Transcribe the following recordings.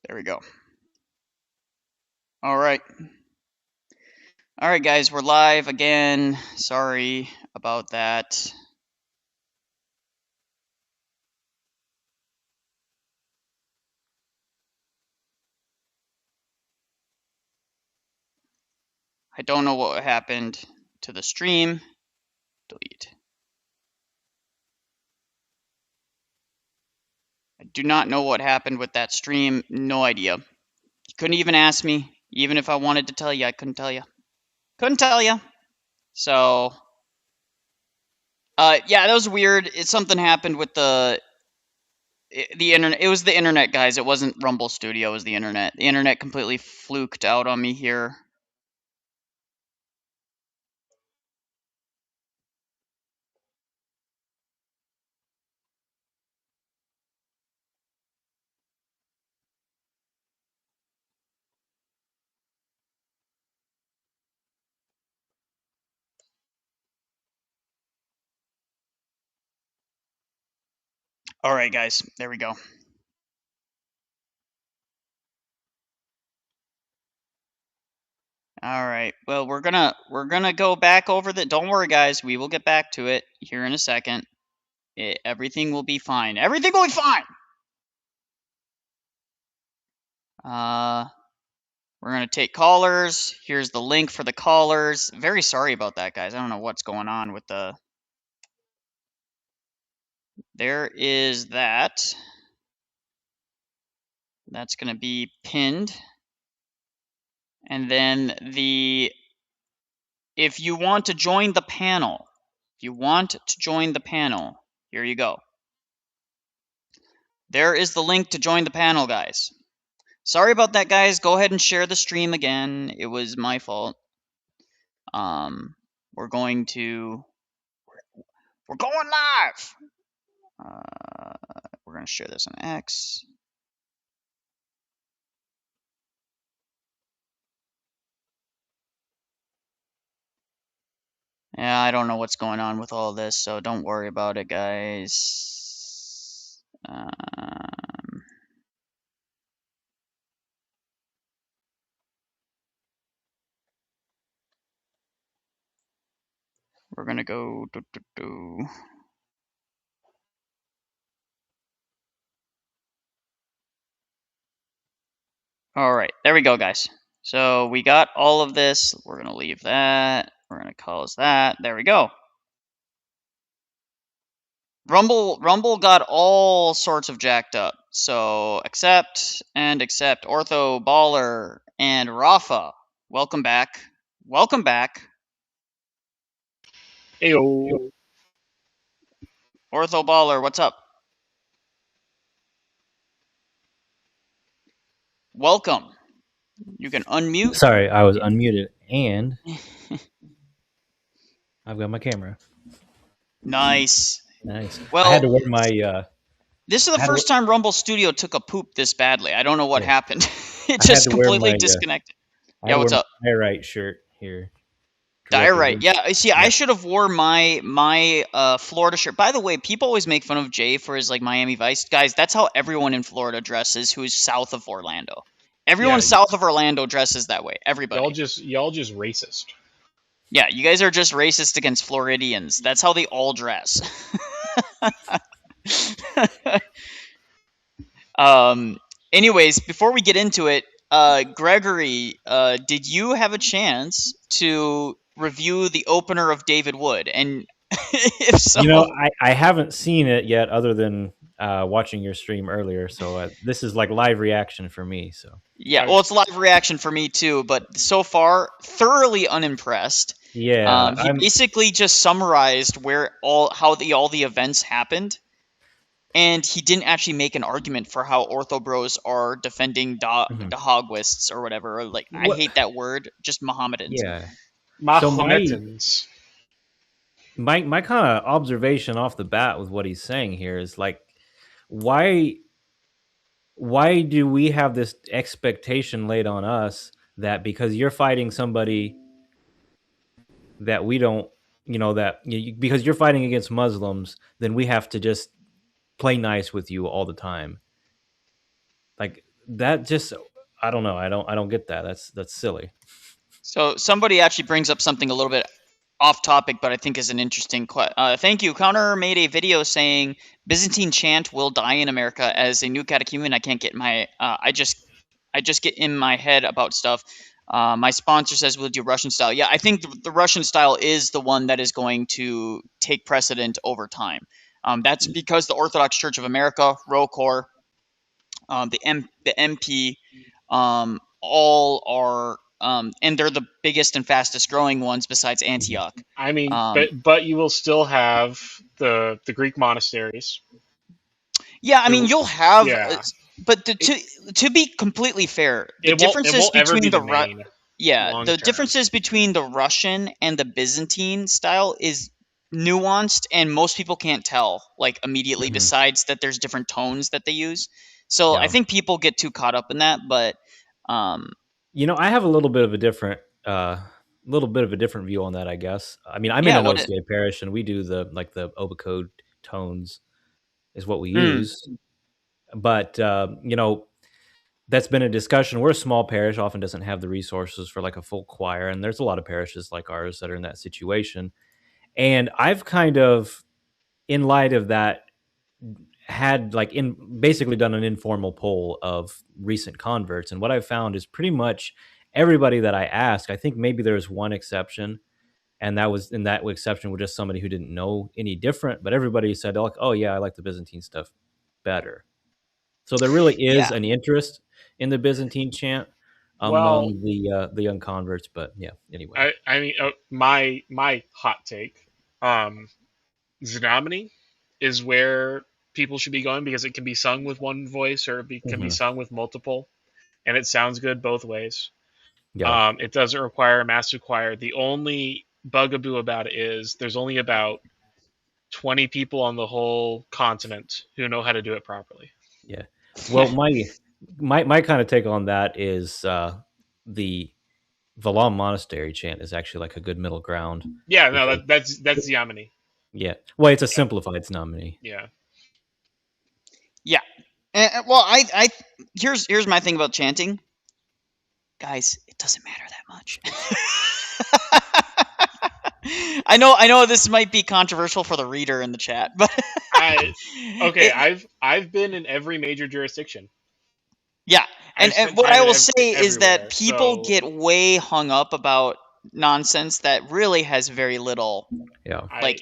There we go. All right. All right, guys, we're live again. Sorry about that. I don't know what happened to the stream. Delete. I do not know what happened with that stream. No idea. You couldn't even ask me. Even if I wanted to tell you, I couldn't tell you. Couldn't tell you. So, yeah, that was weird. Something happened with the internet. It was the internet, guys. It wasn't Rumble Studio. It was the internet. The internet completely fluked out on me here. All right, guys. There we go. All right. Well, we're gonna go back over the. Don't worry, guys. We will get back to it here in a second. Everything will be fine. Everything will be fine. We're gonna take callers. Here's the link for the callers. Very sorry about that, guys. I don't know what's going on with the. There is that. That's gonna be pinned. And then the. If you want to join the panel, here you go. There is the link to join the panel, guys. Sorry about that, guys. Go ahead and share the stream again. It was my fault. We're going live. We're going to share this on X. Yeah, I don't know what's going on with all this, so don't worry about it, guys. We're gonna go. All right, there we go, guys. So we got all of this. We're gonna leave that. We're gonna close that. There we go. Rumble got all sorts of jacked up. So accept. Ortho Baller and Rafa. Welcome back. Welcome back. Heyo. Ortho Baller, what's up? Welcome. You can unmute. Sorry, I was unmuted, and I've got my camera. Nice. Well, I had to wear my. This is the first time Rumble Studio took a poop this badly. I don't know what happened. It just completely disconnected. Yeah, what's up? Diorite shirt here. Diorite. Yeah, see, I should have wore my Florida shirt. By the way, people always make fun of Jay for his like Miami Vice. Guys, that's how everyone in Florida dresses who is south of Orlando. Everyone south of Orlando dresses that way. Everybody. Y'all just racist. Yeah, you guys are just racist against Floridians. That's how they all dress. Anyways, before we get into it, Gregory, did you have a chance to review the opener of David Wood? And if so, I haven't seen it yet, other than watching your stream earlier. So this is like live reaction for me. So yeah, well, it's live reaction for me too. But so far, thoroughly unimpressed. Yeah, he basically just summarized how the events happened. And he didn't actually make an argument for how Ortho Bros are defending Dahogwists or whatever. Like, I hate that word. Just Mohammedans. Yeah. Mohammedans. So my kind of observation off the bat with what he's saying here is like, why do we have this expectation laid on us that because you're fighting somebody that we don't, because you're fighting against Muslims, then we have to just play nice with you all the time? Like, that just, I don't know. I don't get that. That's silly. So somebody actually brings up something a little bit off topic, but I think is an interesting question. Thank you. Connor made a video saying Byzantine chant will die in America as a new catechumen. I can't get my. I just get in my head about stuff. My sponsor says we'll do Russian style. Yeah, I think the Russian style is the one that is going to take precedent over time. That's because the Orthodox Church of America, ROCOR, the MP, all are, and they're the biggest and fastest growing ones besides Antioch. I mean, but you will still have the Greek monasteries. Yeah, I mean you'll have, Yeah. but to be completely fair, the differences between the differences between the Russian and the Byzantine style is nuanced, and most people can't tell like immediately. Besides that, there's different tones that they use. So I think people get too caught up in that, but I have a little bit of a different view on that, I guess. I mean, I'm in an OCA parish, and we do the Obicode tones is what we use. But that's been a discussion. We're a small parish, often doesn't have the resources for like a full choir, and there's a lot of parishes like ours that are in that situation. And I've kind of, in light of that, had basically done an informal poll of recent converts, and what I've found is pretty much everybody that I asked, I think maybe there's one exception, and that exception was just somebody who didn't know any different, but everybody said, like, oh yeah, I like the Byzantine stuff better. So there really is an interest in the Byzantine chant among the young converts, but yeah, anyway. I mean, my hot take, Znameni is where people should be going because it can be sung with one voice or it can be sung with multiple, and it sounds good both ways. Yeah. It doesn't require a massive choir. The only bugaboo about it is there's only about 20 people on the whole continent who know how to do it properly. Yeah. Well, my kind of take on that is the Valam Monastery chant is actually like a good middle ground. Yeah, no, that's Znameni. Yeah. Well, it's a simplified Znameni. Yeah. Yeah. Well, I here's my thing about chanting. Guys, it doesn't matter that much. I know this might be controversial for the reader in the chat, but I've been in every major jurisdiction. Yeah, and what I will say is that people get way hung up about nonsense that really has very little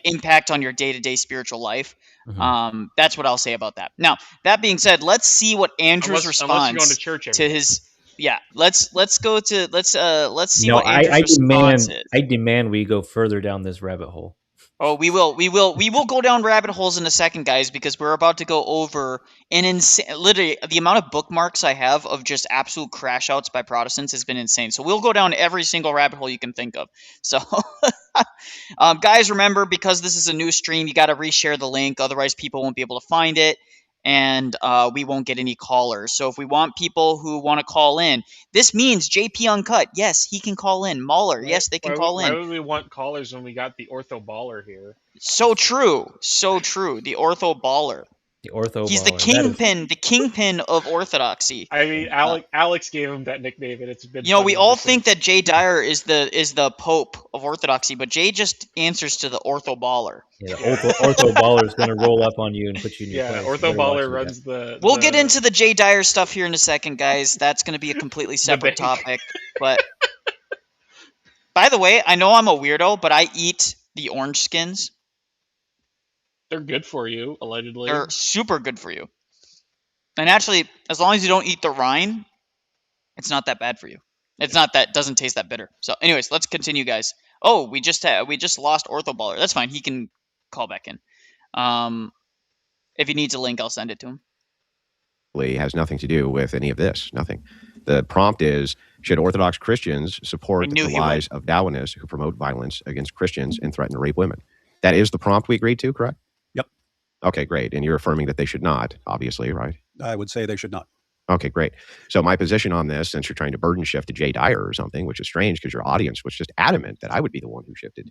impact on your day-to-day spiritual life. That's what I'll say about that. Now, that being said, let's see what Andrew's response to his. Yeah, let's see what Andrew's response is. I demand we go further down this rabbit hole. Oh, we will go down rabbit holes in a second, guys, because we're about to go over an insane. Literally, the amount of bookmarks I have of just absolute crash outs by Protestants has been insane. So we'll go down every single rabbit hole you can think of. So, guys, remember, because this is a new stream, you got to reshare the link, otherwise people won't be able to find it. And we won't get any callers. So if we want people who want to call in, this means JP Uncut. Yes, he can call in. Mahler, yes, they can call in. Why would we want callers when we got the Ortho Baller here? So true. So true. The Ortho Baller. He's the kingpin of orthodoxy. I mean, Alex gave him that nickname, and it's been. We all think that Jay Dyer is the pope of orthodoxy, but Jay just answers to the Ortho Baller. Yeah, Ortho Baller is going to roll up on you and put you in your place. Ortho Baller runs the. We'll get into the Jay Dyer stuff here in a second, guys. That's going to be a completely separate topic. But by the way, I know I'm a weirdo, but I eat the orange skins. They're good for you, allegedly. They're super good for you. And actually, as long as you don't eat the rind, it's not that bad for you. Doesn't taste that bitter. So anyways, let's continue, guys. Oh, we just lost Ortho Baller. That's fine. He can call back in. If he needs a link, I'll send it to him. It has nothing to do with any of this. Nothing. The prompt is, should Orthodox Christians support the lies of Dowinists who promote violence against Christians and threaten to rape women? That is the prompt we agreed to, correct? Yep. Okay, great. And you're affirming that they should not, obviously, right? I would say they should not. Okay, great. So my position on this, since you're trying to burden shift to Jay Dyer or something, which is strange because your audience was just adamant that I would be the one who shifted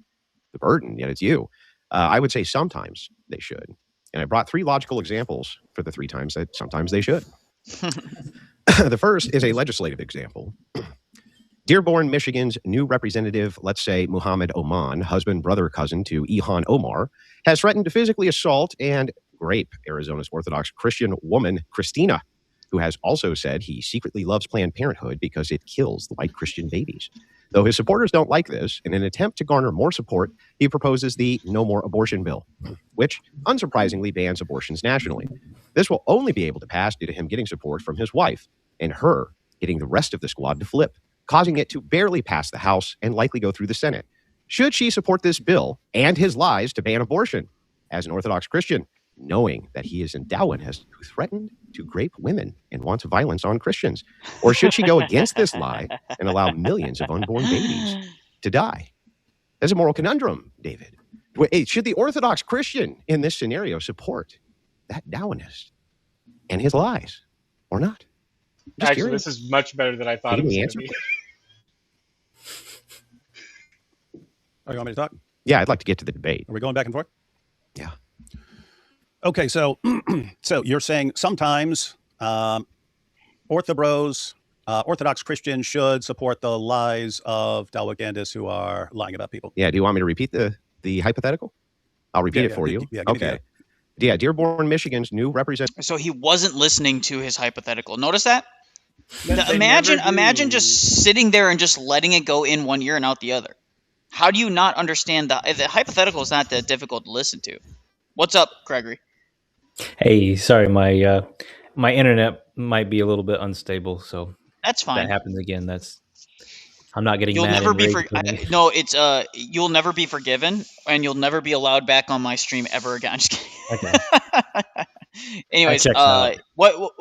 the burden, yet it's you. I would say sometimes they should. And I brought 3 logical examples for the 3 times that sometimes they should. The first is a legislative example. Dearborn, Michigan's new representative, let's say Muhammad Oman, husband, brother, cousin to Ilhan Omar, has threatened to physically assault and rape Arizona's Orthodox Christian woman, Christina, who has also said he secretly loves Planned Parenthood because it kills the white Christian babies. Though his supporters don't like this, in an attempt to garner more support, he proposes the No More Abortion bill, which unsurprisingly bans abortions nationally. This will only be able to pass due to him getting support from his wife and her getting the rest of the squad to flip, causing it to barely pass the House and likely go through the Senate. Should she support this bill and his lies to ban abortion as an Orthodox Christian, knowing that he is a Darwinist who threatened to grape women and wants violence on Christians? Or should she go against this lie and allow millions of unborn babies to die? That's a moral conundrum, David. Should the Orthodox Christian in this scenario support that Darwinist and his lies or not? Actually, this is much better than I thought it was going to be. Oh, you want me to talk? Yeah, I'd like to get to the debate. Are we going back and forth? Yeah. Okay, so so you're saying sometimes Orthobros, Orthodox Christians should support the lies of Dalwagandists who are lying about people. Yeah, do you want me to repeat the hypothetical? I'll repeat it for you. Yeah, okay. Yeah, Dearborn, Michigan's new representative. So he wasn't listening to his hypothetical. Notice that? Imagine just sitting there and just letting it go in one ear and out the other. How do you not understand the hypothetical is not that difficult to listen to? What's up, Gregory? Hey, sorry, my internet might be a little bit unstable, so that's fine. That happens again. I'm not getting you'll mad. Never be no, it's you'll never be forgiven, and you'll never be allowed back on my stream ever again. I'm just kidding. Okay. Anyways, what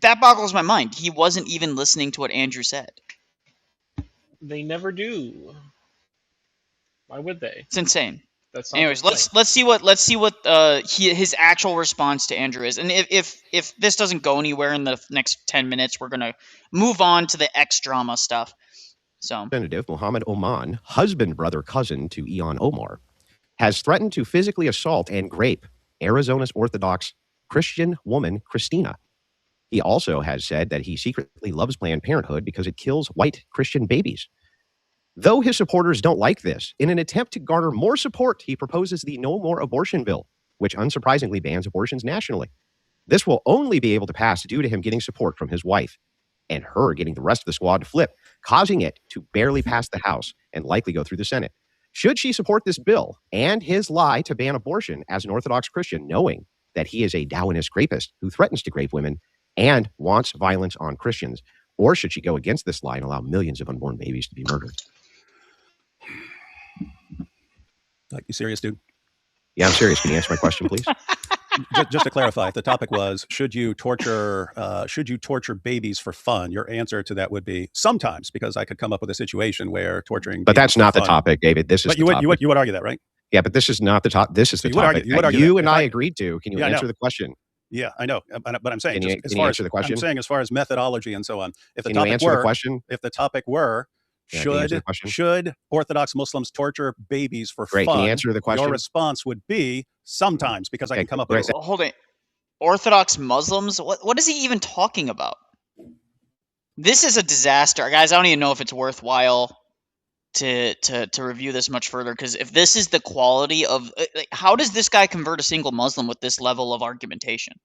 that boggles my mind. He wasn't even listening to what Andrew said. They never do. Why would they? It's insane. That's anyways. Let's see what his actual response to Andrew is, and if this doesn't go anywhere in the next 10 minutes, we're gonna move on to the X drama stuff. So, Representative Muhammad Oman, husband, brother, cousin to Ilhan Omar, has threatened to physically assault and grape Arizona's Orthodox Christian woman, Christina. He also has said that he secretly loves Planned Parenthood because it kills white Christian babies. Though his supporters don't like this, in an attempt to garner more support, he proposes the No More Abortion bill, which unsurprisingly bans abortions nationally. This will only be able to pass due to him getting support from his wife and her getting the rest of the squad to flip, causing it to barely pass the House and likely go through the Senate. Should she support this bill and his lie to ban abortion as an Orthodox Christian, knowing that he is a Darwinist rapist who threatens to grape women and wants violence on Christians? Or should she go against this lie and allow millions of unborn babies to be murdered? Like, you serious, dude? Yeah, I'm serious. Can you answer my question, please? Just to clarify, the topic was, should you torture babies for fun? Your answer to that would be sometimes, because I could come up with a situation where torturing. But that's not the topic, David. This is. But you would argue that, right? Yeah, but this is not the topic. This is the topic you and I agreed to. Can you answer the question? Yeah, I know, but I'm saying, can you answer the question? I'm saying, as far as methodology and so on, if the topic were, should Orthodox Muslims torture babies for fun? Can you answer the question? Your response would be sometimes, because I can come up with. Hold it. Orthodox Muslims? What is he even talking about? This is a disaster, guys. I don't even know if it's worthwhile to review this much further, because if this is the quality of, how does this guy convert a single Muslim with this level of argumentation?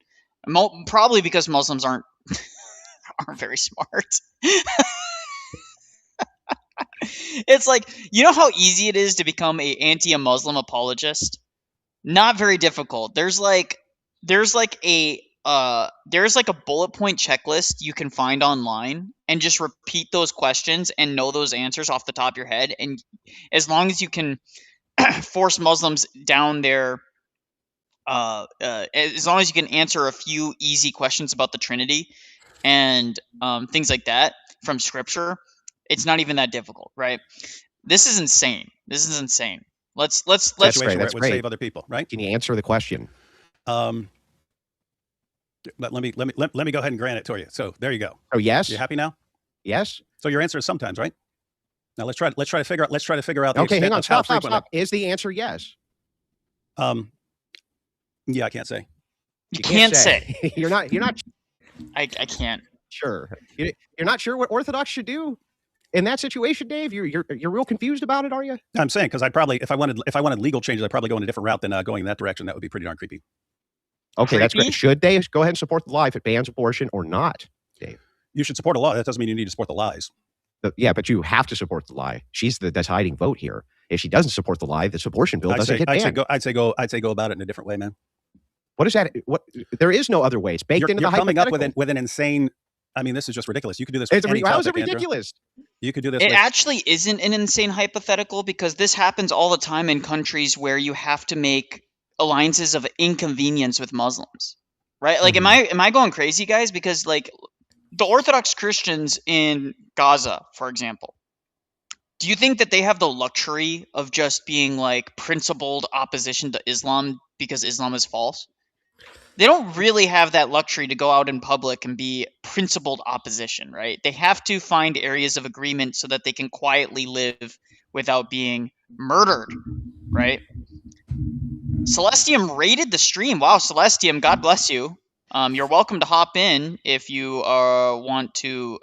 Probably because Muslims aren't very smart. It's like, you know how easy it is to become a anti-Muslim apologist? Not very difficult. There's like a bullet point checklist you can find online, and just repeat those questions and know those answers off the top of your head. And as long as you can force Muslims down their as long as you can answer a few easy questions about the Trinity and things like that from Scripture, it's not even that difficult, right? This is insane. Let's That's great. Would save other people, right? Can you answer the question? Let me go ahead and grant it to you. So there you go. Oh, yes. You happy now? Yes. So your answer is sometimes, right? Now let's try to figure out. Okay, hang on. Stop. Is the answer yes? Yeah, I can't say. You can't say. You're not. I can't. Sure. You're not sure what Orthodox should do in that situation, Dave? You're real confused about it, are you? I'm saying because I'd probably, if I wanted legal changes, I'd probably go in a different route than going in that direction. That would be pretty darn creepy. Okay, that's great. Should they go ahead and support the lie if it bans abortion or not, Dave? You should support a law. That doesn't mean you need to support the lies. Yeah, but you have to support the lie. She's the deciding vote here. If she doesn't support the lie, this abortion bill doesn't get banned. I'd say go about it in a different way, man. What is that? What? There is no other way. It's baked into the hypothetical. You're coming up with an insane. I mean, this is just ridiculous. You could do this. How is it ridiculous? Andrew. You could do this. It actually isn't an insane hypothetical because this happens all the time in countries where you have to make alliances of inconvenience with Muslims, right? Like, am I going crazy, guys? Because like the Orthodox Christians in Gaza, for example, do you think that they have the luxury of just being like principled opposition to Islam because Islam is false? They don't really have that luxury to go out in public and be principled opposition, right? They have to find areas of agreement so that they can quietly live without being murdered, right? Celestium raided the stream. Wow, Celestium, God bless you. You're welcome to hop in if you want to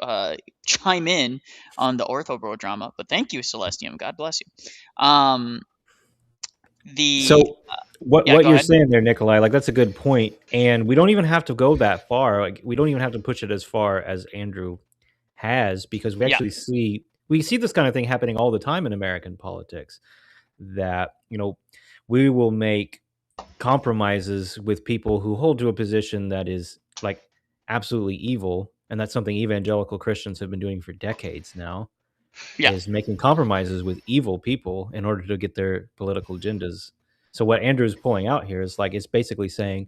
chime in on the Ortho Bro drama. But thank you, Celestium. God bless you. What you're saying there, Nicholai, like that's a good point, and we don't even have to go that far. Like we don't even have to push it as far as Andrew has, because we actually see this kind of thing happening all the time in American politics. That we will make compromises with people who hold to a position that is like absolutely evil, and that's something evangelical Christians have been doing for decades now. Is making compromises with evil people in order to get their political agendas. So what Andrew's pulling out here is like, it's basically saying,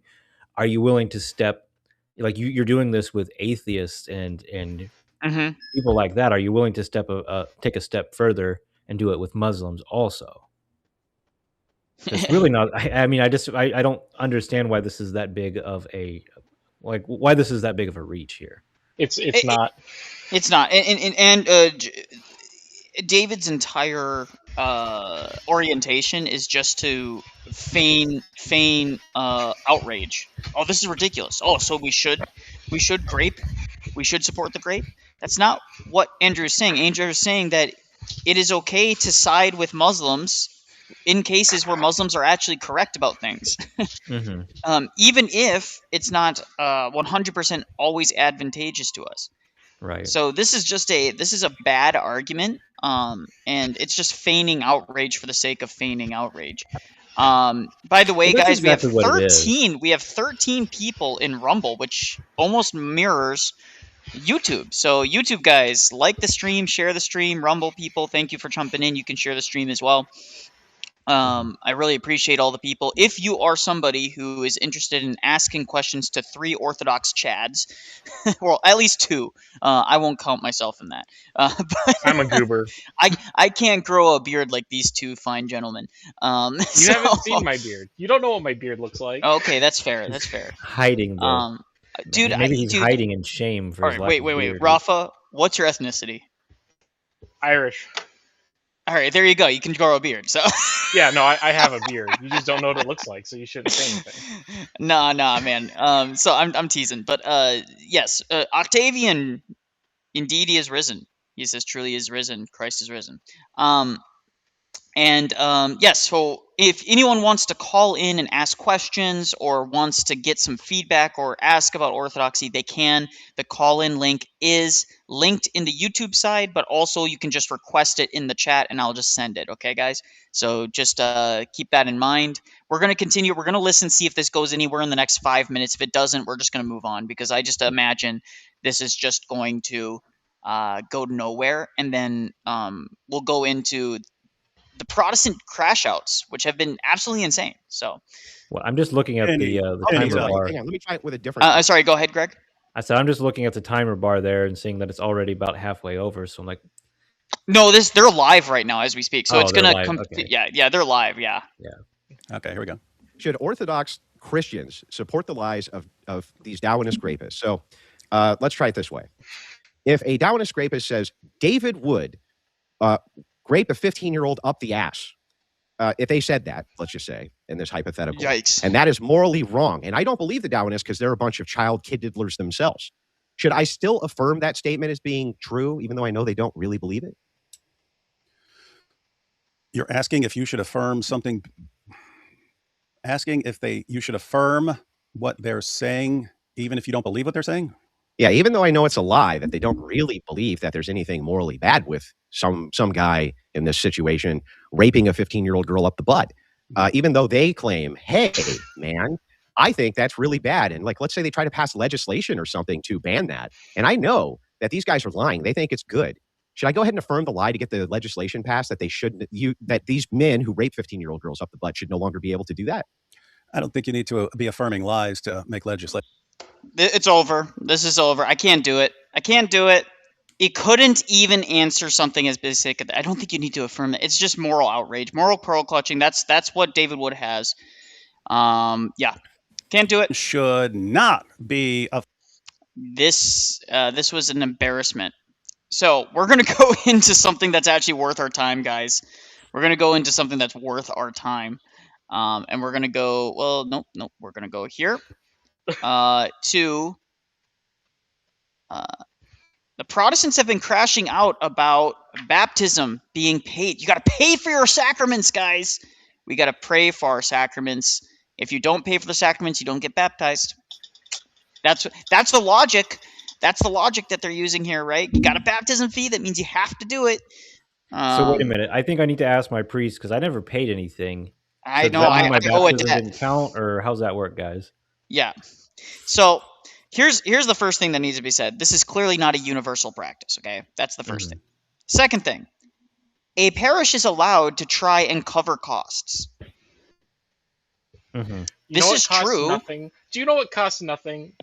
are you willing to step, like you're doing this with atheists and people like that. Are you willing to take a step further and do it with Muslims also? It's really not. I mean, I don't understand why this is that big of a reach here. It's not. It's not. And David's entire orientation is just to feign outrage. Oh, this is ridiculous. Oh, so we should support the grape. That's not what Andrew is saying. Andrew is saying that it is okay to side with Muslims in cases where Muslims are actually correct about things, even if it's not 100% always advantageous to us. Right. So this is a bad argument, and it's just feigning outrage for the sake of feigning outrage. By the way, guys, exactly we have 13 people in Rumble, which almost mirrors YouTube. So YouTube guys, like the stream, share the stream. Rumble people, thank you for jumping in. You can share the stream as well. I really appreciate all the people. If you are somebody who is interested in asking questions to 3 Orthodox Chads, well, at least 2. I won't count myself in that. But I'm a goober. I can't grow a beard like these 2 fine gentlemen. You haven't seen my beard. You don't know what my beard looks like. Okay, that's fair. That's fair. Hiding, though. Dude, maybe he's hiding in shame for his life. Wait. Rafa, what's your ethnicity? Irish. All right, there you go. You can grow a beard. So yeah, no, I have a beard. You just don't know what it looks like, so you shouldn't say anything. Nah, man. So I'm teasing, but yes, Octavian, indeed he is risen. He says, "Truly is risen. Christ is risen." Yes, so if anyone wants to call in and ask questions or wants to get some feedback or ask about Orthodoxy, they can. The call-in link is linked in the YouTube side, but also you can just request it in the chat and I'll just send it. Okay, guys? So just keep that in mind. We're going to continue. We're going to listen, see if this goes anywhere in the next 5 minutes. If it doesn't, we're just going to move on because I just imagine this is just going to go nowhere. And then we'll go into the Protestant crash outs, which have been absolutely insane. So, well, I'm just looking at the timer bar. Hang on, let me try it with a different. Sorry, go ahead, Greg. I said I'm just looking at the timer bar there and seeing that it's already about halfway over. So I'm like, no, they're live right now as we speak. So it's gonna come. Okay. Yeah, they're live. Yeah. Okay, here we go. Should Orthodox Christians support the lies of these Darwinist rapists? So let's try it this way: if a Darwinist rapist says David would grape a 15-year-old up the ass, if they said that, let's just say, in this hypothetical, yikes, and that is morally wrong, and I don't believe the Darwinists because they're a bunch of child kid diddlers themselves. should I still affirm that statement as being true, even though I know they don't really believe it? You're asking if you should affirm something, asking if you should affirm what they're saying, even if you don't believe what they're saying? Yeah, even though I know it's a lie, that they don't really believe that there's anything morally bad with some guy in this situation raping a 15-year-old girl up the butt. Even though they claim, hey, man, I think that's really bad. And like, let's say they try to pass legislation or something to ban that. And I know that these guys are lying. They think it's good. Should I go ahead and affirm the lie to get the legislation passed that they shouldn't, that these men who rape 15-year-old girls up the butt should no longer be able to do that? I don't think you need to be affirming lies to make legislation. It's over. This is over. I can't do it. I can't do it. It couldn't even answer something as basic. I don't think you need to affirm it. It's just moral outrage, moral pearl clutching. That's what David Wood has. Yeah, can't do it. Should not be. This was an embarrassment. So we're gonna go into something that's actually worth our time, guys. We're gonna go into something that's worth our time, and we're gonna go. Well, nope. We're gonna go here to. The Protestants have been crashing out about baptism being paid. You got to pay for your sacraments, guys. We got to pray for our sacraments. If you don't pay for the sacraments, you don't get baptized. That's the logic. That's the logic that they're using here, right? You got a baptism fee. That means you have to do it. So wait a minute. I think I need to ask my priest because I never paid anything. I know. I owe a debt. Didn't count, or how's that work, guys? Yeah. So here's the first thing that needs to be said. This is clearly not a universal practice. Okay, that's the first thing. Second thing, a parish is allowed to try and cover costs. This is true. Nothing? Do you know what costs nothing?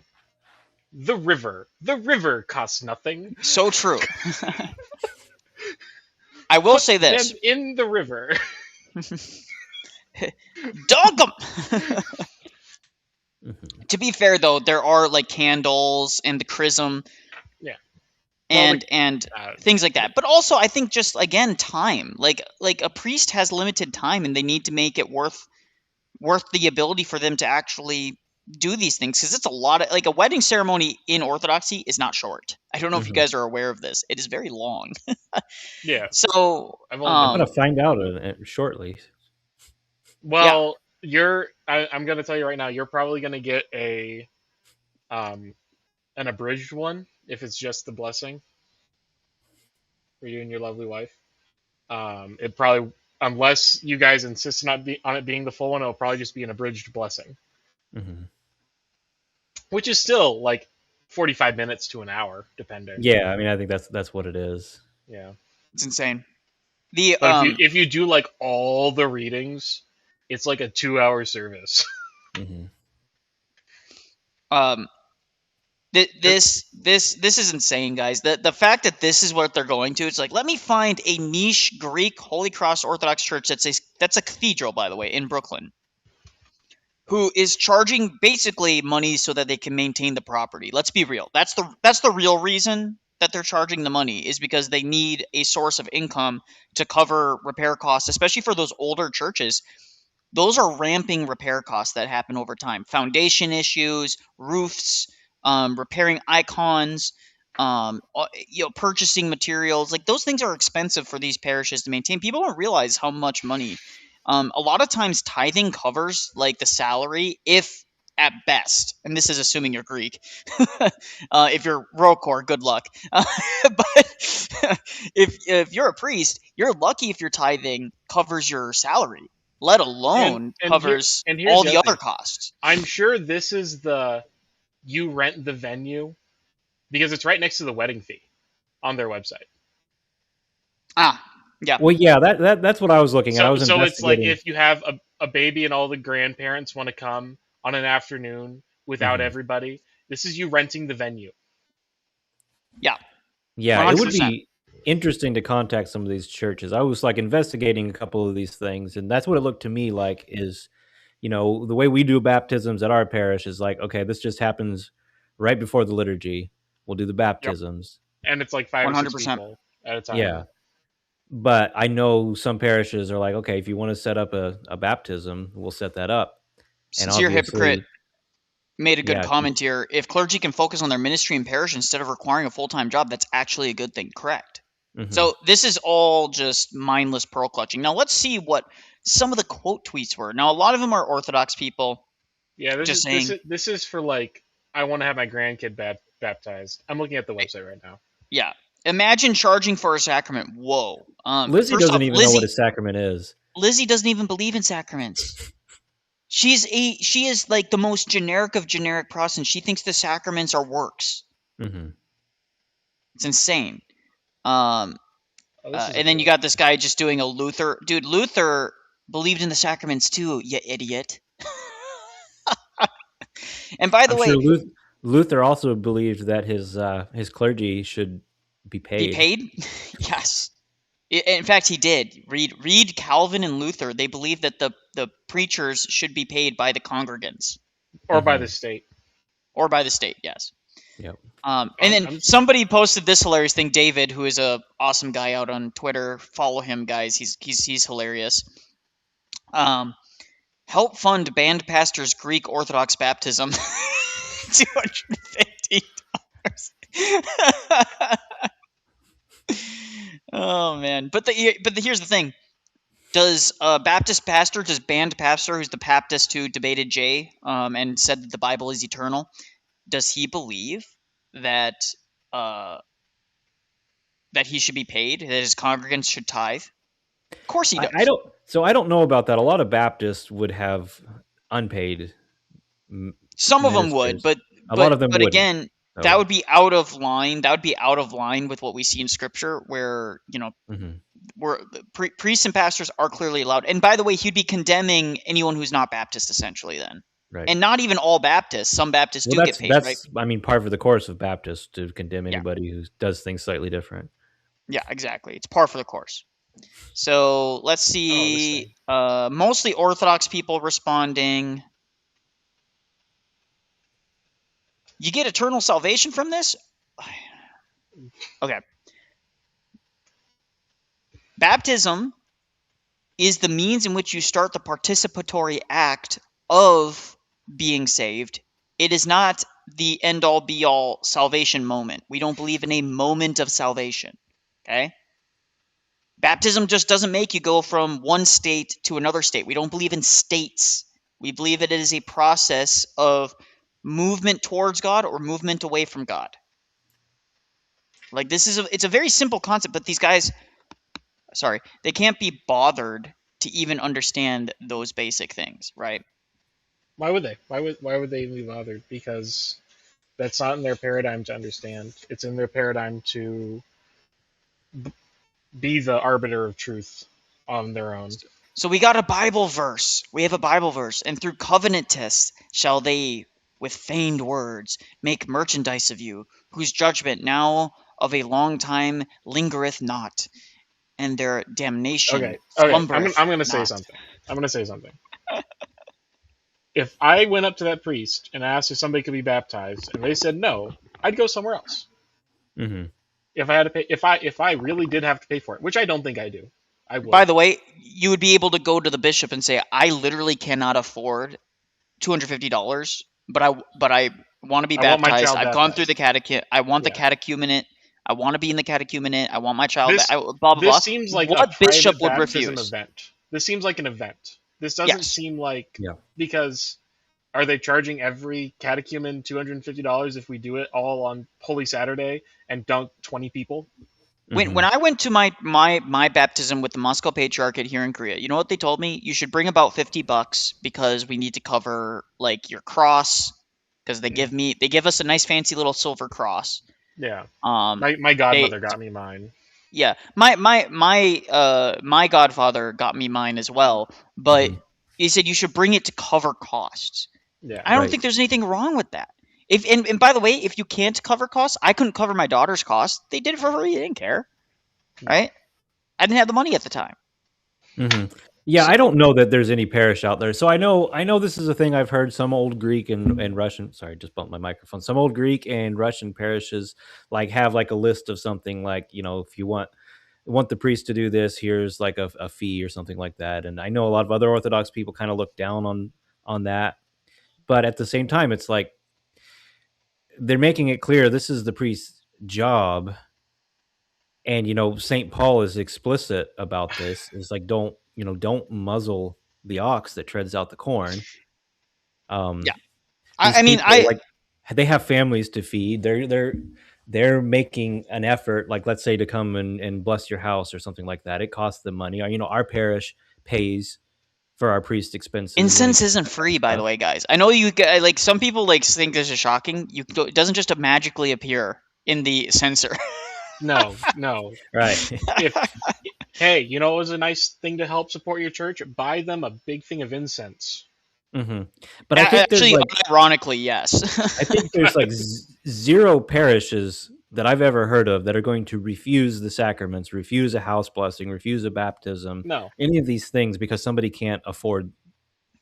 The river. The river costs nothing. So true. I will say this. Them in the river. Dunk 'em! To be fair, though, there are like candles and the chrism, and things like that. But also, I think just again time. Like a priest has limited time, and they need to make it worth the ability for them to actually do these things, because it's a lot of like a wedding ceremony in Orthodoxy is not short. I don't know if you guys are aware of this. It is very long. Yeah. So I'm gonna find out shortly. Well, I'm gonna tell you right now, you're probably gonna get an abridged one if it's just the blessing for you and your lovely wife. It probably, unless you guys insist on it being the full one, it'll probably just be an abridged blessing. Which is still like 45 minutes to an hour, depending. Yeah, I mean, I think that's what it is. Yeah, it's insane. But if you do like all the readings, it's like a 2-hour service. This is insane, guys. The fact that this is what they're going to, it's like, let me find a niche Greek Holy Cross Orthodox church that's a cathedral, by the way, in Brooklyn, who is charging basically money so that they can maintain the property. Let's be real. That's the real reason that they're charging the money, is because they need a source of income to cover repair costs, especially for those older churches. Those are ramping repair costs that happen over time. Foundation issues, roofs, repairing icons, purchasing materials. Like, those things are expensive for these parishes to maintain. People don't realize how much money. A lot of times tithing covers like the salary, if at best, and this is assuming you're Greek. If you're Rokor, good luck. But if you're a priest, you're lucky if your tithing covers your salary, let alone covers all the other costs. I'm sure this is you rent the venue, because it's right next to the wedding fee on their website. Yeah. Well, yeah, that's what I was looking at. So it's like if you have a baby and all the grandparents want to come on an afternoon without everybody, this is you renting the venue. Yeah. Yeah, 100%. It would be interesting to contact some of these churches. I was like investigating a couple of these things, and that's what it looked to me like is, the way we do baptisms at our parish is like, okay, this just happens right before the liturgy. We'll do the baptisms. Yep. And it's like 5 or 6 people at a time. Yeah. But I know some parishes are like, okay, if you want to set up a baptism, we'll set that up. Since you're a hypocrite. made a good comment here. If clergy can focus on their ministry and parish instead of requiring a full-time job, that's actually a good thing. Correct. So this is all just mindless pearl clutching. Now let's see what some of the quote tweets were. Now a lot of them are Orthodox people. Yeah, this is for like, I want to have my grandkid baptized. I'm looking at the website right now. Yeah. Imagine charging for a sacrament. Whoa. Lizzie doesn't even know what a sacrament is. Lizzie doesn't even believe in sacraments. She is like the most generic of generic Protestants. She thinks the sacraments are works. It's insane. And then you got this guy just doing a Luther. Dude, Luther believed in the sacraments too, you idiot. And by the way, sure Luther also believed that his clergy should be paid. Be paid? Yes. In fact, he did. Read Calvin and Luther. They believe that the preachers should be paid by the congregants. Or by the state. Or by the state, yes. Yep. And then somebody posted this hilarious thing. David, who is a awesome guy out on Twitter, follow him, guys. He's hilarious. Help fund band pastors' Greek Orthodox baptism. $250. Oh man! But here's the thing: does band pastor, who's the Baptist who debated Jay, and said that the Bible is eternal, does he believe that that he should be paid, that his congregants should tithe? Of course he does. I don't know about that. A lot of Baptists would have unpaid. Some of them would, but a lot of them. But again, that would be out of line. That would be out of line with what we see in Scripture, where where priests and pastors are clearly allowed. And by the way, he'd be condemning anyone who's not Baptist, essentially. Then, right? And not even all Baptists. Some Baptists do get paid. Right? I mean, par for the course of Baptists to condemn anybody who does things slightly different. Yeah, exactly. It's par for the course. So let's see. Mostly Orthodox people responding. You get eternal salvation from this? Okay. Baptism is the means in which you start the participatory act of being saved. It is not the end-all, be-all salvation moment. We don't believe in a moment of salvation. Okay? Baptism just doesn't make you go from one state to another state. We don't believe in states. We believe it is a process of movement towards God or movement away from God. Like it's a very simple concept, but these guys, they can't be bothered to even understand those basic things, right? Why would they? Why would they be bothered? Because that's not in their paradigm to understand. It's in their paradigm to be the arbiter of truth on their own. So we got a Bible verse. We have a Bible verse. And through covenant tests shall they, with feigned words, make merchandise of you, whose judgment now of a long time lingereth not, and their damnation slumbereth I'm going to say something. I'm going to say something. If I went up to that priest and asked if somebody could be baptized, and they said no, I'd go somewhere else. Mm-hmm. If I had to pay, if I really did have to pay for it, which I don't think I do, I would. By the way, you would be able to go to the bishop and say, I literally cannot afford $250, but I want to be baptized. I've gone through the catechism. I want the catechumenate. I want to be in the catechumenate. I want my child. Blah blah blah. This seems like what bishop would refuse? Event. This seems like an event. This doesn't seem like because are they charging every catechumen $250 if we do it all on Holy Saturday and dunk 20 people? When I went to my baptism with the Moscow Patriarchate here in Korea, you know what they told me? You should bring about $50 because we need to cover like your cross, because they give us a nice fancy little silver cross. Yeah. My godmother got me mine. Yeah. My godfather got me mine as well, but he said you should bring it to cover costs. Yeah. I don't think there's anything wrong with that. And by the way, if you can't cover costs, I couldn't cover my daughter's costs. They did it for free. They didn't care. Right? I didn't have the money at the time. Mm-hmm. Yeah, I don't know that there's any parish out there. So I know this is a thing I've heard. Some old Greek and Russian, sorry, just bumped my microphone. Some old Greek and Russian parishes like have like a list of something like, if you want the priest to do this, here's like a fee or something like that. And I know a lot of other Orthodox people kind of look down on that. But at the same time, it's like they're making it clear this is the priest's job. And, St. Paul is explicit about this. It's like, don't muzzle the ox that treads out the corn. Yeah. They have families to feed. They're making an effort, like, let's say, to come and bless your house or something like that. It costs them money. Our parish pays for our priest expenses. Incense isn't free, by the way, guys. I know you like some people think this is shocking. It doesn't just magically appear in the censer. No. Right. Hey, what was a nice thing to help support your church? Buy them a big thing of incense. Mm-hmm. But I think actually, ironically, yes. I think there's like zero parishes that I've ever heard of that are going to refuse the sacraments, refuse a house blessing, refuse a baptism, any of these things because somebody can't afford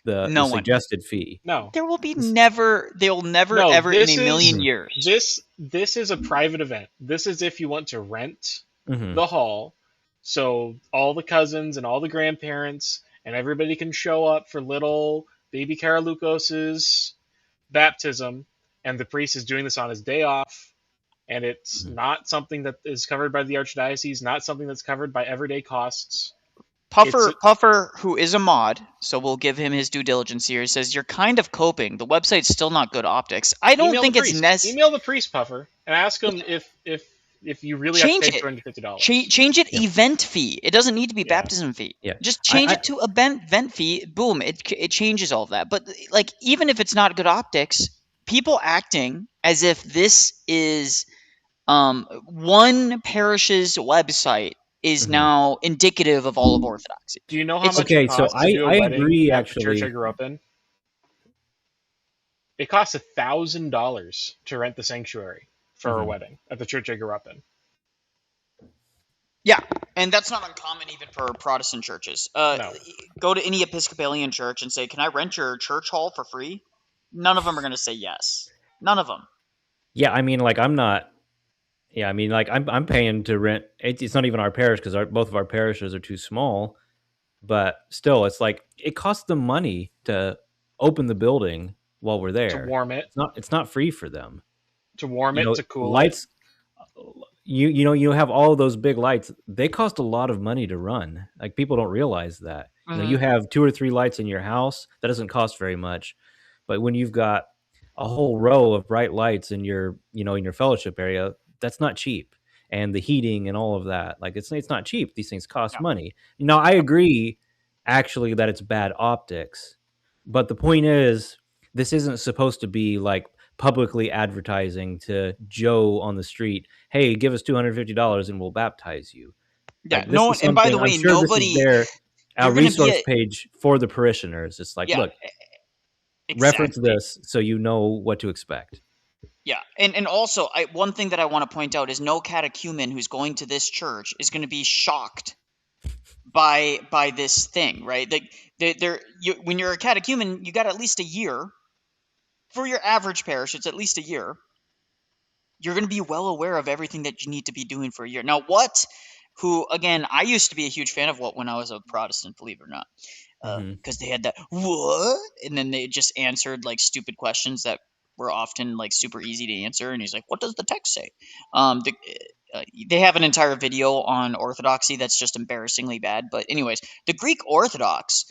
the suggested fee. No, there will be never. They'll never ever in a million years. This is a private event. This is if you want to rent the hall, so all the cousins and all the grandparents and everybody can show up for little baby Karalukos's baptism, and the priest is doing this on his day off, and it's not something that is covered by the archdiocese, not something that's covered by everyday costs. Puffer, who is a mod, so we'll give him his due diligence here, says, you're kind of coping. The website's still not good optics. I don't think it's necessary. Email the priest, Puffer, and ask him if you really have to pay $250. Change it event fee. It doesn't need to be baptism fee. Yeah. Just change it to event fee. Boom. It changes all of that. But like, even if it's not good optics, people acting as if this is one parish's website is now indicative of all of Orthodoxy. Do you know how much it costs to do a wedding agree, at the church I grew up in? It costs $1,000 to rent the sanctuary for a wedding at the church I grew up in. Yeah, and that's not uncommon even for Protestant churches. No. Go to any Episcopalian church and say, can I rent your church hall for free? None of them are going to say yes. None of them. Yeah, I mean, like, I'm not... Yeah, I mean, like, I'm paying to rent... It's not even our parish because both of our parishes are too small. But still, it's like, it costs them money to open the building while we're there. To warm it. It's not free for them. To warm it, to cool lights, you have all of those big lights. They cost a lot of money to run. Like, people don't realize that. You have 2 or 3 lights in your house. That doesn't cost very much. But when you've got a whole row of bright lights in your fellowship area, that's not cheap. And the heating and all of that, like, it's not cheap. These things cost money. I agree, actually, that it's bad optics. But the point is, this isn't supposed to be like publicly advertising to Joe on the street, hey, give us $250 and we'll baptize you. Yeah, and by the way, nobody... This is our resource page for the parishioners. It's like, look, reference this so you know what to expect. Yeah, and also, one thing that I want to point out is no catechumen who's going to this church is going to be shocked by this thing, right? Like, when you're a catechumen, you got at least a year. For your average parish, it's at least a year. You're going to be well aware of everything that you need to be doing for a year. Now, again, I used to be a huge fan of when I was a Protestant, believe it or not, because they had that, what? And then they just answered, like, stupid questions that were often, like, super easy to answer. And he's like, what does the text say? They have an entire video on Orthodoxy that's just embarrassingly bad. But anyways, the Greek Orthodox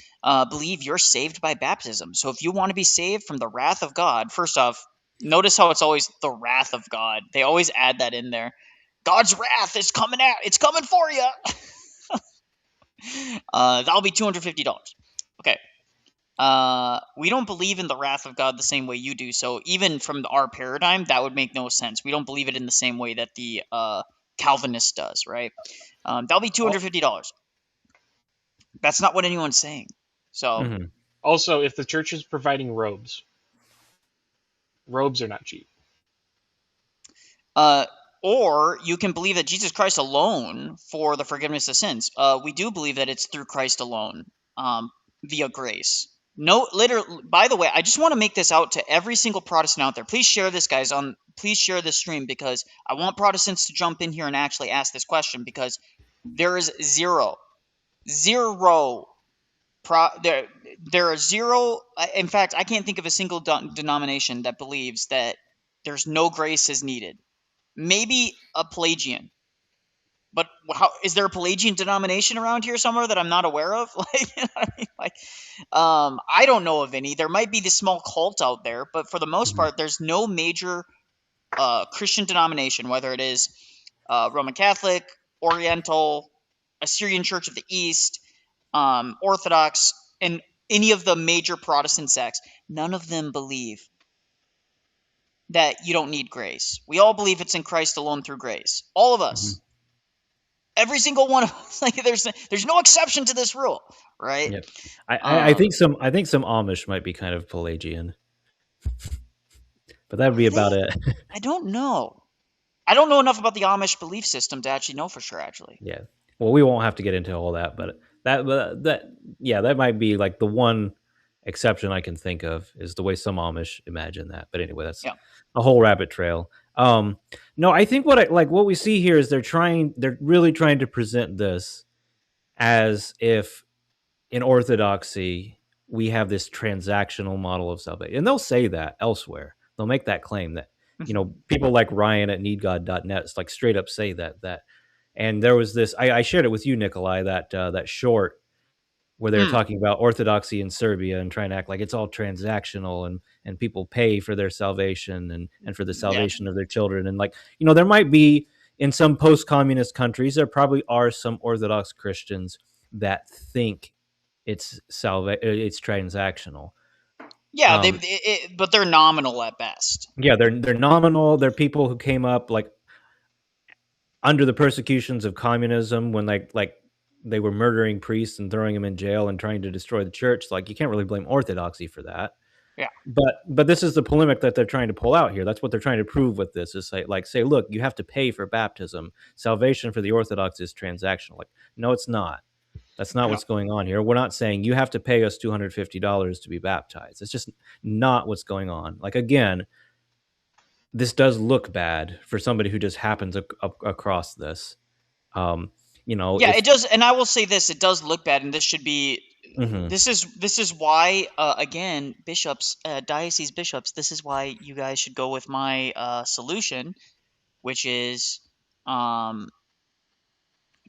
believe you're saved by baptism. So if you want to be saved from the wrath of God, first off, notice how it's always the wrath of God. They always add that in there. God's wrath is coming out. It's coming for you. That'll be $250. Okay. We don't believe in the wrath of God the same way you do. So even from our paradigm, that would make no sense. We don't believe it in the same way that the Calvinist does, right? That'll be $250. That's not what anyone's saying. So also, if the church is providing robes are not cheap. Or you can believe that Jesus Christ alone for the forgiveness of sins. We do believe that it's through Christ alone, via grace. No, by the way, I just want to make this out to every single Protestant out there. Please share this, guys. Please share this stream, because I want Protestants to jump in here and actually ask this question, because there is zero there are zero. In fact, I can't think of a single denomination that believes that there's no grace is needed. Maybe a Pelagian. But how is there a Pelagian denomination around here somewhere that I'm not aware of? Like, you know what I mean? Like, I don't know of any. There might be this small cult out there, but for the most part, there's no major Christian denomination, whether it is Roman Catholic, Oriental, Assyrian Church of the East, Orthodox, and any of the major Protestant sects. None of them believe that you don't need grace. We all believe it's in Christ alone through grace. All of us. Every single one of us. Like, there's no exception to this rule, right? Yep. I think some Amish might be kind of Pelagian, but that would be about it. I don't know. I don't know enough about the Amish belief system to actually know for sure. Actually, yeah. Well, we won't have to get into all that, but that might be like the one exception I can think of is the way some Amish imagine that. But anyway, that's a whole rabbit trail. No, I think what we see here is they're really trying to present this as if in Orthodoxy we have this transactional model of salvation, and they'll say that elsewhere. They'll make that claim that people like Ryan at needgod.net like straight up say that. And there was this. I shared it with you, Nicholai, that short where they were talking about Orthodoxy in Serbia and trying to act like it's all transactional and people pay for their salvation and for the salvation of their children. And there might be in some post-communist countries, there probably are some Orthodox Christians that think it's transactional. Yeah, but they're nominal at best. Yeah, they're nominal. They're people who came up like under the persecutions of communism when they were murdering priests and throwing them in jail and trying to destroy the church. Like, you can't really blame Orthodoxy for that. Yeah. But this is the polemic that they're trying to pull out here. That's what they're trying to prove with this is say, look, you have to pay for baptism. Salvation for the Orthodox is transactional. Like, no, it's not. That's not what's going on here. We're not saying you have to pay us $250 to be baptized. It's just not what's going on. Like, again, this does look bad for somebody who just happens across this. It does. And I will say this, it does look bad. And this should be, this is why, again, bishops, diocese bishops, this is why you guys should go with my solution, which is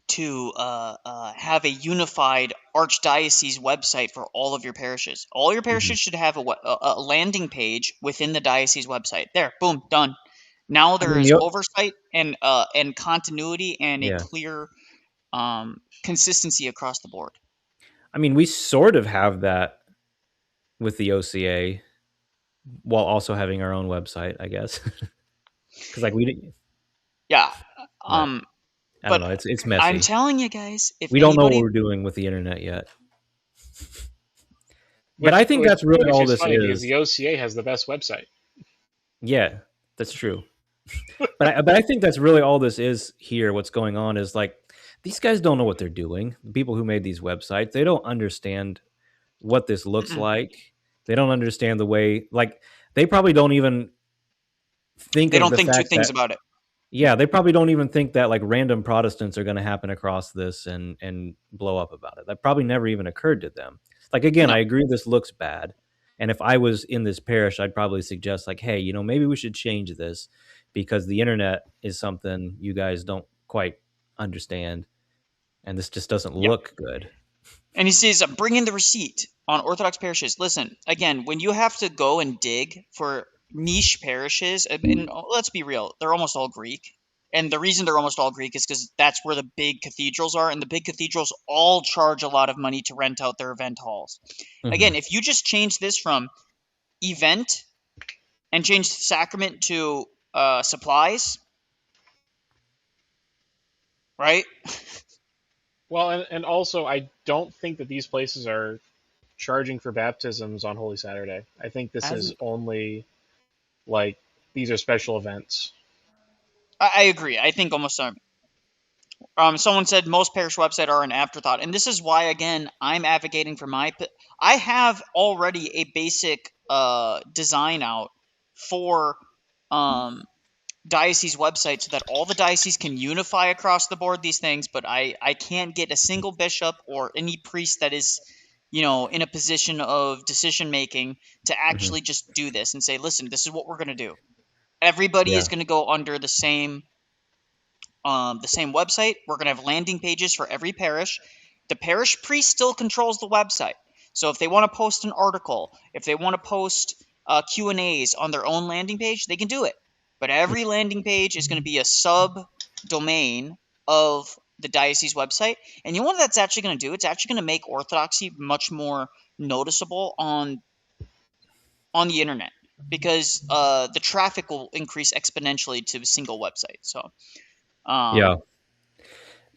to have a unified archdiocese website for all of your parishes. All your parishes should have a landing page within the diocese website. There, boom, done. Now there is oversight and continuity and a clear consistency across the board. I mean, we sort of have that with the OCA while also having our own website, I guess. Because I don't know. It's messy. I'm telling you guys, if we don't know what we're doing with the internet yet. But I think that's really all this is. The OCA has the best website. Yeah, that's true. but I think that's really all this is here. What's going on is like these guys don't know what they're doing. The people who made these websites, they don't understand what this looks like. They don't understand the way. Like they probably don't even think. They don't think two things about it. Yeah, they probably don't even think that like random Protestants are going to happen across this and blow up about it. That probably never even occurred to them. Like, again, I agree this looks bad. And if I was in this parish, I'd probably suggest like, hey, maybe we should change this because the internet is something you guys don't quite understand. And this just doesn't look good. And he says, bring in the receipt on Orthodox parishes. Listen, again, when you have to go and dig for niche parishes, and let's be real, they're almost all Greek. And the reason they're almost all Greek is because that's where the big cathedrals are, and the big cathedrals all charge a lot of money to rent out their event halls. Again, if you just change this from event and change the sacrament to supplies, right? Well, and also, I don't think that these places are charging for baptisms on Holy Saturday. I think this is only... like, these are special events. I agree. I think almost someone said most parish websites are an afterthought. And this is why, again, I'm advocating for I have already a basic design out for diocese websites so that all the dioceses can unify across the board these things. But I can't get a single bishop or any priest that is in a position of decision making to actually just do this and say, listen, this is what we're going to do. Everybody is going to go under the same website. We're going to have landing pages for every parish. The parish priest still controls the website. So if they want to post an article, if they want to post Q&As on their own landing page, they can do it. But every landing page is going to be a sub-domain of the diocese website. And you know what that's actually going to do? It's actually going to make Orthodoxy much more noticeable on the internet, because the traffic will increase exponentially to a single website. So yeah.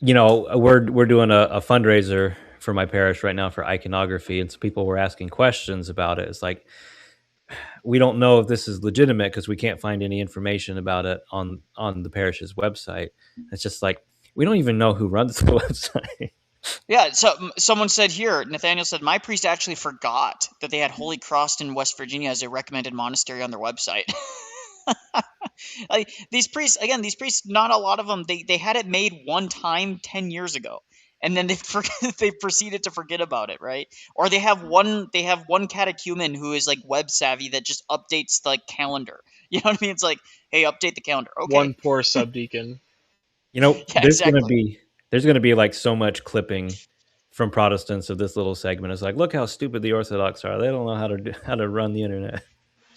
We're doing a fundraiser for my parish right now for iconography, and so people were asking questions about it. It's like, we don't know if this is legitimate because we can't find any information about it on the parish's website. It's just like, we don't even know who runs the website. Yeah, so someone said here, Nathaniel said, my priest actually forgot that they had Holy Cross in West Virginia as a recommended monastery on their website. Like, these priests, not a lot of them, they had it made one time 10 years ago, and then they proceeded to forget about it, right? Or they have one catechumen who is like web savvy that just updates the calendar. You know what I mean? It's like, hey, update the calendar. Okay. One poor subdeacon. Yeah, there's exactly. gonna be like so much clipping from Protestants of this little segment. It's like, look how stupid the Orthodox are. They don't know how to run the internet,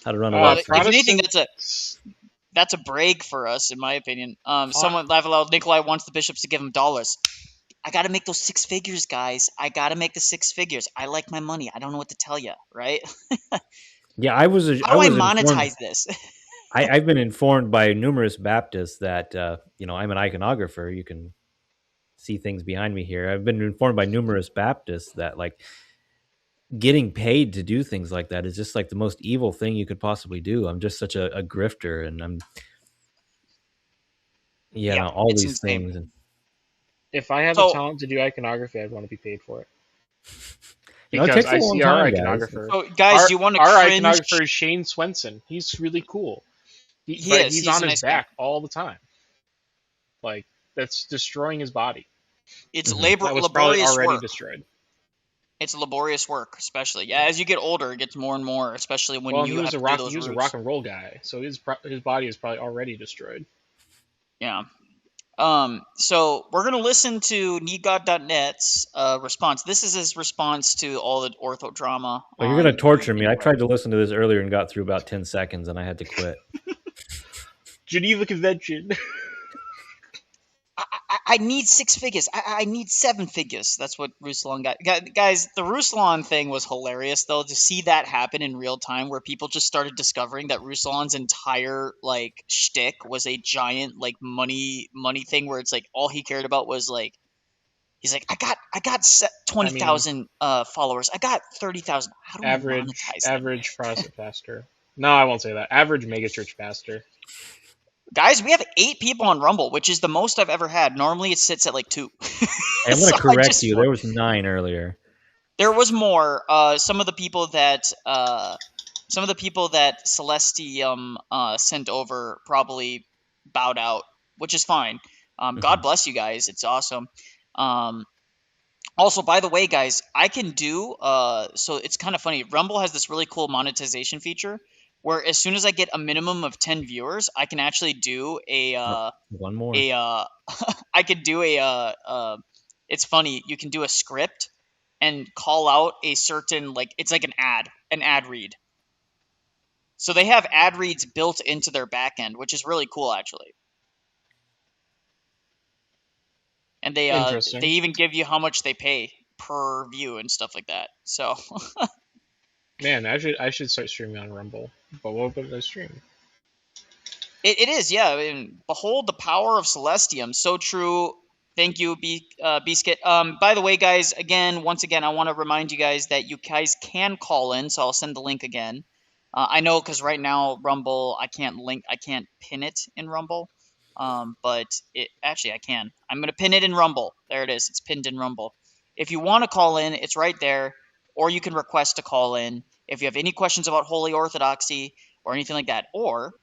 how to run a website. If anything, that's a break for us, in my opinion. Someone laugh aloud. Nicholai wants the bishops to give him dollars. I got to make those 6 figures, guys. I got to make the 6 figures. I like my money. I don't know what to tell you, right? Yeah, how do I monetize this? I've been informed by numerous Baptists that I'm an iconographer. You can see things behind me here. I've been informed by numerous Baptists that like getting paid to do things like that is just like the most evil thing you could possibly do. I'm just such a grifter, and I'm all these insane. things. If I have the talent to do iconography, I'd want to be paid for it. Because it takes I see our iconographer. So, guys, you want to our iconographer is Shane Swenson. He's really cool. He's on his back all the time. Like, that's destroying his body. It's that was probably already destroyed. It's laborious work, especially. Yeah, as you get older, it gets more and more, especially when you have to do those he was a rock and roll guy, so his body is probably already destroyed. Yeah. So we're gonna listen to NeedGod.net's response. This is his response to all the ortho drama. Well, you're gonna torture me. I tried to listen to this earlier and got through about 10 seconds, and I had to quit. Geneva Convention. I need 6 figures. I need 7 figures. That's what Ruslan got. Guys, the Ruslan thing was hilarious, though, to see that happen in real time, where people just started discovering that Ruslan's entire, like, shtick was a giant, like, money thing, where it's like all he cared about was, like, he's like, I got 20,000 followers. I got 30,000. How do I monetize that? Average Protestant pastor. No, I won't say that. Average megachurch pastor. Guys, we have 8 people on Rumble, which is the most I've ever had. Normally, it sits at like 2. I'm going to correct you. There was 9 earlier. There was more. Some of the people that Celestium sent over probably bowed out, which is fine. God bless you guys. It's awesome. Also, by the way, guys, I can do so it's kind of funny. Rumble has this really cool monetization feature where as soon as I get a minimum of 10 viewers, I can actually do one more. I could do it's funny. You can do a script and call out a certain, like, it's like an ad read. So they have ad reads built into their backend, which is really cool, actually. And they even give you how much they pay per view and stuff like that. So man, I should start streaming on Rumble. But what would I stream? It is, yeah. I mean, behold the power of Celestium. So true. Thank you, Beeskit. By the way, guys, once again, I want to remind you guys that you guys can call in, so I'll send the link again. I know, because right now Rumble, I can't pin it in Rumble. But actually I can. I'm gonna pin it in Rumble. There it is. It's pinned in Rumble. If you want to call in, it's right there, or you can request to call in if you have any questions about Holy Orthodoxy or anything like that, or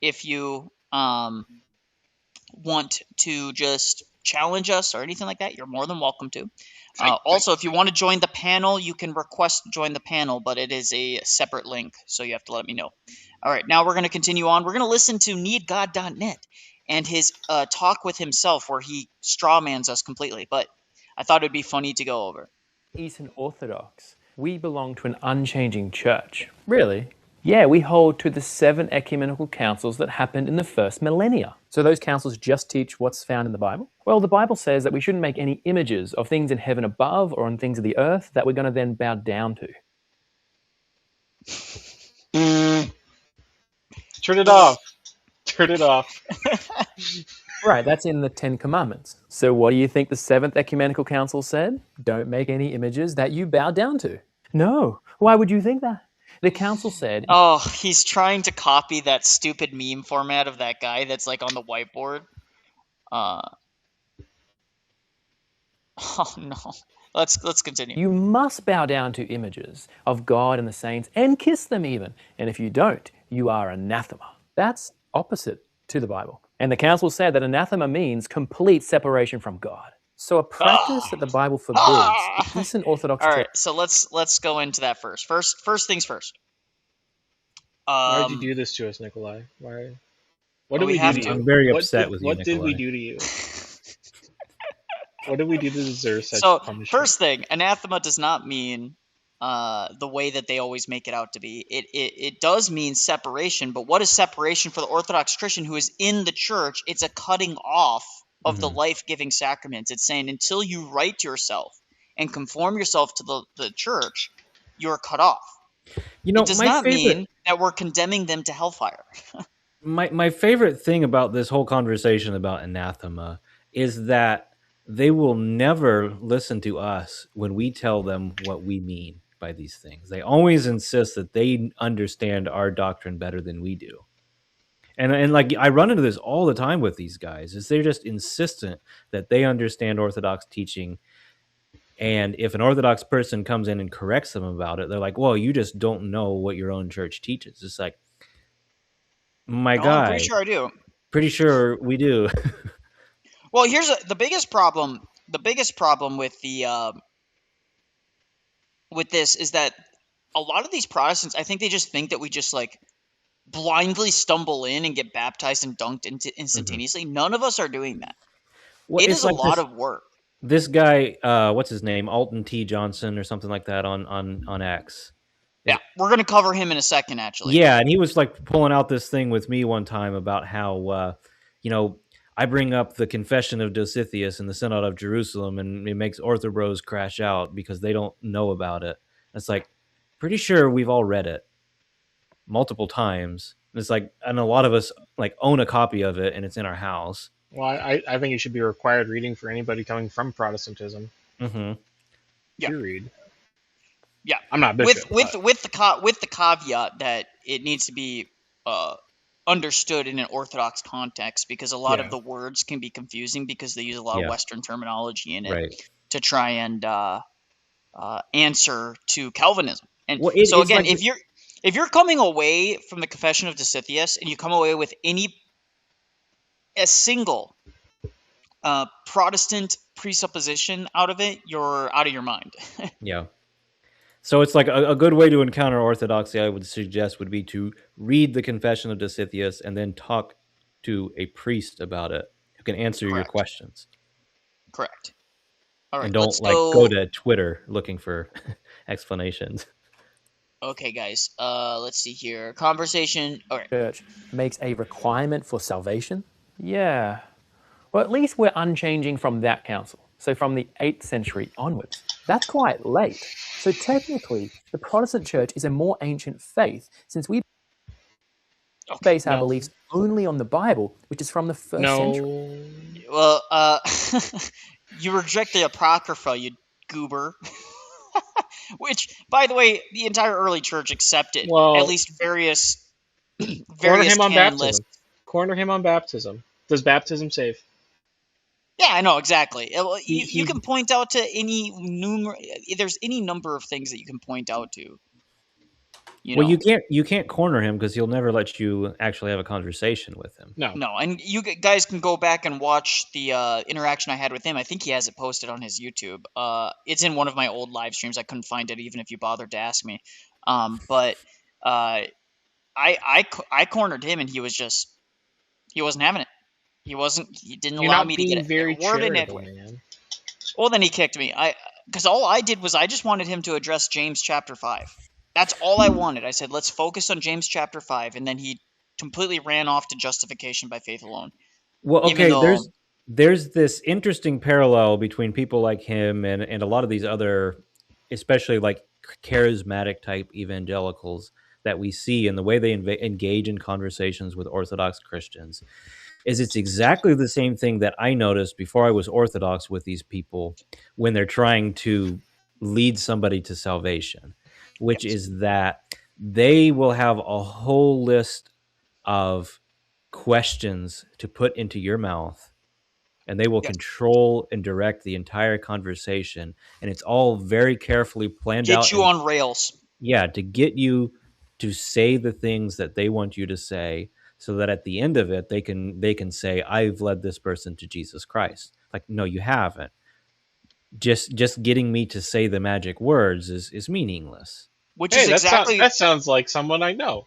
if you want to just challenge us or anything like that, you're more than welcome to. Also, if you want to join the panel, you can request to join the panel, but it is a separate link, so you have to let me know. All right, now we're going to continue on. We're going to listen to needgod.net and his talk with himself where he strawmans us completely, but I thought it would be funny to go over. Eastern Orthodox. We belong to an unchanging church. Really? Yeah, we hold to the 7 ecumenical councils that happened in the first millennia. So those councils just teach what's found in the Bible? Well, the Bible says that we shouldn't make any images of things in heaven above or on things of the earth that we're going to then bow down to. Turn it off. Turn it off. Right, that's in the 10 Commandments. So what do you think the 7th ecumenical council said? Don't make any images that you bow down to. No, why would you think that? The council said... Oh, he's trying to copy that stupid meme format of that guy that's like on the whiteboard. Oh no. Let's continue. You must bow down to images of God and the saints and kiss them even. And if you don't, you are anathema. That's opposite to the Bible. And the council said that anathema means complete separation from God. So a practice that the Bible forbids, the Eastern Orthodox All Church... right, so let's go into that first. First things first. Why did you do this to us, Nicholai? Why? What did we do to you? I'm very upset with you, What did Nicholai. we do to you? What did we do to deserve such punishment? First thing, anathema does not mean the way that they always make it out to be. It does mean separation, but what is separation for the Orthodox Christian who is in the church? It's a cutting off of the life-giving sacraments. It's saying until you right yourself and conform yourself to the church, you're cut off. You know, it does not mean that we're condemning them to hellfire. my favorite thing about this whole conversation about anathema is that they will never listen to us when we tell them what we mean by these things. They always insist that they understand our doctrine better than we do. And like I run into this all the time with these guys, is they're just insistent that they understand Orthodox teaching. And if an Orthodox person comes in and corrects them about it, they're like, well, you just don't know what your own church teaches. It's like, guy. I'm pretty sure I do. Pretty sure we do. Well, here's the biggest problem. The biggest problem with with this is that a lot of these Protestants, I think they just think that we just like blindly stumble in and get baptized and dunked instantaneously. None of us are doing that. Well, it is like a lot of work. This guy, what's his name? Alton T. Johnson or something like that on X. Yeah, we're going to cover him in a second, actually. Yeah, and he was like pulling out this thing with me one time about how, I bring up the Confession of Dositheus in the Synod of Jerusalem, and it makes Orthobros crash out because they don't know about it. It's like, pretty sure we've all read it multiple times. And it's like, and a lot of us like own a copy of it, and it's in our house. Well, I think it should be required reading for anybody coming from Protestantism. Mm-hmm. Yeah. To read. Yeah, I'm not bishop, with the caveat that it needs to be understood in an Orthodox context, because a lot of the words can be confusing because they use a lot of Western terminology in it to try and answer to Calvinism. And so again, like, if you're coming away from the Confession of Dositheus and you come away with a single Protestant presupposition out of it, you're out of your mind. Yeah. So it's like a good way to encounter orthodoxy, I would suggest, would be to read the Confession of Dositheus and then talk to a priest about it who can answer your questions. Correct. All right, and don't go to Twitter looking for explanations. Okay, guys. Let's see here. Conversation. All right. Church makes a requirement for salvation? Yeah. Well, at least we're unchanging from that council. So from the 8th century onwards. That's quite late. So technically, the Protestant church is a more ancient faith, since we base our beliefs only on the Bible, which is from the 1st century. Well, you reject the Apocrypha, you goober. Which, by the way, the entire early church accepted. Well, at least various corner him on baptism. Lists. Corner him on baptism. Does baptism save? Yeah, I know, exactly. You can point out to there's any number of things that you can point out to. Well, you can't corner him because he'll never let you actually have a conversation with him. No, and you guys can go back and watch the interaction I had with him. I think he has it posted on his YouTube. It's in one of my old live streams. I couldn't find it even if you bothered to ask me. But I cornered him, and he wasn't having it. He didn't allow me to get a word in it. Man. Well, then he kicked me. Because all I did was I just wanted him to address James chapter 5. That's all I wanted. I said, let's focus on James chapter 5, and then he completely ran off to justification by faith alone. Well, okay, there's this interesting parallel between people like him and a lot of these other, especially like charismatic type evangelicals that we see in the way they engage in conversations with Orthodox Christians. It's exactly the same thing that I noticed before I was Orthodox with these people when they're trying to lead somebody to salvation, which is that they will have a whole list of questions to put into your mouth, and they will control and direct the entire conversation, and it's all very carefully planned out. Get you on rails. Yeah, to get you to say the things that they want you to say, so that at the end of it, they can say, I've led this person to Jesus Christ. Like, no, you haven't. Just getting me to say the magic words is meaningless. That sounds like someone I know.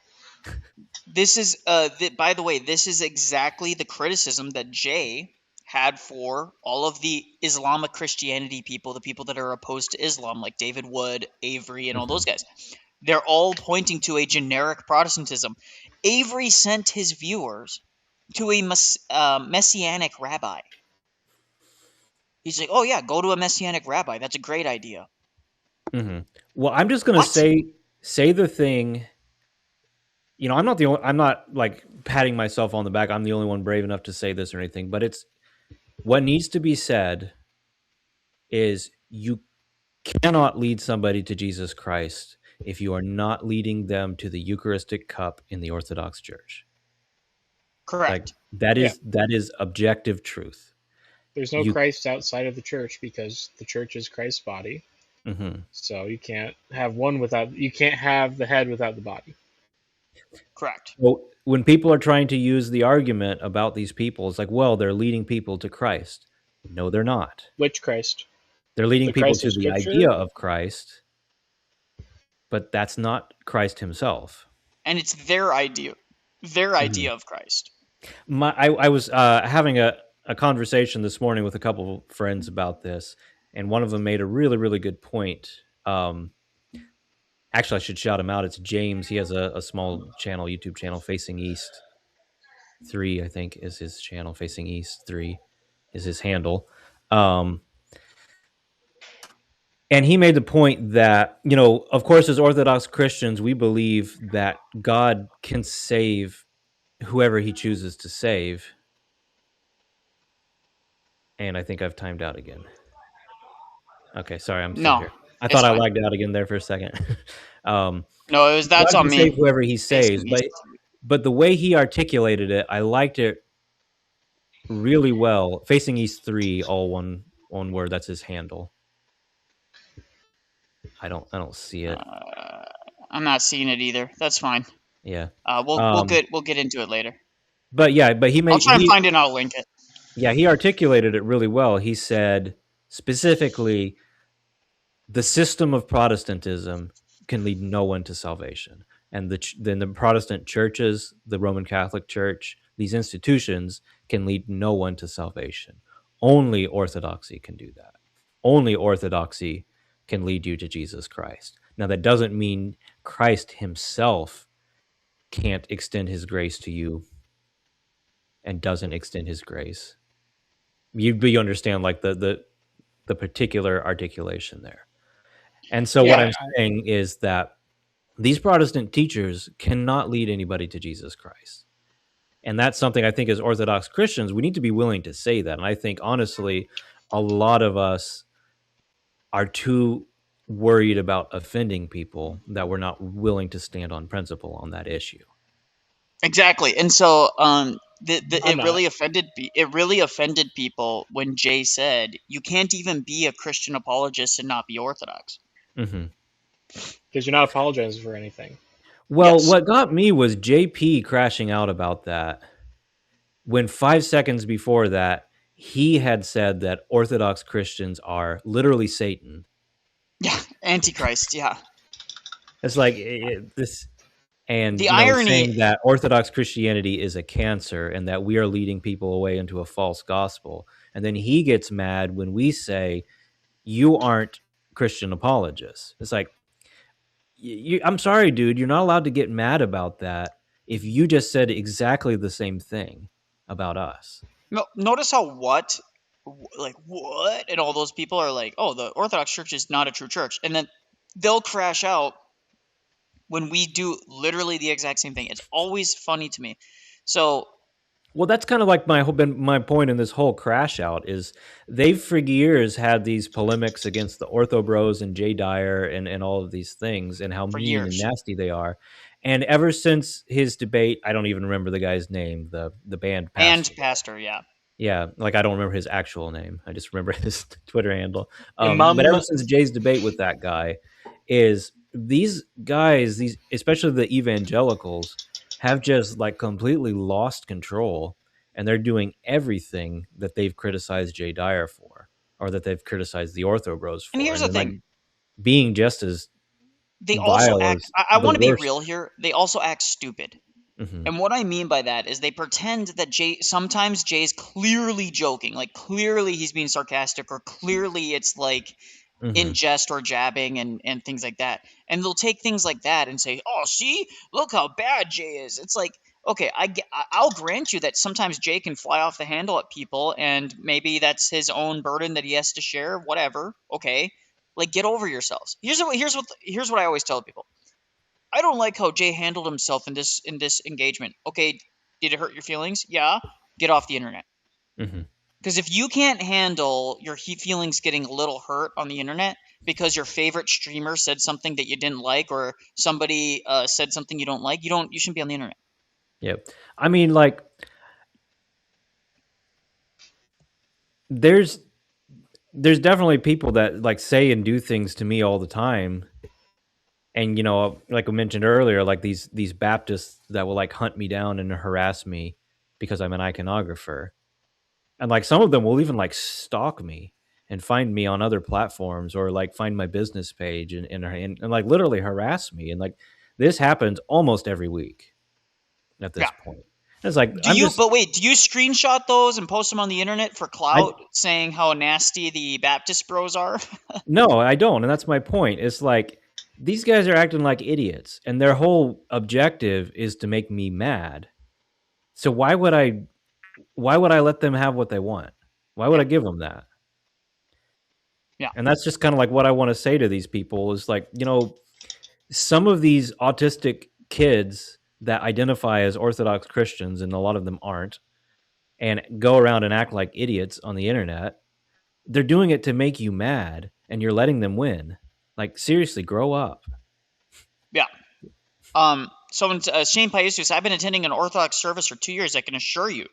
This is, by the way, this is exactly the criticism that Jay had for all of the Islamic Christianity people, the people that are opposed to Islam, like David Wood, Avery, and all those guys. They're all pointing to a generic Protestantism. Avery sent his viewers to a messianic rabbi. He's like, oh yeah, go to a messianic rabbi. That's a great idea. Mm-hmm. Well, I'm just going to say the thing. You know, I'm not like patting myself on the back. I'm the only one brave enough to say this or anything, but it's what needs to be said is you cannot lead somebody to Jesus Christ if you are not leading them to the Eucharistic cup in the Orthodox Church. Correct. Like, that is objective truth. There's no Christ outside of the church because the church is Christ's body. Mm-hmm. So you can't have you can't have the head without the body. Correct. Well, when people are trying to use the argument about these people, it's like, well, they're leading people to Christ. No, they're not. Which Christ? They're leading people to the idea of Christ, but that's not Christ himself. And it's their idea of Christ. I was having a conversation this morning with a couple of friends about this, and one of them made a really, really good point. Actually, I should shout him out. It's James. He has a small channel, YouTube channel, Facing East 3, I think, is his channel. Facing East 3 is his handle. And he made the point that, you know, of course, as Orthodox Christians, we believe that God can save whoever he chooses to save. And I think I've timed out again. Okay, sorry, I'm still here. I thought I lagged out again there for a second. No, that's on me. Save whoever he saves, but the way he articulated it, I liked it really well. Facing East 3, all one word. That's his handle. I don't see it. I'm not seeing it either. That's fine. Yeah. We'll get into it later. But yeah, I'll try and find it and I'll link it. Yeah, he articulated it really well. He said specifically, the system of Protestantism can lead no one to salvation. And then the Protestant churches, the Roman Catholic Church, these institutions can lead no one to salvation. Only Orthodoxy can do that. Only Orthodoxy can lead you to Jesus Christ. Now, that doesn't mean Christ himself can't extend his grace to you and doesn't extend his grace. You understand, like, the particular articulation there. And so what I'm saying is that these Protestant teachers cannot lead anybody to Jesus Christ. And that's something I think as Orthodox Christians, we need to be willing to say that. And I think, honestly, a lot of us are too worried about offending people that we're not willing to stand on principle on that issue. Exactly. And so it really offended people when Jay said, you can't even be a Christian apologist and not be Orthodox. Mm-hmm. Because you're not apologizing for anything. Well, Yes. what got me was JP crashing out about that when 5 seconds before that, he had said that Orthodox Christians are literally Satan. Yeah, Antichrist, yeah. It's like this, and The irony, saying that Orthodox Christianity is a cancer and that we are leading people away into a false gospel. And then he gets mad when we say you aren't Christian apologists. It's like, I'm sorry, dude, you're not allowed to get mad about that if you just said exactly the same thing about us. no, notice how what, and all those people are like, oh, the Orthodox Church is not a true church, and then they'll crash out when we do literally the exact same thing. It's always funny to me. So, well, that's kind of like my point in this whole crash out is they've for years had these polemics against the Ortho Bros and Jay Dyer and all of these things and how mean and nasty they are. And ever since his debate, I don't even remember the guy's name, the band pastor. Yeah. Yeah, like I don't remember his actual name. I just remember his Twitter handle. But ever since Jay's debate with that guy, is these guys, especially the evangelicals, have just like completely lost control, and they're doing everything that they've criticized Jay Dyer for, or that they've criticized the Ortho Bros for. And here's the thing, like, being just as they also act. I want to be worst. real here. They also act stupid. Mm-hmm. And what I mean by that is they pretend that sometimes Jay's clearly joking, like clearly he's being sarcastic, or clearly it's like in jest or jabbing and things like that. And they'll take things like that and say, oh, see, look how bad Jay is. It's like, okay, I'll grant you that sometimes Jay can fly off the handle at people, and maybe that's his own burden that he has to share, whatever. Okay, like, get over yourselves. Here's what I always tell people. I don't like how Jay handled himself in this engagement. Okay, did it hurt your feelings? Yeah. Get off the internet. Because if you can't handle your feelings getting a little hurt on the internet because your favorite streamer said something that you didn't like, or somebody said something you don't like, you shouldn't be on the internet. Yep. I mean, like, there's definitely people that like say and do things to me all the time. And, like I mentioned earlier, like these Baptists that will like hunt me down and harass me because I'm an iconographer. And like some of them will even like stalk me and find me on other platforms, or like find my business page and like literally harass me. And like this happens almost every week at this point. It's like, but wait, do you screenshot those and post them on the internet for clout, saying how nasty the Baptist bros are? No, I don't. And that's my point. It's like, these guys are acting like idiots, and their whole objective is to make me mad. So why would I let them have what they want? Why would I give them that? Yeah. And that's just kind of like what I want to say to these people is like, some of these autistic kids that identify as Orthodox Christians, and a lot of them aren't, and go around and act like idiots on the internet, they're doing it to make you mad, and you're letting them win. Like, seriously, grow up. Yeah. Shane Paisus, I've been attending an Orthodox service for 2 years. I can assure you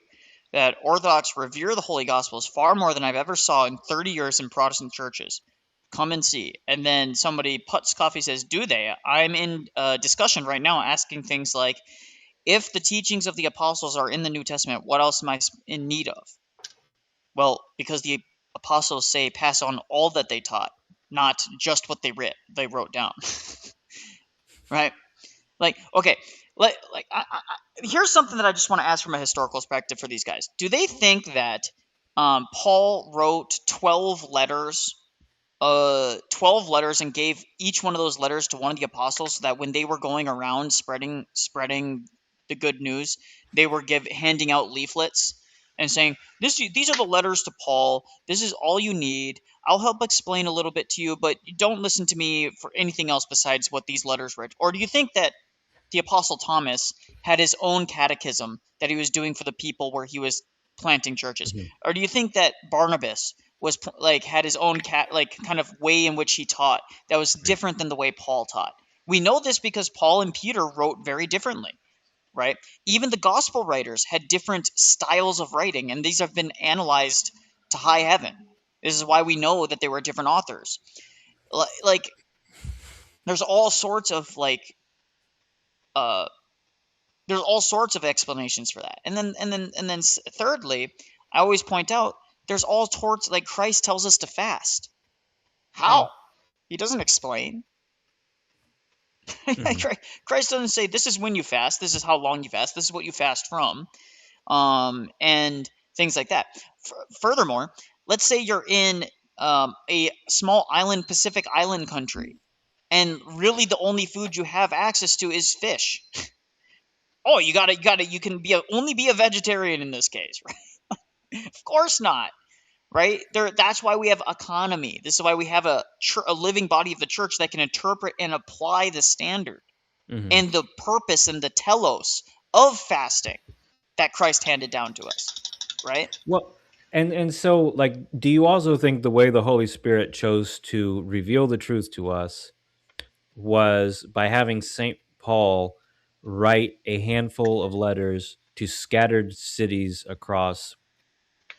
that Orthodox revere the Holy Gospels far more than I've ever saw in 30 years in Protestant churches. Come and see. And then somebody, Putz Coffee, says, do they? I'm in discussion right now asking things like, if the teachings of the apostles are in the New Testament, what else am I in need of? Well, because the apostles say pass on all that they taught, not just what they wrote down. Right? Like, okay, here's something that I just want to ask from a historical perspective for these guys. Do they think that Paul wrote 12 letters and gave each one of those letters to one of the apostles, so that when they were going around spreading the good news, they were handing out leaflets and saying, these are the letters to Paul. This is all you need. I'll help explain a little bit to you, but don't listen to me for anything else besides what these letters read? Or do you think that the Apostle Thomas had his own catechism that he was doing for the people where he was planting churches? Or do you think that Barnabas was had his own kind of way in which he taught that was different than the way Paul taught? We know this because Paul and Peter wrote very differently, right? Even the gospel writers had different styles of writing, and these have been analyzed to high heaven. This is why we know that they were different authors. Like, there's all sorts of there's all sorts of explanations for that. And then thirdly, I always point out there's all sorts, like Christ tells us to fast. How? He doesn't explain. Christ doesn't say this is when you fast, this is how long you fast, this is what you fast from, and things like that. Furthermore, let's say you're in a small island, Pacific island country, and really the only food you have access to is fish. Oh, you can only be a vegetarian in this case, right? Of course not, right? That's why we have economy. This is why we have a living body of the church that can interpret and apply the standard and the purpose and the telos of fasting that Christ handed down to us, right? Well, and so, like, do you also think the way the Holy Spirit chose to reveal the truth to us was by having St. Paul write a handful of letters to scattered cities across,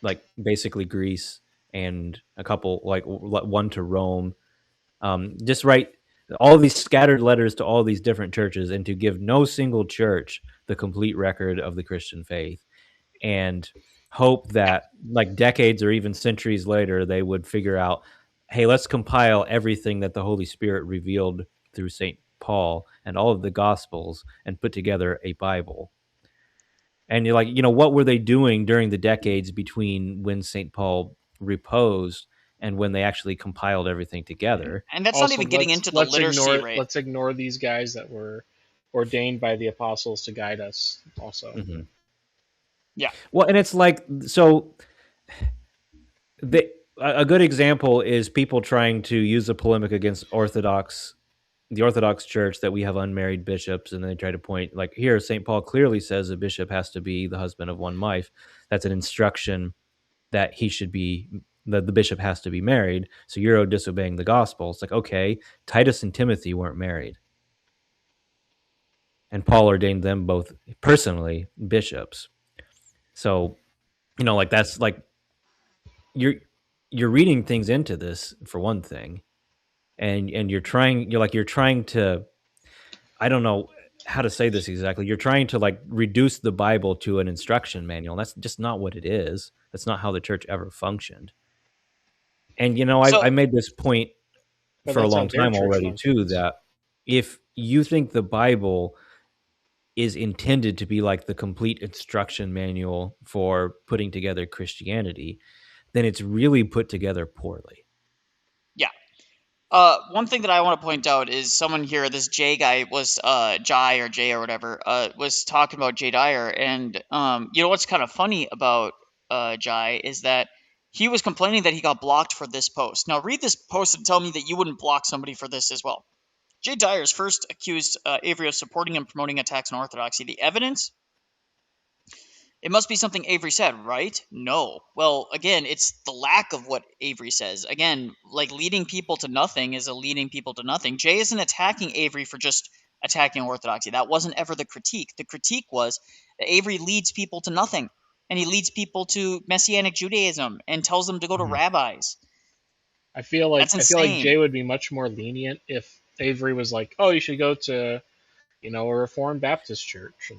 like, basically Greece, and a couple, like one to Rome, just write all these scattered letters to all these different churches, and to give no single church the complete record of the Christian faith, and hope that, like, decades or even centuries later, they would figure out, hey, let's compile everything that the Holy Spirit revealed through St. Paul and all of the Gospels and put together a Bible. And you're like, what were they doing during the decades between when St. Paul reposed and when they actually compiled everything together? And that's not even getting into the literacy rate. Let's ignore these guys that were ordained by the apostles to guide us also. Mm-hmm. Yeah. Well, and it's like, so a good example is people trying to use a polemic against the Orthodox Church, that we have unmarried bishops, and they try to point, like, here, St. Paul clearly says a bishop has to be the husband of one wife. That's an instruction that the bishop has to be married, so you're disobeying the gospel. It's like, okay, Titus and Timothy weren't married, and Paul ordained them both personally bishops. So, like, that's like, you're reading things into this, for one thing, and you're trying to, I don't know how to say this exactly. You're trying to, like, reduce the Bible to an instruction manual. That's just not what it is. That's not how the church ever functioned. And I made this point for a long time already too, that if you think the Bible is intended to be like the complete instruction manual for putting together Christianity, then it's really put together poorly. Yeah. One thing that I want to point out is someone here, this Jay guy was Jai or whatever, was talking about Jay Dyer, and what's kind of funny about Jai is that he was complaining that he got blocked for this post. Now read this post and tell me that you wouldn't block somebody for this as well. Jay Dyer's first accused Avery of supporting and promoting attacks on orthodoxy. The evidence? It must be something Avery said, right? No. Well, again, it's the lack of what Avery says. Again, like, leading people to nothing is a leading people to nothing. Jay isn't attacking Avery for just attacking orthodoxy. That wasn't ever the critique. The critique was that Avery leads people to nothing, and he leads people to Messianic Judaism and tells them to go to rabbis. I feel like Jay would be much more lenient if Avery was like, "Oh, you should go to, a Reformed Baptist church."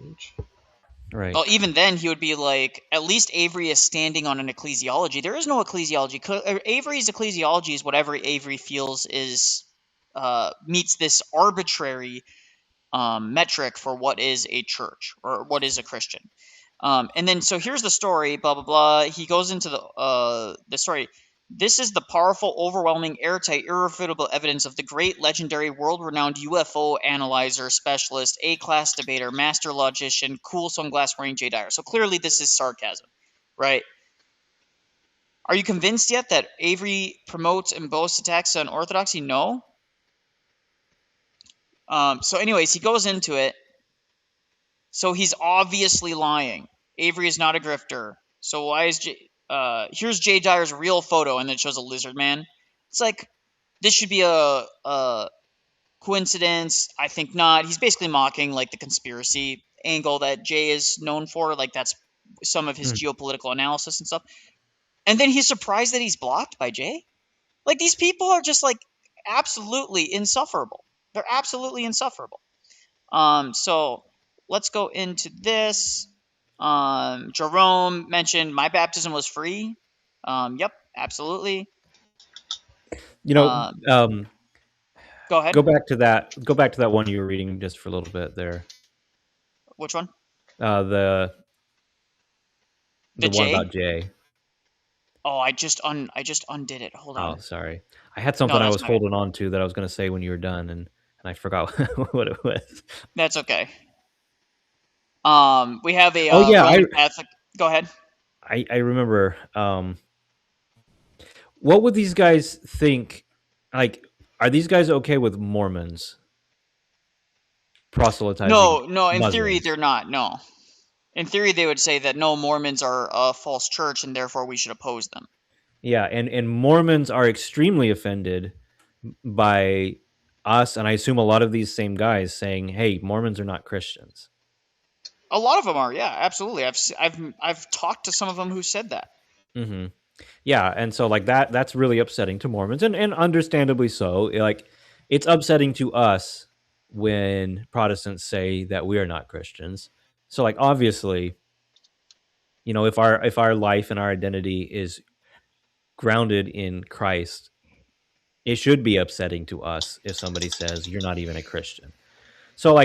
Right. Well, even then, he would be like, at least Avery is standing on an ecclesiology. There is no ecclesiology. Avery's ecclesiology is whatever Avery feels is meets this arbitrary metric for what is a church or what is a Christian. And then, so here's the story, blah, blah, blah. He goes into the story. This is the powerful, overwhelming, airtight, irrefutable evidence of the great, legendary, world-renowned UFO analyzer, specialist, A-class debater, master logician, cool sunglass-wearing Jay Dyer. So clearly this is sarcasm, right? Are you convinced yet that Avery promotes and boasts attacks on orthodoxy? No. So anyways, he goes into it. So he's obviously lying. Avery is not a grifter. So why is here's Jay Dyer's real photo, and it shows a lizard man. It's like, this should be a coincidence. I think not. He's basically mocking, like, the conspiracy angle that Jay is known for. Like, that's some of his geopolitical analysis and stuff. And then he's surprised that he's blocked by Jay. Like, these people are just, like, absolutely insufferable. They're absolutely insufferable. So let's go into this. Jerome mentioned my baptism was free. Yep, absolutely. Go ahead. Go back to that one you were reading just for a little bit there. Which one? The one J? about J. Oh, I just undid it. Hold on. Oh, sorry. I had something I was holding on to that I was going to say when you were done, and I forgot what it was. That's okay. We have a Roman Catholic. Go ahead. I remember. What would these guys think? Like, are these guys okay with Mormons proselytizing? No. In Muslims? Theory, they're not. No. In theory, they would say that no, Mormons are a false church, and therefore we should oppose them. Yeah, and Mormons are extremely offended by us, and I assume a lot of these same guys saying, "Hey, Mormons are not Christians." A lot of them are, yeah, absolutely. I've talked to some of them who said that. Mm-hmm. Yeah, and so like that's really upsetting to Mormons, and understandably so. Like, it's upsetting to us when Protestants say that we are not Christians. So like, obviously, if our life and our identity is grounded in Christ, it should be upsetting to us if somebody says you're not even a Christian. So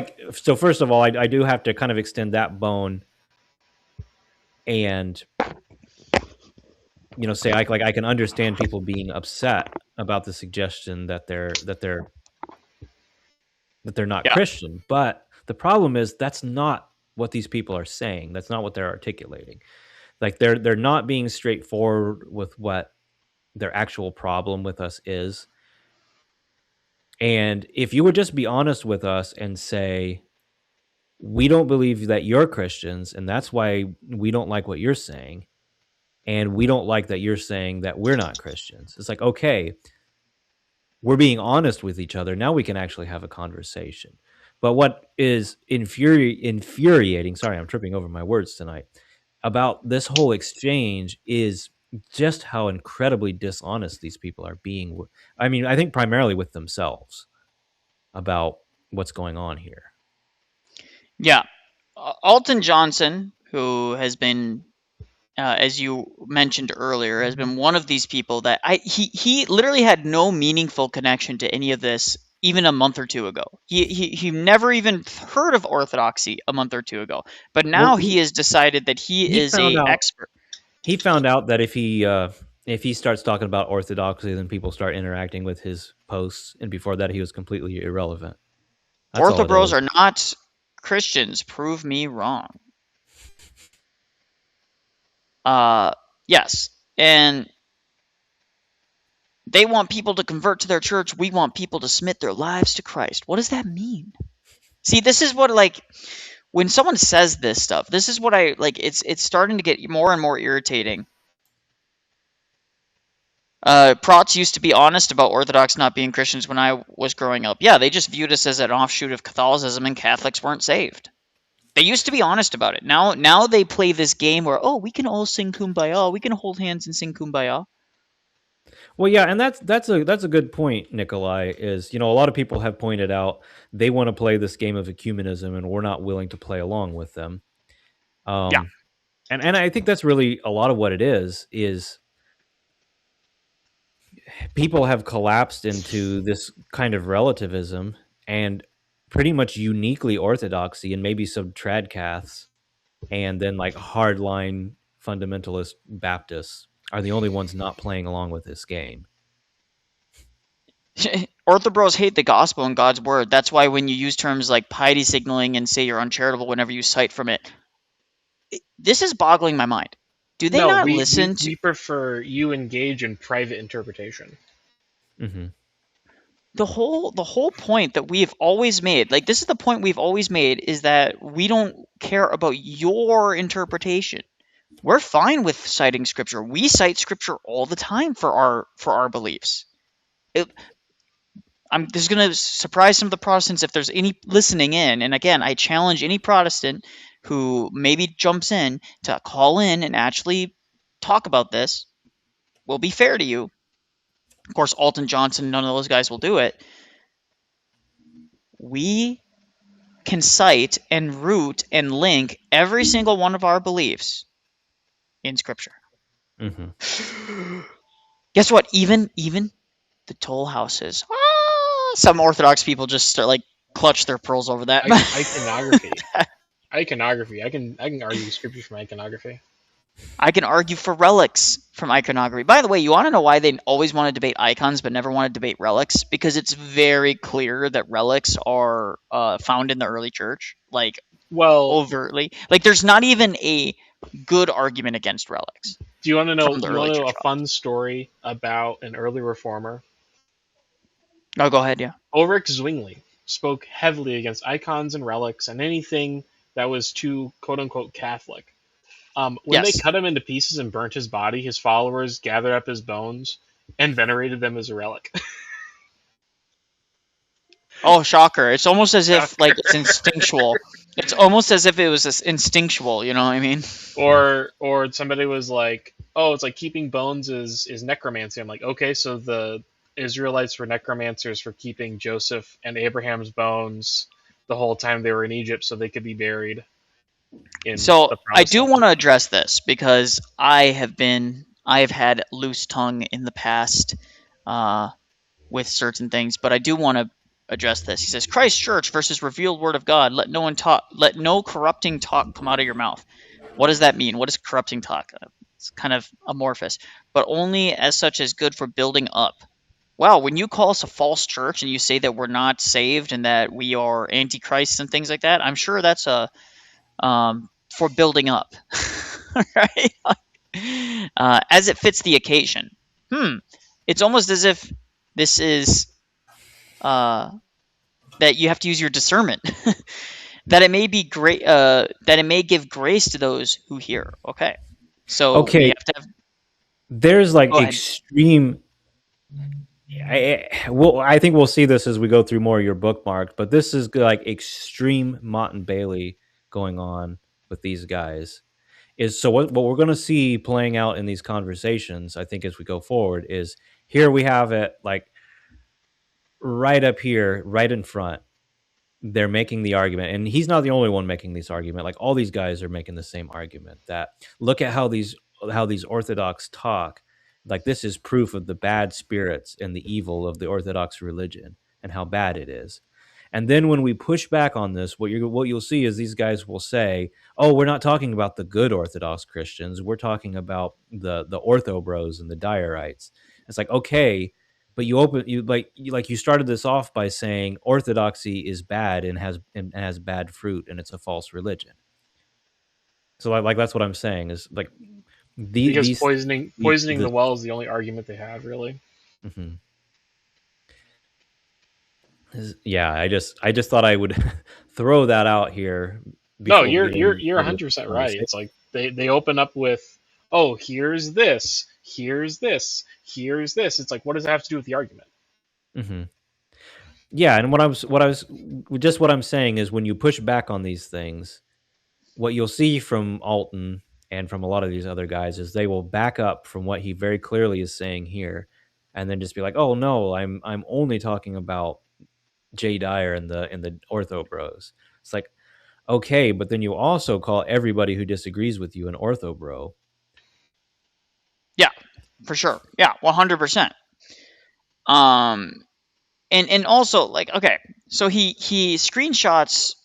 first of all, I do have to kind of extend that bone and say I can understand people being upset about the suggestion that they're not Christian, but the problem is that's not what these people are saying. That's not what they're articulating. Like, they're not being straightforward with what their actual problem with us is. And if you would just be honest with us and say, we don't believe that you're Christians, and that's why we don't like what you're saying, and we don't like that you're saying that we're not Christians. It's like, okay, we're being honest with each other. Now we can actually have a conversation. But what is infuriating, sorry, I'm tripping over my words tonight, about this whole exchange is just how incredibly dishonest these people are being. I mean, I think primarily with themselves about what's going on here. Yeah. Alton Johnson, who has been, as you mentioned earlier, has been one of these people that he literally had no meaningful connection to any of this even a month or two ago. He never even heard of Orthodoxy a month or two ago. But now he has decided that he is an expert. He found out that if he starts talking about Orthodoxy, then people start interacting with his posts, and before that he was completely irrelevant. Ortho bros are not Christians. Prove me wrong. Yes, and they want people to convert to their church. We want people to submit their lives to Christ. What does that mean? See, this is what, like, when someone says this stuff, this is what I like. It's starting to get more and more irritating. Prots used to be honest about Orthodox not being Christians when I was growing up. Yeah, they just viewed us as an offshoot of Catholicism, and Catholics weren't saved. They used to be honest about it. Now they play this game where, oh, we can all sing Kumbaya. We can hold hands and sing Kumbaya. Well, yeah, and that's a good point, Nicholai. Is a lot of people have pointed out they want to play this game of ecumenism, and we're not willing to play along with them. Yeah, and I think that's really a lot of what it is people have collapsed into this kind of relativism, and pretty much uniquely Orthodoxy and maybe some tradcaths, and then like hardline fundamentalist Baptists are the only ones not playing along with this game. Orthobros hate the gospel and God's word. That's why when you use terms like piety signaling and say you're uncharitable whenever you cite from it, this is boggling my mind. Do they not listen to... We prefer you engage in private interpretation. Mm-hmm. The whole point that we've always made, like, this is the point we've always made, is that we don't care about your interpretation. We're fine with citing scripture. We cite scripture all the time for our beliefs. This is going to surprise some of the Protestants if there's any listening in. And again, I challenge any Protestant who maybe jumps in to call in and actually talk about this. We'll be fair to you. Of course, Alton Johnson, none of those guys will do it. We can cite and root and link every single one of our beliefs in Scripture. Guess what? Even the toll houses. Some Orthodox people just start, like, clutch their pearls over that. Iconography. Iconography. I can argue Scripture from iconography. I can argue for relics from iconography. By the way, you want to know why they always want to debate icons but never want to debate relics? Because it's very clear that relics are found in the early church, like, overtly. Like, there's not even a good argument against relics. Do you want to know? A fun story about an early reformer? Oh, go ahead. Yeah. Ulrich Zwingli spoke heavily against icons and relics and anything that was too "quote unquote" Catholic. When they cut him into pieces and burnt his body, his followers gathered up his bones and venerated them as a relic. Oh, shocker. It's almost as if, like, it's instinctual. It's almost as if it was instinctual, you know what I mean? Or somebody was like, oh, it's like keeping bones is necromancy. I'm like, okay, so the Israelites were necromancers for keeping Joseph and Abraham's bones the whole time they were in Egypt so they could be buried. So I do want to address this because I have had loose tongue in the past with certain things, but I do want to address this. He says, Christ Church versus revealed word of God. Let no corrupting talk come out of your mouth. What does that mean? What is corrupting talk? It's kind of amorphous, but only as such as good for building up. Wow, when you call us a false church and you say that we're not saved and that we are antichrists and things like that, I'm sure that's for building up, right? As it fits the occasion. It's almost as if this is that you have to use your discernment, that it may be great, that it may give grace to those who hear. Okay, so we have to have. There's like extreme. I think we'll see this as we go through more of your bookmarks, but this is like extreme Mott and Bailey going on with these guys. So what we're going to see playing out in these conversations, I think, as we go forward, is here we have it, like, right up here, right in front. They're making the argument, and he's not the only one making this argument. Like, all these guys are making the same argument, that look at how these Orthodox talk. Like, this is proof of the bad spirits and the evil of the Orthodox religion and how bad it is. And then when we push back on this, what you'll see is these guys will say, "Oh, we're not talking about the good Orthodox Christians. We're talking about the Ortho Bros and the Diarites." It's like, okay, but you started this off by saying orthodoxy is bad and has bad fruit and it's a false religion. So like that's what I'm saying is, like, because poisoning the well is the only argument they have, really. Mm-hmm. Yeah, I just thought I would throw that out here. No, you're 100% right. It's like they open up with, oh, here's this. It's like, what does that have to do with the argument? Mm-hmm. Yeah, and what I'm saying is, when you push back on these things, what you'll see from Alton and from a lot of these other guys is they will back up from what he very clearly is saying here, and then just be like, "Oh no, I'm only talking about Jay Dyer and the Ortho Bros." It's like, okay, but then you also call everybody who disagrees with you an Ortho Bro. Yeah, for sure. Yeah, 100%. And also, like, okay, so he screenshots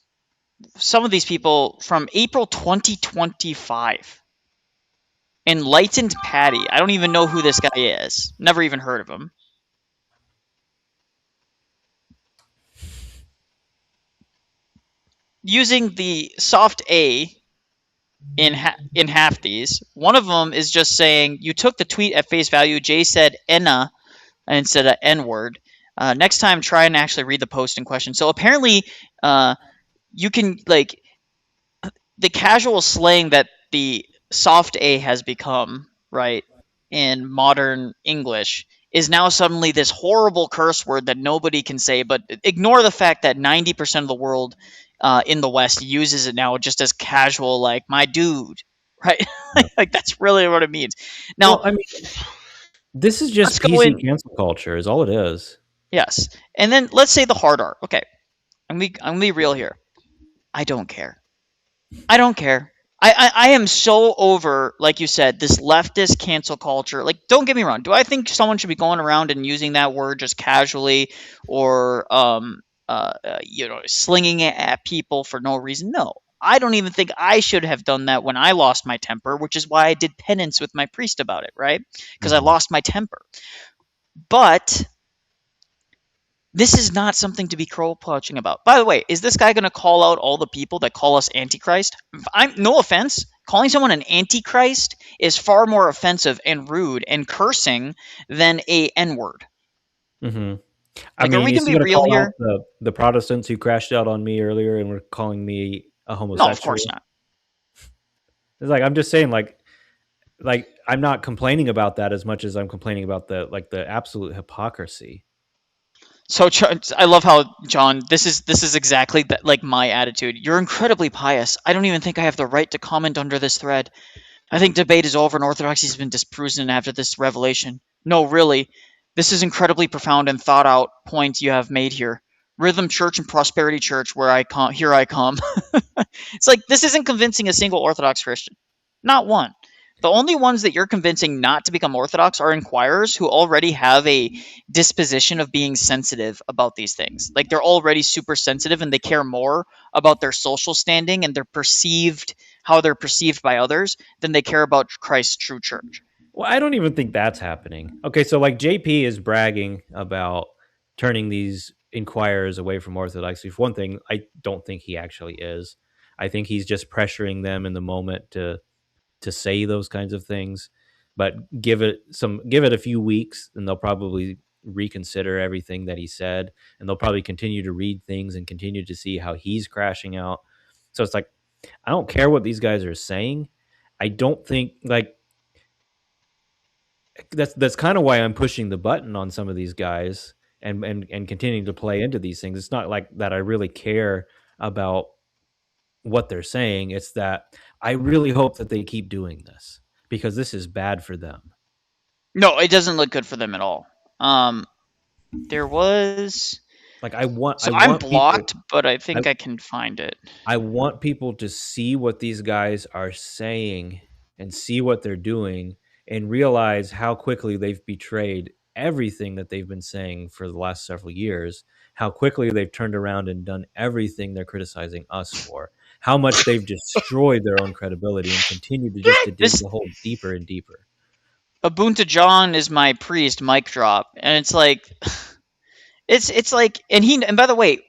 some of these people from April 2025. Enlightened Patty. I don't even know who this guy is. Never even heard of him. Using the soft A in half these. One of them is just saying, you took the tweet at face value. Jay said "enna" instead of N-word. Next time, try and actually read the post in question. So apparently, you can, like, the casual slang that the soft A has become, right, in modern English is now suddenly this horrible curse word that nobody can say, but ignore the fact that 90% of the world in the West uses it now just as casual, like, my dude, right? Like, that's really what it means. Now, well, I mean, this is just PC cancel culture is all it is. Yes. And then let's say the hard R. Okay. I'm gonna be real here. I don't care. I don't care. I am so over, like you said, this leftist cancel culture. Like, don't get me wrong. Do I think someone should be going around and using that word just casually, or slinging it at people for no reason? No. I don't even think I should have done that when I lost my temper, which is why I did penance with my priest about it, right? Because I lost my temper. But this is not something to be crow poaching about. By the way, is this guy going to call out all the people that call us Antichrist? No offense. Calling someone an Antichrist is far more offensive and rude and cursing than a N-word. Mm-hmm. I mean, are we going to be real here? The Protestants who crashed out on me earlier and were calling me a homosexual. No, of course not. It's like, I'm just saying, like I'm not complaining about that as much as I'm complaining about the absolute hypocrisy. So I love how, John, this is exactly like my attitude. You're incredibly pious. I don't even think I have the right to comment under this thread. I think debate is over and orthodoxy has been disproven after this revelation. No, really. This is incredibly profound and thought out points you have made here. Rhythm Church and Prosperity Church, where I come, here I come. It's like, this isn't convincing a single Orthodox Christian. Not one. The only ones that you're convincing not to become Orthodox are inquirers who already have a disposition of being sensitive about these things. Like, they're already super sensitive and they care more about their social standing and how they're perceived by others than they care about Christ's true church. Well, I don't even think that's happening. Okay, so like JP is bragging about turning these inquirers away from Orthodoxy. For one thing, I don't think he actually is. I think he's just pressuring them in the moment to say those kinds of things. But give it a few weeks, and they'll probably reconsider everything that he said, and they'll probably continue to read things and continue to see how he's crashing out. So it's like, I don't care what these guys are saying. I don't think, like, that's kind of why I'm pushing the button on some of these guys and continuing to play into these things. It's not like that I really care about what they're saying. It's that I really hope that they keep doing this because this is bad for them. No, it doesn't look good for them at all. There was like I'm blocked, people, but I think I can find it. I want people to see what these guys are saying and see what they're doing and realize how quickly they've betrayed everything that they've been saying for the last several years, how quickly they've turned around and done everything they're criticizing us for, how much they've destroyed their own credibility and continue to just to dig the hole deeper and deeper. Ubuntu John is my priest, mic drop. And it's like, it's like, and by the way,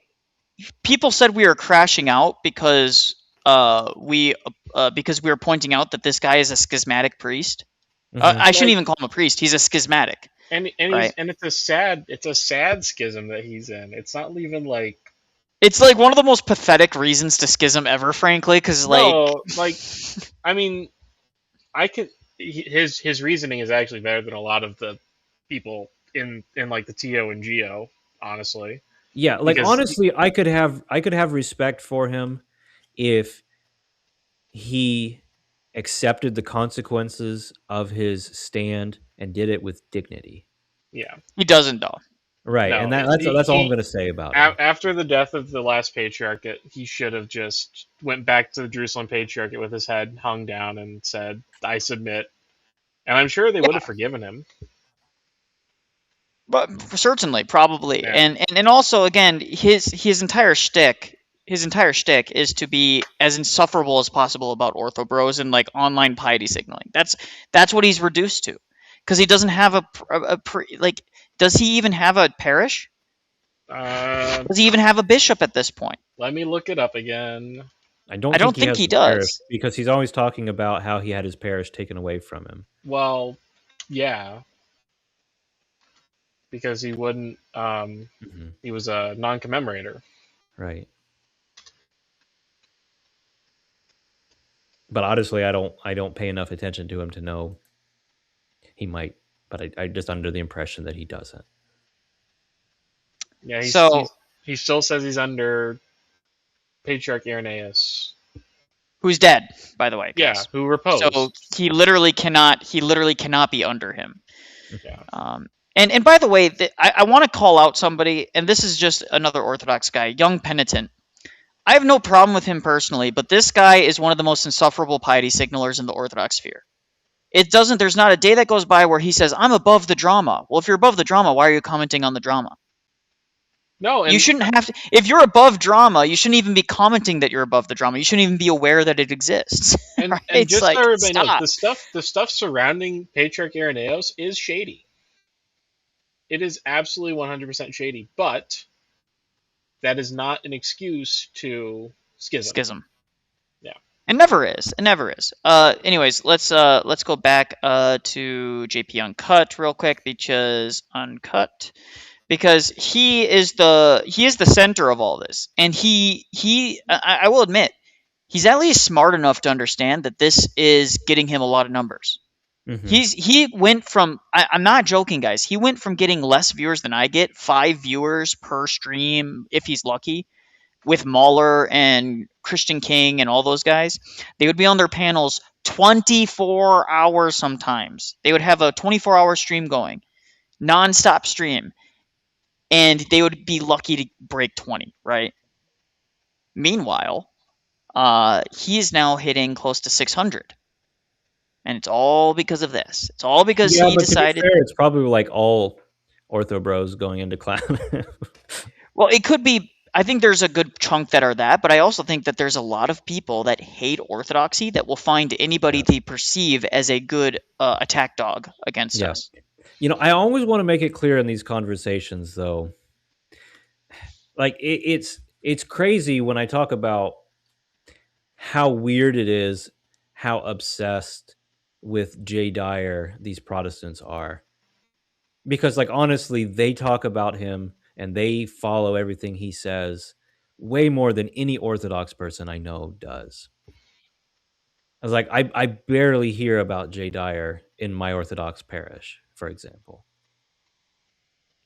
people said we were crashing out because we were pointing out that this guy is a schismatic priest. I shouldn't even call him a priest. He's a schismatic. And right? It's a sad schism that he's in. It's not even like, it's like one of the most pathetic reasons to schism ever, frankly, because I mean, his reasoning is actually better than a lot of the people in like the TO and GO, honestly. Yeah, like honestly, I could have respect for him if he accepted the consequences of his stand and did it with dignity. Yeah, he doesn't though. Right, no, and that's all I'm going to say about it. After the death of the last patriarchate, he should have just went back to the Jerusalem patriarchate with his head hung down and said, "I submit," and I'm sure they would have forgiven him. But certainly, probably, yeah. and also again, his entire shtick is to be as insufferable as possible about ortho bros and like online piety signaling. That's what he's reduced to, because he doesn't have like. Does he even have a parish? Does he even have a bishop at this point? Let me look it up again. I don't think he does, because he's always talking about how he had his parish taken away from him. Well, yeah. Because he wouldn't, he was a non-commemorator. Right. But honestly, I don't pay enough attention to him to know he might, but I just under the impression that he doesn't. Yeah, he still says he's under Patriarch Irenaeus. Who's dead, by the way. Yeah, who reposed. So he literally cannot be under him. Yeah. And by the way, I want to call out somebody, and this is just another Orthodox guy, Young Penitent. I have no problem with him personally, but this guy is one of the most insufferable piety signalers in the Orthodox sphere. There's not a day that goes by where he says, I'm above the drama. Well, if you're above the drama, why are you commenting on the drama? No, you shouldn't have to. If you're above drama, you shouldn't even be commenting that you're above the drama. You shouldn't even be aware that it exists. And, right? and just like, so everybody stop. knows, the stuff surrounding Patriarch Irenaeus is shady. It is absolutely 100% shady, but that is not an excuse to schism. Yeah. It never is. It never is. Anyways, let's go back to JP Uncut real quick, because he is the center of all this, and I will admit, he's at least smart enough to understand that this is getting him a lot of numbers. Mm-hmm. He went from, I'm not joking, guys, he went from getting less viewers than I get, 5 viewers per stream if he's lucky, with Mahler and Christian King and all those guys. They would be on their panels 24 hours sometimes. They would have a 24-hour stream going, non-stop stream, and they would be lucky to break 20, right? Meanwhile, he is now hitting close to 600. And it's all because of this. It's all because he decided. To be fair, it's probably like all Ortho bros going into clown. Well, it could be. I think there's a good chunk that are that, but I also think that there's a lot of people that hate orthodoxy that will find anybody they perceive as a good attack dog against us. You know, I always want to make it clear in these conversations, though. Like, it's crazy when I talk about how weird it is, how obsessed with Jay Dyer these Protestants are. Because, like, honestly, they talk about him and they follow everything he says way more than any Orthodox person I know does. I was like, I barely hear about Jay Dyer in my Orthodox parish, for example.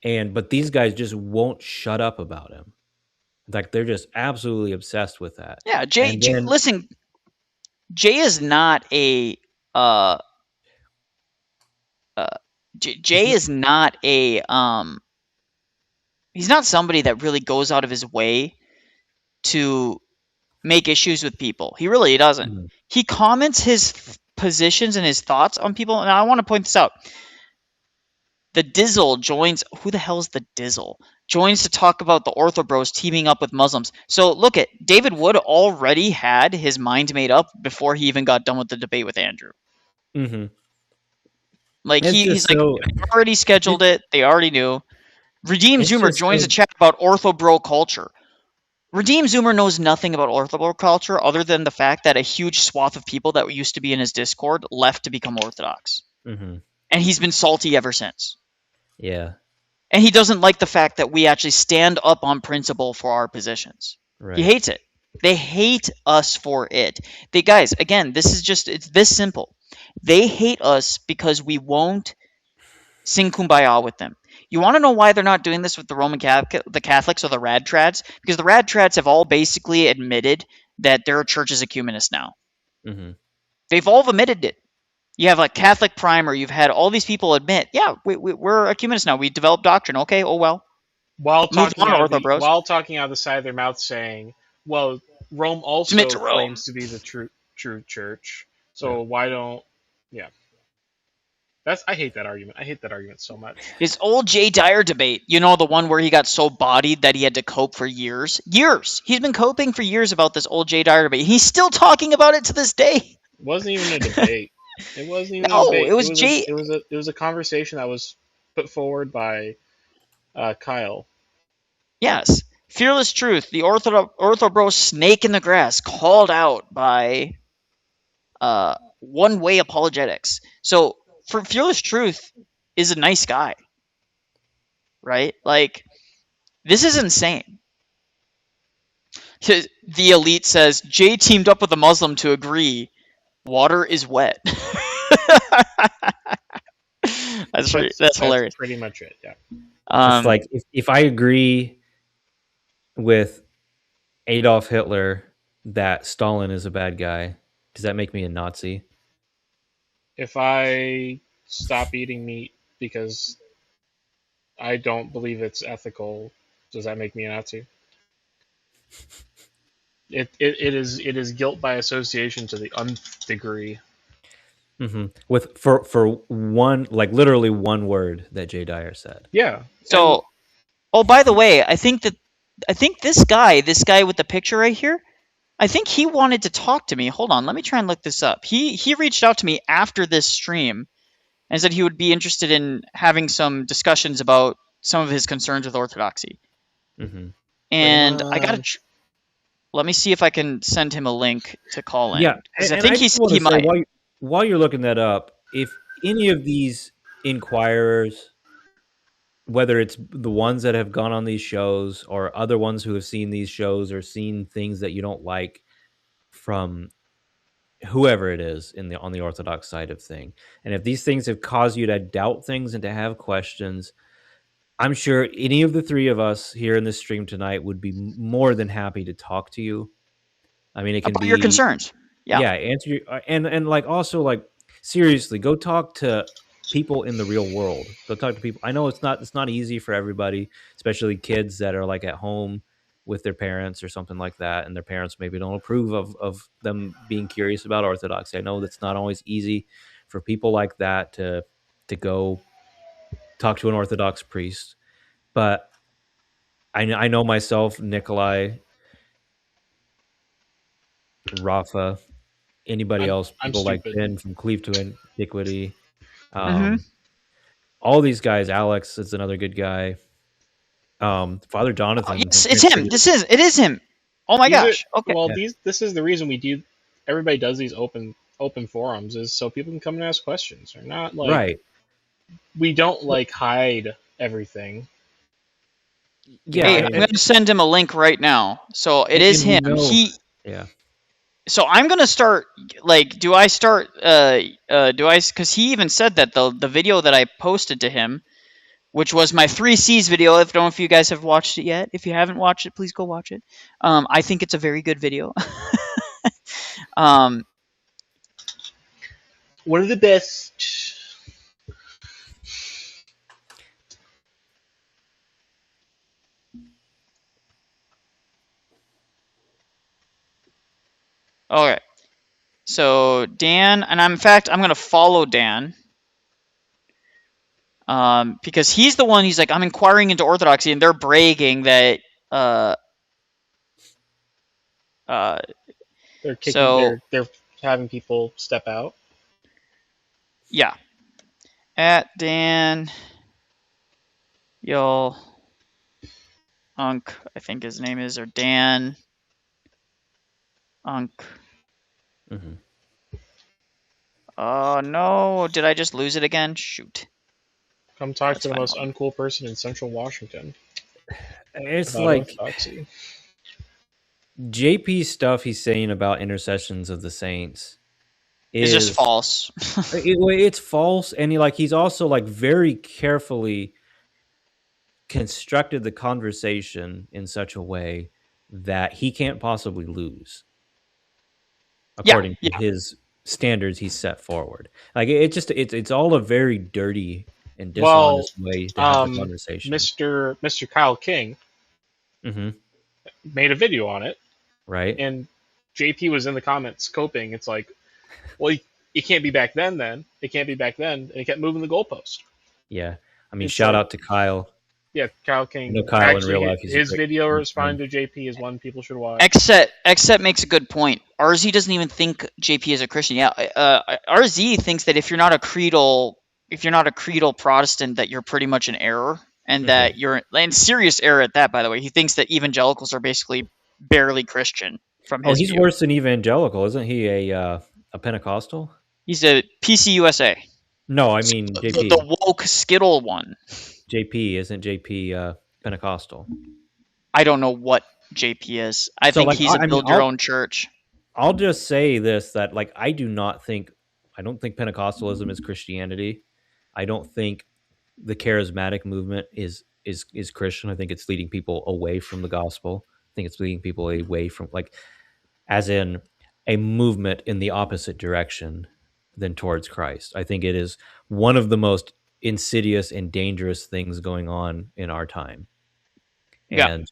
But these guys just won't shut up about him. Like, they're just absolutely obsessed with that. Yeah, listen, Jay is not a Jay is not a he's not somebody that really goes out of his way to make issues with people. He really doesn't. Mm-hmm. He comments his positions and his thoughts on people, and I want to point this out. The Dizzle joins. Who the hell is the Dizzle? Joins to talk about the Ortho Bros teaming up with Muslims. So look at David Wood already had his mind made up before he even got done with the debate with Andrew. Mm-hmm. Like he's like, they already scheduled it. They already knew. Redeem Zoomer joins the chat about Ortho Bro culture. Redeem Zoomer knows nothing about Ortho Bro culture other than the fact that a huge swath of people that used to be in his Discord left to become Orthodox. Mm-hmm. And he's been salty ever since. Yeah. And he doesn't like the fact that we actually stand up on principle for our positions. Right. He hates it. They hate us for it. Guys, again, it's this simple. They hate us because we won't sing Kumbaya with them. You want to know why they're not doing this with the Roman the Catholics or the Rad Trads? Because the Rad Trads have all basically admitted that their church is ecumenist now. Mm-hmm. They've all admitted it. You have like Catholic Primer. You've had all these people admit, yeah, we're ecumenists now. We developed doctrine. Okay, oh well. While talking out of the side of their mouth saying, well, Rome also claims to be the true church. So why don't... Yeah. I hate that argument. I hate that argument so much. His old Jay Dyer debate, you know, the one where he got so bodied that he had to cope for years? Years! He's been coping for years about this old Jay Dyer debate. He's still talking about it to this day. It wasn't even a debate. It wasn't even a debate. It was a conversation that was put forward by Kyle. Yes. Fearless Truth, the Ortho Bro snake in the grass, called out by One Way Apologetics. So, for Fearless Truth is a nice guy, right? Like, this is insane. The Elite says, Jay teamed up with a Muslim to agree water is wet. That's hilarious. Pretty much it, yeah. It's like, if I agree with Adolf Hitler that Stalin is a bad guy, does that make me a Nazi? If I stop eating meat because I don't believe it's ethical, does that make me a Nazi? It is guilt by association to the nth degree. With for one, like literally one word that Jay Dyer said. Yeah. So, by the way, I think this guy with the picture right here, I think he wanted to talk to me. Hold on, let me try and look this up. He reached out to me after this stream and said he would be interested in having some discussions about some of his concerns with orthodoxy. And I gotta. Let me see if I can send him a link to call in. Yeah, because I think he might. While you're looking that up, if any of these inquirers, whether it's the ones that have gone on these shows or other ones who have seen these shows or seen things that you don't like from whoever it is on the Orthodox side of thing, and if these things have caused you to doubt things and to have questions, I'm sure any of the three of us here in this stream tonight would be more than happy to talk to you. I mean, it can be your concerns. Yeah, answer your, and like also like seriously, go talk to people in the real world. Go talk to people. I know it's not easy for everybody, especially kids that are like at home with their parents or something like that, and their parents maybe don't approve of them being curious about orthodoxy. I know that's not always easy for people like that to go talk to an Orthodox priest, but I know myself, Nicholai, Rafa, anybody else, people like Ben from Cleave to Iniquity, all these guys. Alex is another good guy. Father Jonathan. It's him. It is him. Oh my gosh. Okay. Well, this is the reason we do. Everybody does these open forums is so people can come and ask questions. They're not like right. We don't like hide everything. Yeah, hey, I'm going to send him a link right now. So it is him. So I'm going to start, like, because he even said that the video that I posted to him, which was my 3 C's video, I don't know if you guys have watched it yet. If you haven't watched it, please go watch it. I think it's a very good video. One of the best. Okay, so Dan, and in fact, I'm going to follow Dan because he's the one, he's like, I'm inquiring into orthodoxy, and they're bragging that they're kicking, they're having people step out. Yeah. At Dan Yo Unk, I think his name is, or Dan Unk. Oh no, did I just lose it again? Shoot. Come talk to the most uncool person in Central Washington. It's like JP stuff he's saying about intercessions of the saints is just false. It's false, and he's also like very carefully constructed the conversation in such a way that he can't possibly lose, according to his standards he's set forward. Like it's all a very dirty and dishonest way to have a conversation. Mr. Kyle King made a video on it, right? And JP was in the comments coping. It's like, well, it can't be back then. It can't be back then, and he kept moving the goalpost. Yeah, I mean, shout out to Kyle. Yeah, Kyle King. No, Kyle in real life. His video responding to JP is one people should watch. Except makes a good point. RZ doesn't even think JP is a Christian. Yeah, RZ thinks that if you're not a creedal Protestant, that you're pretty much in error, and that you're in serious error at that. By the way, he thinks that evangelicals are basically barely Christian. From his he's view. Worse than evangelical, isn't he? A Pentecostal? He's a PCUSA. No, I mean JP. The woke Skittle one. JP, isn't JP Pentecostal? I don't know what JP is. I think he's a build your own church. I'll just say this, that I don't think Pentecostalism is Christianity. I don't think the charismatic movement is Christian. I think it's leading people away from the gospel. I think it's leading people away from, as in a movement in the opposite direction than towards Christ. I think it is one of the most insidious and dangerous things going on in our time. And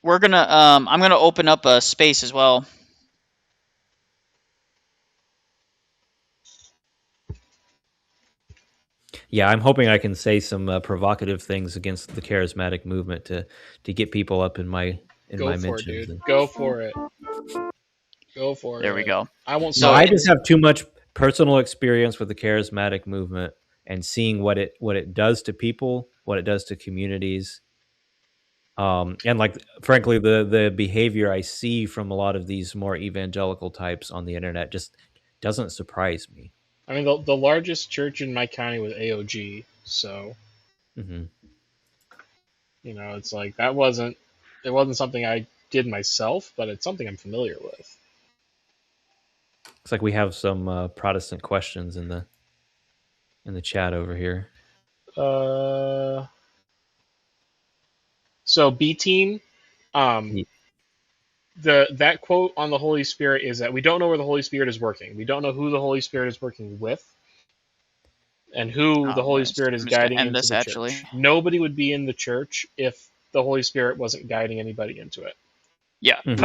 we're gonna I'm gonna open up a space as well. Yeah, I'm hoping I can say some provocative things against the charismatic movement to get people up in my Go for it, mentions. dude. Go for it. Go for it. There we go. I won't. So I just have too much personal experience with the charismatic movement and seeing what it does to people, what it does to communities. And like, frankly, the behavior I see from a lot of these more evangelical types on the internet just doesn't surprise me. I mean, the largest church in my county was AOG, so Mm-hmm. you know, it's like it wasn't something I did myself, but it's something I'm familiar with. Looks like we have some Protestant questions in the chat over here. So B team, that quote on the Holy Spirit is that we don't know where the Holy Spirit is working. We don't know who the Holy Spirit is working with, and who the Holy Spirit is guiding into the church. Nobody would be in the church if the Holy Spirit wasn't guiding anybody into it. Yeah. Mm-hmm.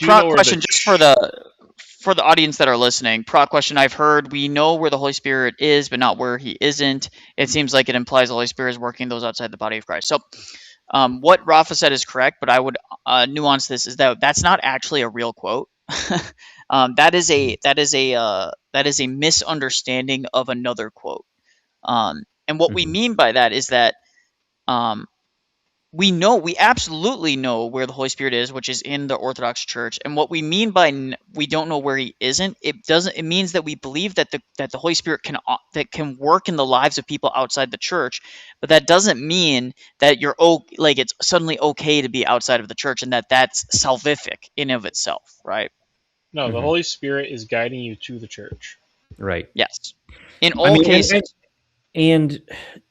Proc question, just for the audience that are listening. Proc question: I've heard we know where the Holy Spirit is, but not where He isn't. It seems like it implies the Holy Spirit is working those outside the body of Christ. So, what Rafa said is correct, but I would nuance this: is that's not actually a real quote. That is a misunderstanding of another quote. And what we mean by that is that we absolutely know where the Holy Spirit is, which is in the Orthodox Church. And what we mean by we don't know where He isn't, it means that we believe that the Holy Spirit can work in the lives of people outside the church, but that doesn't mean that it's suddenly okay to be outside of the church and that's salvific in of itself, right? No, the Holy Spirit is guiding you to the church. Right. Yes. In all cases. And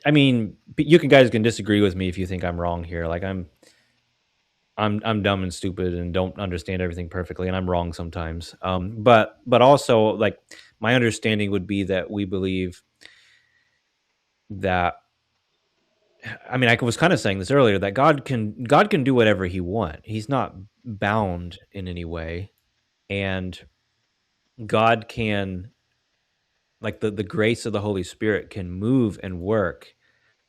I mean, you guys can disagree with me if you think I'm wrong here. Like I'm dumb and stupid and don't understand everything perfectly, and I'm wrong sometimes. But also, like, my understanding would be that we believe that. I mean, I was kind of saying this earlier, that God can do whatever He wants. He's not bound in any way, and God can, like, the grace of the Holy Spirit can move and work,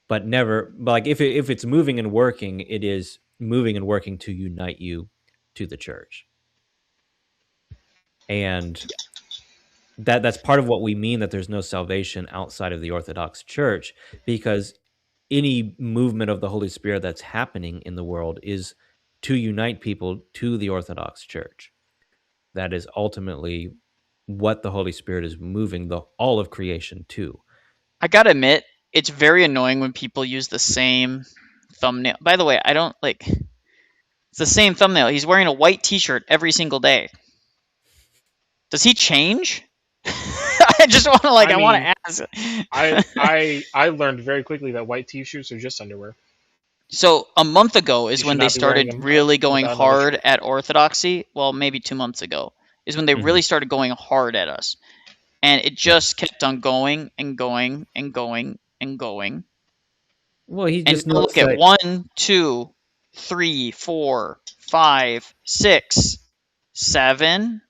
but like if it's moving and working, it is moving and working to unite you to the church. And that's part of what we mean, that there's no salvation outside of the Orthodox Church, because any movement of the Holy Spirit that's happening in the world is to unite people to the Orthodox Church. That is ultimately what the Holy Spirit is moving all of creation to. I gotta admit, it's very annoying when people use the same thumbnail. By the way, I don't like. It's the same thumbnail. He's wearing a white T-shirt every single day. Does he change? I just want to I want to ask. I learned very quickly that white T-shirts are just underwear. So a month ago is when they started really going hard at Orthodoxy. Well, maybe 2 months ago is when they really started going hard at us. And it just kept on going and going and going and going. Well, he just look at 1, 2, 3, 4, 5, 6, 7,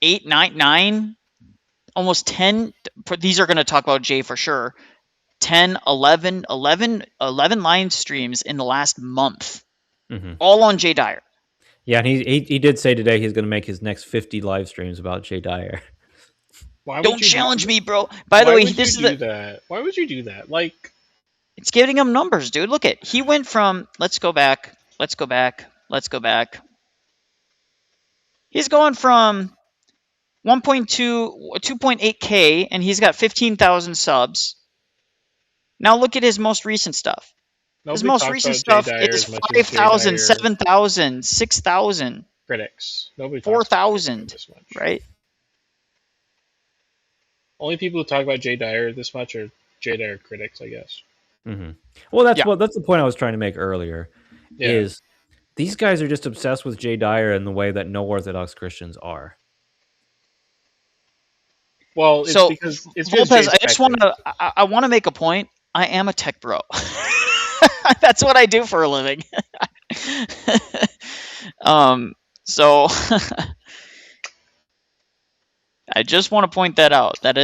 8, 9, almost 10. These are going to talk about Jay for sure. 10, 11 live streams in the last month, all on Jay Dyer. Yeah, and he did say today he's going to make his next 50 live streams about Jay Dyer. Don't challenge me, bro. By the way, this is that. Why would you do that? Like, it's giving him numbers, dude. Look at, he went from, let's go back. He's going from 2.8K, and he's got 15,000 subs. Now look at his most recent stuff. His most recent stuff is 5,000, 7,000, 6,000. Critics. Nobody 4,000, right? Only people who talk about Jay Dyer this much are Jay Dyer critics, I guess. Well, that's the point I was trying to make earlier. Yeah. Is these guys are just obsessed with Jay Dyer in the way that no Orthodox Christians are. Well, it's because Lopez, I want to make a point. I am a tech bro. That's what I do for a living. So I just want to point that out. That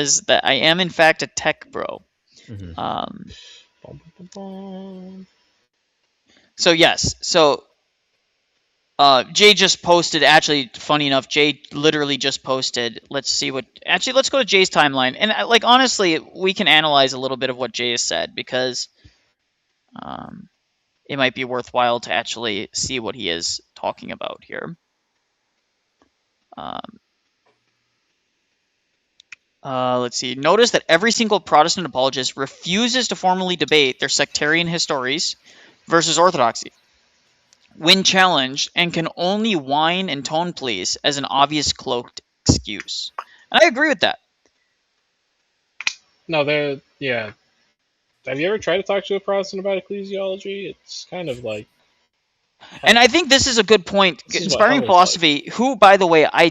I am in fact a tech bro. So yes, so Jay just posted. Actually, funny enough, Jay literally just posted. Let's see what. Actually, let's go to Jay's timeline. And like honestly, we can analyze a little bit of what Jay has said because it might be worthwhile to actually see what he is talking about here. Let's see. Notice that every single Protestant apologist refuses to formally debate their sectarian histories versus orthodoxy when challenged, and can only whine and tone please as an obvious cloaked excuse. And I agree with that. No, yeah. Have you ever tried to talk to a Protestant about ecclesiology? It's kind of like... And I think this is a good point. Inspiring philosophy, like. Who, by the way, I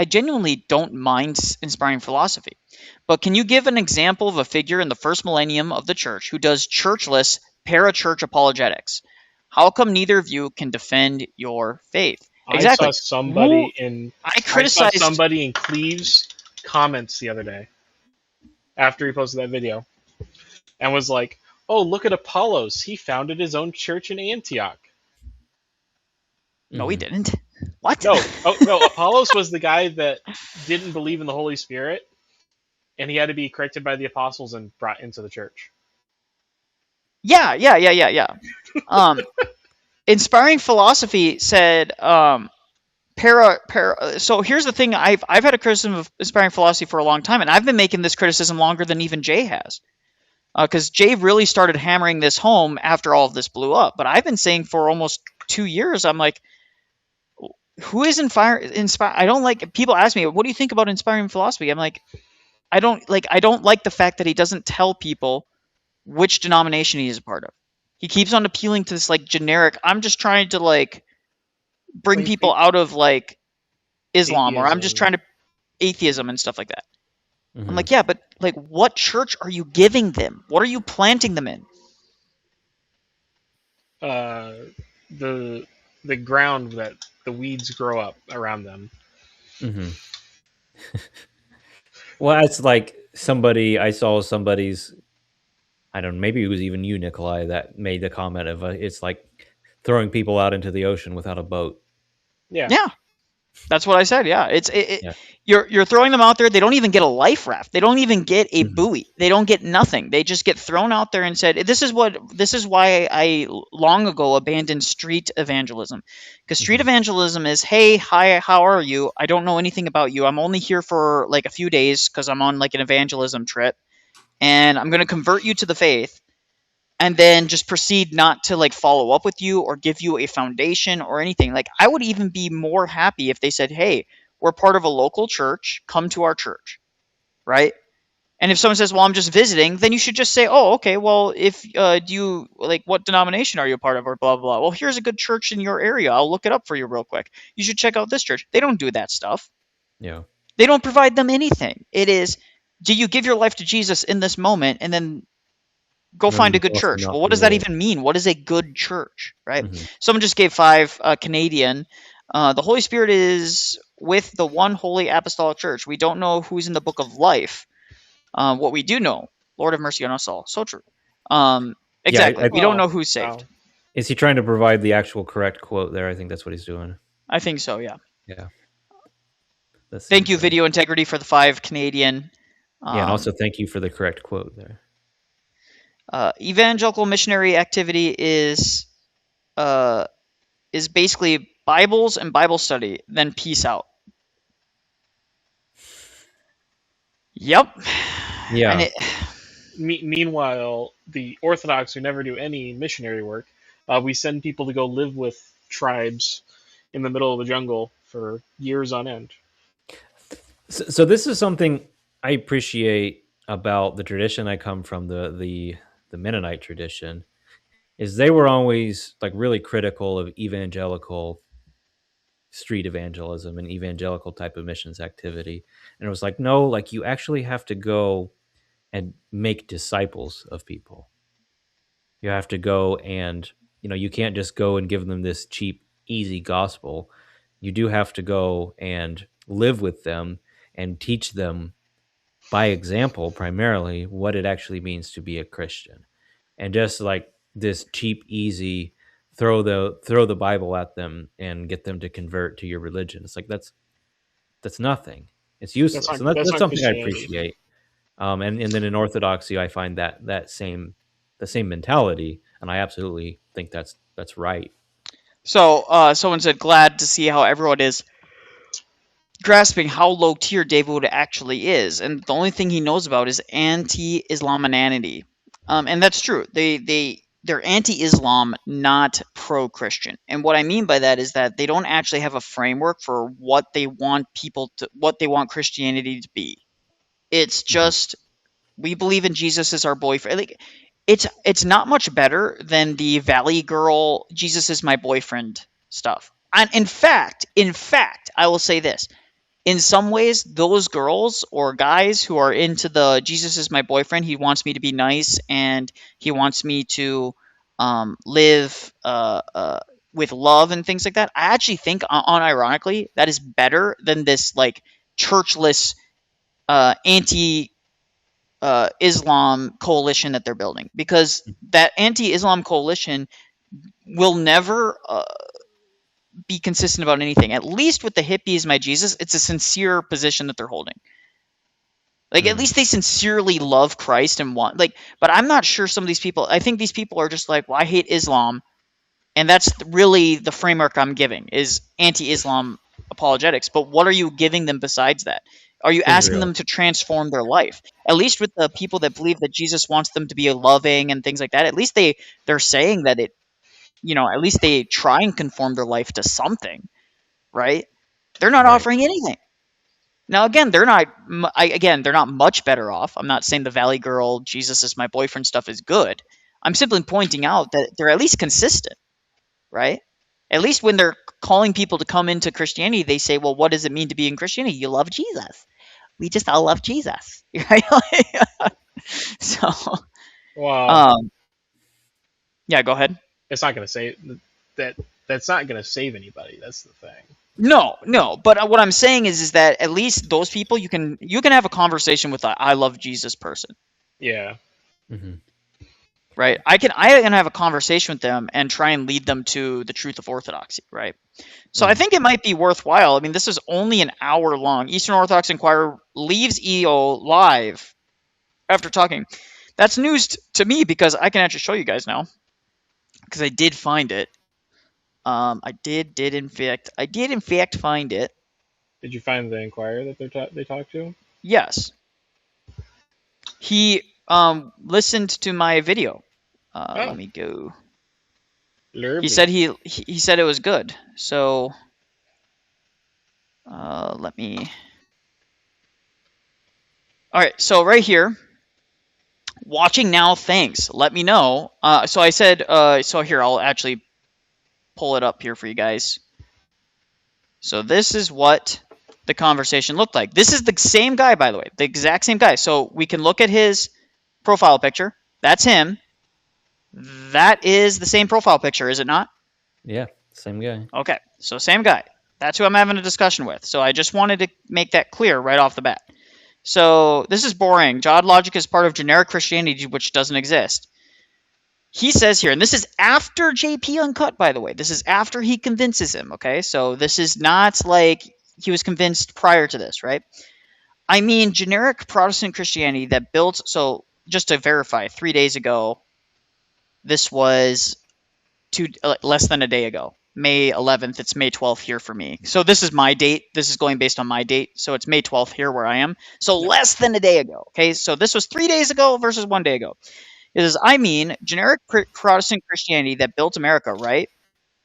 genuinely don't mind inspiring philosophy. But can you give an example of a figure in the first millennium of the church who does churchless, para-church apologetics? How come neither of you can defend your faith? Exactly. I saw somebody in Cleve's comments the other day after he posted that video and was like, oh, look at Apollos. He founded his own church in Antioch. No, he didn't. What? No, Apollos was the guy that didn't believe in the Holy Spirit, and he had to be corrected by the apostles and brought into the church. Yeah. Inspiring philosophy said, so here's the thing. I've had a criticism of inspiring philosophy for a long time, and I've been making this criticism longer than even Jay has. Because Jay really started hammering this home after all of this blew up. But I've been saying for almost 2 years, I'm like, who is inspire? I don't like, people ask me, what do you think about inspiring philosophy? I'm like, I don't like the fact that he doesn't tell people which denomination he is a part of. He keeps on appealing to this like generic, I'm just trying to like bring people out of like Islam, or I'm just trying to atheism and stuff like that. I'm like, yeah, but like, what church are you giving them? What are you planting them in? The ground that the weeds grow up around them. Well, it's like I saw somebody's, I don't know, maybe it was even you, Nicholai, that made the comment of it's like throwing people out into the ocean without a boat. Yeah. That's what I said. Yeah, you're throwing them out there. They don't even get a life raft. They don't even get a buoy. They don't get nothing. They just get thrown out there and said, "This is why I long ago abandoned street evangelism, because street evangelism is, hey, hi, how are you? I don't know anything about you. I'm only here for like a few days because I'm on like an evangelism trip, and I'm going to convert you to the faith." And then just proceed not to like follow up with you or give you a foundation or anything. Like, I would even be more happy if they said, hey, we're part of a local church, come to our church, right? And if someone says, well, I'm just visiting, then you should just say, oh, okay, well, if do you like, what denomination are you a part of, or blah, blah, blah. Well, here's a good church in your area. I'll look it up for you real quick. You should check out this church. They don't do that stuff. Yeah. They don't provide them anything. It is, do you give your life to Jesus in this moment, and then go find a good church. Well, what does that even mean? What is a good church, right? Someone just gave 5 Canadian. The Holy Spirit is with the one holy apostolic church. We don't know who's in the book of life. What we do know, Lord have mercy on us all. So true. Exactly. We don't know who's saved. Is he trying to provide the actual correct quote there? I think that's what he's doing. I think so, yeah. Yeah. Thank you, Video Integrity, for the 5 Canadian. Yeah, and also thank you for the correct quote there. Evangelical missionary activity is basically Bibles and Bible study, then peace out. Yep. Yeah. Meanwhile, the Orthodox, who never do any missionary work, we send people to go live with tribes in the middle of the jungle for years on end. So this is something I appreciate about the tradition I come from, the Mennonite tradition, is they were always like really critical of evangelical street evangelism and evangelical type of missions activity. And it was like, no, like you actually have to go and make disciples of people. You have to go and you can't just go and give them this cheap, easy gospel. You do have to go and live with them and teach them by example, primarily, what it actually means to be a Christian. And just like this cheap, easy, throw the Bible at them and get them to convert to your religion. It's like that's nothing. It's useless. And that's something I appreciate. And then in Orthodoxy, I find the same mentality, and I absolutely think that's right. So someone said, glad to see how everyone is grasping how low tier David actually is, and the only thing he knows about is anti-Islamanity. And that's true. They're anti-Islam, not pro-Christian. And what I mean by that is that they don't actually have a framework for what they want Christianity to be. It's just, we believe in Jesus as our boyfriend. Like, it's not much better than the Valley Girl, Jesus is my boyfriend stuff. And in fact, I will say this. In some ways, those girls or guys who are into the Jesus is my boyfriend, he wants me to be nice and he wants me to live with love and things like that, I actually think, unironically, that is better than this like churchless anti-Islam coalition that they're building, because that anti-Islam coalition will never be consistent about anything. At least with the hippies, my Jesus, it's a sincere position that they're holding. Like, at least they sincerely love Christ and want, like, but I'm not sure some of these people, I think these people are just like, well, I hate Islam. And that's really the framework I'm giving, is anti-Islam apologetics. But what are you giving them besides that? Are you asking them to transform their life? At least with the people that believe that Jesus wants them to be loving and things like that, at least they're saying that it, at least they try and conform their life to something, right? They're not offering anything. Now, again, they're not much better off. I'm not saying the Valley Girl, Jesus is my boyfriend stuff is good. I'm simply pointing out that they're at least consistent, right? At least when they're calling people to come into Christianity, they say, well, what does it mean to be in Christianity? You love Jesus. We just all love Jesus, right? So, well, yeah, go ahead. It's not going to say that. That's not going to save anybody. That's the thing. No. But what I'm saying is that at least those people, you can have a conversation with a I love Jesus person. Yeah. Mm-hmm. Right. I can have a conversation with them and try and lead them to the truth of orthodoxy. Right. So I think it might be worthwhile. I mean, this is only an hour long. Eastern Orthodox Inquirer leaves EO live after talking. That's news to me, because I can actually show you guys now, because I did find it. I did in fact find it. Did you find the Inquirer that they talked to? Yes. He listened to my video. Let me go. He said he said it was good. So let me. All right. So right here, watching now. Thanks. Let me know. So I said. So here, I'll actually pull it up here for you guys. So this is what the conversation looked like. This is the same guy, by the way, the exact same guy. So we can look at his profile picture. That's him. That is the same profile picture, is it not? Yeah, same guy. Okay, so same guy. That's who I'm having a discussion with. So I just wanted to make that clear right off the bat. So this is boring. God logic is part of generic Christianity, which doesn't exist. He says here, and this is after JP Uncut, by the way. This is after he convinces him, okay? So this is not like he was convinced prior to this, right? I mean, generic Protestant Christianity that built, so just to verify, 3 days ago, this was less than a day ago. May 11th, it's May 12th here for me. So this is my date. This is going based on my date. So it's May 12th here where I am. So less than a day ago, okay? So this was 3 days ago versus 1 day ago. I mean, generic Protestant Christianity that built America, right?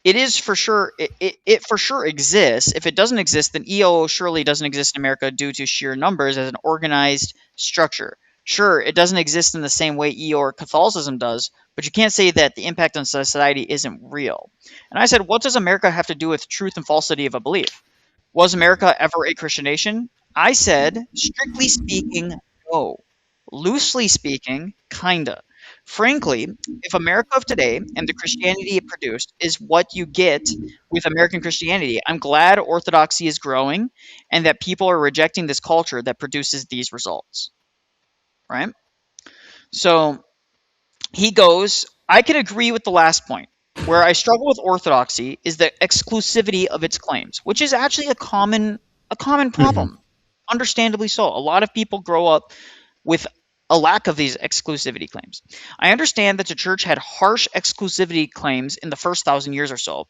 It is for sure, it for sure exists. If it doesn't exist, then EO surely doesn't exist in America due to sheer numbers as an organized structure. Sure, it doesn't exist in the same way EO or Catholicism does, but you can't say that the impact on society isn't real. And I said, what does America have to do with truth and falsity of a belief? Was America ever a Christian nation? I said, strictly speaking, no. Loosely speaking, kinda. frankly, if America of today and the Christianity it produced is what you get with American Christianity, I'm glad orthodoxy is growing and that people are rejecting this culture that produces these results. Right? So he goes, I can agree with the last point. Where I struggle with orthodoxy is the exclusivity of its claims, which is actually a common problem. Understandably so. A lot of people grow up with a lack of these exclusivity claims. I understand that the church had harsh exclusivity claims in the first 1,000 years or so,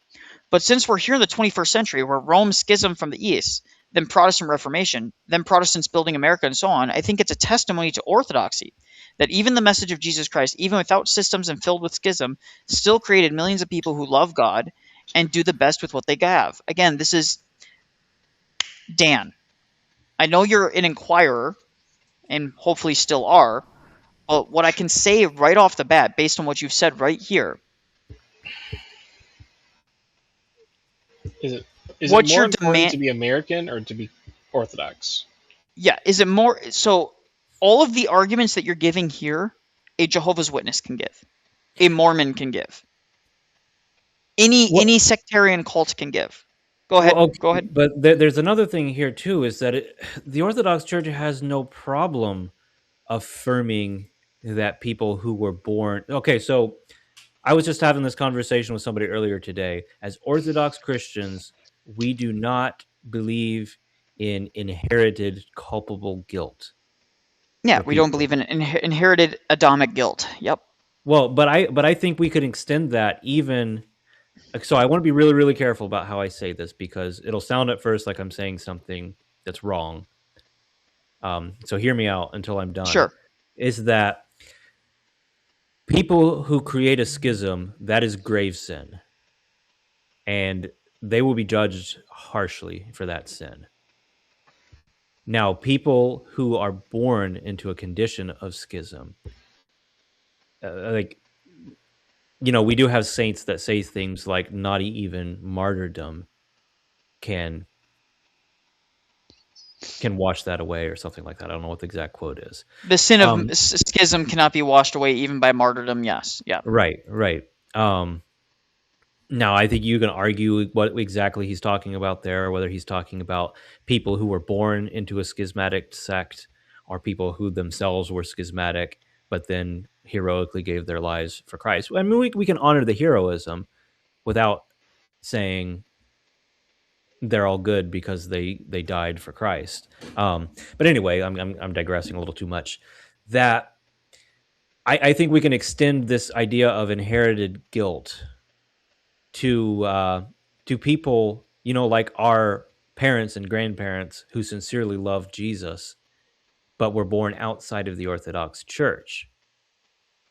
but since we're here in the 21st century where Rome schismed from the East, then Protestant Reformation, then Protestants building America and so on, I think it's a testimony to orthodoxy that even the message of Jesus Christ, even without systems and filled with schism, still created millions of people who love God and do the best with what they have. Again, this is Dan. I know you're an inquirer, and hopefully still are, but what I can say right off the bat, based on what you've said right here, is it more important to be American or to be Orthodox? Yeah, is it more so? All of the arguments that you're giving here, a Jehovah's Witness can give, a Mormon can give, any sectarian cult can give. Go ahead. Well, okay, go ahead. But there's another thing here too, is that the Orthodox Church has no problem affirming that people who were born. Okay, so I was just having this conversation with somebody earlier today. As Orthodox Christians, we do not believe in inherited culpable guilt. Yeah, we don't believe in inherited Adamic guilt. Yep. Well, but I think we could extend that even. So I want to be really, really careful about how I say this because it'll sound at first like I'm saying something that's wrong. So hear me out until I'm done. Sure. Is that people who create a schism, that is grave sin. And they will be judged harshly for that sin. Now, people who are born into a condition of schism, we do have saints that say things like not even martyrdom can wash that away or something like that. I don't know what the exact quote is. The sin of schism cannot be washed away even by martyrdom. Yes. Yeah. Right. Now, I think you can argue what exactly he's talking about there, whether he's talking about people who were born into a schismatic sect or people who themselves were schismatic, but then heroically gave their lives for Christ. I mean, we can honor the heroism without saying they're all good because they died for Christ. But anyway, I'm digressing a little too much. That I think we can extend this idea of inherited guilt to people, like our parents and grandparents who sincerely loved Jesus, but were born outside of the Orthodox Church,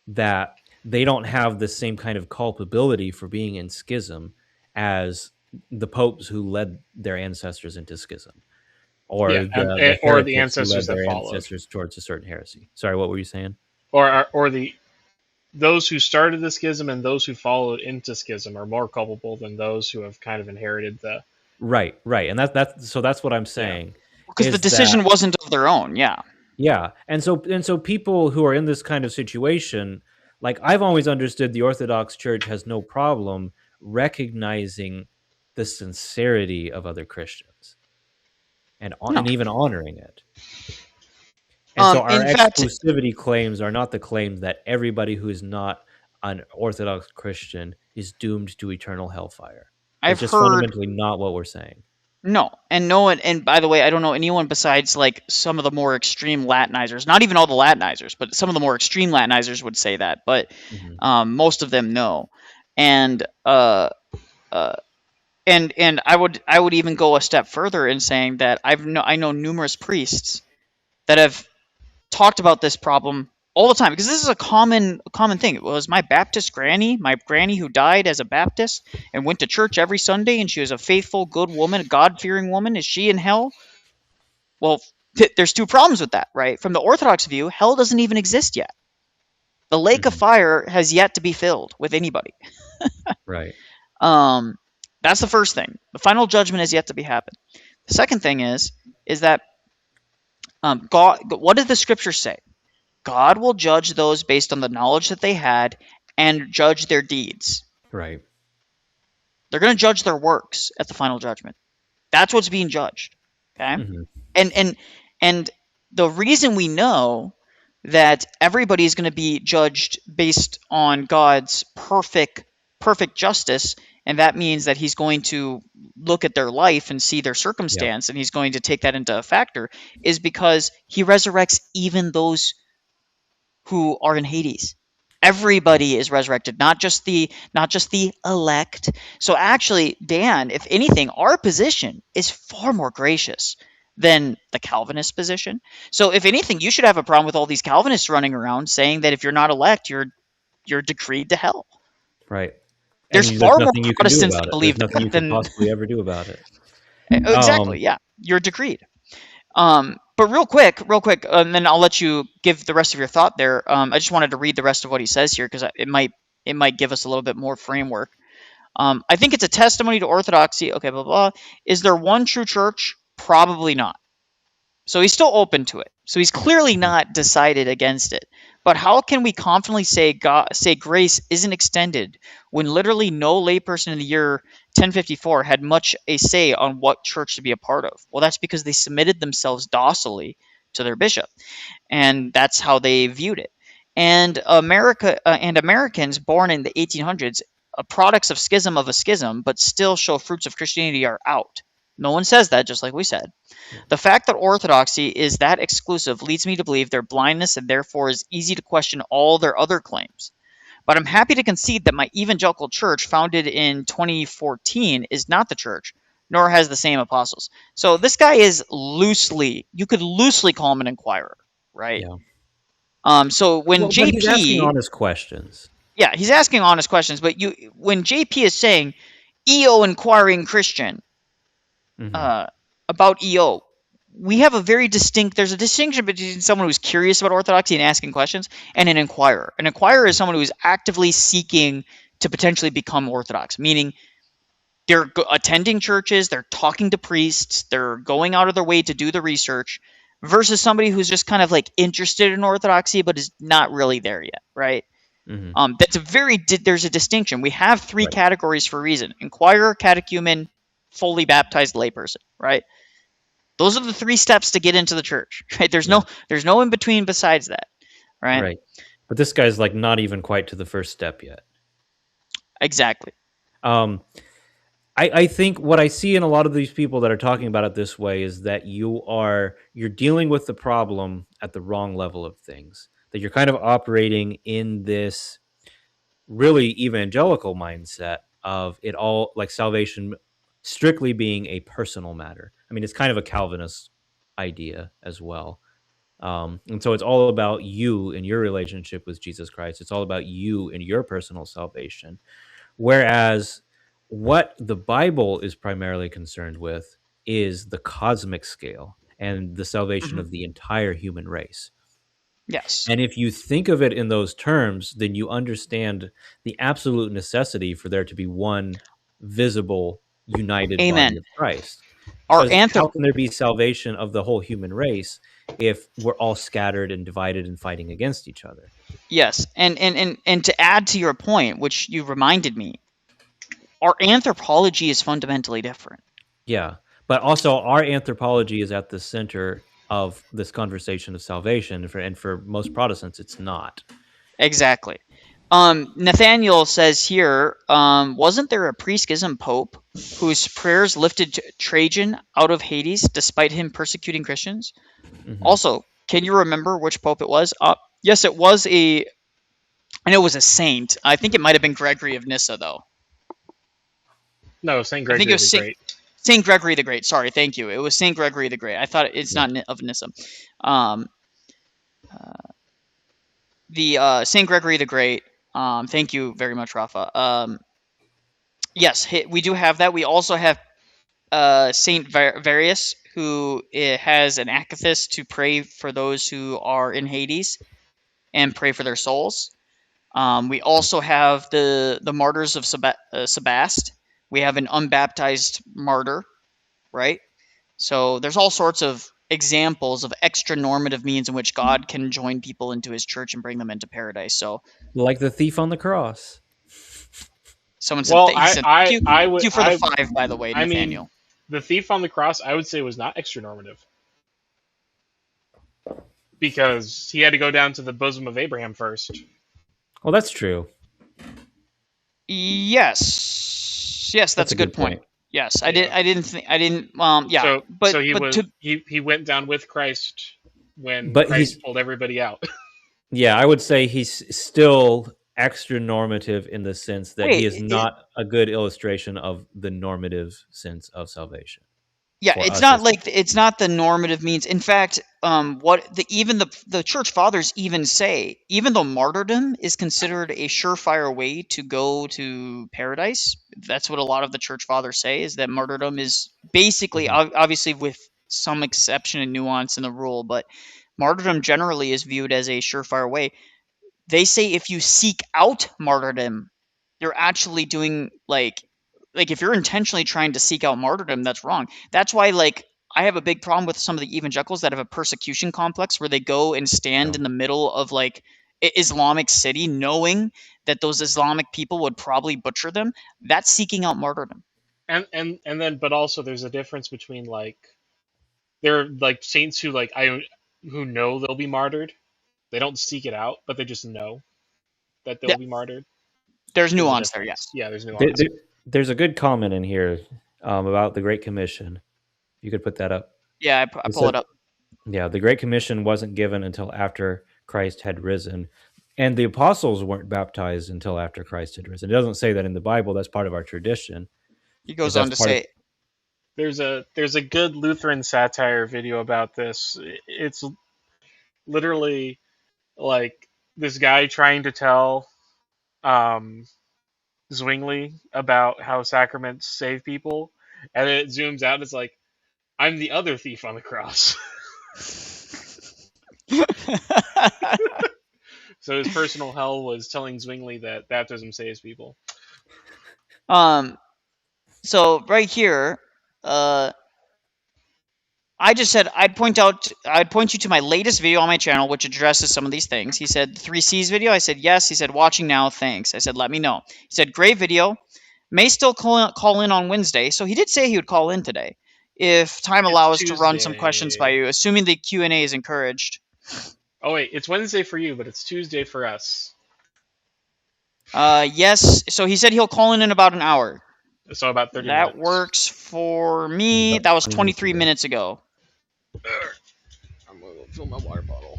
that they don't have the same kind of culpability for being in schism as the popes who led their ancestors into schism, or the ancestors that followed ancestors towards a certain heresy. Sorry, what were you saying? Or those who started the schism and those who followed into schism are more culpable than those who have kind of inherited the right, and that's what I'm saying. Because the decision wasn't of their own. Yeah, and so people who are in this kind of situation, like I've always understood, the Orthodox Church has no problem recognizing the sincerity of other Christians and even honoring it. And so our exclusivity claims are not the claims that everybody who is not an Orthodox Christian is doomed to eternal hellfire. It's just fundamentally not what we're saying. No, and by the way, I don't know anyone besides like some of the more extreme Latinizers, not even all the Latinizers, but some of the more extreme Latinizers would say that, but most of them no. And I would even go a step further in saying that I know numerous priests that have talked about this problem all the time, because this is a common thing. It was my granny who died as a Baptist and went to church every Sunday, and she was a faithful, good woman, a God-fearing woman. Is she in hell? Well, there's two problems with that, right? From the Orthodox view, hell doesn't even exist yet. The lake of fire has yet to be filled with anybody. Right. That's the first thing. The final judgment has yet to be happened. The second thing is that God. What does the Scripture say? God will judge those based on the knowledge that they had and judge their deeds. Right. They're going to judge their works at the final judgment. That's what's being judged. Okay? Mm-hmm. And the reason we know that everybody is going to be judged based on God's perfect justice, and that means that he's going to look at their life and see their circumstance, and he's going to take that into a factor, is because he resurrects even those who are in Hades. Everybody is resurrected, not just the elect. So actually, Dan, if anything, our position is far more gracious than the Calvinist position. So if anything, you should have a problem with all these Calvinists running around saying that if you're not elect, you're decreed to hell. Right. There's far more Protestants that believe that. There's nothing you can possibly ever do about it. Exactly. Yeah, you're decreed. But real quick, and then I'll let you give the rest of your thought there. I just wanted to read the rest of what he says here because it might give us a little bit more framework. I think it's a testimony to orthodoxy. Okay, blah, blah. Is there one true church? Probably not. So he's still open to it. So he's clearly not decided against it. But how can we confidently say grace isn't extended when literally no layperson in the year 1054 had much a say on what church to be a part of? Well, that's because they submitted themselves docilely to their bishop, and that's how they viewed it. And Americans born in the 1800s, products of a schism, but still show fruits of Christianity, are out. No one says that, just like we said. The fact that orthodoxy is that exclusive leads me to believe their blindness, and therefore is easy to question all their other claims. But I'm happy to concede that my evangelical church, founded in 2014, is not the church, nor has the same apostles. So this guy is you could loosely call him an inquirer, right? Yeah. So when JP... he's asking honest questions. Yeah, he's asking honest questions, but when JP is saying, EO inquiring Christian, about EO, we have there's a distinction between someone who's curious about orthodoxy and asking questions and an inquirer. An inquirer is someone who is actively seeking to potentially become Orthodox, meaning they're attending churches, they're talking to priests, they're going out of their way to do the research, versus somebody who's just kind of like interested in orthodoxy but is not really there yet, right? There's a distinction. We have three categories for a reason: inquirer, catechumen, fully baptized layperson, right? Those are the three steps to get into the church, right? There's no in between besides that, right? Right. But this guy's like not even quite to the first step yet. Exactly. I think what I see in a lot of these people that are talking about it this way is that you're dealing with the problem at the wrong level of things. That you're kind of operating in this really evangelical mindset of it all, like salvation strictly being a personal matter. I mean, it's kind of a Calvinist idea as well. And so it's all about you and your relationship with Jesus Christ. It's all about you and your personal salvation. Whereas what the Bible is primarily concerned with is the cosmic scale and the salvation of the entire human race. Yes. And if you think of it in those terms, then you understand the absolute necessity for there to be one visible, united body of Christ. How can there be salvation of the whole human race if we're all scattered and divided and fighting against each other? Yes, and to add to your point, which you reminded me, our anthropology is fundamentally different. Yeah, but also our anthropology is at the center of this conversation of salvation, and for most Protestants, it's not. Exactly. Nathaniel says here, wasn't there a pre-schism pope whose prayers lifted Trajan out of Hades despite him persecuting Christians? Also, can you remember which pope it was? Yes, it was I know it was a saint. I think it might have been Gregory of Nyssa, though. No, St. Gregory the Great. St. Gregory the Great. Sorry, thank you. It was St. Gregory the Great. I thought it's not of Nyssa. St. Gregory the Great. Thank you very much, Rafa. Yes, we do have that. We also have St. Varius, who has an akathist to pray for those who are in Hades and pray for their souls. We also have the martyrs of Sebast. We have an unbaptized martyr, right? So there's all sorts of examples of extra normative means in which God can join people into his church and bring them into paradise. So, like the thief on the cross. Someone said, Well, thank you for the 5, by the way, I Nathaniel. mean, the thief on the cross, I would say, was not extra normative, because he had to go down to the bosom of Abraham first. Well, that's true. Yes, that's a good point. Yes, I didn't think. Yeah. So he went down with Christ when Christ pulled everybody out. Yeah, I would say he's still extra normative in the sense that he is not a good illustration of the normative sense of salvation. Yeah, it's not the normative means. In fact, even the church fathers even say, even though martyrdom is considered a surefire way to go to paradise, that's what a lot of the church fathers say, is that martyrdom is basically, obviously with some exception and nuance in the rule, but martyrdom generally is viewed as a surefire way. They say if you seek out martyrdom, you're actually doing like if you're intentionally trying to seek out martyrdom, that's wrong. That's why I have a big problem with some of the evangelicals that have a persecution complex where they go and stand in the middle of Islamic city knowing that those Islamic people would probably butcher them. That's seeking out martyrdom. And then but also there's a difference between there are saints who who know they'll be martyred. They don't seek it out, but they just know that they'll be martyred. There's nuance there, yes. Yeah, there's nuance. There's a good comment in here about the Great Commission. You could put that up. Yeah, I pull it up. Yeah, the Great Commission wasn't given until after Christ had risen. And the apostles weren't baptized until after Christ had risen. It doesn't say that in the Bible. That's part of our tradition. He goes on to say... There's a good Lutheran satire video about this. It's literally this guy trying to tell Zwingli about how sacraments save people, and it zooms out and it's like, I'm the other thief on the cross. So his personal hell was telling Zwingli that baptism saves people. So right here, I just said I'd point you to my latest video on my channel, which addresses some of these things. He said 3C's video. I said yes. He said watching now. Thanks. I said let me know. He said great video. May still call in on Wednesday. So he did say he would call in today if time allows to run some questions by you, assuming the Q&A is encouraged. Oh wait, it's Wednesday for you, but it's Tuesday for us. Yes. So he said he'll call in about an hour. So about 30 minutes. That works for me. That was 23 minutes ago. I'm going to fill my water bottle.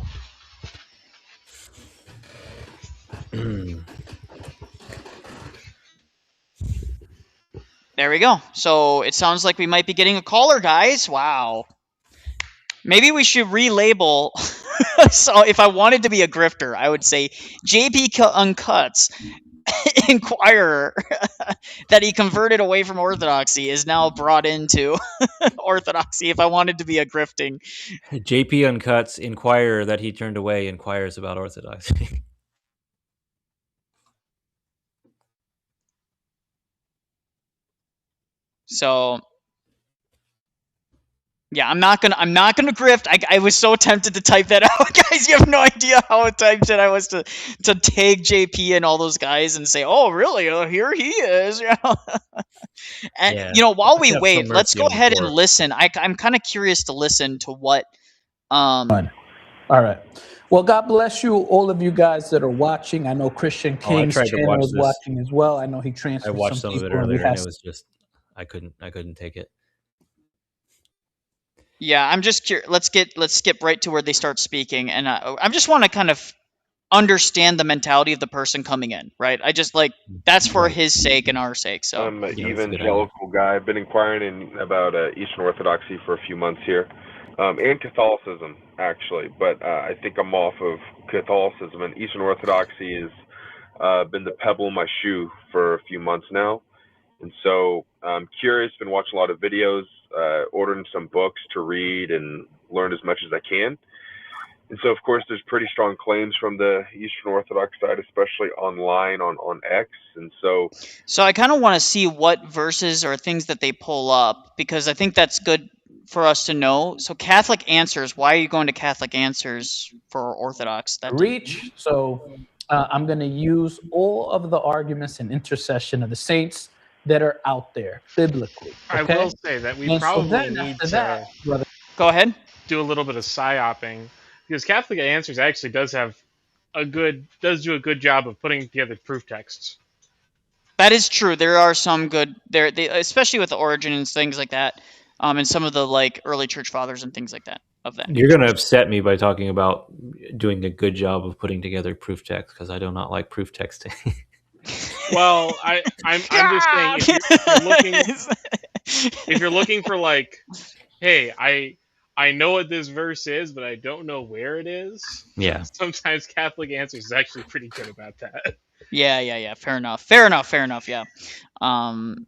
There we go. So it sounds like we might be getting a caller, guys. Wow. Maybe we should relabel. So if I wanted to be a grifter, I would say JP Uncuts Inquirer that he converted away from Orthodoxy is now brought into Orthodoxy. If I wanted to be a grifting, JP Uncuts Inquirer that he turned away inquires about Orthodoxy. So yeah, I'm not gonna grift. I was so tempted to type that out, guys. You have no idea how tempted I was to tag JP and all those guys and say, "Oh, really? Oh, here he is." And while we wait, let's go ahead and listen. I'm kind of curious to listen to what. All right. Well, God bless you, all of you guys that are watching. I know Christian King's channel is watching as well. I know he transferred. I watched some of it earlier, and it was just I couldn't take it. Yeah, I'm just curious. Let's skip right to where they start speaking, and I just want to kind of understand the mentality of the person coming in, right? I just that's for his sake and our sake. So I'm an evangelical guy. I've been inquiring about Eastern Orthodoxy for a few months here, and Catholicism actually, but I think I'm off of Catholicism, and Eastern Orthodoxy has been the pebble in my shoe for a few months now. And so I'm curious, been watching a lot of videos, ordering some books to read and learn as much as I can. And so, of course, there's pretty strong claims from the Eastern Orthodox side, especially online on X. And so I kind of want to see what verses or things that they pull up, because I think that's good for us to know. So Catholic Answers. Why are you going to Catholic Answers for Orthodox? Reach. So I'm going to use all of the arguments and intercession of the saints that are out there biblically. Okay? I will say that we probably need to go ahead. Do a little bit of psyoping, because Catholic Answers actually does do a good job of putting together proof texts. That is true. There are some good there, especially with the origin and things like that, and some of the like early church fathers and things like that. Of that, you're going to upset me by talking about doing a good job of putting together proof text, because I do not like proof texting. Well, I'm just saying, if you're looking for like, hey, I know what this verse is, but I don't know where it is. Yeah. Sometimes Catholic Answers is actually pretty good about that. Yeah. Fair enough. Yeah.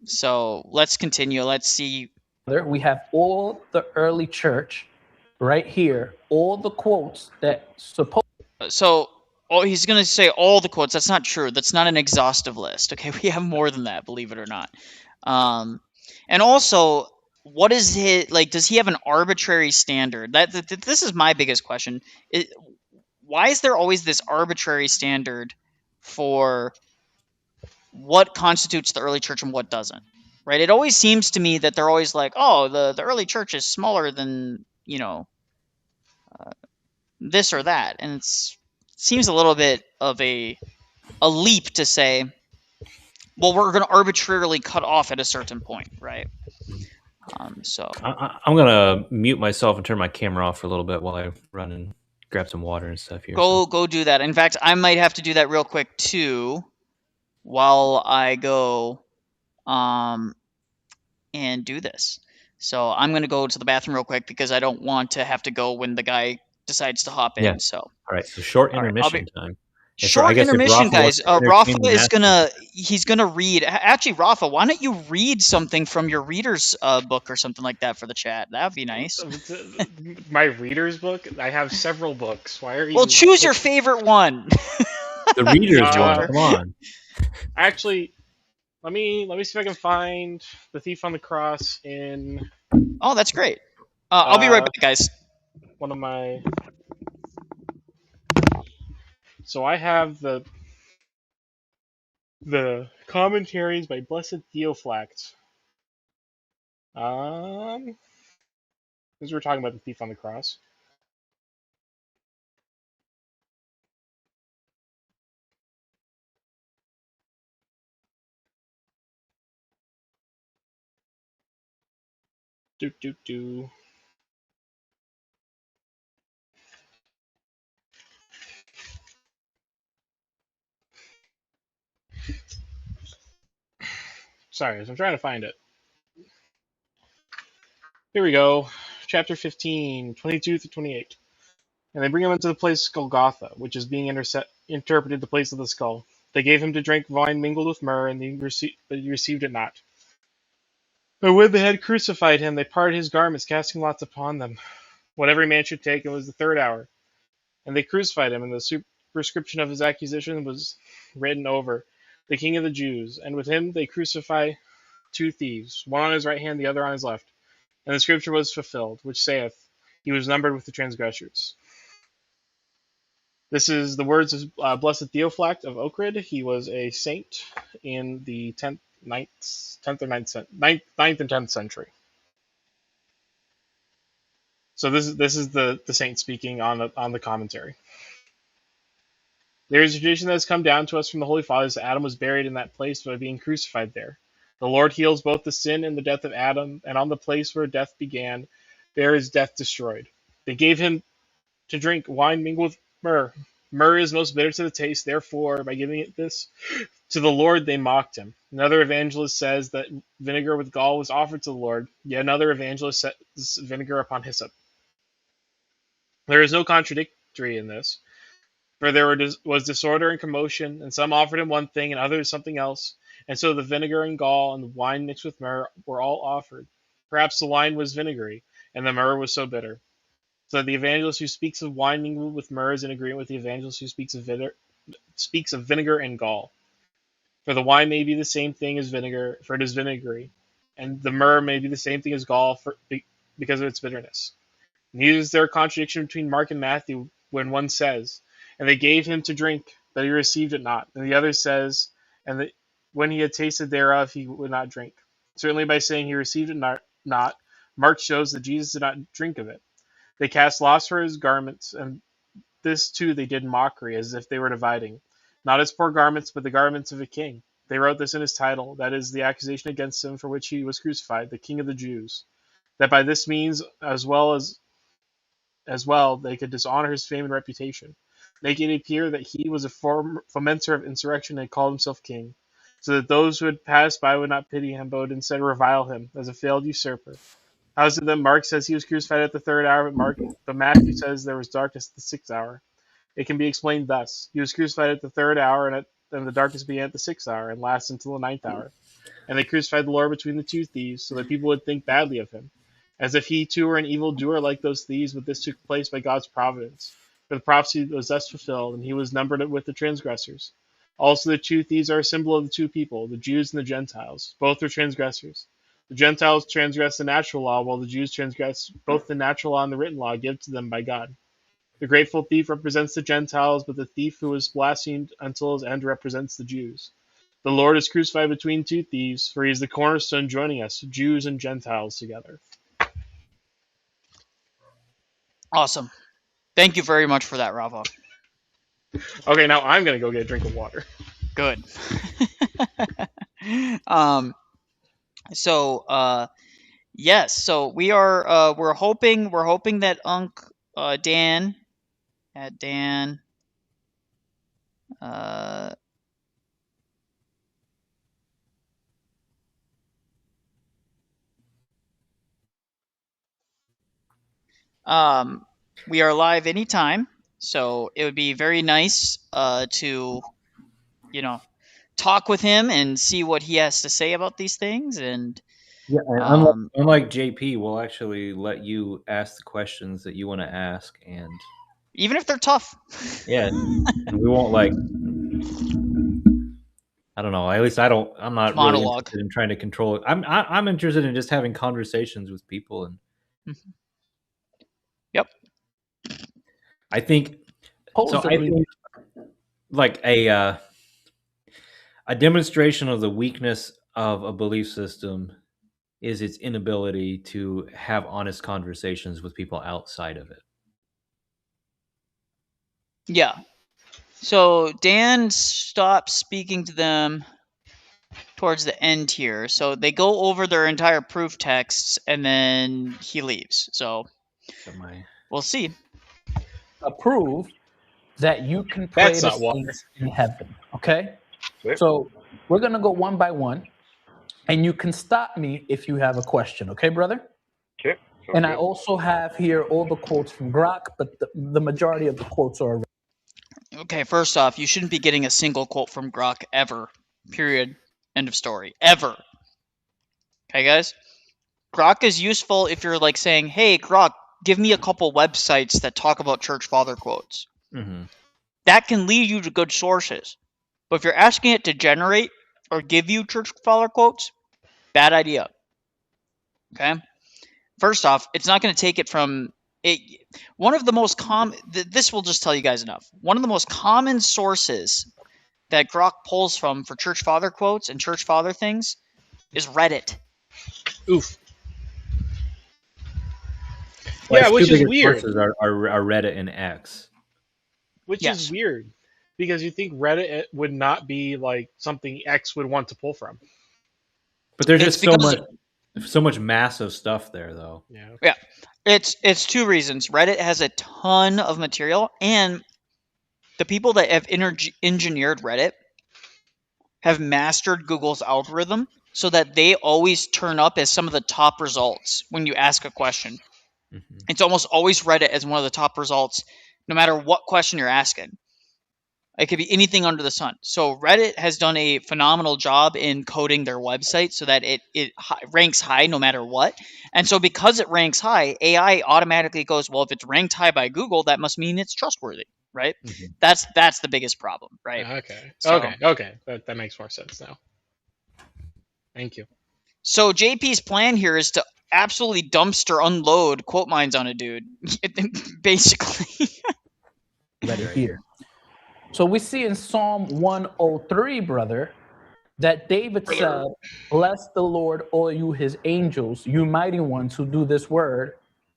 So let's continue. Let's see. We have all the early church right here. All the quotes that suppose. So, he's going to say all the quotes. That's not true. That's not an exhaustive list. Okay, we have more than that, believe it or not. And also, what is his like? Does he have an arbitrary standard? This is my biggest question. Why is there always this arbitrary standard for what constitutes the early church and what doesn't? Right? It always seems to me that they're always like, oh, the early church is smaller than this or that, and it seems a little bit of a leap to say, well, we're going to arbitrarily cut off at a certain point, right? So I'm going to mute myself and turn my camera off for a little bit while I run and grab some water and stuff here. Go do that. In fact, I might have to do that real quick too, while I go and do this. So I'm going to go to the bathroom real quick because I don't want to have to go when the guy decides to hop in. Yeah. So all right, so short intermission time. Short intermission, guys. Rafa is he's gonna read. Actually, Rafa, why don't you read something from your reader's book or something like that for the chat? That'd be nice. My reader's book? I have several books. Why are you? Well, choose your favorite one. The reader's one. Come on. Actually, let me see if I can find The Thief on the Cross in. Oh, that's great. I'll be right back, guys. One of my. So I have the commentaries by Blessed Theophylact. Because we're talking about the Thief on the Cross. Do. Sorry, I'm trying to find it. Here we go. Chapter 15, 22 through 28. And they bring him into the place Golgotha, which is being interpreted the place of the skull. They gave him to drink wine mingled with myrrh, and he received it not. But when they had crucified him, they parted his garments, casting lots upon them. What every man should take, it was the third hour. And they crucified him, and the superscription of his accusation was written over, the King of the Jews. And with him they crucify two thieves, one on his right hand, the other on his left. And the scripture was fulfilled, which saith, he was numbered with the transgressors. This is the words of Blessed Theophylact of Ochrid. He was a saint in the 9th and 10th century. So this is the saint speaking on the commentary. There is a tradition that has come down to us from the Holy Fathers that Adam was buried in that place by being crucified there. The Lord heals both the sin and the death of Adam, and on the place where death began, there is death destroyed. They gave him to drink wine mingled with myrrh. Myrrh is most bitter to the taste, therefore, by giving it this to the Lord, they mocked him. Another evangelist says that vinegar with gall was offered to the Lord, yet another evangelist sets vinegar upon hyssop. There is no contradictory in this, for there was disorder and commotion, and some offered him one thing and others something else, and so the vinegar and gall and the wine mixed with myrrh were all offered. Perhaps the wine was vinegary, and the myrrh was so bitter. So that the evangelist who speaks of wine mingled with myrrh is in agreement with the evangelist who speaks of vinegar and gall. For the wine may be the same thing as vinegar, for it is vinegary, and the myrrh may be the same thing as gall, because of its bitterness. Neither is there a contradiction between Mark and Matthew when one says, "And they gave him to drink, but he received it not," and the other says, "And that when he had tasted thereof, he would not drink." Certainly by saying he received it not, Mark shows that Jesus did not drink of it. They cast lots for his garments, and this too they did in mockery, as if they were dividing, not his poor garments, but the garments of a king. They wrote this in his title, that is, the accusation against him for which he was crucified, the King of the Jews, that by this means as well they could dishonor his fame and reputation, making it appear that he was a fomenter of insurrection and called himself king, so that those who had passed by would not pity him, but would instead revile him as a failed usurper. How is it that Mark says he was crucified at the 3rd hour, but Matthew says there was darkness at the 6th hour? It can be explained thus: he was crucified at the 3rd hour, and the darkness began at the 6th hour, and lasted until the 9th hour. And they crucified the Lord between the two thieves, so that people would think badly of him, as if he too were an evil doer like those thieves, but this took place by God's providence. For the prophecy was thus fulfilled, and he was numbered with the transgressors. Also the two thieves are a symbol of the two people, the Jews and the Gentiles. Both are transgressors. The Gentiles transgress the natural law, while the Jews transgress both the natural law and the written law given to them by God. The grateful thief represents the Gentiles, but the thief who was blasphemed until his end represents the Jews. The Lord is crucified between two thieves, for he is the cornerstone joining us, Jews and Gentiles, together. Awesome. Thank you very much for that, Rava. Okay, now I'm going to go get a drink of water. Good. Yes, so we are we're hoping that Dan we are live anytime, so it would be very nice to talk with him and see what he has to say about these things. And unlike JP, we'll actually let you ask the questions that you want to ask, and even if they're tough, and we won't I don't know. At least I'm not really interested in trying to control it. I'm interested in just having conversations with people, and yep. I think like a demonstration of the weakness of a belief system is its inability to have honest conversations with people outside of it. Yeah. So Dan stops speaking to them towards the end here. So they go over their entire proof texts, and then he leaves. So we'll see. Approve that you can pray the saints in heaven. Okay? So we're going to go one by one, and you can stop me if you have a question. Okay, brother? Okay. And I also have here all the quotes from Grok, but the majority of the quotes are... Okay, first off, you shouldn't be getting a single quote from Grok ever. Period. End of story. Ever. Okay, guys? Grok is useful if you're like saying, hey, Grok, give me a couple websites that talk about church father quotes. Mm-hmm. That can lead you to good sources. But if you're asking it to generate or give you church father quotes, bad idea. Okay? First off, it's not going to take it from... One of the most common... This will just tell you guys enough. One of the most common sources that Grok pulls from for church father quotes and church father things is Reddit. Oof. Yeah, which is weird. Are Reddit and X. Which is weird, because you think Reddit would not be like something X would want to pull from. But there's just so much massive stuff there, though. Yeah. It's two reasons. Reddit has a ton of material, and the people that have engineered Reddit have mastered Google's algorithm so that they always turn up as some of the top results when you ask a question. Mm-hmm. It's almost always Reddit as one of the top results, no matter what question you're asking. It could be anything under the sun. So Reddit has done a phenomenal job in coding their website so that it ranks high no matter what. And so because it ranks high, AI automatically goes, well, if it's ranked high by Google, that must mean it's trustworthy, right? Mm-hmm. That's the biggest problem, right? Okay. So, okay. That makes more sense now. Thank you. So JP's plan here is to absolutely dumpster unload quote mines on a dude, basically. Ready here. So we see in Psalm 103, brother, that David said, "Bless the Lord, all you his angels, you mighty ones who do this word,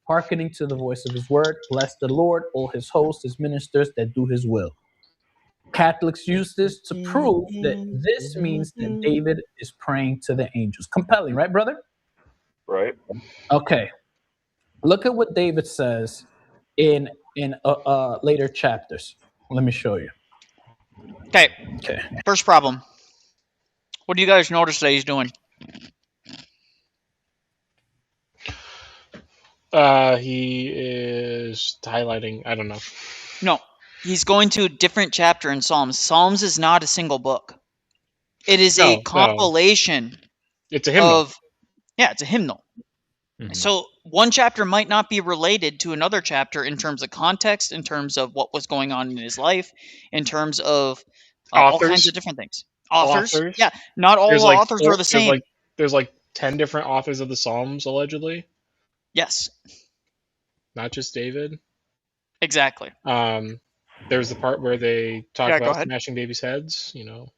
hearkening to the voice of his word. Bless the Lord, all his hosts, his ministers that do his will." Catholics use this to prove that this means that David is praying to the angels. Compelling, right, brother? Right. Okay. Look at what David says in later chapters. Let me show you. Okay. Okay. First problem. What do you guys notice that he's doing? He is highlighting. I don't know. No, he's going to a different chapter in Psalms. Psalms is not a single book. It is a compilation. It's a hymnal. It's a hymnal. Mm-hmm. So one chapter might not be related to another chapter in terms of context, in terms of what was going on in his life, in terms of all kinds of different things. Authors? Yeah, not all the authors are the same. There's like 10 different authors of the Psalms, allegedly. Yes. Not just David. Exactly. There's the part where they talk about smashing babies' heads, you know.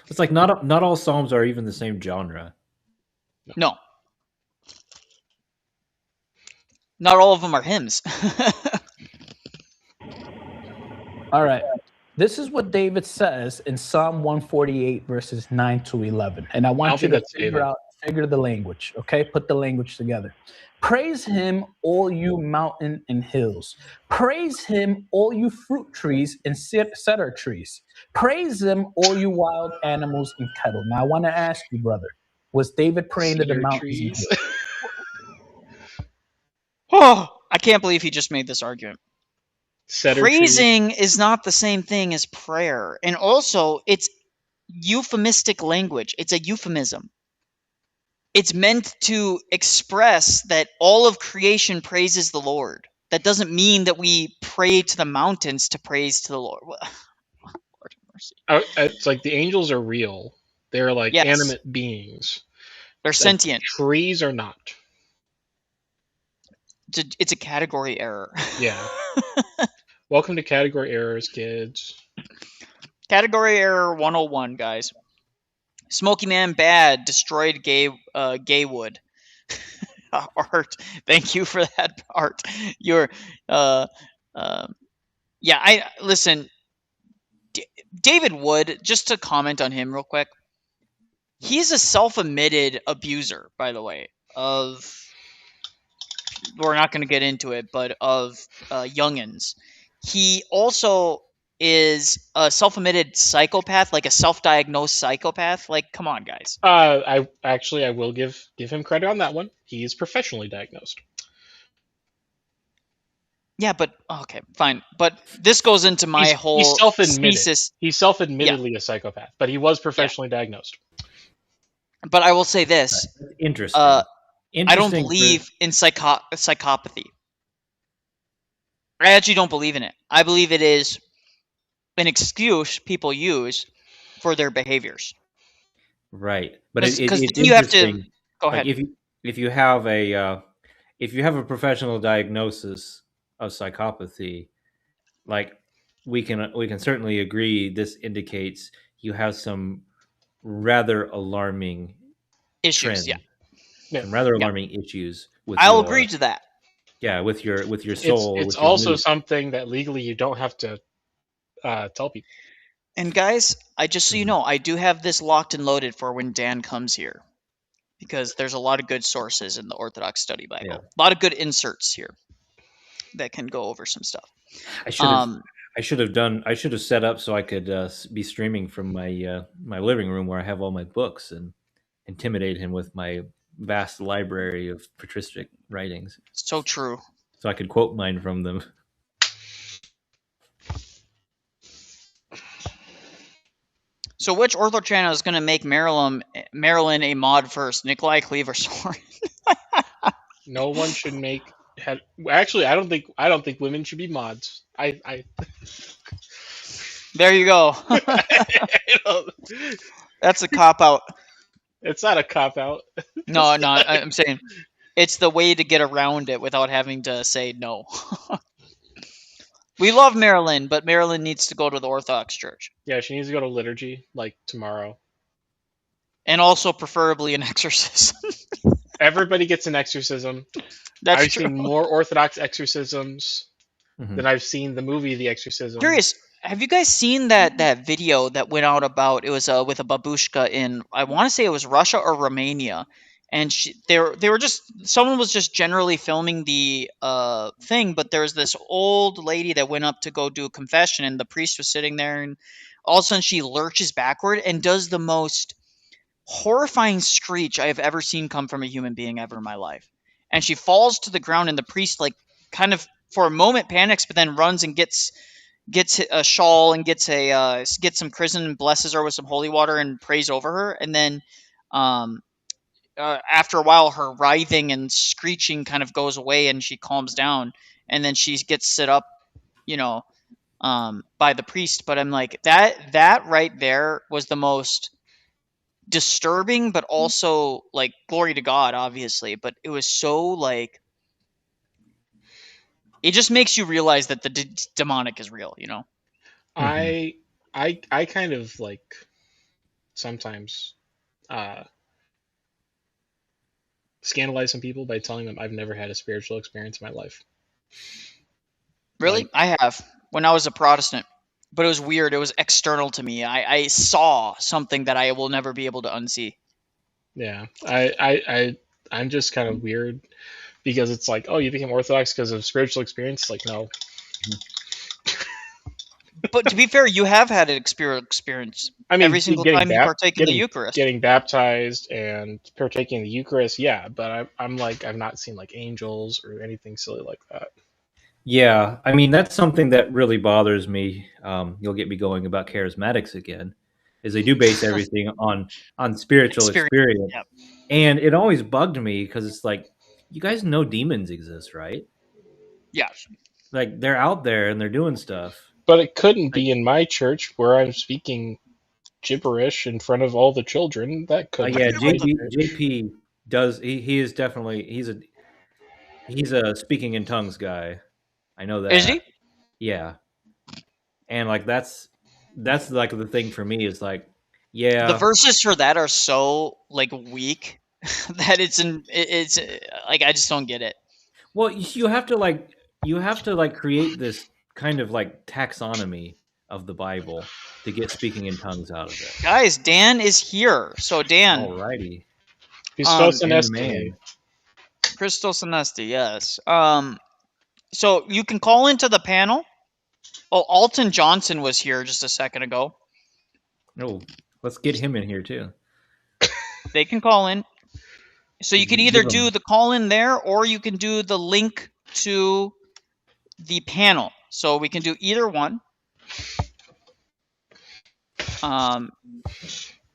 It's like not all Psalms are even the same genre. No. Not all of them are hymns. All right. This is what David says in Psalm 148, verses 9 to 11. And I want you to figure the language, okay? Put the language together. Praise him, all you mountain and hills. Praise him, all you fruit trees and cedar trees. Praise him, all you wild animals and cattle. Now, I want to ask you, brother, was David praying to the mountains and hills? Oh, I can't believe he just made this argument. Praising is not the same thing as prayer. And also, it's euphemistic language. It's a euphemism. It's meant to express that all of creation praises the Lord. That doesn't mean that we pray to the mountains to praise to the Lord. Lord have mercy. It's like the angels are real. They're like animate beings. They're sentient. Trees are not. It's a category error. Yeah. Welcome to category errors, kids. Category error 101, guys. Smoky Man bad, destroyed Gaywood. Art, thank you for that part. You're, listen, David Wood, just to comment on him real quick, he's a self-admitted abuser, by the way, we're not going to get into it, but of youngins. He also is a self-admitted psychopath, like a self-diagnosed psychopath. Like, come on, guys. I will give him credit on that one. He is professionally diagnosed. Yeah, but okay, fine. But this goes into my whole thesis. He's self-admittedly a psychopath, but he was professionally diagnosed. But I will say this. Interesting. I don't believe in psychopathy. I actually don't believe in it. I believe it is an excuse people use for their behaviors. Right, but it's you have to go ahead. Like if you have a professional diagnosis of psychopathy, like we can certainly agree this indicates you have some rather alarming issues. Trend. Some rather alarming issues with. I'll agree to that. Yeah, with your soul. It's also something that legally you don't have to tell people. And guys, just so you know, I do have this locked and loaded for when Dan comes here, because there's a lot of good sources in the Orthodox Study Bible. Yeah. A lot of good inserts here that can go over some stuff. I should have set up so I could be streaming from my my living room where I have all my books and intimidate him with my vast library of patristic writings. So true. So I could quote mine from them. So which Ortho channel is going to make Marilyn a mod first? Nicholai, Cleave, or Soren? No one should make. Actually, I don't think women should be mods. There you go. That's a cop out. It's not a cop out. No, I'm saying it's the way to get around it without having to say no. We love Marilyn, but Marilyn needs to go to the Orthodox Church. Yeah, she needs to go to liturgy like tomorrow. And also preferably an exorcism. Everybody gets an exorcism. I've seen more Orthodox exorcisms than I've seen the movie The Exorcism. Curious, have you guys seen that video that went out about, it was with a babushka in, I want to say it was Russia or Romania, and they were just, someone was just generally filming the thing, but there was this old lady that went up to go do a confession, and the priest was sitting there, and all of a sudden she lurches backward and does the most horrifying screech I have ever seen come from a human being ever in my life. And she falls to the ground, and the priest, like, kind of for a moment panics, but then runs and gets a shawl and gets some chrism and blesses her with some holy water and prays over her. And then after a while, her writhing and screeching kind of goes away, and she calms down, and then she gets set up, by the priest. But I'm like, that right there was the most disturbing, but also, like, glory to God, obviously, but it was so, like, it just makes you realize that the demonic is real, I kind of, like, sometimes scandalize some people by telling them I've never had a spiritual experience in my life. Really? Like, I have, when I was a Protestant, but it was weird. It was external to me. I saw something that I will never be able to unsee. Yeah, I'm just kind of weird because it's like, oh, you became Orthodox because of spiritual experience? Like, no. But to be fair, you have had an experience. I mean, every single time you partake in the Eucharist. Getting baptized and partaking in the Eucharist, yeah. But I'm like, I've not seen like angels or anything silly like that. Yeah, I mean, that's something that really bothers me. You'll get me going about charismatics again, is they do base everything on spiritual experience. Yep. And it always bugged me because it's like, you guys know demons exist, right? Yeah. Like, they're out there and they're doing stuff. But it couldn't be in my church where I'm speaking gibberish in front of all the children. That could. Yeah, JP does. He is definitely he's a speaking in tongues guy. I know that. Is he? Yeah. And like that's like the thing for me is like, yeah. The verses for that are so like weak that it's like, I just don't get it. Well, you have to create this kind of like taxonomy of the Bible to get speaking in tongues out of it. Guys, Dan is here. So Dan. Alrighty. Christos Anesti. Christos Anesti, yes. So you can call into the panel. Oh, Alton Johnson was here just a second ago. Oh, let's get him in here too. They can call in. So you can either do the call in there, or you can do the link to the panel. So we can do either one.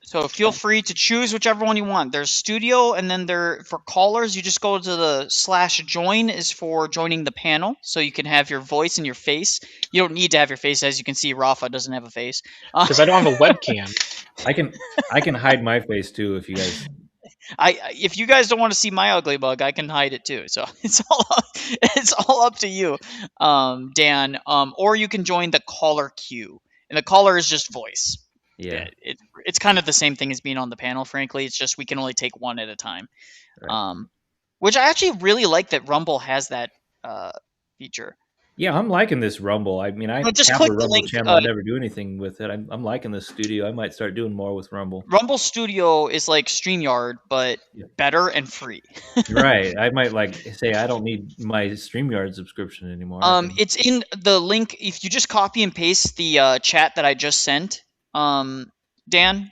So feel free to choose whichever one you want. There's studio, and then for callers, you just go to the /join is for joining the panel. So you can have your voice and your face. You don't need to have your face. As you can see, Rafa doesn't have a face. Because I don't have a webcam. I can hide my face too if you guys. If you guys don't want to see my ugly mug, I can hide it too. So it's all up to you, Dan. Or you can join the caller queue, and the caller is just voice. Yeah, it's kind of the same thing as being on the panel. Frankly, it's just we can only take one at a time. Right. Which I actually really like that Rumble has that feature. Yeah, I'm liking this Rumble. I mean, I just have a Rumble channel. I never do anything with it. I'm liking this studio. I might start doing more with Rumble. Rumble Studio is like StreamYard, but better and free. Right. I might say I don't need my StreamYard subscription anymore. It's in the link. If you just copy and paste the chat that I just sent, Dan,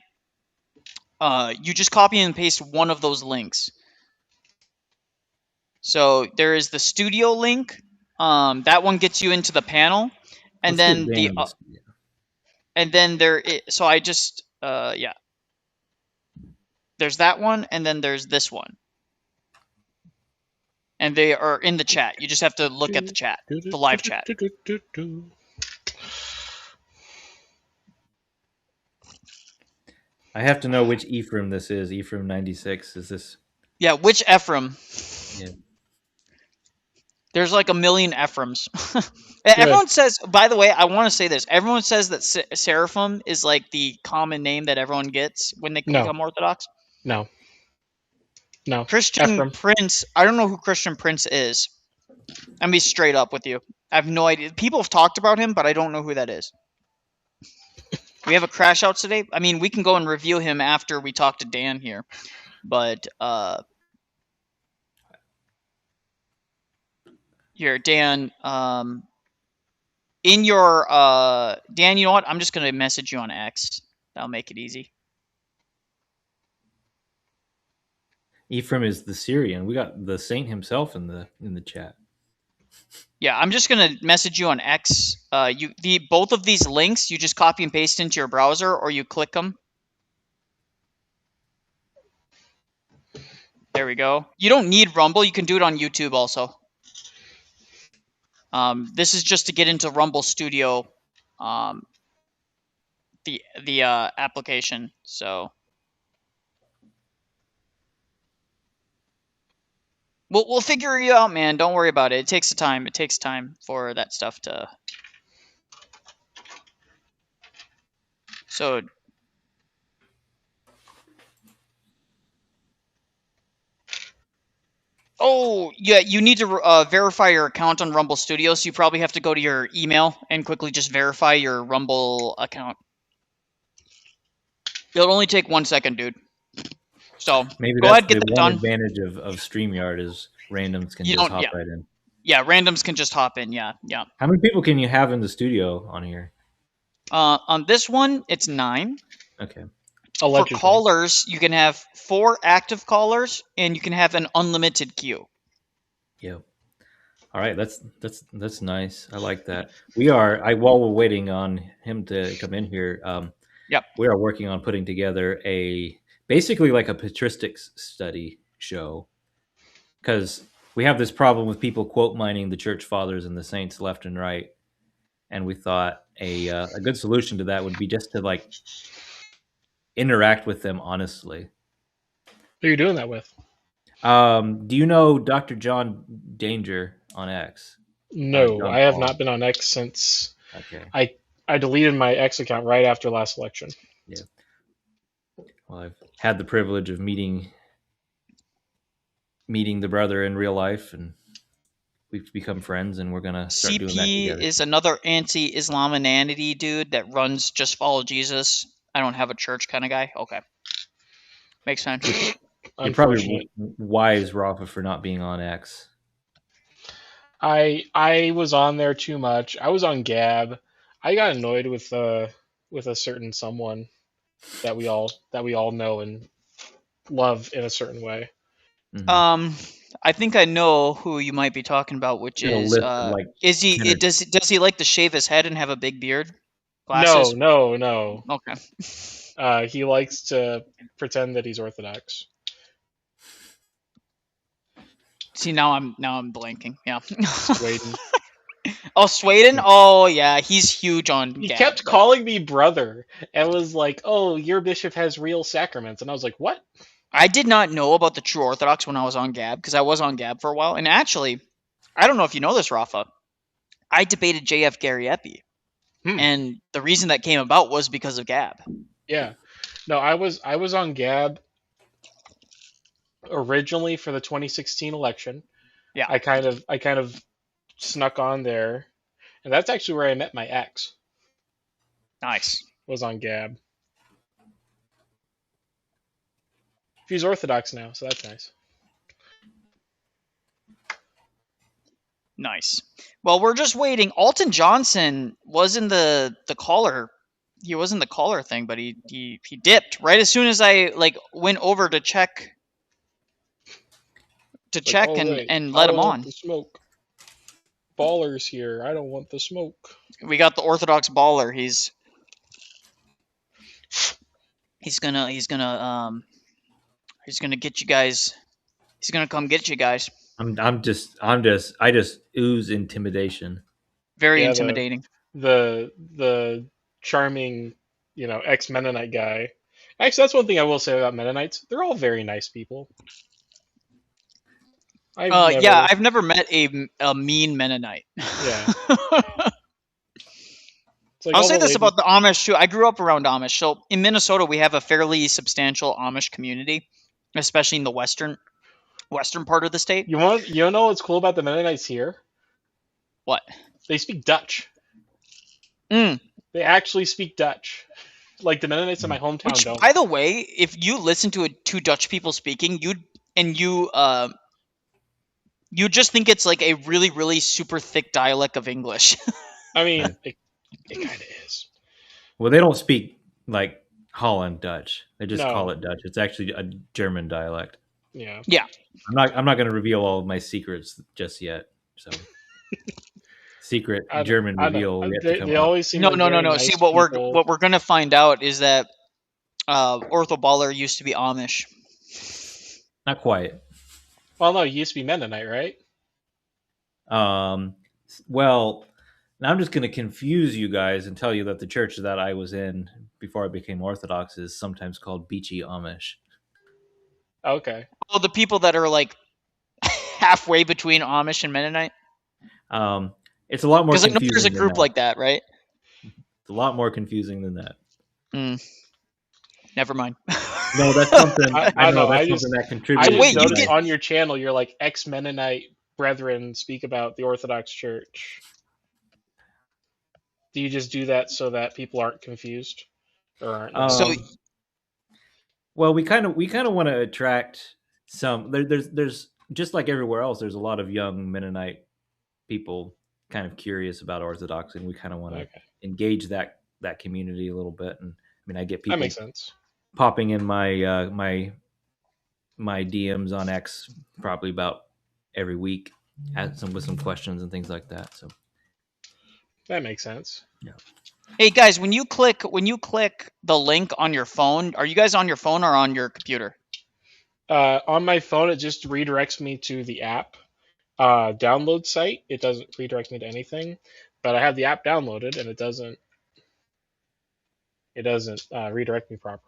you just copy and paste one of those links. So there is the studio link. That one gets you into the panel, and then and then there. So I just yeah. There's that one, and then there's this one, and they are in the chat. You just have to look at the chat, the live chat. I have to know which Ephraim this is. Ephraim 96. Is this? Yeah, which Ephraim? Yeah. There's like a million Ephraims. Everyone says, by the way, I want to say this. Everyone says that Seraphim is like the common name that everyone gets when they become Orthodox. No. Christian Ephraim. Prince. I don't know who Christian Prince is. I'm be straight up with you. I have no idea. People have talked about him, but I don't know who that is. We have a crash out today. I mean, we can go and review him after we talk to Dan here. But here, Dan, in your Dan, you know what? I'm just gonna message you on X. That'll make it easy. Ephraim is the Syrian. We got the saint himself in the chat. Yeah, I'm just gonna message you on X. Both of these links, you just copy and paste into your browser, or you click them. There we go. You don't need Rumble. You can do it on YouTube also. This is just to get into Rumble Studio, the application. So we'll figure you out, man. Don't worry about it. It takes time. It takes time for that stuff to. So. Oh, yeah, you need to verify your account on Rumble Studio, so you probably have to go to your email and quickly just verify your Rumble account. It'll only take 1 second, dude. So maybe go that's ahead, get the that one done. advantage of StreamYard is randoms can just hop right in. Yeah, randoms can just hop in, yeah. How many people can you have in the studio on here? On this one, it's 9. Okay. Allegedly. For callers, you can have 4 active callers, and you can have an unlimited queue. Yep. All right, that's nice. I like that. While we're waiting on him to come in here, we are working on putting together basically like a patristics study show, because we have this problem with people quote mining the church fathers and the saints left and right, and we thought a good solution to that would be just to like interact with them honestly. Who are you doing that with? Do you know Dr. John Danger on X? No, I have not been on X since. Okay. I deleted my X account right after last election. Yeah. Well, I've had the privilege of meeting the brother in real life, and we've become friends, and we're gonna start doing that together. CP is another anti-Islaminanity dude that runs Just Follow Jesus. I don't have a church kind of guy. Okay, makes sense. You're probably wise, Rafa, for not being on X. I was on there too much. I was on Gab. I got annoyed with a certain someone that we all know and love in a certain way. Mm-hmm. I think I know who you might be talking about, which is does he like to shave his head and have a big beard? Glasses? No. Okay. He likes to pretend that he's Orthodox. See, now I'm blanking. Yeah. Sweden. Oh, Sweden? Oh, yeah, he's huge on He Gab, kept calling me brother and was like, "Oh, your bishop has real sacraments," and I was like, "What?" I did not know about the True Orthodox when I was on Gab, because I was on Gab for a while. And actually, I don't know if you know this, Rafa. I debated JF Gary Epi. And the reason that came about was because of Gab. Yeah. No, I was on Gab originally for the 2016 election. Yeah. I kind of snuck on there. And that's actually where I met my ex. Nice. Was on Gab. She's Orthodox now, so that's nice. Nice. Well, we're just waiting. Alton Johnson was in the caller. He was in the caller thing, but he dipped right as soon as I went over to check and let him on. The smoke. Baller's here. I don't want the smoke. We got the Orthodox baller. He's gonna get you guys. He's gonna come get you guys. I just ooze intimidation. Very intimidating. The charming, ex-Mennonite guy. Actually, that's one thing I will say about Mennonites. They're all very nice people. I've never met a mean Mennonite. Yeah. I'll say this about the Amish too. I grew up around Amish. So in Minnesota, we have a fairly substantial Amish community, especially in the western part of the state. You know what's cool about the Mennonites here? What? They speak Dutch. They actually speak Dutch. Like the Mennonites in my hometown Which, don't. By the way, if you listen to two Dutch people speaking, you just think it's like a really, really super thick dialect of English. I mean, it kind of is. Well, they don't speak like Holland Dutch. They just call it Dutch. It's actually a German dialect. Yeah. Yeah. I'm not going to reveal all of my secrets just yet. So secret German reveal. They always seem no. Nice See, what we're going to find out is that Ortho Baller used to be Amish. Not quite. Well, no, he used to be Mennonite, right? Well, now I'm just going to confuse you guys and tell you that the church that I was in before I became Orthodox is sometimes called Beachy Amish. Okay. Oh, the people that are like halfway between Amish and Mennonite? It's a lot more confusing. Because I know there's a group like that, right? It's a lot more confusing than that. Never mind. No, that's something. I know that's something that contributes. Wait, on your channel, you're like ex-Mennonite brethren speak about the Orthodox Church. Do you just do that so that people aren't confused, or aren't? Well, we kind of want to attract some. There's just like everywhere else. There's a lot of young Mennonite people kind of curious about Orthodoxy, and we kind of want to engage that community a little bit. And I mean, I get people that makes sense. Popping in my my DMs on X probably about every week, with some questions and things like that. So that makes sense. Yeah. Hey guys, when you click the link on your phone, are you guys on your phone or on your computer? On my phone, it just redirects me to the app download site. It doesn't redirect me to anything, but I have the app downloaded and it doesn't redirect me properly.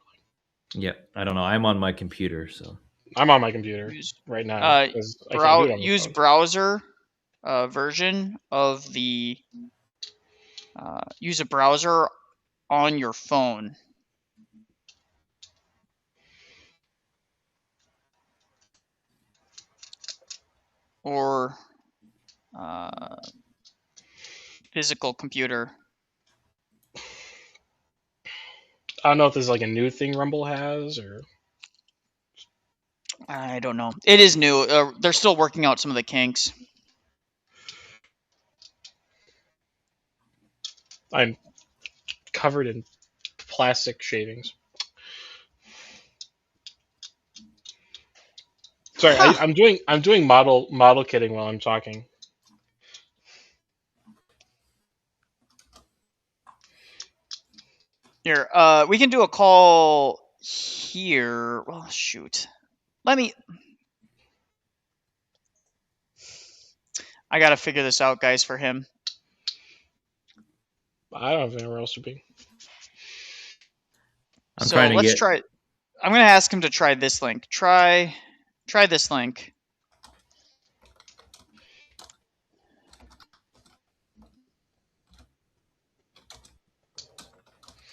Yeah, I don't know. I'm on my computer, so I'm on my computer right now. Use browser version of the. Use a browser on your phone. Or physical computer. I don't know if this is like a new thing Rumble has, or I don't know. It is new. They're still working out some of the kinks. I'm covered in plastic shavings. Sorry, I'm doing model kitting while I'm talking. Here, we can do a call here. Well, shoot. I gotta figure this out, guys, for him. I don't have anywhere else to be. I'm gonna ask him to try this link. Try this link.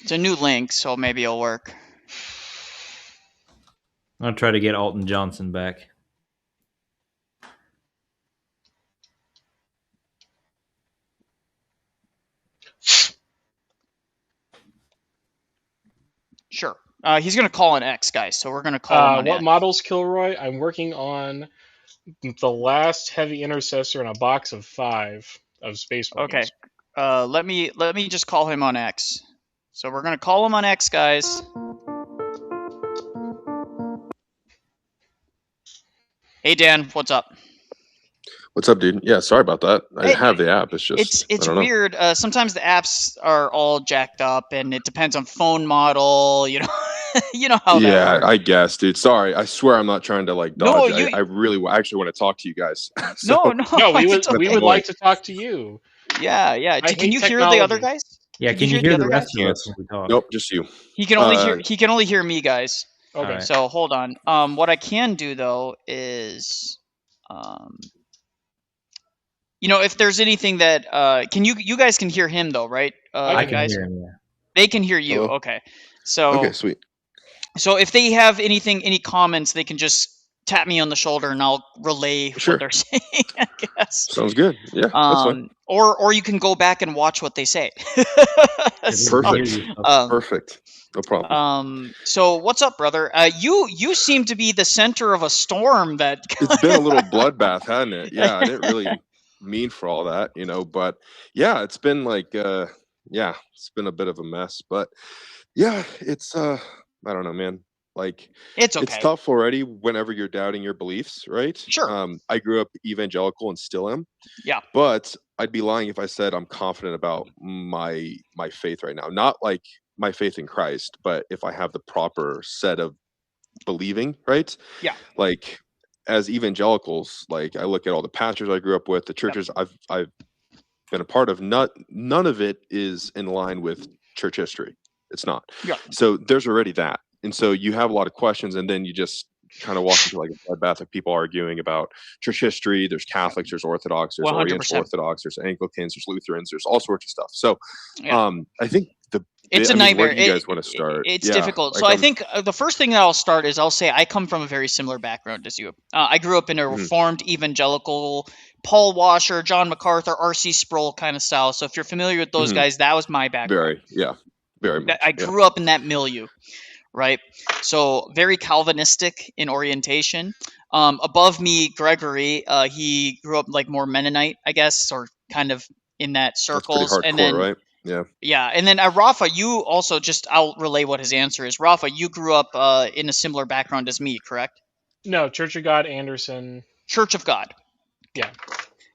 It's a new link, so maybe it'll work. I'll try to get Alton Johnson back. Sure. He's going to call an X, guys, so we're going to call him on what X. models, Kilroy? I'm working on the last heavy intercessor in a box of 5 of Space Marines. Okay. Let me just call him on X. So we're going to call him on X, guys. Hey, Dan, what's up? What's up, dude? Yeah, sorry about that. I have the app. It's just it's weird. Sometimes the apps are all jacked up, and it depends on phone model. You know, you know how. Yeah, that works. I guess, dude. Sorry. I swear I'm not trying to like dodge. I really actually want to talk to you guys. No, we would like to talk to you. Yeah. Can you hear the other guys? Yeah, can you hear the rest of us when we talk? Nope, just you. He can only hear me, guys. Okay. Right. So hold on. What I can do though is, if there's anything that you guys can hear him though, right? I can guys? hear him. Yeah. They can hear you. Hello? Okay. So Okay, sweet. So if they have any comments, they can just tap me on the shoulder and I'll relay what they're saying, I guess. Sounds good. Yeah, that's fine. Or you can go back and watch what they say. Perfect. No problem. So what's up, brother? You seem to be the center of a storm that It's been a little bloodbath, hasn't it? Yeah, I didn't really mean for all that, but yeah, it's been like it's been a bit of a mess, but yeah, it's I don't know, man. Like it's okay. It's tough already whenever you're doubting your beliefs, right? Sure. I grew up evangelical and still am. Yeah. But I'd be lying if I said I'm confident about my faith right now. Not like my faith in Christ, but if I have the proper set of believing, right? Yeah. Like as evangelicals, like I look at all the pastors I grew up with, the churches I've been a part of, none of it is in line with church history. It's not. Yeah. So there's already that. And so you have a lot of questions, and then you just kind of walk into like a bloodbath of people arguing about church history. There's Catholics, there's Orthodox, there's 100%. Oriental Orthodox, there's Anglicans, there's Lutherans, there's all sorts of stuff. So I think it's a nightmare. Where do you guys want to start? It's difficult. So I think the first thing that I'll start is I'll say I come from a very similar background as you. I grew up in a Reformed evangelical, Paul Washer, John MacArthur, R.C. Sproul kind of style. So if you're familiar with those guys, that was my background. Very much. I grew up in that milieu. Right. So very Calvinistic in orientation. Above me, Gregory, he grew up like more Mennonite, I guess, or kind of in that circles. That's pretty hardcore, and then, right? Yeah. Yeah. And then Rafa, you also I'll relay what his answer is. Rafa, you grew up in a similar background as me, correct? No, Church of God, Anderson. Church of God. Yeah.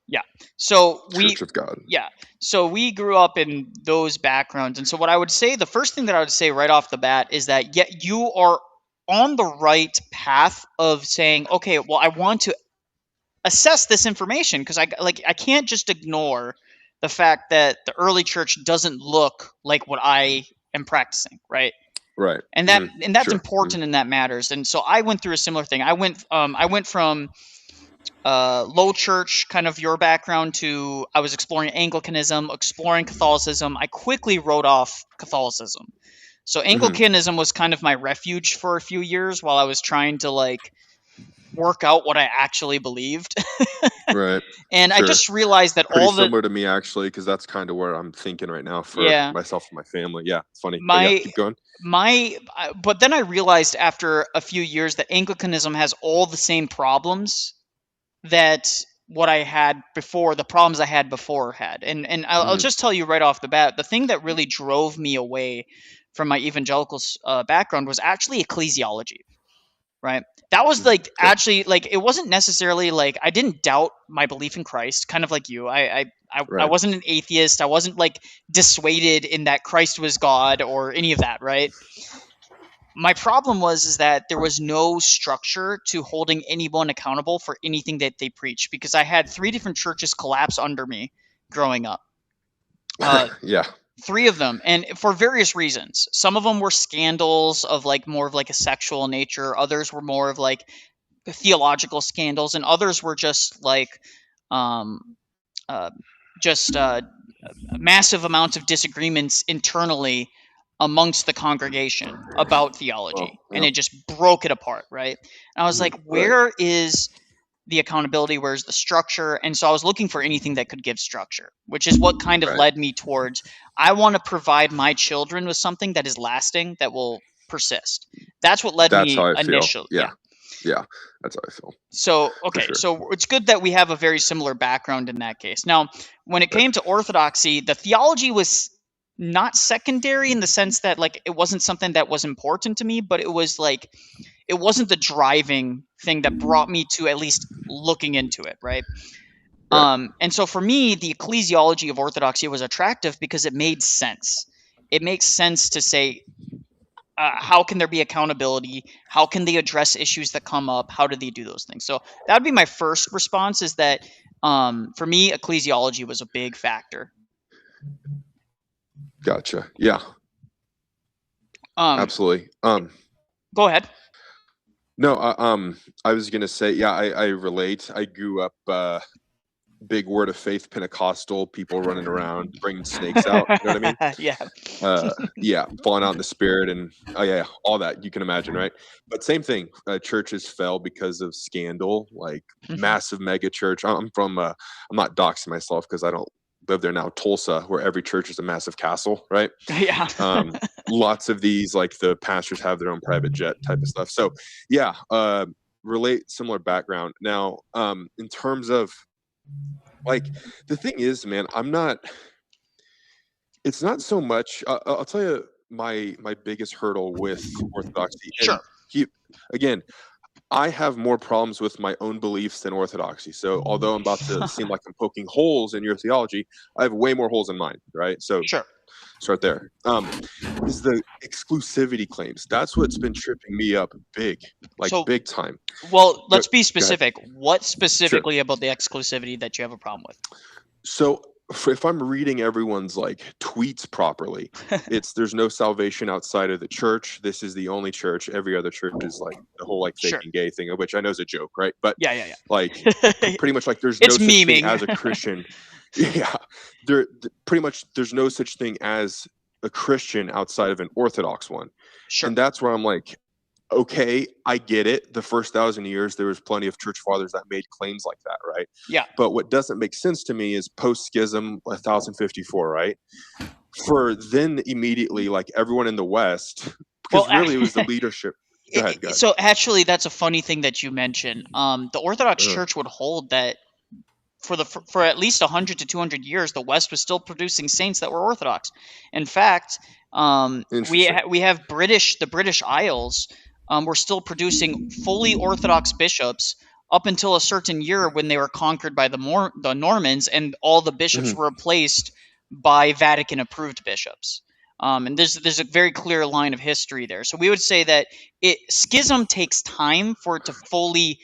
Yeah. So Church of God. Yeah. So we grew up in those backgrounds. And so what I would say, the first thing that I would say right off the bat is that you are on the right path of saying, okay, well, I want to assess this information because I can't just ignore the fact that the early church doesn't look like what I am practicing, right? Right. And that's important and that matters. And so I went through a similar thing. I went from low church, kind of your background, to I was exploring Anglicanism, exploring Catholicism. I quickly wrote off Catholicism. So Anglicanism was kind of my refuge for a few years while I was trying to work out what I actually believed. Right. And I just realized that pretty similar to me actually, because that's kind of where I'm thinking right now for myself and my family. Yeah, it's funny. Keep going. But then I realized after a few years that Anglicanism has all the same problems that what I had before, the problems I had before had. And I'll just tell you right off the bat, the thing that really drove me away from my evangelical background was actually ecclesiology, right? That was actually it wasn't necessarily I didn't doubt my belief in Christ, kind of like you. I wasn't an atheist. I wasn't dissuaded in that Christ was God or any of that, right? My problem is that there was no structure to holding anyone accountable for anything that they preach, because I had 3 different churches collapse under me growing up. Yeah. 3 of them, and for various reasons. Some of them were scandals of more of a sexual nature. Others were more of theological scandals, and others were just massive amounts of disagreements internally amongst the congregation about theology, and it just broke it apart, right? And I was like, where is the accountability? Where's the structure? And so I was looking for anything that could give structure, which is what kind of led me towards, I want to provide my children with something that is lasting, that will persist. That's what led me initially. Yeah, that's how I feel. So, okay, so it's good that we have a very similar background in that case. Now, when it came to orthodoxy, the theology was not secondary in the sense that it wasn't something that was important to me, but it was it wasn't the driving thing that brought me to at least looking into it, right? And so for me, the ecclesiology of orthodoxy was attractive because it made sense. It makes sense to say, how can there be accountability? How can they address issues that come up? How do they do those things? So that would be my first response, is that for me, ecclesiology was a big factor. Gotcha. Yeah. Absolutely. Go ahead. No, I was gonna say, yeah, I relate. I grew up big Word of Faith Pentecostal, people running around bringing snakes out. You know what I mean? Yeah. Yeah, falling out in the spirit, and yeah, all that you can imagine, right? But same thing. Churches fell because of scandal, like massive mega church. I'm not doxing myself because I don't live there now. Tulsa, where every church is a massive castle, right? Yeah. Lots of these, like the pastors have their own private jet type of stuff. So yeah, relate similar background. Now, in terms of like the thing is, man, it's not so much. I'll tell you my biggest hurdle with Orthodoxy. Sure. Again, I have more problems with my own beliefs than Orthodoxy. So although I'm about to seem like I'm poking holes in your theology, I have way more holes in mine, right? So sure. Start there. Is the exclusivity claims. That's what's been tripping me up big big time. Well, let's be specific. What specifically about the exclusivity that you have a problem with? So if I'm reading everyone's like tweets properly, there's no salvation outside of the church. This is the only church. Every other church is like the whole like fake and gay thing, which I know is a joke, right? But yeah. Like pretty much like there's no such thing as a Christian. Yeah, pretty much there's no such thing as a Christian outside of an Orthodox one. Sure. And that's where I'm like, okay, I get it. The first 1,000 years, there was plenty of church fathers that made claims like that, right? Yeah. But what doesn't make sense to me is post-schism 1054, right? For then immediately, like everyone in the West, because really it was the leadership. Go ahead. So actually, that's a funny thing that you mentioned. The Orthodox Church would hold that for at least 100 to 200 years, the West was still producing saints that were Orthodox. In fact, we have the British Isles were still producing fully Orthodox bishops up until a certain year when they were conquered by the Normans, and all the bishops were replaced by Vatican-approved bishops. And there's a very clear line of history there. So we would say that schism takes time for it to fully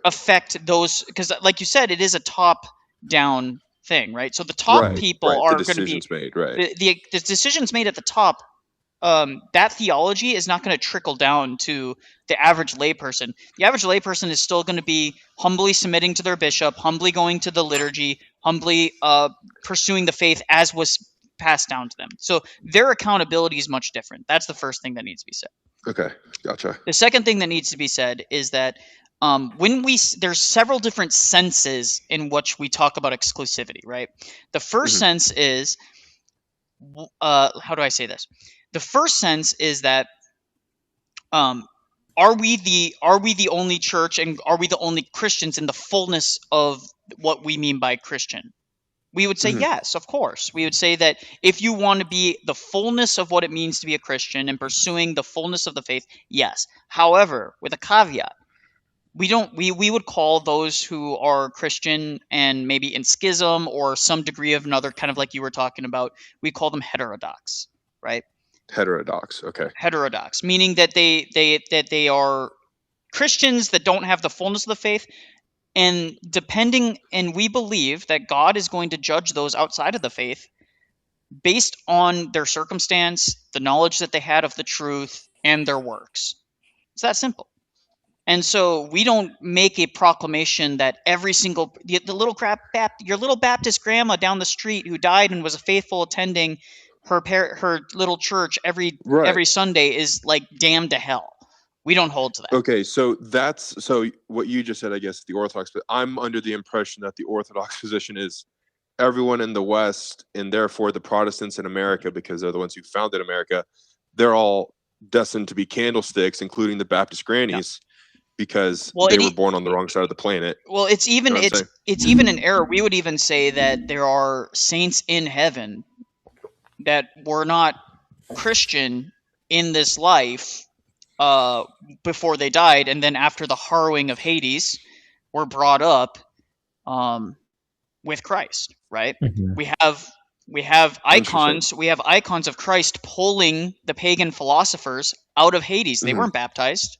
affect those, because like you said, it is a top-down thing, right? So the top people are going to be made, right? The decisions made at the top. That theology is not going to trickle down to the average layperson. The average layperson is still going to be humbly submitting to their bishop, humbly going to the liturgy, humbly pursuing the faith as was passed down to them. So their accountability is much different. That's the first thing that needs to be said. Okay, gotcha. The second thing that needs to be said is that there's several different senses in which we talk about exclusivity, right? The first sense is, how do I say this? The first sense is that are we the only church, and are we the only Christians in the fullness of what we mean by Christian? We would say yes, of course. We would say that if you want to be the fullness of what it means to be a Christian and pursuing the fullness of the faith, yes. However, with a caveat, we would call those who are Christian and maybe in schism or some degree of another, kind of like you were talking about, we call them heterodox, right? Heterodox, okay. Heterodox, meaning that they are Christians that don't have the fullness of the faith, and we believe that God is going to judge those outside of the faith based on their circumstance, the knowledge that they had of the truth, and their works. It's that simple. And so we don't make a proclamation that every single your little Baptist grandma down the street who died and was faithful attending her little church every Sunday is like damned to hell. We don't hold to that. Okay, so what you just said, I guess, the Orthodox, but I'm under the impression that the Orthodox position is everyone in the West, and therefore the Protestants in America, because they're the ones who founded America, they're all destined to be candlesticks, including the Baptist grannies. Yeah. Because they were born on the wrong side of the planet. Well, it's even an error. We would even say that there are saints in heaven that were not Christian in this life before they died, and then after the harrowing of Hades, were brought up with Christ. Right? Mm-hmm. We have icons. We have icons of Christ pulling the pagan philosophers out of Hades. They weren't baptized,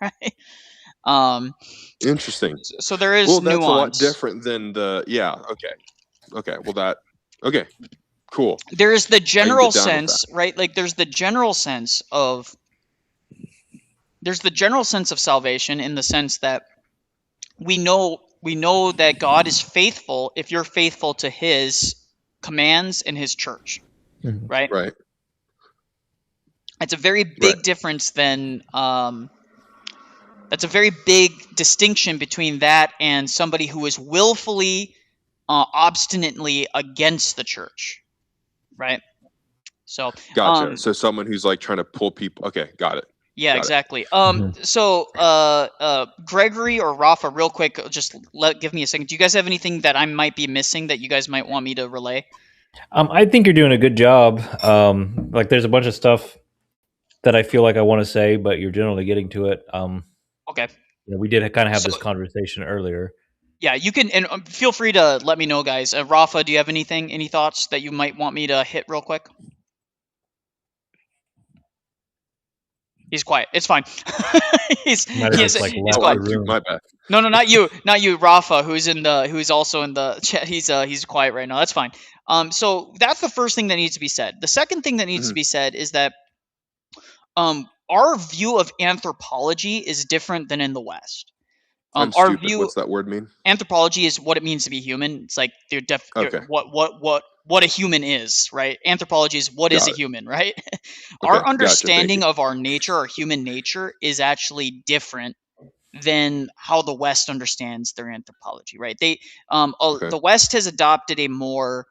right? Interesting. So there is nuance. That's a lot different than the okay. Well, that okay. Cool. There's the general sense, right? Like there's the general sense of salvation in the sense that we know that God is faithful if you're faithful to his commands and his church. Right? Right. It's a very big difference than that's a very big distinction between that and somebody who is willfully obstinately against the church. Right? So gotcha. So someone who's like trying to pull people. Okay, got it. Yeah, exactly. So Gregory or Rafa, real quick, just give me a second. Do you guys have anything that I might be missing that you guys might want me to relay? I think you're doing a good job. Like there's a bunch of stuff that I feel like I want to say, but you're generally getting to it. Okay. You know, we did kind of have this conversation earlier. Yeah, you can, and feel free to let me know, guys. Rafa, do you have any thoughts that you might want me to hit real quick? He's quiet. It's fine. he's quiet. My bad. No, not you, Rafa, who's also in the chat. He's quiet right now. That's fine. So that's the first thing that needs to be said. The second thing that needs to be said is that our view of anthropology is different than in the West. I'm stupid. What's that word mean? Anthropology is what it means to be human. It's like what a human is, right? Anthropology is what is a human, right? Our understanding of our nature, our human nature, is actually different than how the West understands their anthropology, right? The West has adopted a more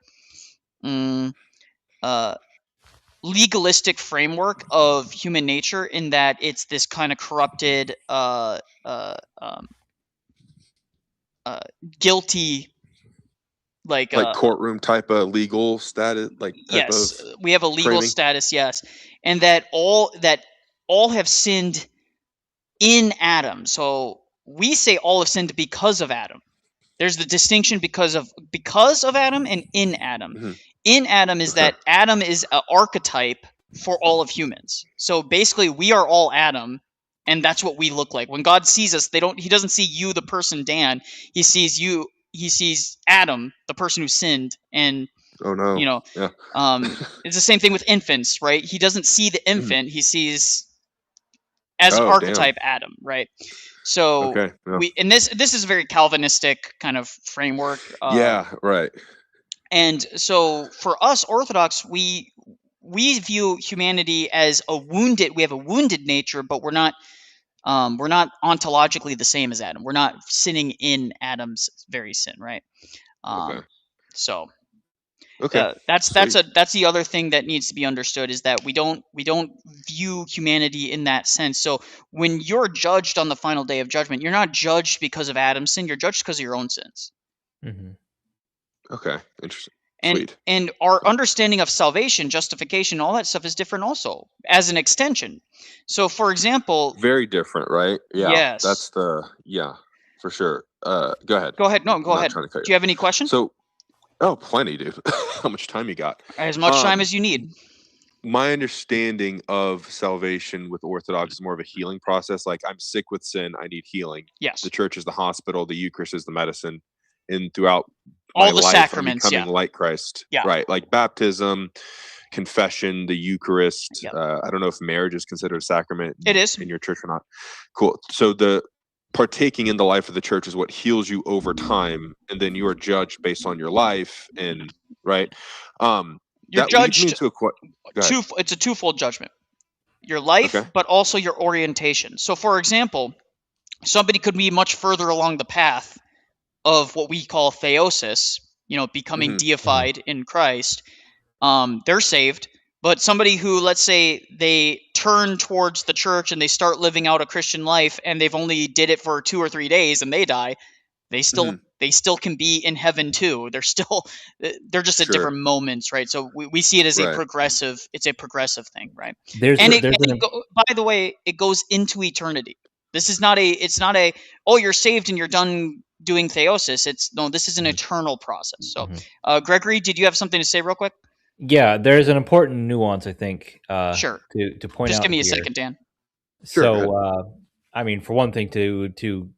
legalistic framework of human nature in that it's this kind of corrupted, guilty, like courtroom type of legal status, we have a legal framing. Status, yes, and that all have sinned in Adam. So we say all have sinned because of Adam. There's the distinction because of Adam and in Adam. In Adam is that Adam is an archetype for all of humans. So basically, we are all Adam. And that's what we look like. When God sees us, he doesn't see you, the person Dan. He sees you. He sees Adam, the person who sinned, and it's the same thing with infants, right? He doesn't see the infant; he sees as archetype Adam, right? So this is a very Calvinistic kind of framework. Right. And so for us Orthodox, we view humanity as we have a wounded nature, but we're not ontologically the same as Adam. We're not sinning in Adam's very sin, right? So that's the other thing that needs to be understood, is that we don't view humanity in that sense. So when you're judged on the final day of judgment, you're not judged because of Adam's sin. You're judged because of your own sins. Okay, interesting. And our understanding of salvation, justification, all that stuff is different also, as an extension. So, for example... Very different, right? Yeah. Yes. That's for sure. Go ahead. Go ahead. No, go ahead. Do you have any questions? Plenty, dude. How much time you got? As much time as you need. My understanding of salvation with Orthodox is more of a healing process. Like, I'm sick with sin, I need healing. Yes. The church is the hospital, the Eucharist is the medicine. And throughout all the sacraments, I'm becoming like Christ. Right. Like baptism, confession, the Eucharist. I don't know if marriage is considered a sacrament in your church or not. Cool. So the partaking in the life of the church is what heals you over time, and then you are judged based on your life. And right. You're judged. It's a twofold judgment. Your life, but also your orientation. So, for example, somebody could be much further along the path of what we call theosis, becoming deified in Christ. They're saved, but somebody who, let's say, they turn towards the church and they start living out a Christian life, and they've only did it for 2 or 3 days and they die, they still can be in heaven too. They're just at different moments, right? So we see it as a progressive thing, right? By the way, it goes into eternity. This is not you're saved and you're done doing theosis. This is an eternal process. So, Gregory, did you have something to say real quick? Yeah, there's an important nuance, I think. Sure. To point out. Just give me a second, Dan. So, I mean, for one thing, to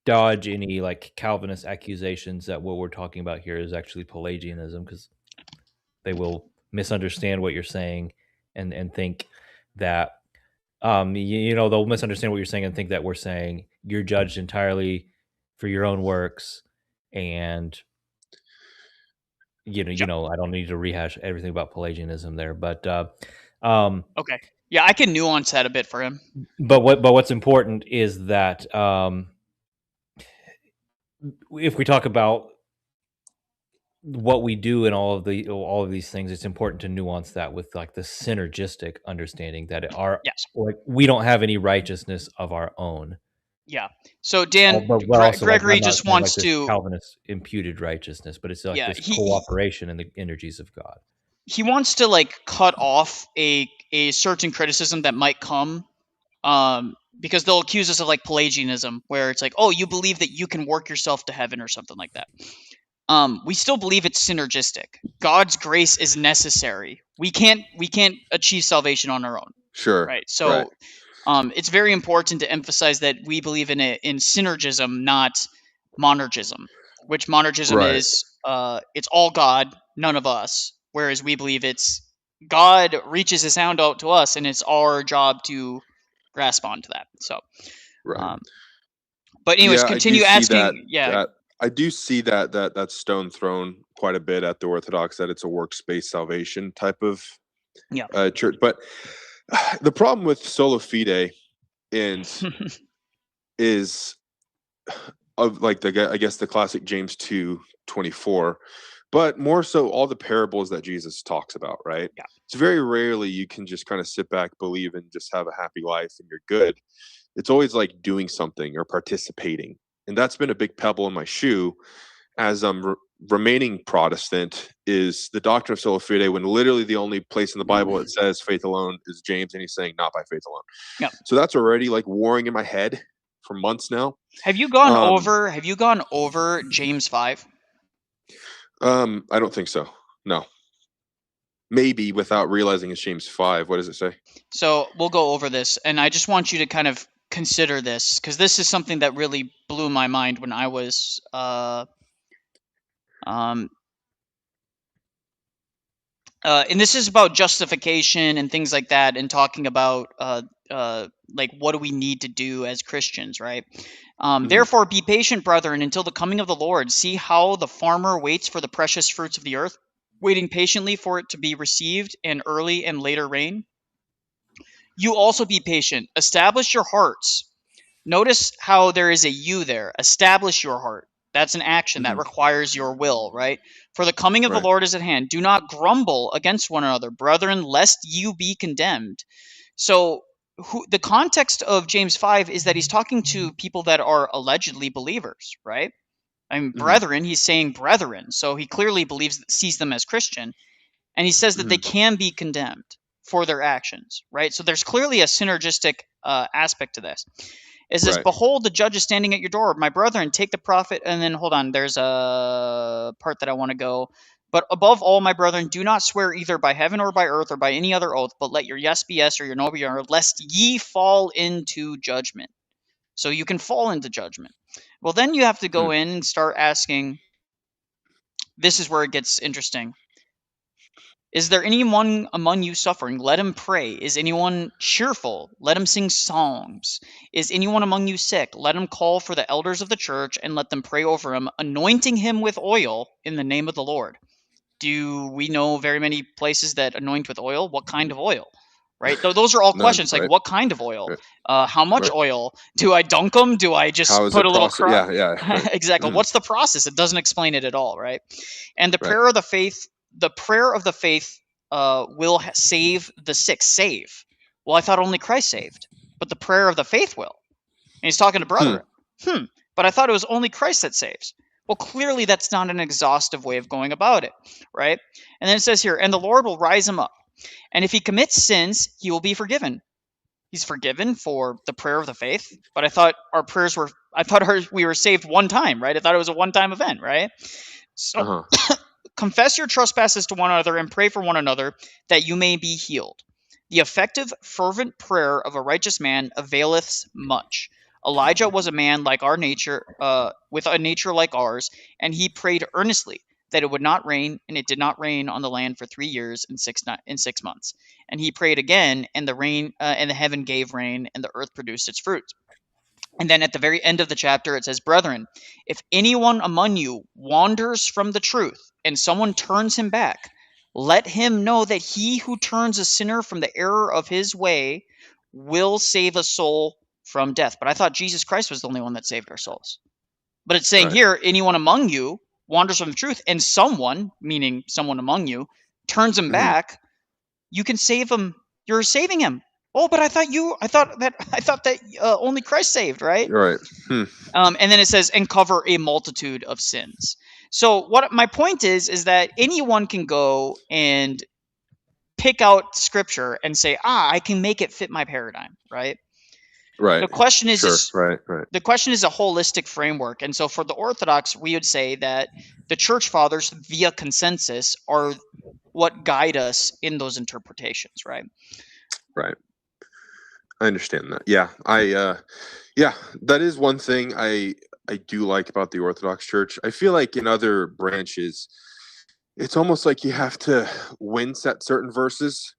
dodge any like Calvinist accusations that what we're talking about here is actually Pelagianism, because They will misunderstand what you're saying and think that they'll misunderstand what you're saying and think that we're saying you're judged entirely for your own works, and I don't need to rehash everything about Pelagianism there, but okay, yeah, I can nuance that a bit for him. But what's important is that if we talk about what we do in all of these things, it's important to nuance that with like the synergistic understanding that we don't have any righteousness of our own. Yeah. So Dan, Gregory just wants to Calvinist imputed righteousness, but it's like this cooperation in the energies of God. He wants to like cut off a certain criticism that might come, because they'll accuse us of like Pelagianism, where it's like, oh, you believe that you can work yourself to heaven or something like that. We still believe it's synergistic. God's grace is necessary. We can't achieve salvation on our own. Sure. Right. So it's very important to emphasize that we believe in synergism, not monergism, which monergism is it's all God, none of us. Whereas we believe it's God reaches his hand out to us, and it's our job to grasp onto that. So, but anyways, continue asking. I do see that stone thrown quite a bit at the Orthodox, that it's a works-based salvation type of church. But the problem with sola fide is of like I guess the classic James 2:24, but more so all the parables that Jesus talks about, right? Yeah. It's very rarely you can just kind of sit back, believe, and just have a happy life and you're good. It's always like doing something or participating. And that's been a big pebble in my shoe as I'm remaining Protestant, is the doctrine of sola fide, when literally the only place in the Bible it says faith alone is James, and he's saying not by faith alone. Yep. So that's already like warring in my head for months now. Have you gone over James 5? I don't think so. No. Maybe without realizing it's James 5. What does it say? So we'll go over this, and I just want you to kind of consider this, because this is something that really blew my mind when I was and this is about justification and things like that, and talking about like what do we need to do as Christians, right? Therefore be patient, brethren, until the coming of the Lord. See how the farmer waits for the precious fruits of the earth, waiting patiently for it to be received in early and later rain. You also be patient. Establish your hearts. Notice how there is a you there. Establish your heart. That's an action that requires your will, right? For the coming of the Lord is at hand. Do not grumble against one another, brethren, lest you be condemned. So the context of James 5 is that he's talking to people that are allegedly believers, right? I mean, brethren, he's saying brethren. So he clearly sees them as Christian. And he says that they can be condemned for their actions, right? So there's clearly a synergistic aspect to this. It says, behold, the judge is standing at your door. My brethren, take the prophet. And then, hold on, there's a part that I want to go. But above all, my brethren, do not swear either by heaven or by earth or by any other oath, but let your yes be yes or your no be no, lest ye fall into judgment. So you can fall into judgment. Well, then you have to go in and start asking, this is where it gets interesting. Is there anyone among you suffering? Let him pray. Is anyone cheerful? Let him sing psalms. Is anyone among you sick? Let him call for the elders of the church and let them pray over him, anointing him with oil in the name of the Lord. Do we know very many places that anoint with oil? What kind of oil? Right? Those are all questions. Like, what kind of oil? How much oil? Do I dunk them? Do I just put a little crop? Yeah. Exactly. What's the process? It doesn't explain it at all, right? And the prayer of the faith, will save the sick. Save. Well, I thought only Christ saved, but the prayer of the faith will. And he's talking to brethren. But I thought it was only Christ that saves. Well, clearly that's not an exhaustive way of going about it, right? And then it says here, and the Lord will rise him up. And if he commits sins, he will be forgiven. He's forgiven for the prayer of the faith. But I thought we were saved one time, right? I thought it was a one-time event, right? So confess your trespasses to one another and pray for one another that you may be healed. The effective, fervent prayer of a righteous man availeth much. Elijah was a man like our nature, with a nature like ours, and he prayed earnestly that it would not rain, and it did not rain on the land for 3 years and 6 months. And he prayed again, and the heaven gave rain, and the earth produced its fruit. And then at the very end of the chapter, it says, "Brethren, if anyone among you wanders from the truth, and someone turns him back, let him know that he who turns a sinner from the error of his way will save a soul from death." But I thought Jesus Christ was the only one that saved our souls. But it's saying here, anyone among you wanders from the truth, and someone, meaning someone among you, turns him back, you can save him. You're saving him. Oh, but I thought that only Christ saved, right? Right. And then it says, "and cover a multitude of sins." So what my point is that anyone can go and pick out scripture and say, I can make it fit my paradigm, right? Right. The question is, right. The question is a holistic framework. And so for the Orthodox, we would say that the church fathers via consensus are what guide us in those interpretations, right? Right. I understand that. Yeah. That is one thing I do like about the Orthodox Church. I feel like in other branches, it's almost like you have to wince at certain verses.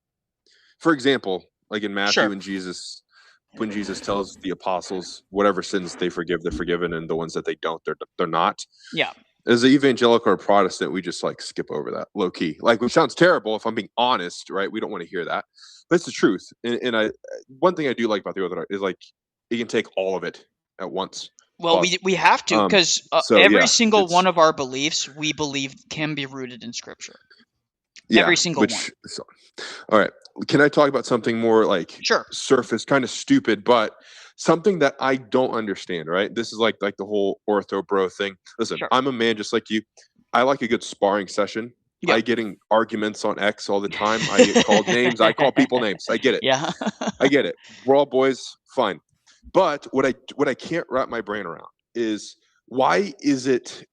For example, like in Matthew, when Jesus tells the apostles, whatever sins they forgive, they're forgiven, and the ones that they don't, they're not. Yeah. As an evangelical or Protestant, we just like skip over that low key. Like, which sounds terrible if I'm being honest, right? We don't want to hear that, but it's the truth. And one thing I do like about the Orthodox is like you can take all of it at once. Well, we have to, because every single one of our beliefs we believe can be rooted in Scripture. Yeah, every single one. So, all right. Can I talk about something more like surface, kind of stupid, but something that I don't understand, right? This is like the whole ortho bro thing. Listen, I'm a man just like you. I like a good sparring session. Yep. I get in arguments on X all the time. I get called names. I call people names. I get it. Yeah. I get it. We're all boys. Fine. But what I can't wrap my brain around is why is it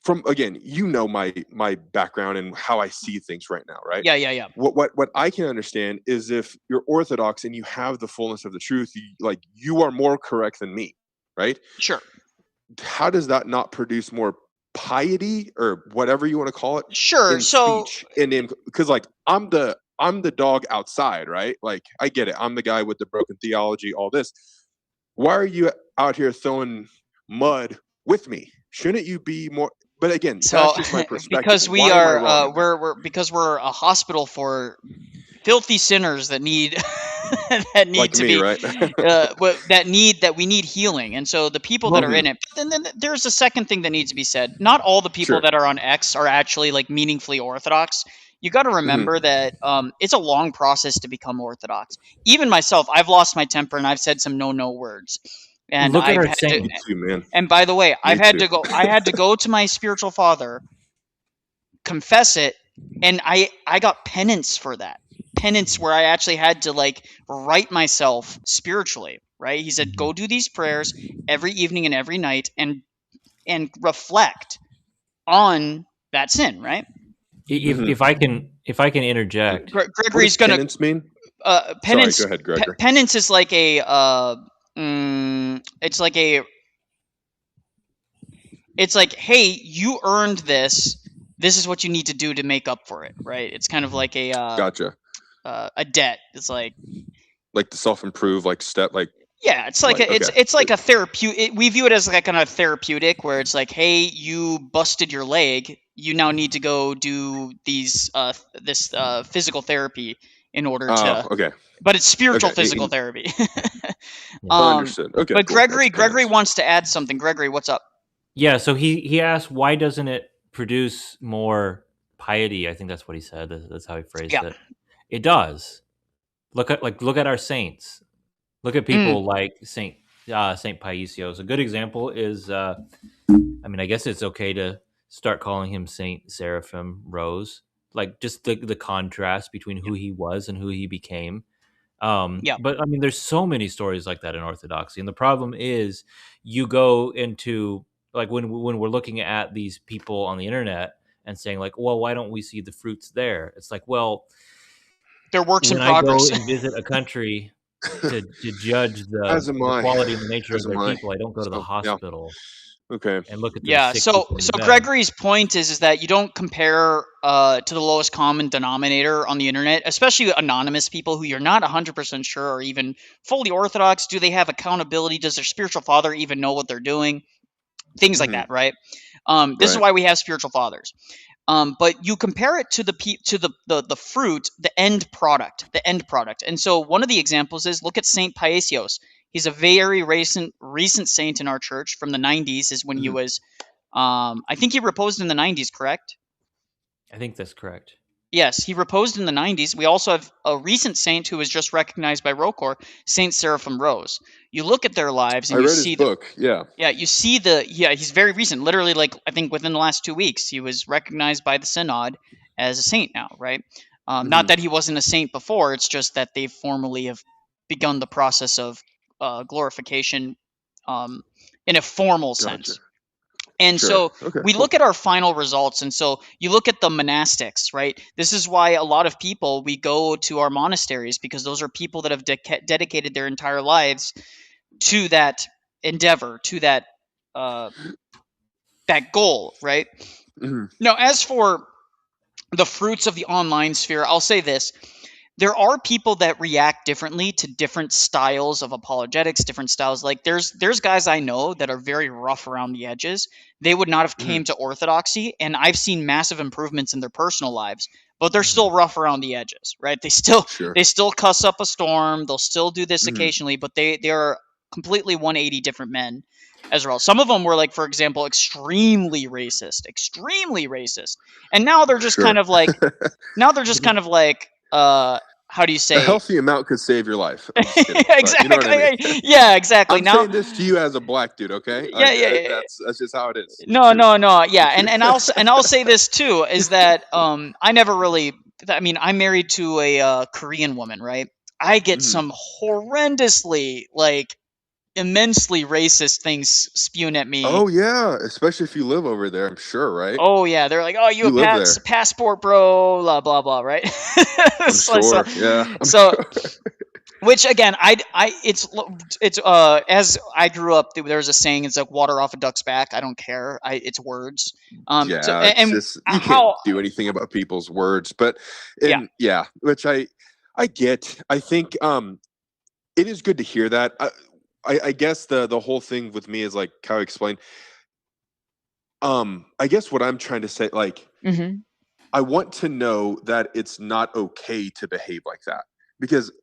from, again, my background and how I see things right now, right? Yeah. What I can understand is if you're Orthodox and you have the fullness of the truth, you are more correct than me, right? Sure. How does that not produce more piety or whatever you want to call it? Sure. Speech because like I'm the dog outside, right? Like I get it. I'm the guy with the broken theology, all this. Why are you out here throwing mud with me? Shouldn't you be more? But again, that's just my perspective. Because we're a hospital for filthy sinners that need that we need healing. And so the people that are in it, and then there's a second thing that needs to be said. Not all the people that are on X are actually like meaningfully Orthodox. You got to remember that it's a long process to become Orthodox. Even myself, I've lost my temper and I've said some no words. And look at our saints. And by the way, I had to go to my spiritual father, confess it, and I got penance for that. Penance where I actually had to like right myself spiritually, right? He said, go do these prayers every evening and every night and reflect on that sin, right? If I can interject, Gregory's going to penance mean? Penance. Sorry, go ahead, Gregor. Penance is like it's like, hey, you earned this. This is what you need to do to make up for it, right? It's kind of like a gotcha. A debt. It's like the self-improve step yeah, it's like it's like a therapeutic. We view it as like kind of therapeutic, where it's like, hey, you busted your leg. You now need to go do this physical therapy in order to. Okay. But it's spiritual physical therapy. Understood. Okay. But cool. Gregory wants to add something. Gregory, what's up? Yeah. So he asked, why doesn't it produce more piety? I think that's what he said. That's how he phrased it. It does. Look at our saints. Look at people like Saint Paisios. A good example is, I guess it's okay to start calling him Saint Seraphim Rose. Like just the contrast between who he was and who he became. But there's so many stories like that in Orthodoxy, and the problem is you go into like when we're looking at these people on the internet and saying like, well, why don't we see the fruits there? It's like, well, they're works in progress. When I go and visit a country to judge the quality and the nature of their people, I don't go to the hospital. Okay. And look at Yeah. So Gregory's point is that you don't compare to the lowest common denominator on the internet, especially anonymous people who you're not 100% sure are even fully Orthodox. Do they have accountability? Does their spiritual father even know what they're doing? Things like that, right? This is why we have spiritual fathers. But you compare it to the fruit, the end product. And so one of the examples is, look at Saint Paisios. He's a very recent saint in our church from the 90s. Is when he was, I think he reposed in the 90s, correct? I think that's correct. Yes, he reposed in the 90s. We also have a recent saint who was just recognized by Rocor, Saint Seraphim Rose. You look at their lives and I you read see his book. Yeah. Yeah, you see he's very recent. Literally, like, I think within the last 2 weeks, he was recognized by the synod as a saint now, right? Not that he wasn't a saint before. It's just that they formally have begun the process of glorification in a formal sense. And so we look at our final results. And so you look at the monastics, right? This is why a lot of people, we go to our monasteries, because those are people that have dedicated their entire lives to that endeavor, to that that goal, right? Now, as for the fruits of the online sphere, I'll say this. There are people that react differently to different styles of apologetics, different styles. Like there's guys I know that are very rough around the edges. They would not have came to Orthodoxy, and I've seen massive improvements in their personal lives, but they're still rough around the edges, right? They still cuss up a storm. They'll still do this occasionally, but they are completely 180 different men as well. Some of them were, like, for example, extremely racist, and now they're just kind of like, how do you say? A healthy amount could save your life. Exactly. You know what I mean? Yeah, exactly. I'm saying this to you as a black dude, okay? Yeah. That's just how it is. No. Yeah, and I'll say this too, is that I never really. I mean, I'm married to a Korean woman, right? I get some horrendously, like, immensely racist things spewed at me. Oh yeah, especially if you live over there, I'm sure, right? Oh yeah, they're like, "Oh, you a passport, bro," blah blah blah, right? I'm sure. Yeah. Which again, it's as I grew up, there was a saying. It's like water off a duck's back. I don't care. It's words. It's just, you can't do anything about people's words, but which I get. I think it is good to hear that. I guess the whole thing with me is, like how I explained. I guess what I'm trying to say, like, I want to know that it's not okay to behave like that, because, you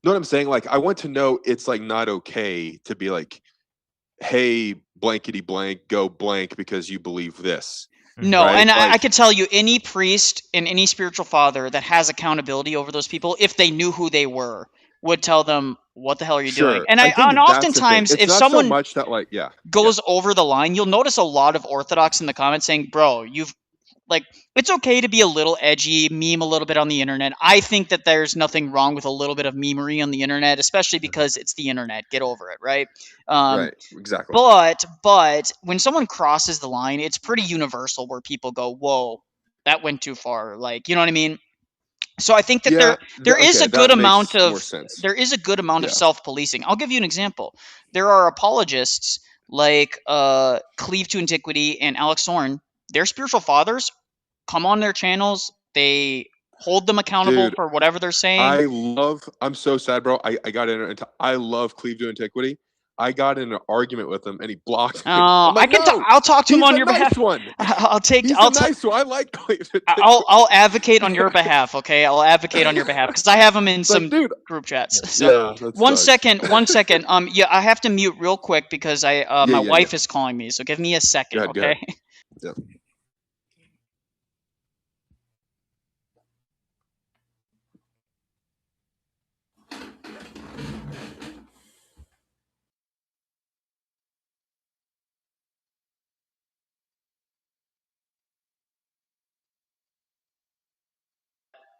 know what I'm saying? Like, I want to know it's, like, not okay to be like, hey, blankety blank, go blank because you believe this. No, right? And I could tell you, any priest and any spiritual father that has accountability over those people, if they knew who they were, would tell them, what the hell are you doing? And oftentimes, if someone goes over the line, you'll notice a lot of Orthodox in the comments saying, bro, it's okay to be a little edgy, meme a little bit on the internet. I think that there's nothing wrong with a little bit of memery on the internet, especially because it's the internet. Get over it, right? Right, exactly. But when someone crosses the line, it's pretty universal where people go, whoa, that went too far. Like, you know what I mean? So I think that there is a good amount of self-policing. I'll give you an example. There are apologists like Cleave to Antiquity and Alex Zorn. Their spiritual fathers come on their channels. They hold them accountable for whatever they're saying. I'm so sad, bro. I love Cleave to Antiquity. I got in an argument with him and he blocked me. I'll talk to him on your behalf. I'll like Cleave. I'll advocate on your behalf, okay? I'll advocate on your behalf because I have him in some group chats. So one second. I have to mute real quick because my wife is calling me. So give me a second, okay? Yeah.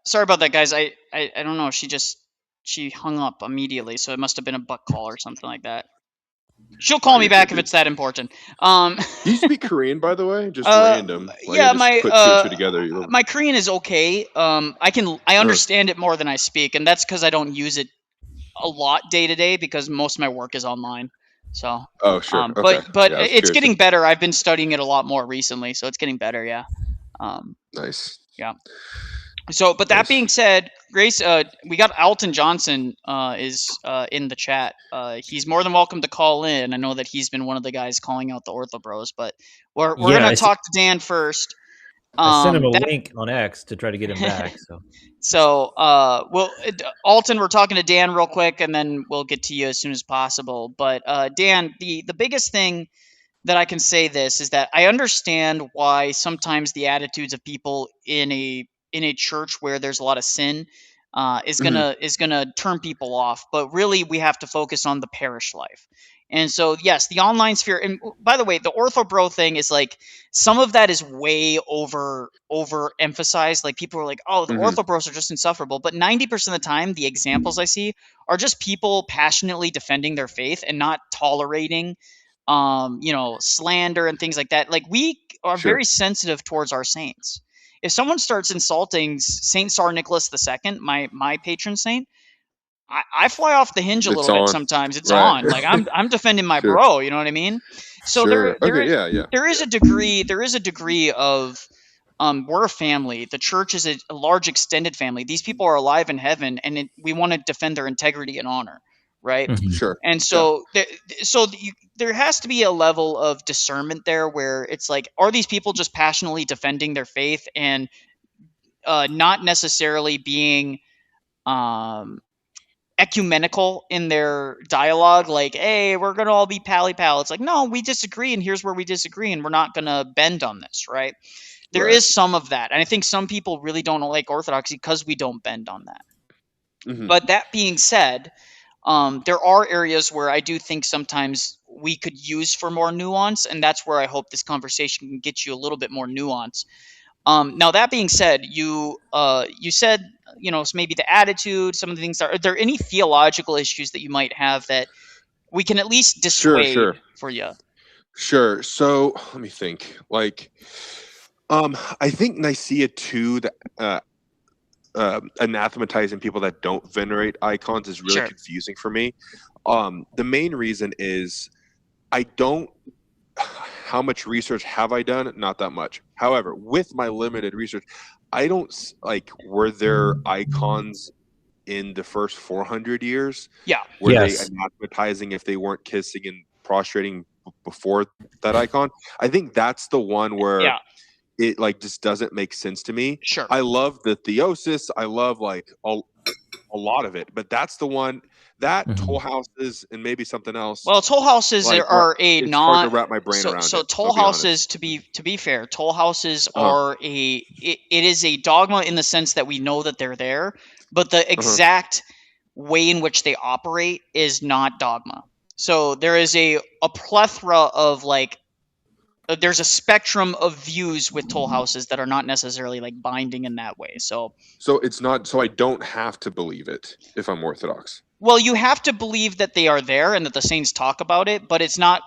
Sorry about that, guys. I don't know. She hung up immediately, so it must have been a butt call or something like that. She'll call me back if it's that important. Do you speak Korean, by the way? Just random. Like, put two and two together. My Korean is okay. I understand it more than I speak, and that's because I don't use it a lot day to day because most of my work is online. So. Oh, sure. Okay. But yeah, it's getting better. I've been studying it a lot more recently, so it's getting better. Yeah. Nice. Yeah. So, but that being said, Grace, we got Alton Johnson is in the chat. He's more than welcome to call in. I know that he's been one of the guys calling out the Ortho Bros, but we're gonna talk to Dan first. I sent him a link on X to try to get him back. So, Alton, we're talking to Dan real quick, and then we'll get to you as soon as possible. But Dan, the biggest thing that I can say this is that I understand why sometimes the attitudes of people in a church where there's a lot of sin is gonna turn people off. But really, we have to focus on the parish life. And so, yes, the online sphere. And by the way, the Ortho Bro thing is like some of that is way over emphasized. Like people are like, "Oh, the Ortho Bros are just insufferable," but 90% of the time, the examples I see are just people passionately defending their faith and not tolerating slander and things like that. Like we are very sensitive towards our saints. If someone starts insulting Saint Tsar Nicholas II, my patron saint, I fly off the hinge a little bit sometimes. It's on. Like I'm defending my bro, you know what I mean? So there is a degree of we're a family. The church is a large extended family. These people are alive in heaven, and we want to defend their integrity and honor, right? Sure. And so there has to be a level of discernment there where it's like, are these people just passionately defending their faith and not necessarily being ecumenical in their dialogue? Like, hey, we're going to all be pal. It's like, no, we disagree, and here's where we disagree, and we're not going to bend on this, right? There is some of that. And I think some people really don't like Orthodoxy because we don't bend on that. But that being said, there are areas where I do think sometimes we could use for more nuance, and that's where I hope this conversation can get you a little bit more nuance. Now, that being said, you said, maybe the attitude, some of the things. Are there any theological issues that you might have that we can at least dissuade for you? Sure. So let me think. Like, I think Nicaea 2, anathematizing people that don't venerate icons is really confusing for me. The main reason is how much research have I done? Not that much. However, with my limited research, I don't were there icons in the first 400 years? Yeah. Were they anathematizing if they weren't kissing and prostrating before that icon? I think that's the one where it just doesn't make sense to me. Sure. I love the theosis. I love a lot of it, but that's the one that toll houses and maybe something else. Well, toll houses are it's hard to wrap my brain around. So toll houses, to be fair, toll houses are it is a dogma in the sense that we know that they're there, but the exact way in which they operate is not dogma. So there is a plethora of there's a spectrum of views with toll houses that are not necessarily binding in that way. So it's not. So I don't have to believe it if I'm Orthodox. Well, you have to believe that they are there and that the saints talk about it, but it's not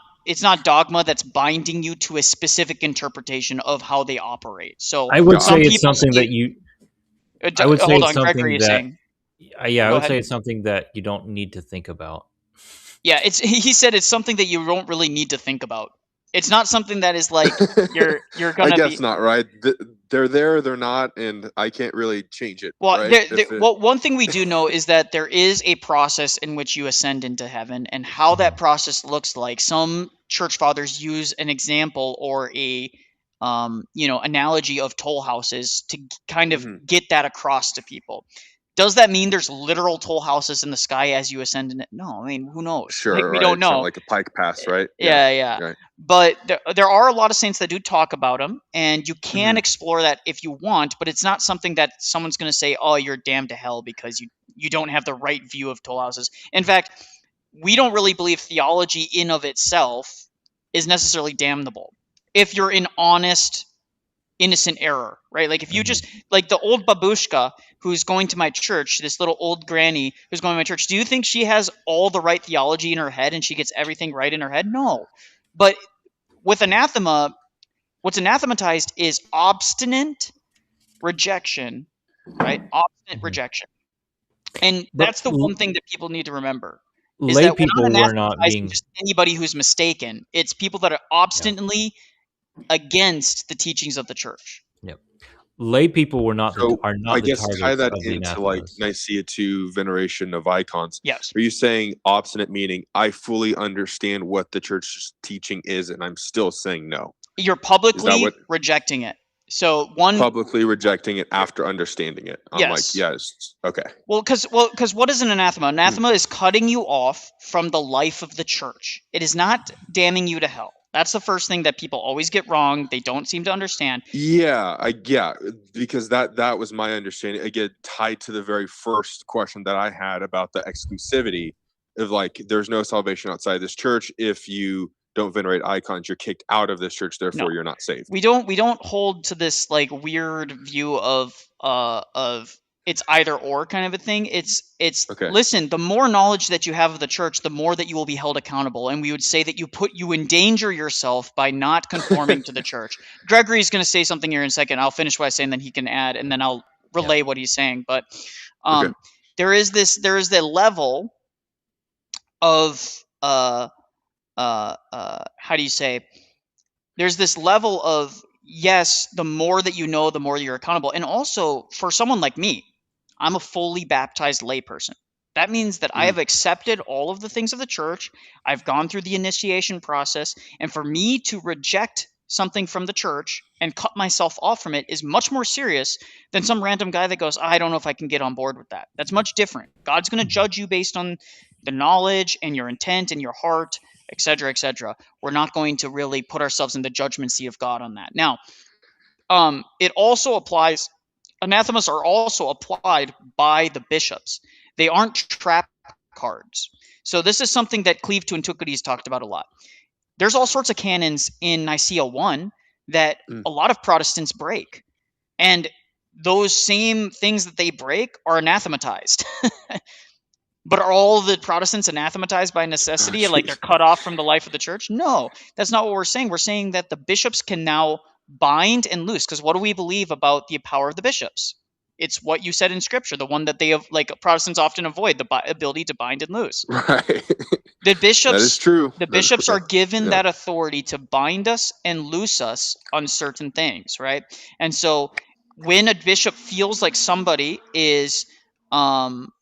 dogma that's binding you to a specific interpretation of how they operate. So I would say it's something that you. I would say it's something that. I would say it's something that you don't need to think about. Yeah, he said it's something that you don't really need to think about. It's not something that is you're gonna. I guess not, right? They're there, they're not, and I can't really change it. Well, right? Well, one thing we do know is that there is a process in which you ascend into heaven, and how that process looks like. Some church fathers use an example or a analogy of toll houses to kind of get that across to people. Does that mean there's literal toll houses in the sky as you ascend in it? No, I mean, who knows? Sure, we don't know. Kind of like a pike pass, right? Yeah. Right. But there are a lot of saints that do talk about them, and you can explore that if you want, but it's not something that someone's going to say, oh, you're damned to hell because you don't have the right view of toll houses. In fact, we don't really believe theology in of itself is necessarily damnable. If you're in honest, innocent error, right? Like if you just, like the old babushka who's going to my church, this little old granny who's going to my church, do you think she has all the right theology in her head and she gets everything right in her head? No. But with anathema, what's anathematized is obstinate rejection, right? Obstinate rejection. And that's the one thing that people need to remember is lay that we're people not were not anathematizing being just anybody who's mistaken. It's people that are obstinately against the teachings of the church. Yep. Lay people were not So are not I the guess tie targets that of the into like anathemas. Nicaea 2 veneration of icons. Yes. Are you saying obstinate meaning I fully understand what the church's teaching is and I'm still saying no? You're publicly rejecting it. So publicly rejecting it after understanding it. I'm like, yes, okay. Well, because what is an anathema? Anathema is cutting you off from the life of the church. It is not damning you to hell. That's the first thing that people always get wrong. They don't seem to understand. Yeah, because that was my understanding. Again, tied to the very first question that I had about the exclusivity of like, there's no salvation outside this church. If you don't venerate icons, you're kicked out of this church. Therefore, you're not saved. We don't hold to this like weird view of it's either or kind of a thing. It's okay. Listen, the more knowledge that you have of the church, the more that you will be held accountable. And we would say that you endanger yourself by not conforming to the church. Gregory's going to say something here in a second. I'll finish what I say, and then he can add, and then I'll relay what he's saying. But there is the level of how do you say? There's this level of, yes, the more that you know, the more you're accountable. And also, for someone like me, I'm a fully baptized layperson. That means that I have accepted all of the things of the church. I've gone through the initiation process. And for me to reject something from the church and cut myself off from it is much more serious than some random guy that goes, I don't know if I can get on board with that. That's much different. God's going to judge you based on the knowledge and your intent and your heart, etc., etc. We're not going to really put ourselves in the judgment seat of God on that. Now, it also applies, anathemas are also applied by the bishops. They aren't trap cards. So this is something that Cleave to Antiquity has talked about a lot. There's all sorts of canons in Nicaea 1 that a lot of Protestants break. And those same things that they break are anathematized. But are all the Protestants anathematized by necessity? Like they're cut off from the life of the church? No, that's not what we're saying. We're saying that the bishops can now bind and loose. Because what do we believe about the power of the bishops? It's what you said in Scripture, the one that they have, like Protestants often avoid, the ability to bind and loose. Right. The bishops, that is true. The bishops are given that authority to bind us and loose us on certain things, right? And so when a bishop feels like somebody is in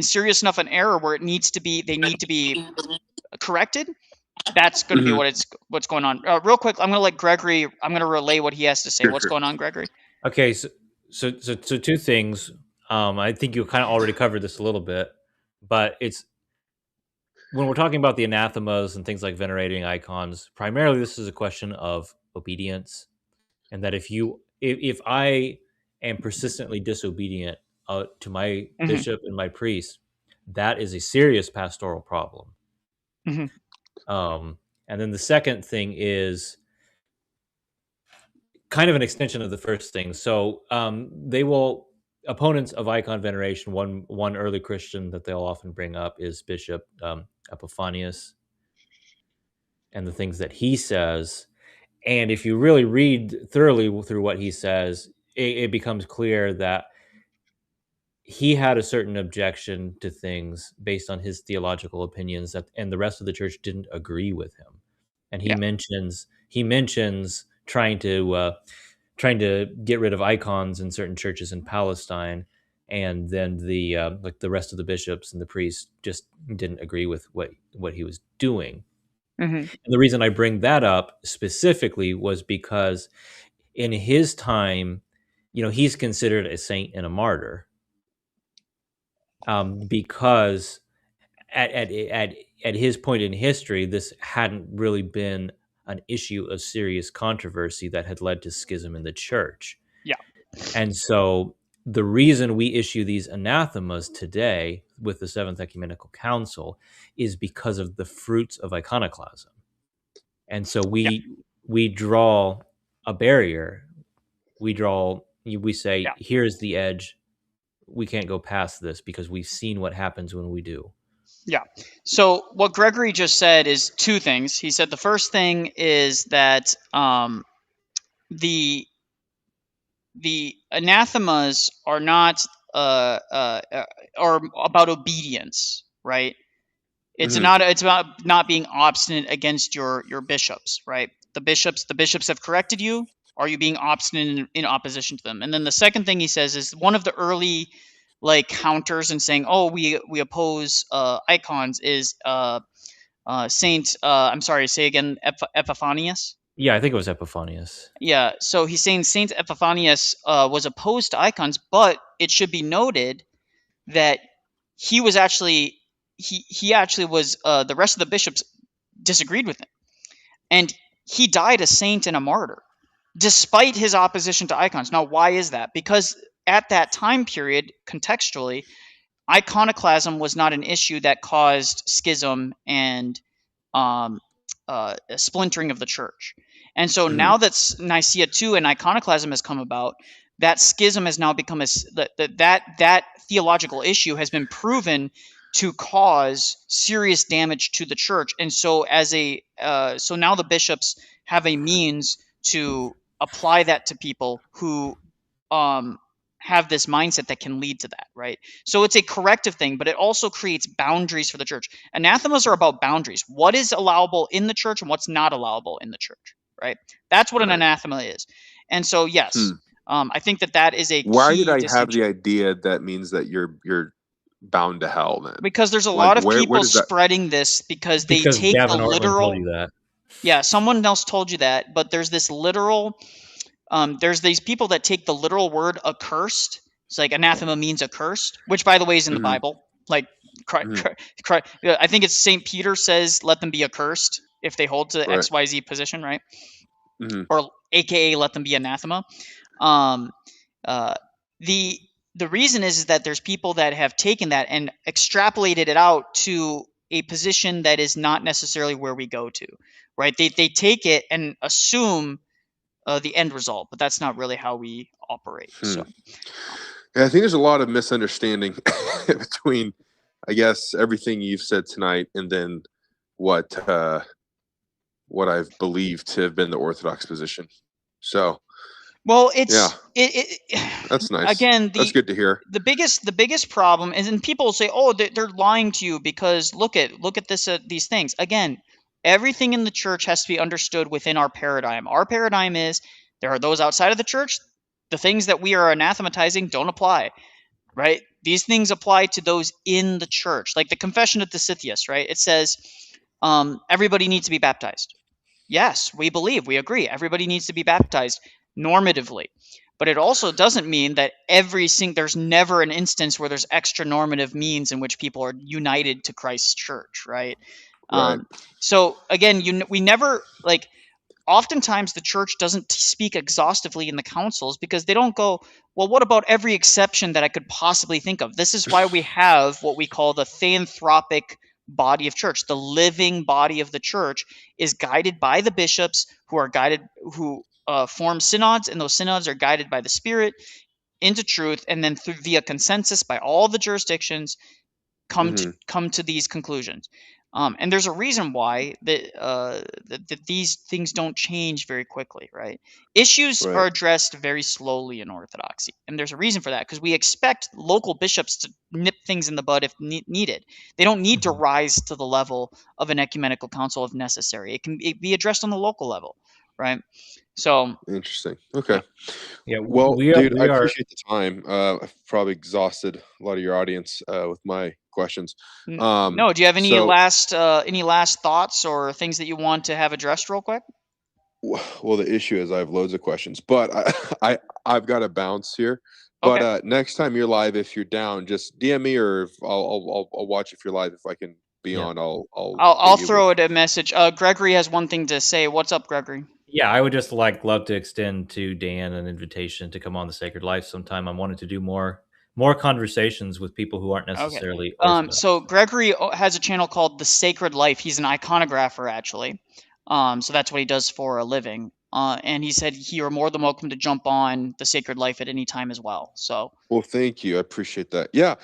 serious enough an error where they need to be corrected, that's going to be what's going on. Real quick, I'm going to let Gregory. I'm going to relay what he has to say. What's going on, Gregory? Okay, so two things. I think you kind of already covered this a little bit, but it's when we're talking about the anathemas and things like venerating icons. Primarily, this is a question of obedience, and that if I am persistently disobedient to my bishop and my priest, that is a serious pastoral problem. And then the second thing is kind of an extension of the first thing. So opponents of icon veneration, one early Christian that they'll often bring up is Bishop Epiphanius and the things that he says. And if you really read thoroughly through what he says, it becomes clear that he had a certain objection to things based on his theological opinions, and the rest of the church didn't agree with him. And he mentions trying to get rid of icons in certain churches in Palestine, and then the rest of the bishops and the priests just didn't agree with what he was doing. And the reason I bring that up specifically was because in his time, he's considered a saint and a martyr. Because at his point in history, this hadn't really been an issue of serious controversy that had led to schism in the church. Yeah. And so the reason we issue these anathemas today with the Seventh Ecumenical Council is because of the fruits of iconoclasm. And so we draw a barrier. We say, here's the edge. We can't go past this because we've seen what happens when we do. Yeah. So what Gregory just said is two things. He said the first thing is that the anathemas are not or about obedience, right? It's Mhm. it's about not being obstinate against your bishops, right? The bishops have corrected you. Are you being obstinate in opposition to them? And then the second thing he says is one of the early like counters and saying, oh, we oppose icons is Saint I'm sorry, say again, Epiphanius. Yeah, I think it was Epiphanius. Yeah, so he's saying Saint Epiphanius was opposed to icons, but it should be noted that he was actually he actually was the rest of the bishops disagreed with him, and he died a saint and a martyr despite his opposition to icons. Now, why is that? Because at that time period, contextually, iconoclasm was not an issue that caused schism and a splintering of the church. And so now that Nicaea II and iconoclasm has come about, that schism has now become that theological issue has been proven to cause serious damage to the church. And so so now the bishops have a means to apply that to people who have this mindset that can lead to that, right? So it's a corrective thing, but it also creates boundaries for the church. Anathemas are about boundaries. What is allowable in the church and what's not allowable in the church, right? That's what an anathema is. And so, yes, I think that is a Why key did I have distinction. the idea that means that you're bound to hell then? Because there's a lot of people spreading this because they take Gavin a Ortland literal. told you that. Yeah, someone else told you that, but there's this literal. There's these people that take the literal word accursed. It's like anathema means accursed, which by the way is in the Bible. Like, I think it's St. Peter says, let them be accursed if they hold to XYZ position, right? Or AKA let them be anathema. The reason is that there's people that have taken that and extrapolated it out to a position that is not necessarily where we go to, right? They take it and assume the end result, but that's not really how we operate. So, yeah, I think there's a lot of misunderstanding between, I guess, everything you've said tonight and then what I've believed to have been the Orthodox position. So, well, that's nice. Again, that's good to hear. The biggest problem is, and people say, "Oh, they're lying to you because look at this these things." Again, everything in the church has to be understood within our paradigm. Our paradigm is there are those outside of the church. The things that we are anathematizing don't apply, right? These things apply to those in the church, like the Confession of Dositheus, right? It says everybody needs to be baptized. Yes, we agree. Everybody needs to be baptized normatively. But it also doesn't mean that there's never an instance where there's extra normative means in which people are united to Christ's church, right? So again, we never like. Oftentimes, the church doesn't speak exhaustively in the councils because they don't go, well, what about every exception that I could possibly think of? This is why we have what we call the theanthropic body of church. The living body of the church is guided by the bishops who form synods, and those synods are guided by the Spirit into truth, and then via consensus by all the jurisdictions come to these conclusions. And there's a reason why that these things don't change very quickly, right? Issues are addressed very slowly in Orthodoxy, and there's a reason for that, because we expect local bishops to nip things in the bud if needed. They don't need to rise to the level of an ecumenical council if necessary. It can be addressed on the local level, right? So interesting. Okay. Yeah. Well, dude, I appreciate the time. I've probably exhausted a lot of your audience with my questions. No, do you have any last thoughts or things that you want to have addressed real quick? Well, the issue is I have loads of questions, but I've got to bounce here. But next time you're live, if you're down, just DM me, or I'll watch if you're live. If I can be on, I'll throw it a message. Gregory has one thing to say. What's up, Gregory? Yeah, I would just love to extend to Dan an invitation to come on the Sacred Life sometime. I wanted to do more conversations with people who aren't necessarily Orthodox. So Gregory has a channel called The Sacred Life. He's an iconographer, actually. So that's what he does for a living. And he said you're more than welcome to jump on the Sacred Life at any time as well. So, well, thank you. I appreciate that. Yeah,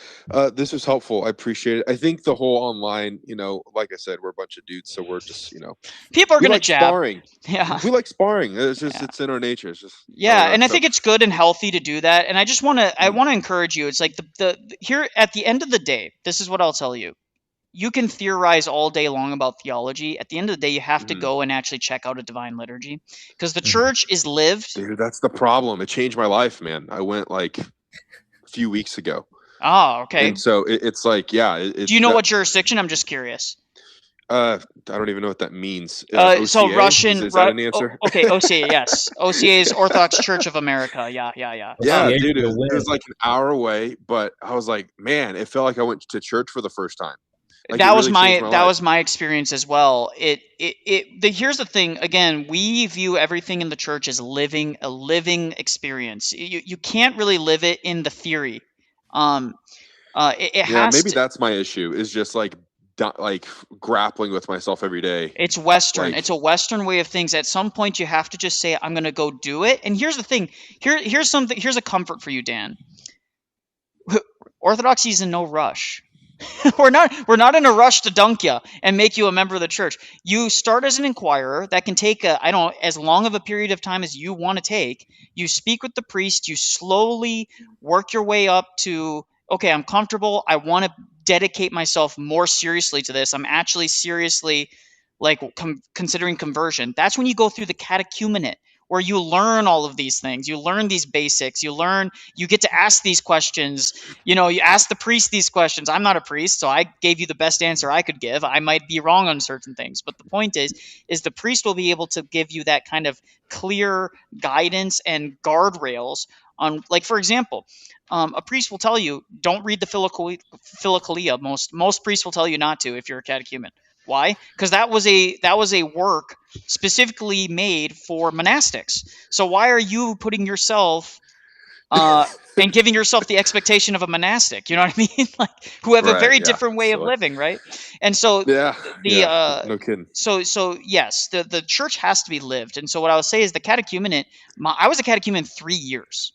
this is helpful. I appreciate it. I think the whole online, like I said, we're a bunch of dudes, so we're just, people are we going to like jab. sparring. Yeah, we like sparring. It's just it's in our nature. It's just and I think it's good and healthy to do that. And I just want to encourage you. It's like the here at the end of the day, this is what I'll tell you. You can theorize all day long about theology. At the end of the day, you have to go and actually check out a divine liturgy, because the church is lived. Dude, that's the problem. It changed my life, man. I went like a few weeks ago. Oh, okay. And so it's like, yeah. Do you know what jurisdiction? I'm just curious. I don't even know what that means. So Russian. Is that an answer? Okay, OCA, yes. OCA is Orthodox Church of America. Yeah. Yeah, dude, it was like an hour away, but I was like, man, it felt like I went to church for the first time. Like, that was my experience as well. Here's the thing. Again, we view everything in the church as a living experience. You can't really live it in the theory. Maybe that's my issue. Is just like grappling with myself every day. It's Western. It's a Western way of things. At some point, you have to just say, "I'm going to go do it." And here's the thing. Here's something. Here's a comfort for you, Dan. Orthodoxy is in no rush. We're not in a rush to dunk you and make you a member of the church. You start as an inquirer. That can take as long of a period of time as you want to take. You speak with the priest. You slowly work your way up to, okay, I'm comfortable. I want to dedicate myself more seriously to this. I'm actually seriously considering conversion. That's when you go through the catechumenate, where you learn all of these things. You learn these basics. You get to ask these questions. You ask the priest these questions. I'm not a priest, so I gave you the best answer I could give. I might be wrong on certain things, but the point is the priest will be able to give you that kind of clear guidance and guardrails on, like, for example, a priest will tell you, don't read the Philokalia. Most priests will tell you not to if you're a catechumen. Why? Because that was a work specifically made for monastics. So why are you putting yourself and giving yourself the expectation of a monastic? You know what I mean? Like, who have a very different way of living, right? And so no kidding. So yes, the church has to be lived. And so what I would say is the catechumenate. I was a catechumen 3 years.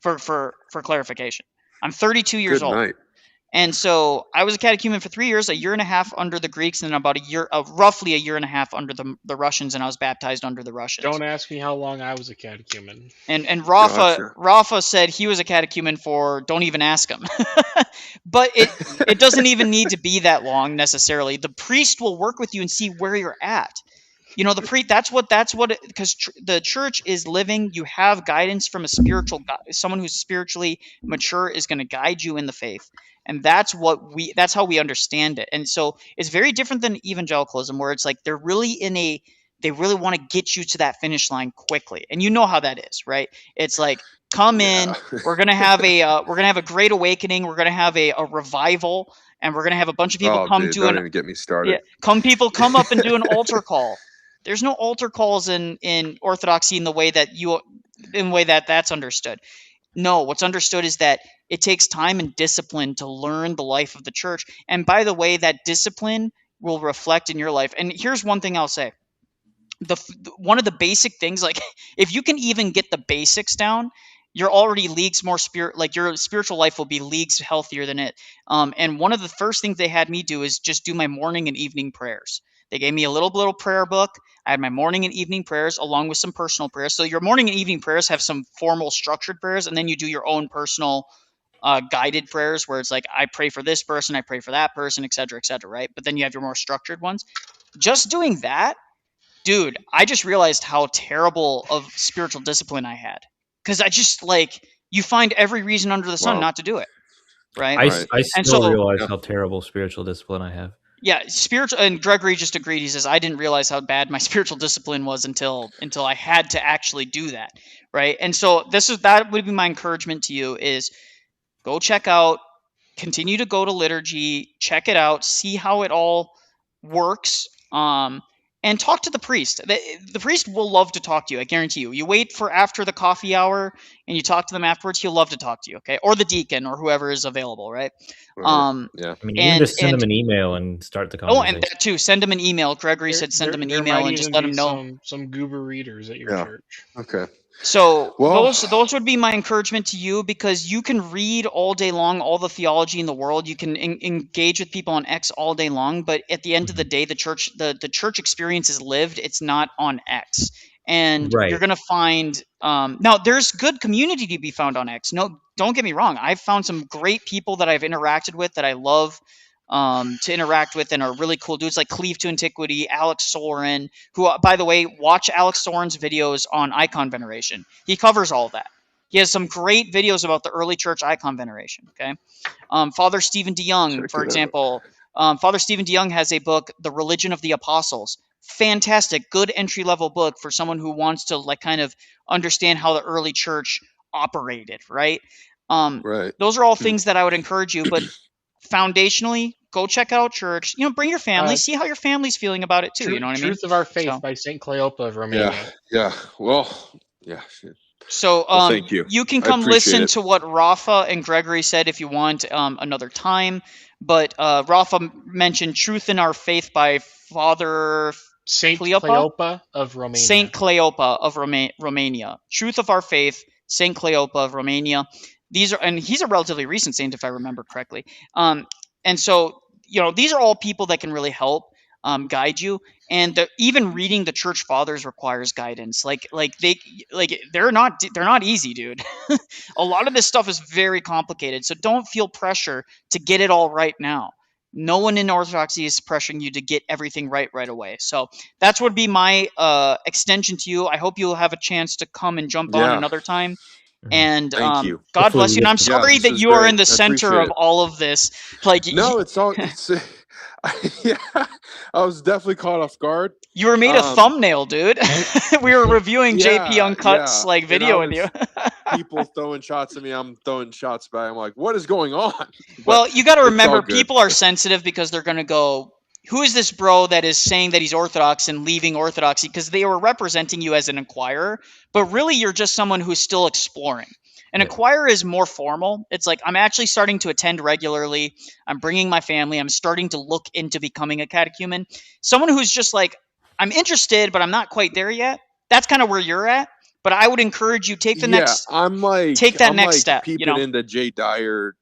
For clarification, I'm 32 years old. Night. And so I was a catechumen for 3 years, a year and a half under the Greeks, and then about roughly a year and a half under the Russians, and I was baptized under the Russians. Don't ask me how long I was a catechumen. And Rafa said he was a catechumen for, don't even ask him. But it doesn't even need to be that long necessarily. The priest will work with you and see where you're at. The priest, that's what because the church is living. You have guidance from someone who's spiritually mature is going to guide you in the faith. And that's how we understand it. And so it's very different than evangelicalism, where it's like they really want to get you to that finish line quickly. And you know how that is, right? It's like, come in, we're going to have a great awakening. We're going to have a revival, and we're going to have a bunch of people don't even get me started. Yeah, come up and do an altar call. There's no altar calls in Orthodoxy in the way that that's understood. No, what's understood is that it takes time and discipline to learn the life of the church. And by the way, that discipline will reflect in your life. And here's one thing I'll say. One of the basic things, like, if you can even get the basics down, you're already leagues more your spiritual life will be leagues healthier than it. And one of the first things they had me do is just do my morning and evening prayers. They gave me a little prayer book. I had my morning and evening prayers along with some personal prayers. So your morning and evening prayers have some formal structured prayers, and then you do your own personal guided prayers where it's like, I pray for this person, I pray for that person, et cetera, right? But then you have your more structured ones. Just doing that, dude, I just realized how terrible of spiritual discipline I had. Because I just, you find every reason under the sun not to do it, right? I still realize how terrible spiritual discipline I have. Yeah, and Gregory just agreed. He says, I didn't realize how bad my spiritual discipline was until I had to actually do that, right? And so that would be my encouragement to you is go check out, continue to go to liturgy, check it out, see how it all works. and talk to the priest. The priest will love to talk to you. I guarantee you. You wait for after the coffee hour and you talk to them afterwards. He'll love to talk to you. Okay, or the deacon or whoever is available. Right. Yeah. I mean, even just send them an email and start the conversation. Oh, and that too. Send them an email. Gregory said send them an email and just let them know. Some goober readers at your church. Okay. So those would be my encouragement to you, because you can read all day long all the theology in the world. You can engage with people on X all day long, but at the end of the day, the church experience is lived. It's not on X, and you're gonna find now there's good community to be found on X. No, don't get me wrong. I've found some great people that I've interacted with that I love to interact with and are really cool dudes, like Cleave to Antiquity, Alex Soren, who, by the way, watch Alex Soren's videos on icon veneration. He covers all of that. He has some great videos about the early church icon veneration. Okay, Father Stephen DeYoung, for example. Father Stephen DeYoung has a book, The Religion of the Apostles. Fantastic, good entry-level book for someone who wants to like kind of understand how the early church operated. Right. Right. Those are all things that I would encourage you, but foundationally, go check out church. Bring your family, see how your family's feeling about it too. You know what I mean? Truth of Our Faith by St. Cleopa of Romania. Yeah. Well, yeah. So thank you. You can come listen to what Rafa and Gregory said if you want another time. But Rafa mentioned Truth in Our Faith by Father Saint Cleopa of Romania. Saint Cleopa of Romania. Truth of Our Faith, Saint Cleopa of Romania. And he's a relatively recent saint, if I remember correctly. And so, these are all people that can really help guide you. And even reading the church fathers requires guidance. They're not easy, dude. A lot of this stuff is very complicated. So don't feel pressure to get it all right now. No one in Orthodoxy is pressuring you to get everything right away. So that's would be my extension to you. I hope you'll have a chance to come and jump on another time. And thank you. God bless you. And I'm sorry that you are in the center of all of this. No, it's yeah, I was definitely caught off guard. You were made a thumbnail, dude. We were reviewing JP Uncut's video with you. People throwing shots at me. I'm throwing shots back. I'm like, what is going on? Well, you got to remember, people are sensitive because they're going to go, who is this bro that is saying that he's Orthodox and leaving Orthodoxy? Because they were representing you as an inquirer, but really you're just someone who's still exploring. An inquirer is more formal. It's like, I'm actually starting to attend regularly. I'm bringing my family. I'm starting to look into becoming a catechumen. Someone who's just like, I'm interested, but I'm not quite there yet. That's kind of where you're at. But I would encourage you take next. I'm like take that I'm next like step. Peeping into Jay Dyer,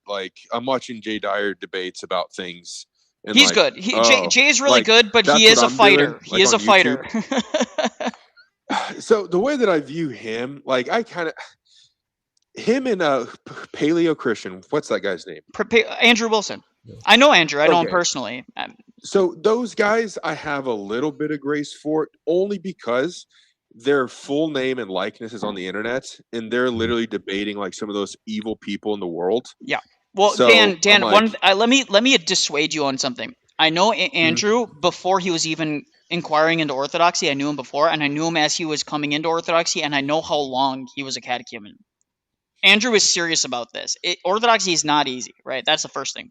I'm watching Jay Dyer debates about things. And he's good. Jay is really good, but he is a fighter. He is a fighter. So the way that I view him, him and Paleo Christian, what's that guy's name? Andrew Wilson. I know Andrew. I know him personally. So those guys I have a little bit of grace for, only because their full name and likeness is on the internet, and they're literally debating like some of those evil people in the world. Yeah. Well, so, Dan, let me dissuade you on something. I know Andrew before he was even inquiring into Orthodoxy. I knew him before, and I knew him as he was coming into Orthodoxy, and I know how long he was a catechumen. Andrew is serious about this. Orthodoxy is not easy, right? That's the first thing.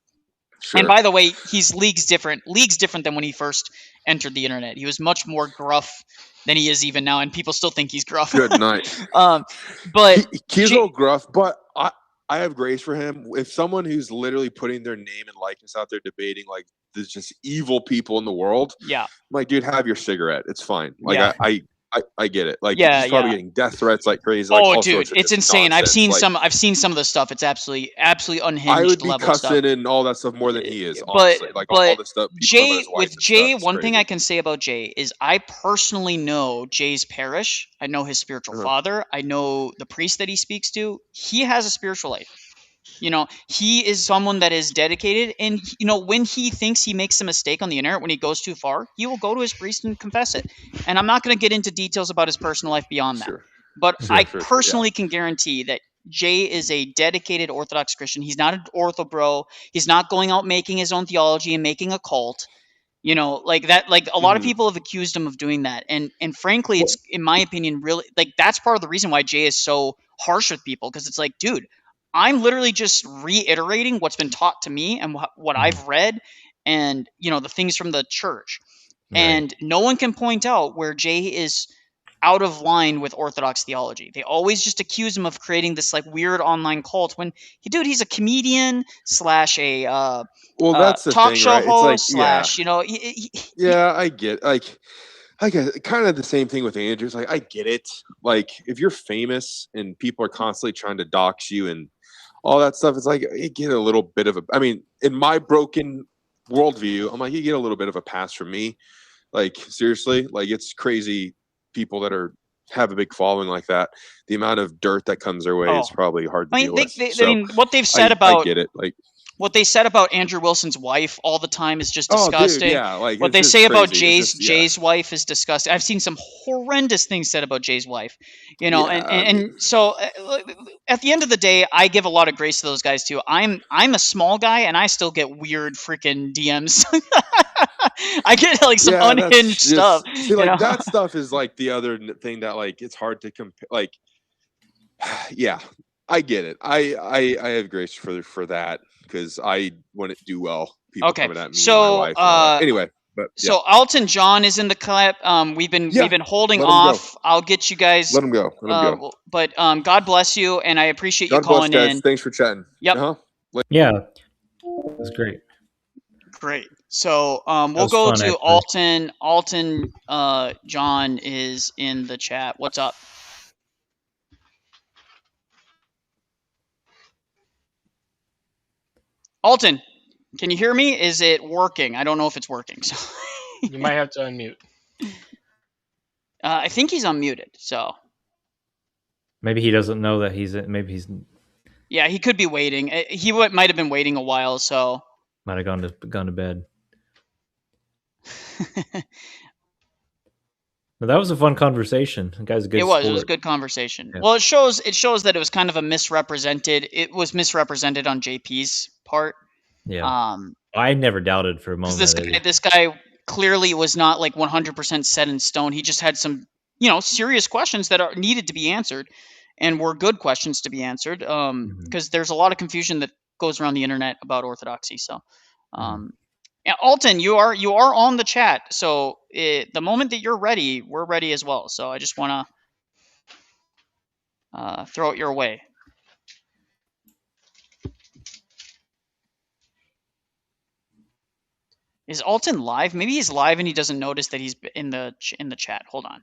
Sure. And by the way, he's leagues different than when he first entered the internet. He was much more gruff than he is even now, and people still think he's gruff. Good night. But he's a little gruff, but I have grace for him. If someone who's literally putting their name and likeness out there debating like there's just evil people in the world, I'm like, dude, have your cigarette. It's fine. I get it. He's probably getting death threats like crazy. Oh, dude, it's insane. Nonsense. I've seen some of the stuff. It's absolutely unhinged. I would be cussing and all that stuff more than he is. Honestly. All this stuff. Jay, one thing I can say about Jay is I personally know Jay's parish. I know his spiritual father. I know the priest that he speaks to. He has a spiritual life. He is someone that is dedicated, and when he thinks he makes a mistake on the internet, when he goes too far, he will go to his priest and confess it. And I'm not going to get into details about his personal life beyond that. But I personally can guarantee that Jay is a dedicated Orthodox Christian. He's not an ortho bro. He's not going out making his own theology and making a cult. Like that. Like a lot of people have accused him of doing that, and frankly, it's, in my opinion, really that's part of the reason why Jay is so harsh with people, because it's like, dude, I'm literally just reiterating what's been taught to me and what I've read, and the things from the church. and no one can point out where Jay is out of line with Orthodox theology. They always just accuse him of creating this like weird online cult when he's a comedian slash a that's the talk thing, show right? host It's like, slash, you know, I get I get kind of the same thing with Andrews. Like, I get it. Like, if you're famous and people are constantly trying to dox you and all that stuff, it's like you get a little bit of a. I mean, in my broken worldview, I'm like, you get a little bit of a pass from me. Like, seriously, like, it's crazy. People that have a big following like that, the amount of dirt that comes their way is probably hard to deal with. I mean, what they've said about I get it. Like, what they said about Andrew Wilson's wife all the time is just disgusting. Dude, yeah, like, what they say about Jay's wife is disgusting. I've seen some horrendous things said about Jay's wife, you know, and so at the end of the day, I give a lot of grace to those guys too. I'm a small guy and I still get weird freaking DMs. I get like some unhinged stuff. See, like that stuff is like the other thing that like it's hard to compare. Like, yeah, I get it. I have grace for that because I wouldn't do well. People coming at me and my wife. Anyway, but so Alton John is in the clip. We've been holding off. I'll get you guys. Let him go. But God bless you, and I appreciate you calling in. Thanks for chatting. Yep. Yeah, that's great. Great. So we'll go to Alton. Alton John is in the chat. What's up? Alton, can you hear me? Is it working? I don't know if it's working. So you might have to unmute. I think he's unmuted. So maybe he doesn't know that he's. Maybe he's. Yeah, he could be waiting. He might have been waiting a while. So might have gone to bed. But that was a fun conversation. The guy's a good. It was a good conversation. Yeah. Well, it shows that it was kind of a misrepresented. It was misrepresented on JP's part. Yeah. I never doubted for a moment. This guy clearly was not like 100% set in stone. He just had some, serious questions that needed to be answered, and were good questions to be answered. Because there's a lot of confusion that goes around the internet about Orthodoxy. So, yeah, Alton, you are on the chat. So the moment that you're ready, we're ready as well. So I just want to throw it your way. Is Alton live? Maybe he's live and he doesn't notice that he's in the chat. Hold on.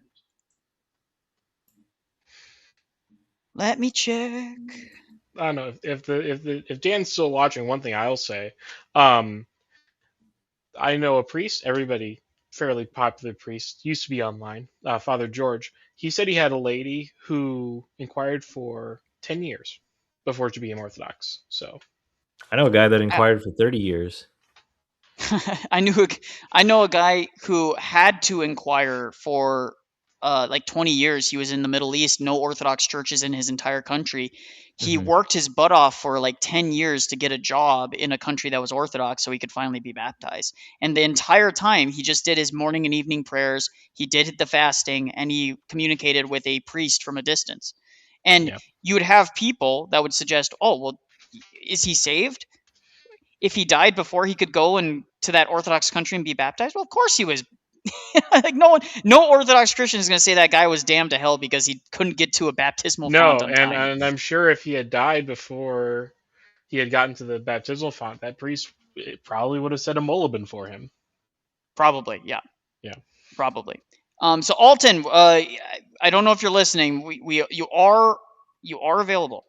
Let me check. I don't know if Dan's still watching. One thing I'll say. I know a priest, everybody, fairly popular priest, used to be online, Father George. He said he had a lady who inquired for 10 years before she became Orthodox. So, I know a guy that inquired for 30 years. I know a guy who had to inquire for like 20 years. He was in the Middle East, no Orthodox churches in his entire country. He worked his butt off for like 10 years to get a job in a country that was Orthodox so he could finally be baptized. And the entire time he just did his morning and evening prayers. He did the fasting and he communicated with a priest from a distance. And you would have people that would suggest, oh, well, is he saved? If he died before he could go to that Orthodox country and be baptized? Well, of course he was. Like no Orthodox Christian is going to say that guy was damned to hell because he couldn't get to a baptismal font on time. And I'm sure if he had died before he had gotten to the baptismal font, that priest probably would have said a mulligan for him. Probably, yeah. Yeah. Probably. So Alton, I don't know if you're listening. You are available.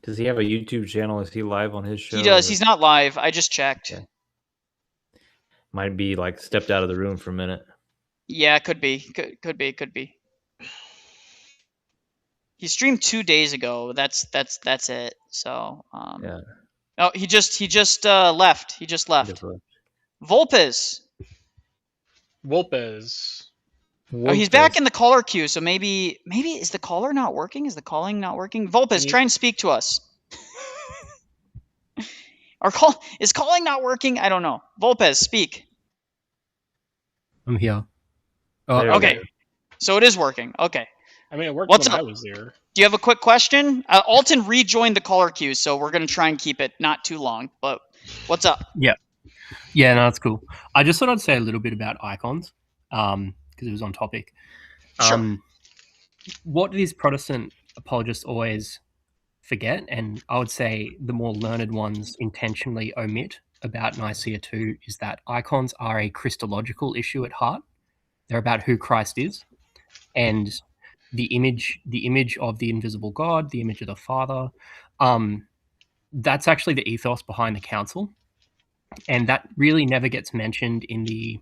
Does he have a YouTube channel? Is he live on his show? He does. He's not live. I just checked. Okay. Might be like stepped out of the room for a minute. Yeah, could be. Could be. He streamed 2 days ago. That's it. So yeah. Oh, he just left. He just left. Volpes. Oh, he's back in the caller queue, so maybe is the caller not working? Is the calling not working? Volpes, try and speak to us. Is calling not working? I don't know. Volpes, speak. I'm here. Okay. So it is working. Okay. I mean, it worked What's when up? I was there. Do you have a quick question? Alton rejoined the caller queue, so we're going to try and keep it not too long. But what's up? Yeah, no, that's cool. I just thought I'd say a little bit about icons, because it was on topic. Sure. What these Protestant apologists always forget, and I would say the more learned ones intentionally omit about Nicaea II, is that icons are a Christological issue at heart. They're about who Christ is, and the image of the invisible God, the image of the Father. That's actually the ethos behind the council, and that really never gets mentioned in the,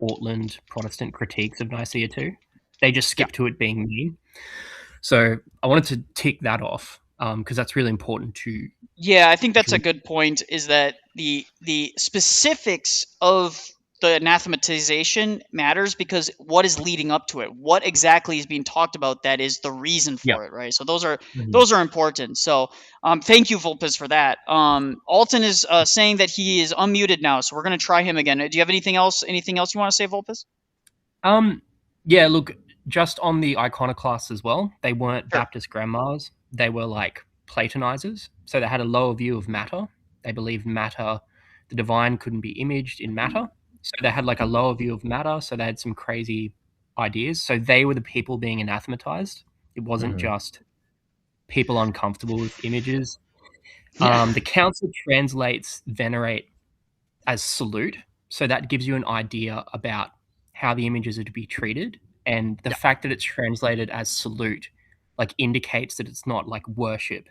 Ortland Protestant critiques of Nicaea II. They just skip to it being mean. So I wanted to tick that off, because that's really important to. Yeah, I think that's a good point. Is that the specifics of the anathematization matters, because what is leading up to it, what exactly is being talked about, that is the reason for it, right? So those are important. So thank you, Vulpes, for that. Alton is saying that he is unmuted now, so we're going to try him again. Do you have anything else you want to say, Vulpes? Yeah, look, just on the iconoclasts as well, they weren't Baptist grandmas. They were like Platonizers. So they had a lower view of matter. They believed matter, the divine couldn't be imaged in matter. So they had like a lower view of matter. So they had some crazy ideas. So they were the people being anathematized. It wasn't just people uncomfortable with images. The council translates venerate as salute. So that gives you an idea about how the images are to be treated. And the fact that it's translated as salute like indicates that it's not like worship.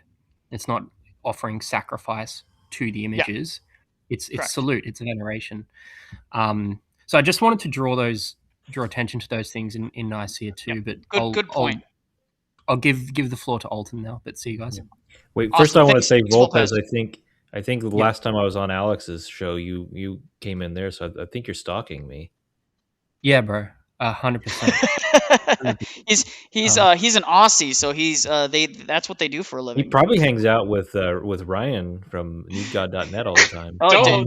It's not offering sacrifice to the images. It's salute, it's veneration. So I just wanted to draw attention to those things in Nicaea too. But good point. I'll give the floor to Alton now. But see you guys. Wait, first I want to say Vulpes. I think the last time I was on Alex's show, you came in there, so I think you're stalking me. Yeah, bro, 100%. He's an Aussie, so he's that's what they do for a living. He probably hangs out with Ryan from needgod.net all the time.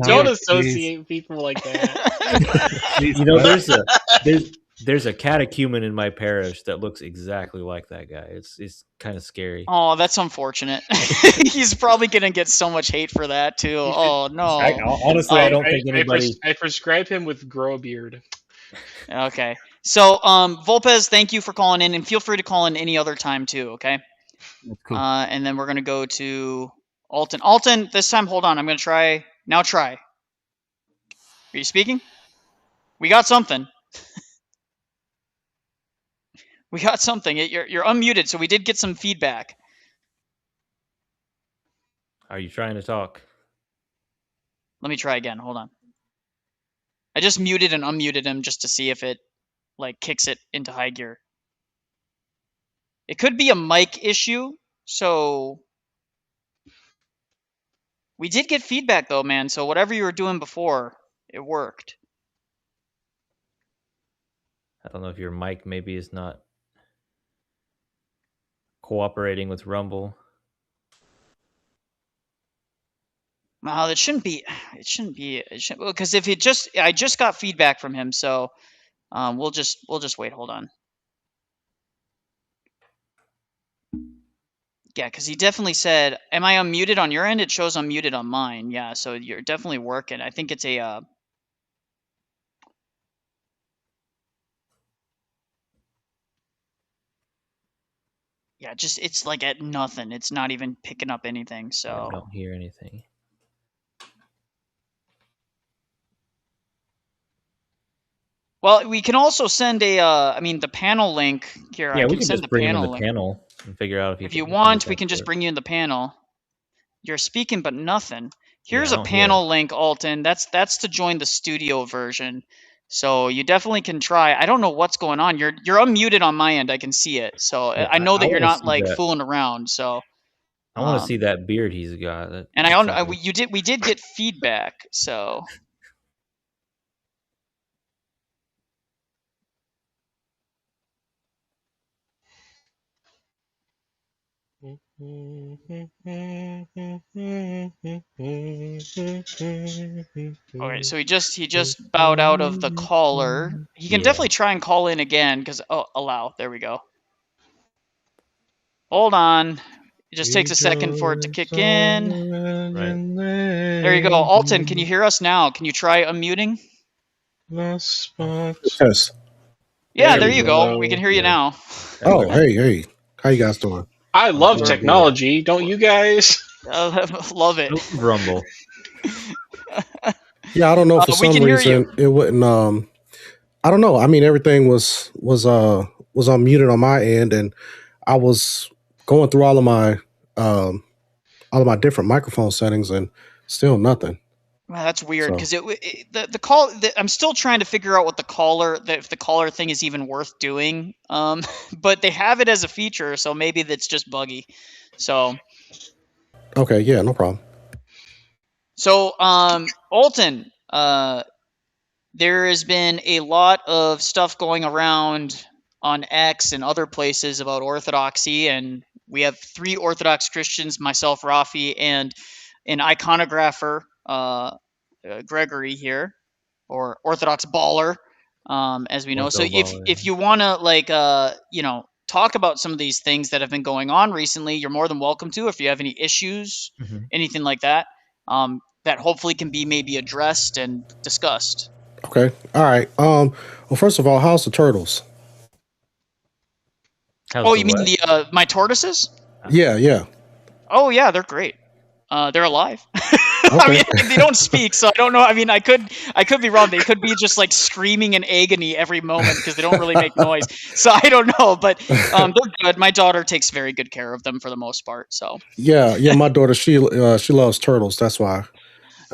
Don't associate people like that. There's a catechumen in my parish that looks exactly like that guy. It's kind of scary. Oh, that's unfortunate. He's probably gonna get so much hate for that too. Oh no! Honestly, I don't think anybody. I prescribe him with grow a beard. Okay, so Vulpes, thank you for calling in, and feel free to call in any other time too. Okay. Cool. And then we're gonna go to Alton. Alton, this time, hold on. I'm gonna try now. Try. Are you speaking? We got something. We got something. You're unmuted, so we did get some feedback. Are you trying to talk? Let me try again. Hold on. I just muted and unmuted him just to see if it like kicks it into high gear. It could be a mic issue, so we did get feedback though, man. So whatever you were doing before, it worked. I don't know if your mic maybe is not cooperating with Rumble. No, it shouldn't be. It shouldn't be. Because if it just, I just got feedback from him, so we'll just wait. Hold on. Yeah, because he definitely said, "Am I unmuted on your end?" It shows unmuted on mine. Yeah, so you're definitely working. I think it's a. Yeah, just it's like at nothing. It's not even picking up anything. So I don't hear anything. Well, we can also send a. I mean, the panel link here. Yeah, I we can can send just bring him in the link. panel and figure out if you want. We can just bring you in the panel. You're speaking, but nothing. Here's a panel link, Alton. That's to join the studio version. So you definitely can try. I don't know what's going on. You're unmuted on my end. I can see it. So yeah, I know that you're not like fooling around. So I want to see that beard he's got. And we did get feedback. So Okay, so he just bowed out of the caller. He can definitely try and call in again because allow. There we go. Hold on. It just takes a second for it to kick in. Right. There you go. Alton, can you hear us now? Can you try unmuting? Yes. Yeah, there you go. We can hear you now. Oh, hey. How you guys doing? I love technology. Don't you guys? Love it. Rumble. Yeah, I don't know. For some reason, it wouldn't. I don't know. I mean, everything was unmuted on my end, and I was going through all of my different microphone settings, and still nothing. Well, that's weird because the call. I'm still trying to figure out what if the caller thing is even worth doing. But they have it as a feature, so maybe that's just buggy. So. Okay. Yeah. No problem. So, Alton, there has been a lot of stuff going around on X and other places about orthodoxy, and we have 3 Orthodox Christians, myself, Rafi, and an iconographer, Gregory here, or Orthodox baller, as we know. So if you want to talk about some of these things that have been going on recently, you're more than welcome to. If you have any issues, anything like that, that hopefully can be maybe addressed and discussed. Okay. All right. Well, first of all, how's the turtles? You mean the my tortoises? Yeah. Oh yeah, they're great. They're alive. Okay. I mean, they don't speak, so I don't know. I mean, I could be wrong. They could be just like screaming in agony every moment because they don't really make noise. So I don't know, but they're good. My daughter takes very good care of them for the most part. So yeah. My daughter she loves turtles. That's why.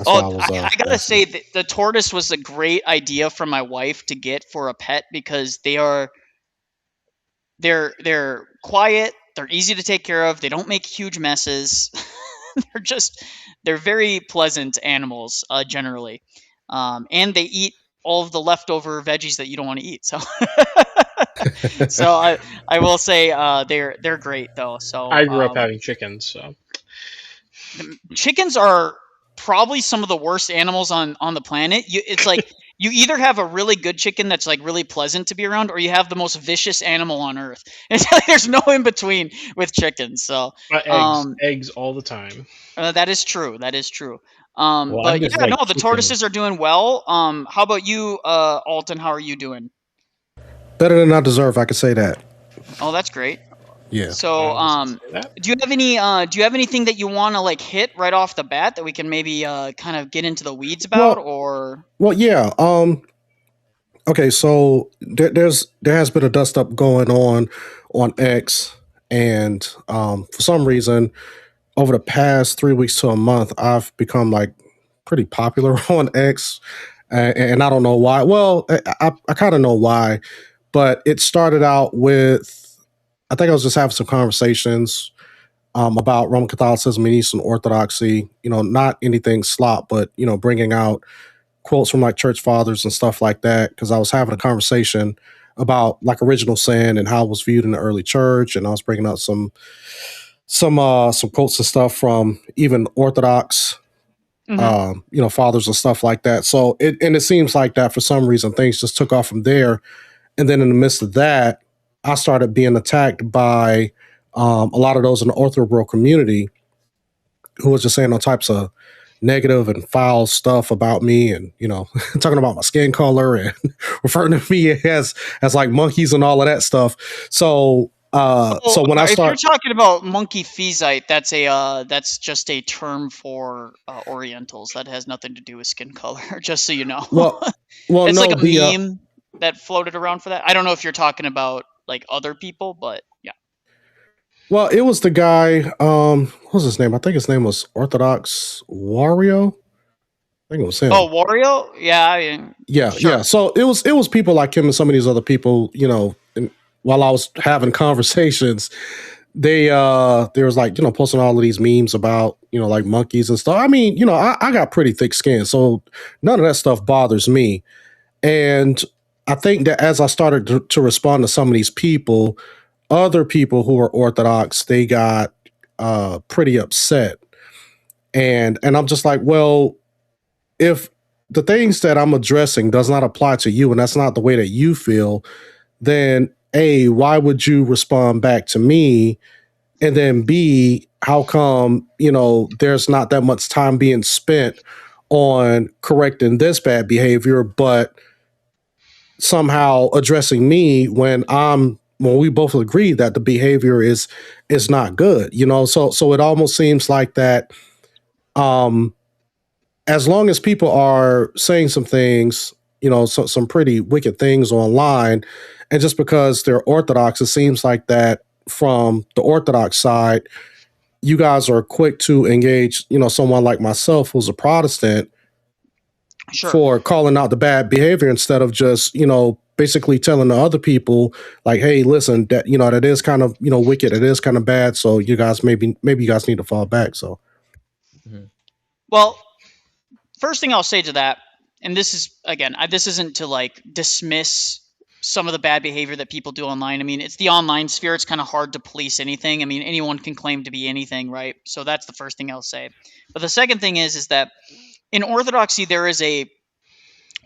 I gotta say that the tortoise was a great idea from my wife to get for a pet because they're quiet. They're easy to take care of. They don't make huge messes. they're very pleasant animals generally, and they eat all of the leftover veggies that you don't want to eat. So, so I will say they're great though. So I grew up having chickens. So chickens are probably some of the worst animals on the planet. It's like you either have a really good chicken that's like really pleasant to be around, or you have the most vicious animal on earth. It's like there's no in between with chickens. So eggs all the time. That is true. But yeah, the tortoises are doing well. How about you, Alton? How are you doing? Better than I deserve. I could say that. Oh, that's great. Yeah. So, do you have anything that you want to like hit right off the bat that we can maybe kind of get into the weeds about, or? Well, yeah. Okay, so there has been a dust up going on X, and for some reason, over the past 3 weeks to a month, I've become like pretty popular on X, and I don't know why. Well, I kind of know why, but it started out with. I think I was just having some conversations about Roman Catholicism and Eastern Orthodoxy, not anything slop, but, bringing out quotes from like church fathers and stuff like that. Because I was having a conversation about like original sin and how it was viewed in the early church. And I was bringing out some quotes and stuff from even Orthodox, fathers and stuff like that. So it seems like that for some reason, things just took off from there. And then in the midst of that, I started being attacked by a lot of those in the Ortho community who was just saying all types of negative and foul stuff about me, and talking about my skin color and referring to me as like monkeys and all of that stuff. So when if you're talking about monkey physite, that's just a term for Orientals. That has nothing to do with skin color. Just so you know. Well, it's like a meme that floated around for that. I don't know if you're talking about like other people, but yeah. Well, it was the guy, what was his name? I think his name was Orthodox Wario. I think it was him. Oh, Wario? Yeah. Yeah, sure. Yeah. So it was people like him and some of these other people, and while I was having conversations, they was like, posting all of these memes about, like monkeys and stuff. I mean, I got pretty thick skin, so none of that stuff bothers me. And I think that as I started to respond to some of these people, other people who are Orthodox, they got pretty upset. And I'm just like, well, if the things that I'm addressing does not apply to you and that's not the way that you feel, then A, why would you respond back to me? And then B, how come, there's not that much time being spent on correcting this bad behavior, but somehow addressing me when we both agree that the behavior is not good, so it almost seems like that as long as people are saying some things, some pretty wicked things online, and just because they're Orthodox, it seems like that from the Orthodox side, you guys are quick to engage, someone like myself who's a Protestant for calling out the bad behavior instead of just, basically telling the other people like, hey, listen, that, that is kind of, wicked. It is kind of bad. So you guys, maybe you guys need to fall back. So. Well, first thing I'll say to that, and this is, again, this isn't to like dismiss some of the bad behavior that people do online. I mean, it's the online sphere. It's kind of hard to police anything. I mean, anyone can claim to be anything, right? So that's the first thing I'll say. But the second thing is that in Orthodoxy,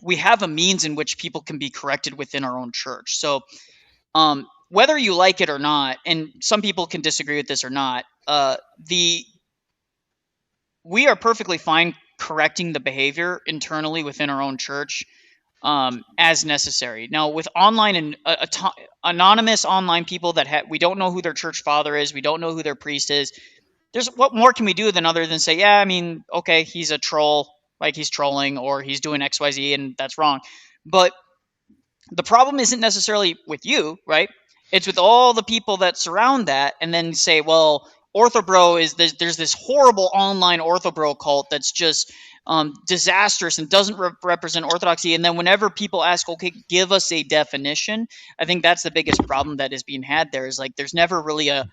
we have a means in which people can be corrected within our own church. So whether you like it or not, and some people can disagree with this or not, we are perfectly fine correcting the behavior internally within our own church as necessary. Now, with online and anonymous online people that we don't know who their church father is, we don't know who their priest is, what more can we do other than say, yeah, I mean, okay, he's a troll, like he's trolling, or he's doing XYZ, and that's wrong. But the problem isn't necessarily with you, right? It's with all the people that surround that, and then say, well, Orthobro there's this horrible online Orthobro cult that's just disastrous and doesn't represent Orthodoxy. And then whenever people ask, okay, give us a definition, I think that's the biggest problem that is being had there, is like there's never really a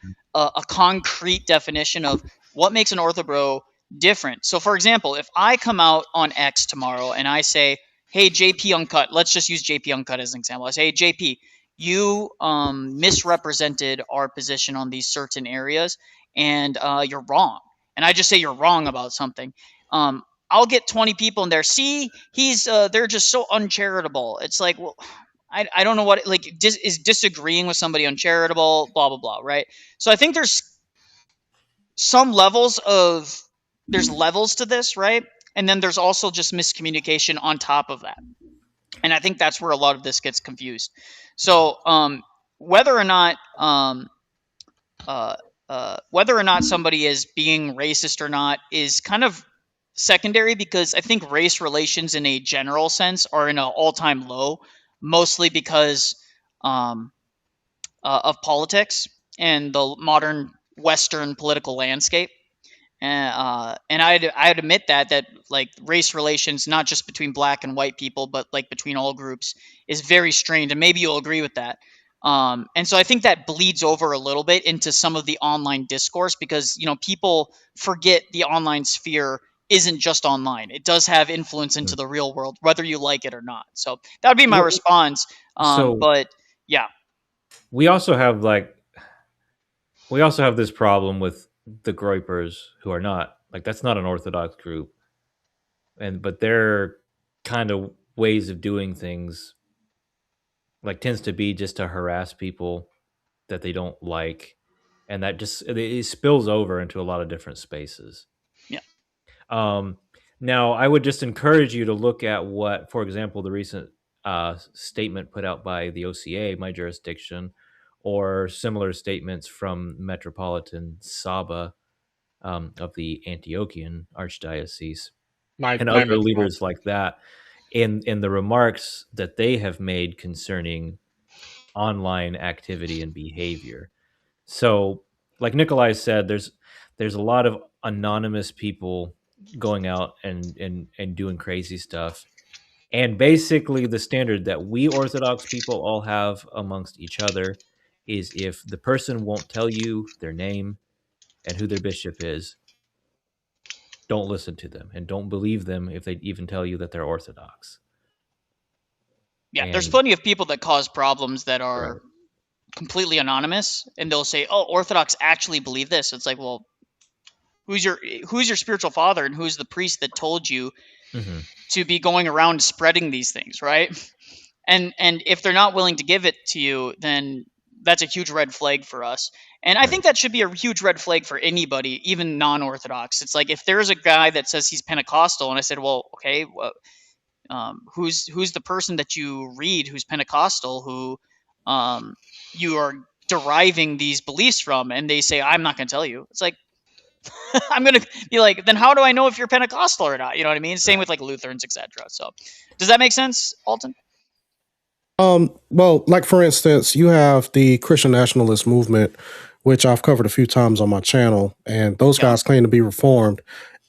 concrete definition of what makes an Orthobro different. So, for example, if I come out on X tomorrow and I say, hey, JP Uncut, let's just use JP Uncut as an example. I say, hey, JP, you misrepresented our position on these certain areas, and you're wrong. And I just say you're wrong about something. I'll get 20 people in there. See, they're just so uncharitable. It's like, well, I don't know what, like, is disagreeing with somebody uncharitable, blah, blah, blah, right? So I think there's levels to this, right? And then there's also just miscommunication on top of that. And I think that's where a lot of this gets confused. So whether or not somebody is being racist or not is kind of secondary, because I think race relations in a general sense are in an all-time low, mostly because of politics and the modern Western political landscape. And I'd admit that like race relations, not just between black and white people, but like between all groups, is very strained. And maybe you'll agree with that. And so I think that bleeds over a little bit into some of the online discourse, because, people forget the online sphere isn't just online. It does have influence into the real world, whether you like it or not. So that would be my response. But yeah, we also have this problem with the Groypers, who are not, like, that's not an Orthodox group, but their kind of ways of doing things like tends to be just to harass people that they don't like, and that just it spills over into a lot of different spaces. Yeah. Now, I would just encourage you to look at what, for example, the recent statement put out by the OCA, my jurisdiction, or similar statements from Metropolitan Saba of the Antiochian Archdiocese, and other leaders like that, in the remarks that they have made concerning online activity and behavior. So, like Nicholai said, there's a lot of anonymous people going out and doing crazy stuff. And basically the standard that we Orthodox people all have amongst each other is, if the person won't tell you their name and who their bishop is, don't listen to them and don't believe them if they even tell you that they're Orthodox. Yeah, there's plenty of people that cause problems that are completely anonymous, and they'll say, "Oh, Orthodox actually believe this." It's like, well, who's your spiritual father, and who's the priest that told you to be going around spreading these things, right? And if they're not willing to give it to you, then that's a huge red flag for us. And I think that should be a huge red flag for anybody, even non-Orthodox. It's like, if there's a guy that says he's Pentecostal, and I said, well, okay, who's the person that you read who's Pentecostal, who you are deriving these beliefs from? And they say, I'm not going to tell you. It's like, I'm going to be like, then how do I know if you're Pentecostal or not? You know what I mean? Same with like Lutherans, etc. So does that make sense, Alton? Well, like for instance, you have the Christian nationalist movement, which I've covered a few times on my channel, and those guys claim to be reformed,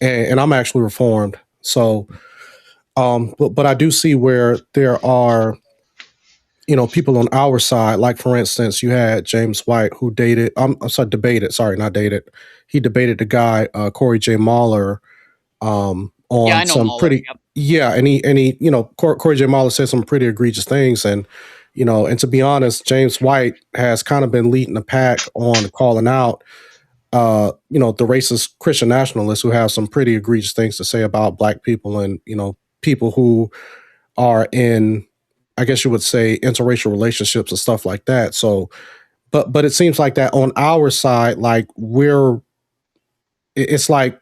and I'm actually reformed. So, but I do see where there are, people on our side. Like for instance, you had James White, who debated. Not dated. He debated the guy Corey J. Mahler on some Mahler, pretty. yep. Yeah, and he, Corey J. Mahler said some pretty egregious things, and and to be honest, James White has kind of been leading the pack on calling out, the racist Christian nationalists who have some pretty egregious things to say about Black people and people who are in, I guess you would say, interracial relationships and stuff like that. So, but it seems like that on our side, like it's like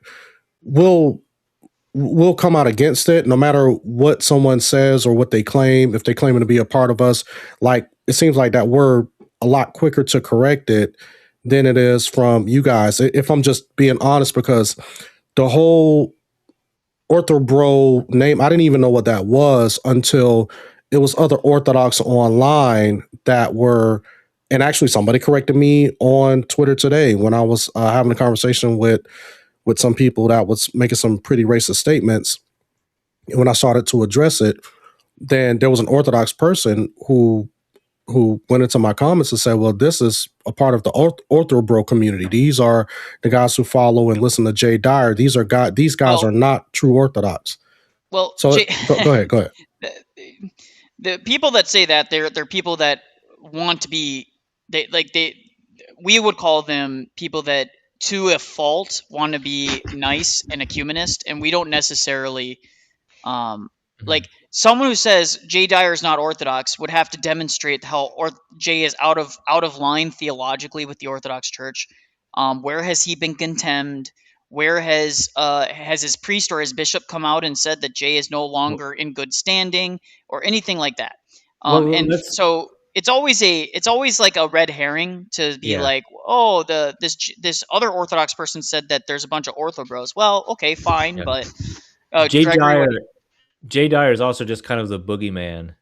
we'll come out against it no matter what someone says or what they claim. If they claim to be a part of us, like it seems like that we're a lot quicker to correct it than it is from you guys. If I'm just being honest, because the whole Orthobro name, I didn't even know what that was until it was other Orthodox online that were, and actually somebody corrected me on Twitter today when I was having a conversation with some people that was making some pretty racist statements. And when I started to address it, then there was an Orthodox person who went into my comments and said, well, this is a part of the Orthobro community. These are the guys who follow and listen to Jay Dyer. These guys are not true Orthodox. Well, so go ahead. The people that say that, they're people that want to be, we would call them people that, to a fault, want to be nice and ecumenist, and we don't necessarily like someone who says Jay Dyer is not Orthodox would have to demonstrate how Jay is out of line theologically with the Orthodox Church. Where has he been contemned? Where has his priest or his bishop come out and said that Jay is no longer in good standing or anything like that? So it's always like a red herring to be like, oh, this other Orthodox person said that there's a bunch of Ortho bros. Well, okay, fine, but Jay Dyer is also just kind of the boogeyman,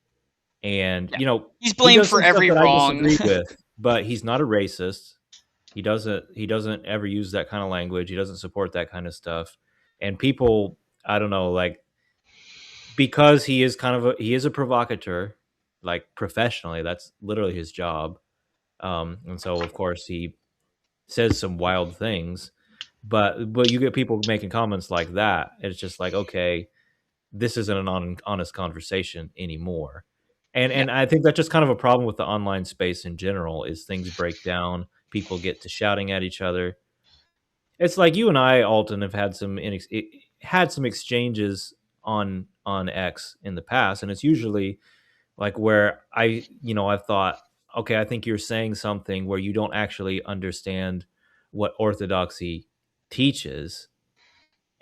and he's blamed for every wrong. I disagree with, but he's not a racist. He doesn't ever use that kind of language. He doesn't support that kind of stuff, and people, I don't know, like, because he is a provocateur. Like, professionally, that's literally his job. And so of course he says some wild things, but you get people making comments like that. It's just like, okay, this isn't an honest conversation anymore. And I think that's just kind of a problem with the online space in general, is things break down. People get to shouting at each other. It's like you and I, Alton, have had some exchanges on X in the past, and it's usually like where I thought, okay, I think you're saying something where you don't actually understand what Orthodoxy teaches,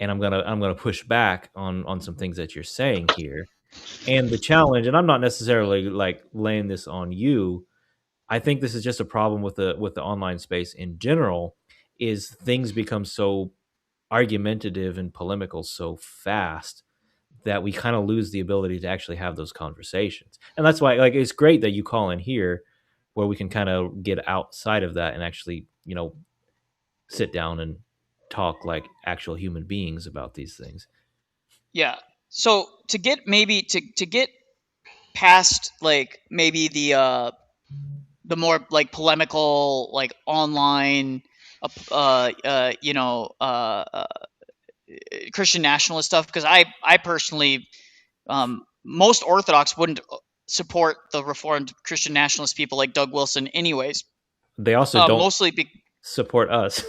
and I'm gonna push back on some things that you're saying here. And the challenge, and I'm not necessarily like laying this on you, I think this is just a problem with the online space in general, is things become so argumentative and polemical so fast that we kind of lose the ability to actually have those conversations. And that's why, like, it's great that you call in here where we can kind of get outside of that and actually, sit down and talk like actual human beings about these things. Yeah. So to get past like maybe the more like polemical, like online Christian nationalist stuff, because I personally, most Orthodox wouldn't support the Reformed Christian nationalist people like Doug Wilson anyways. They also don't mostly support us.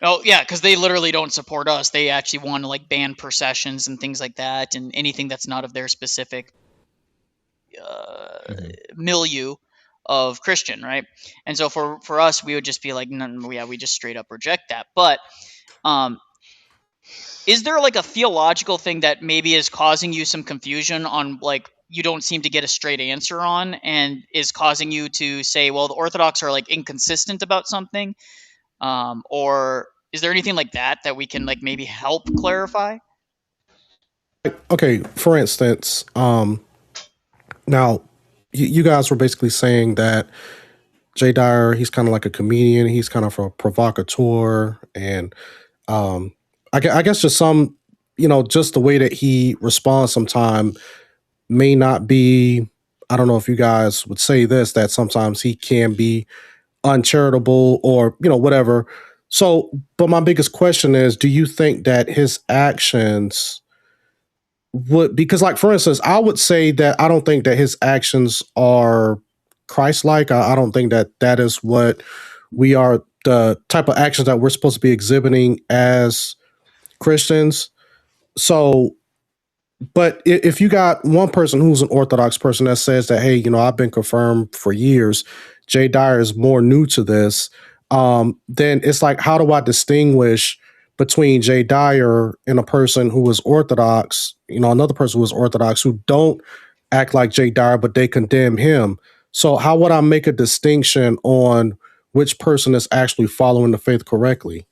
Oh yeah, because they literally don't support us. They actually want to like ban processions and things like that, and anything that's not of their specific milieu of Christian, right? And so for us, we would just be like, no, yeah, we just straight up reject that. But is there like a theological thing that maybe is causing you some confusion on, like, you don't seem to get a straight answer on, and is causing you to say, well, the Orthodox are like inconsistent about something? Or is there anything like that we can like maybe help clarify? Okay, for instance, now you guys were basically saying that Jay Dyer, he's kind of like a comedian, he's kind of a provocateur, and I guess just some, just the way that he responds sometime may not be, I don't know if you guys would say this, that sometimes he can be uncharitable or, whatever. So, but my biggest question is, do you think that his actions would, because like, for instance, I would say that I don't think that his actions are Christ-like. I don't think that that is what we are, the type of actions that we're supposed to be exhibiting as Christians. So, but if you got one person who's an Orthodox person that says that, hey, I've been confirmed for years, Jay Dyer is more new to this, then it's like, how do I distinguish between Jay Dyer and a person who is Orthodox, another person who is Orthodox who don't act like Jay Dyer, but they condemn him? So how would I make a distinction on which person is actually following the faith correctly?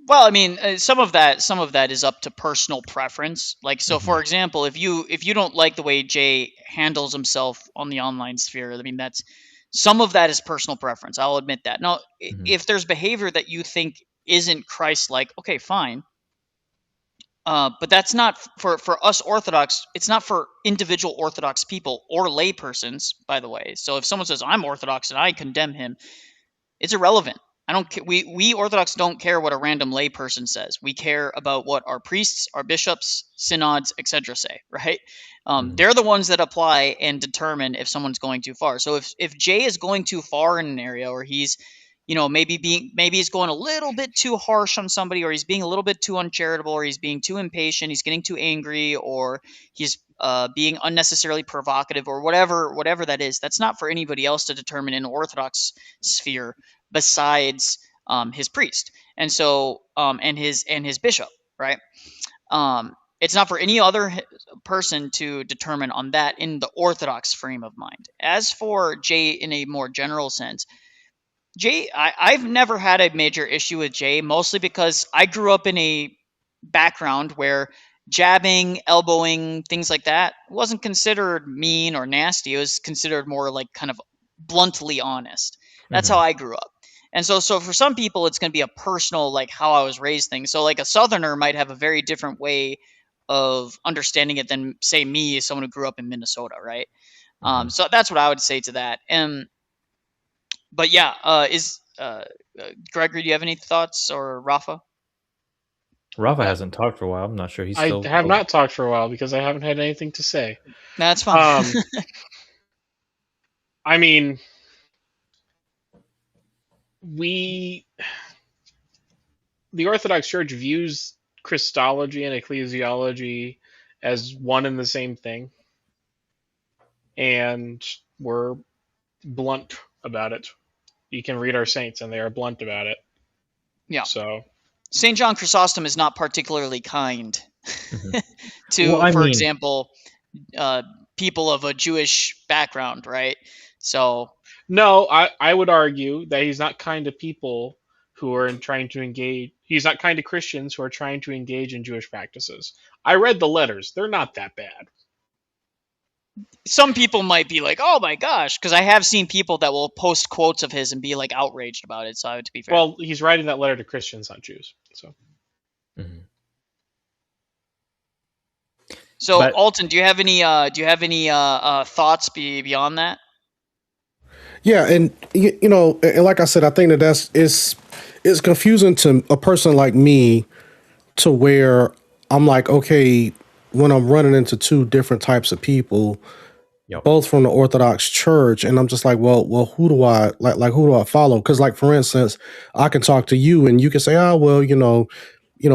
Well, I mean, some of that is up to personal preference. Like, so for example, if you don't like the way Jay handles himself on the online sphere, I mean, that's, some of that is personal preference. I'll admit that. Now, if there's behavior that you think isn't Christ-like, okay, fine. But that's not for us Orthodox. It's not for individual Orthodox people or lay persons, by the way. So if someone says I'm Orthodox and I condemn him, it's irrelevant. I don't care. We Orthodox don't care what a random lay person says. We care about what our priests, our bishops, synods, etc. say, right? They're the ones that apply and determine if someone's going too far. So if Jay is going too far in an area, or he's, maybe he's going a little bit too harsh on somebody, or he's being a little bit too uncharitable, or he's being too impatient, he's getting too angry, or he's being unnecessarily provocative, or whatever that is, that's not for anybody else to determine in the Orthodox sphere besides his priest, and so and his bishop, right? It's not for any other person to determine on that in the Orthodox frame of mind. As for Jay in a more general sense, Jay, I've never had a major issue with Jay, mostly because I grew up in a background where jabbing, elbowing, things like that wasn't considered mean or nasty. It was considered more like kind of bluntly honest. That's how I grew up. And so for some people, it's going to be a personal, like how I was raised thing. So like a Southerner might have a very different way of understanding it than, say, me, someone who grew up in Minnesota, right? So that's what I would say to that. But yeah, Gregory, do you have any thoughts, or Rafa? Rafa hasn't talked for a while. I'm not sure he's I still. have not talked for a while because I haven't had anything to say. That's fine. I mean, the Orthodox Church views Christology and ecclesiology as one and the same thing, and we're blunt about it. You can read our saints, and they are blunt about it. Yeah. So St. John Chrysostom is not particularly kind to, for example, people of a Jewish background, right? So no, I would argue that he's not kind to people who are trying to engage. He's not kind to Christians who are trying to engage in Jewish practices. I read the letters; they're not that bad. Some people might be like, "Oh my gosh," because I have seen people that will post quotes of his and be like outraged about it. So to be fair, well, he's writing that letter to Christians, not Jews. So, Alton, do you have any thoughts beyond that? Yeah, and and like I said, I think that it's confusing to a person like me, to where I'm like, okay, when I'm running into two different types of people, both from the Orthodox Church, and I'm just like, well, who do I like? Who do I follow? Because, like, for instance, I can talk to you, and you can say, oh, well,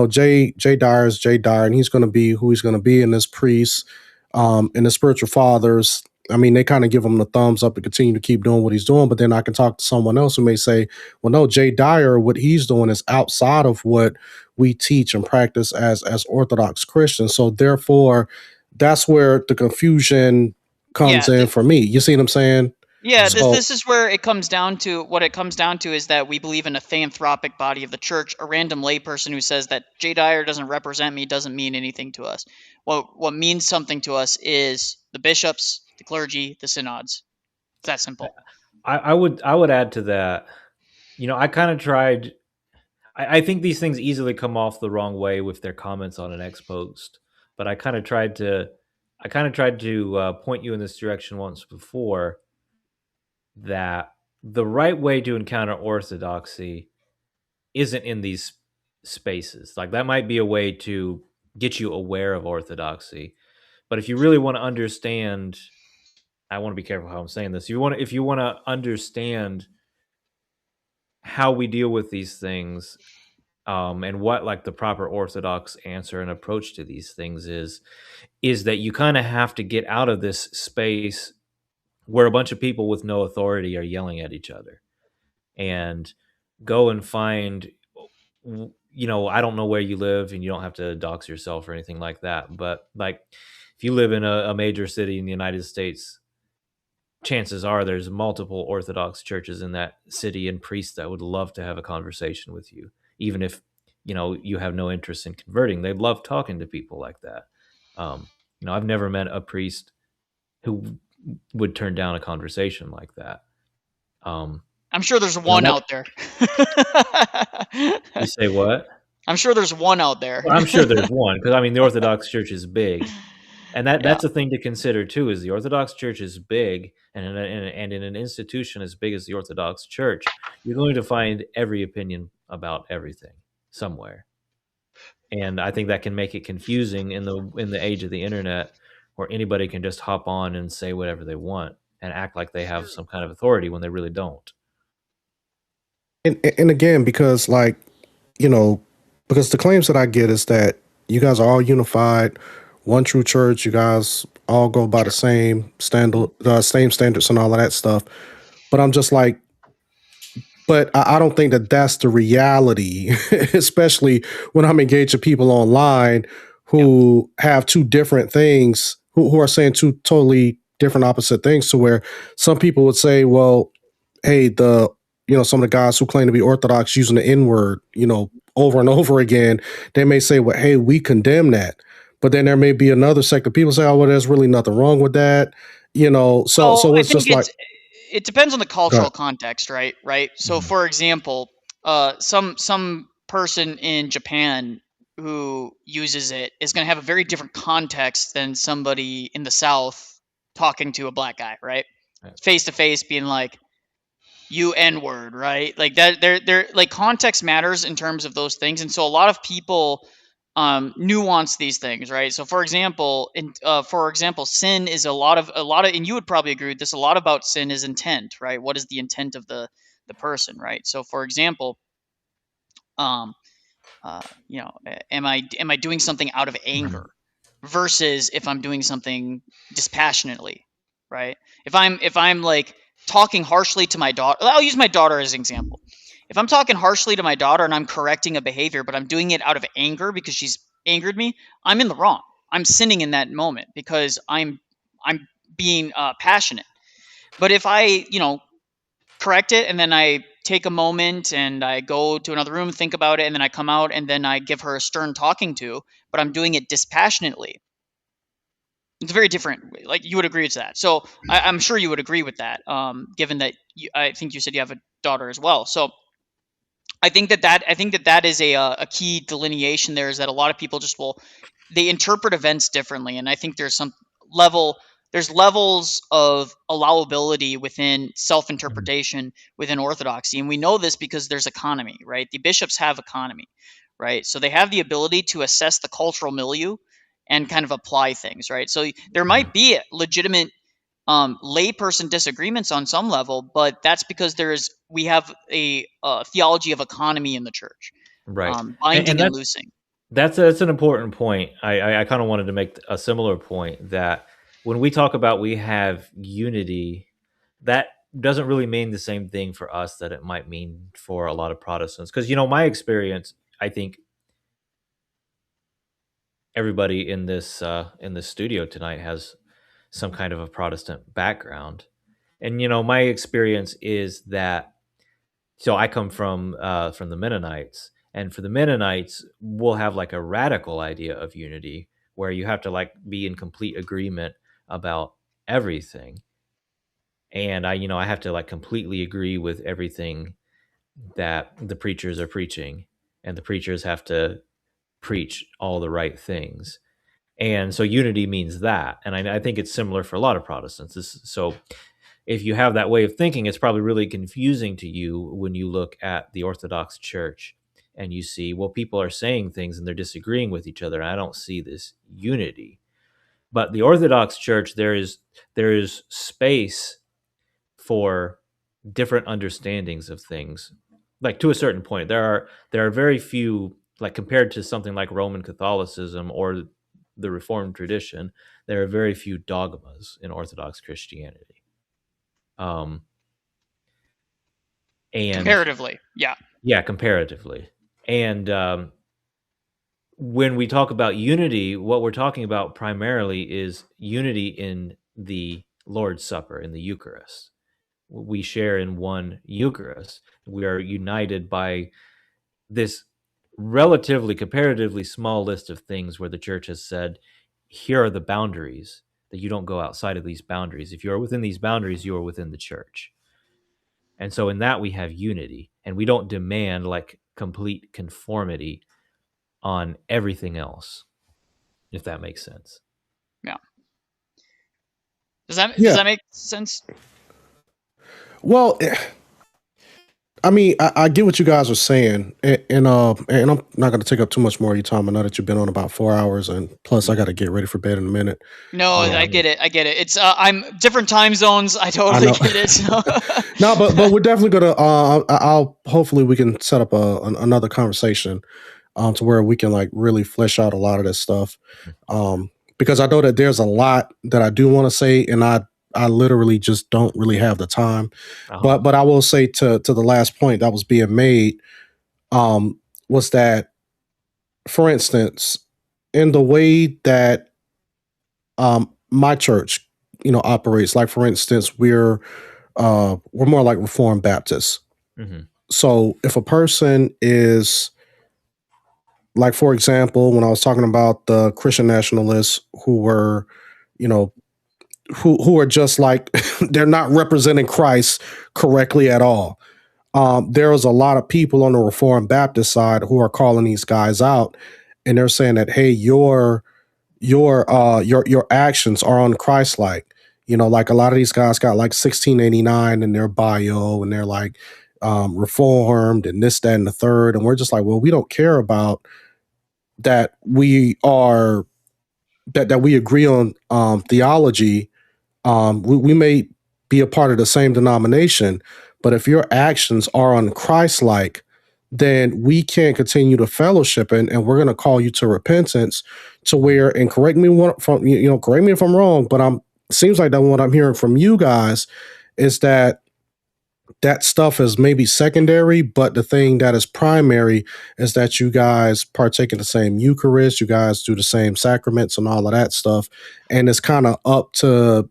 Jay Dyer is Jay Dyer, and he's going to be who he's going to be, and this priest, and the spiritual fathers. I mean, they kind of give him the thumbs up and continue to keep doing what he's doing. But then I can talk to someone else who may say, well, no, Jay Dyer, what he's doing is outside of what we teach and practice as Orthodox Christians. So therefore, that's where the confusion comes in for me. You see what I'm saying? Yeah, this is where it comes down to. What it comes down to is that we believe in a theanthropic body of the church. A random layperson who says that Jay Dyer doesn't represent me doesn't mean anything to us. What means something to us is the bishops, the clergy, the synods. It's that simple. I would add to that. I kind of tried. I think these things easily come off the wrong way with their comments on an X post, but I kind of tried to point you in this direction once before, that the right way to encounter orthodoxy isn't in these spaces. Like, that might be a way to get you aware of orthodoxy, but if you really want to understand, I want to be careful how I'm saying this. If you want to understand how we deal with these things, and what like the proper Orthodox answer and approach to these things is that you kind of have to get out of this space where a bunch of people with no authority are yelling at each other, and go and find, I don't know where you live, and you don't have to dox yourself or anything like that, but like, if you live in a major city in the United States, chances are there's multiple Orthodox churches in that city and priests that would love to have a conversation with you, even if you have no interest in converting. They love talking to people like that. I've never met a priest who would turn down a conversation like that. I'm sure there's one out there. You say what? I'm sure there's one out there. Well, I'm sure there's one, because the Orthodox Church is big, and that's a thing to consider too. Is the Orthodox Church is big, and in an institution as big as the Orthodox Church, you're going to find every opinion about everything somewhere, and I think that can make it confusing in the age of the internet, where anybody can just hop on and say whatever they want and act like they have some kind of authority when they really don't. And again, because because the claims that I get is that you guys are all unified, one true church. You guys all go by the same same standards and all of that stuff. But I'm just like, but I don't think that that's the reality, especially when I'm engaged with people online who have two different things, who are saying two totally different opposite things, to where some people would say, well, hey, some of the guys who claim to be Orthodox using the N-word, over and over again, they may say, well, hey, we condemn that. But then there may be another sect of people say, oh, well, there's really nothing wrong with that. So it's just like, it depends on the cultural context, right? So for example, some person in Japan who uses it is going to have a very different context than somebody in the South talking to a black guy, right? Face to face, being like, you N-word, right? Like that, they're like, context matters in terms of those things, and so a lot of people nuance these things, right? So for example, sin is a lot of, and you would probably agree with this, a lot about sin is intent, right? What is the intent of the person, right? So for example, am I doing something out of anger versus if I'm doing something dispassionately, right? If I'm like talking harshly to my daughter, I'll use my daughter as an example. If I'm talking harshly to my daughter and I'm correcting a behavior, but I'm doing it out of anger because she's angered me, I'm in the wrong. I'm sinning in that moment because I'm being passionate. But if I, correct it, and then I take a moment and I go to another room, think about it, and then I come out and then I give her a stern talking to, but I'm doing it dispassionately, it's very different. Like, you would agree with that. So I'm sure you would agree with that, given that I think you said you have a daughter as well. So I think that is a key delineation there, is that a lot of people they interpret events differently. And I think there's levels of allowability within self-interpretation within Orthodoxy. And we know this because there's economy, right? The bishops have economy, right? So they have the ability to assess the cultural milieu and kind of apply things, right? So there might be a legitimate layperson disagreements on some level, but that's because we have a theology of economy in the church, right? Binding and loosing. That's an important point. I kind of wanted to make a similar point that when we talk about we have unity, that doesn't really mean the same thing for us that it might mean for a lot of Protestants. Because, my experience, I think everybody in this studio tonight has some kind of a Protestant background. And, my experience is that, so I come from the Mennonites, and for the Mennonites, we'll have like a radical idea of unity where you have to like be in complete agreement about everything. And I have to like completely agree with everything that the preachers are preaching, and the preachers have to preach all the right things. And so unity means that. And I think it's similar for a lot of Protestants. So if you have that way of thinking, it's probably really confusing to you when you look at the Orthodox Church and you see, well, people are saying things and they're disagreeing with each other. And I don't see this unity. But the Orthodox Church, there is space for different understandings of things. Like to a certain point, there are very few, like compared to something like Roman Catholicism or the Reformed tradition, there are very few dogmas in Orthodox Christianity. And comparatively, yeah, comparatively. And when we talk about unity, what we're talking about primarily is unity in the Lord's Supper, in the Eucharist. We share in one Eucharist. We are united by this relatively, comparatively small list of things where the church has said, here are the boundaries, that you don't go outside of these boundaries. If you are within these boundaries, you are within the church. And so in that we have unity, and we don't demand like complete conformity on everything else, if that makes sense. Yeah. Does that make sense? Well, I mean, I get what you guys are saying, and I'm not going to take up too much more of your time. I know that you've been on about 4 hours, and plus I got to get ready for bed in a minute. No, I get it. It's I'm different time zones. I totally get it. So. No, but we're definitely gonna. Hopefully we can set up another conversation, to where we can like really flesh out a lot of this stuff, because I know that there's a lot that I do want to say, and I literally just don't really have the time. But I will say to the last point that was being made, was that, for instance, in the way that my church, operates, like for instance, we're more like Reformed Baptists. Mm-hmm. So if a person is, like, for example, when I was talking about the Christian nationalists who were, who are just like, they're not representing Christ correctly at all. There was a lot of people on the Reformed Baptist side who are calling these guys out, and they're saying that, hey, your actions are un-Christ-like. Like a lot of these guys got like 1689 in their bio, and they're like Reformed and this, that, and the third, and we're just like, well, we don't care about that. We are that we agree on theology. We may be a part of the same denomination, but if your actions are un-Christ-like, then we can't continue to fellowship, and we're going to call you to repentance, to where, and correct me if I'm wrong, but seems like that what I'm hearing from you guys is that stuff is maybe secondary, but the thing that is primary is that you guys partake in the same Eucharist, you guys do the same sacraments and all of that stuff, and it's kind of up to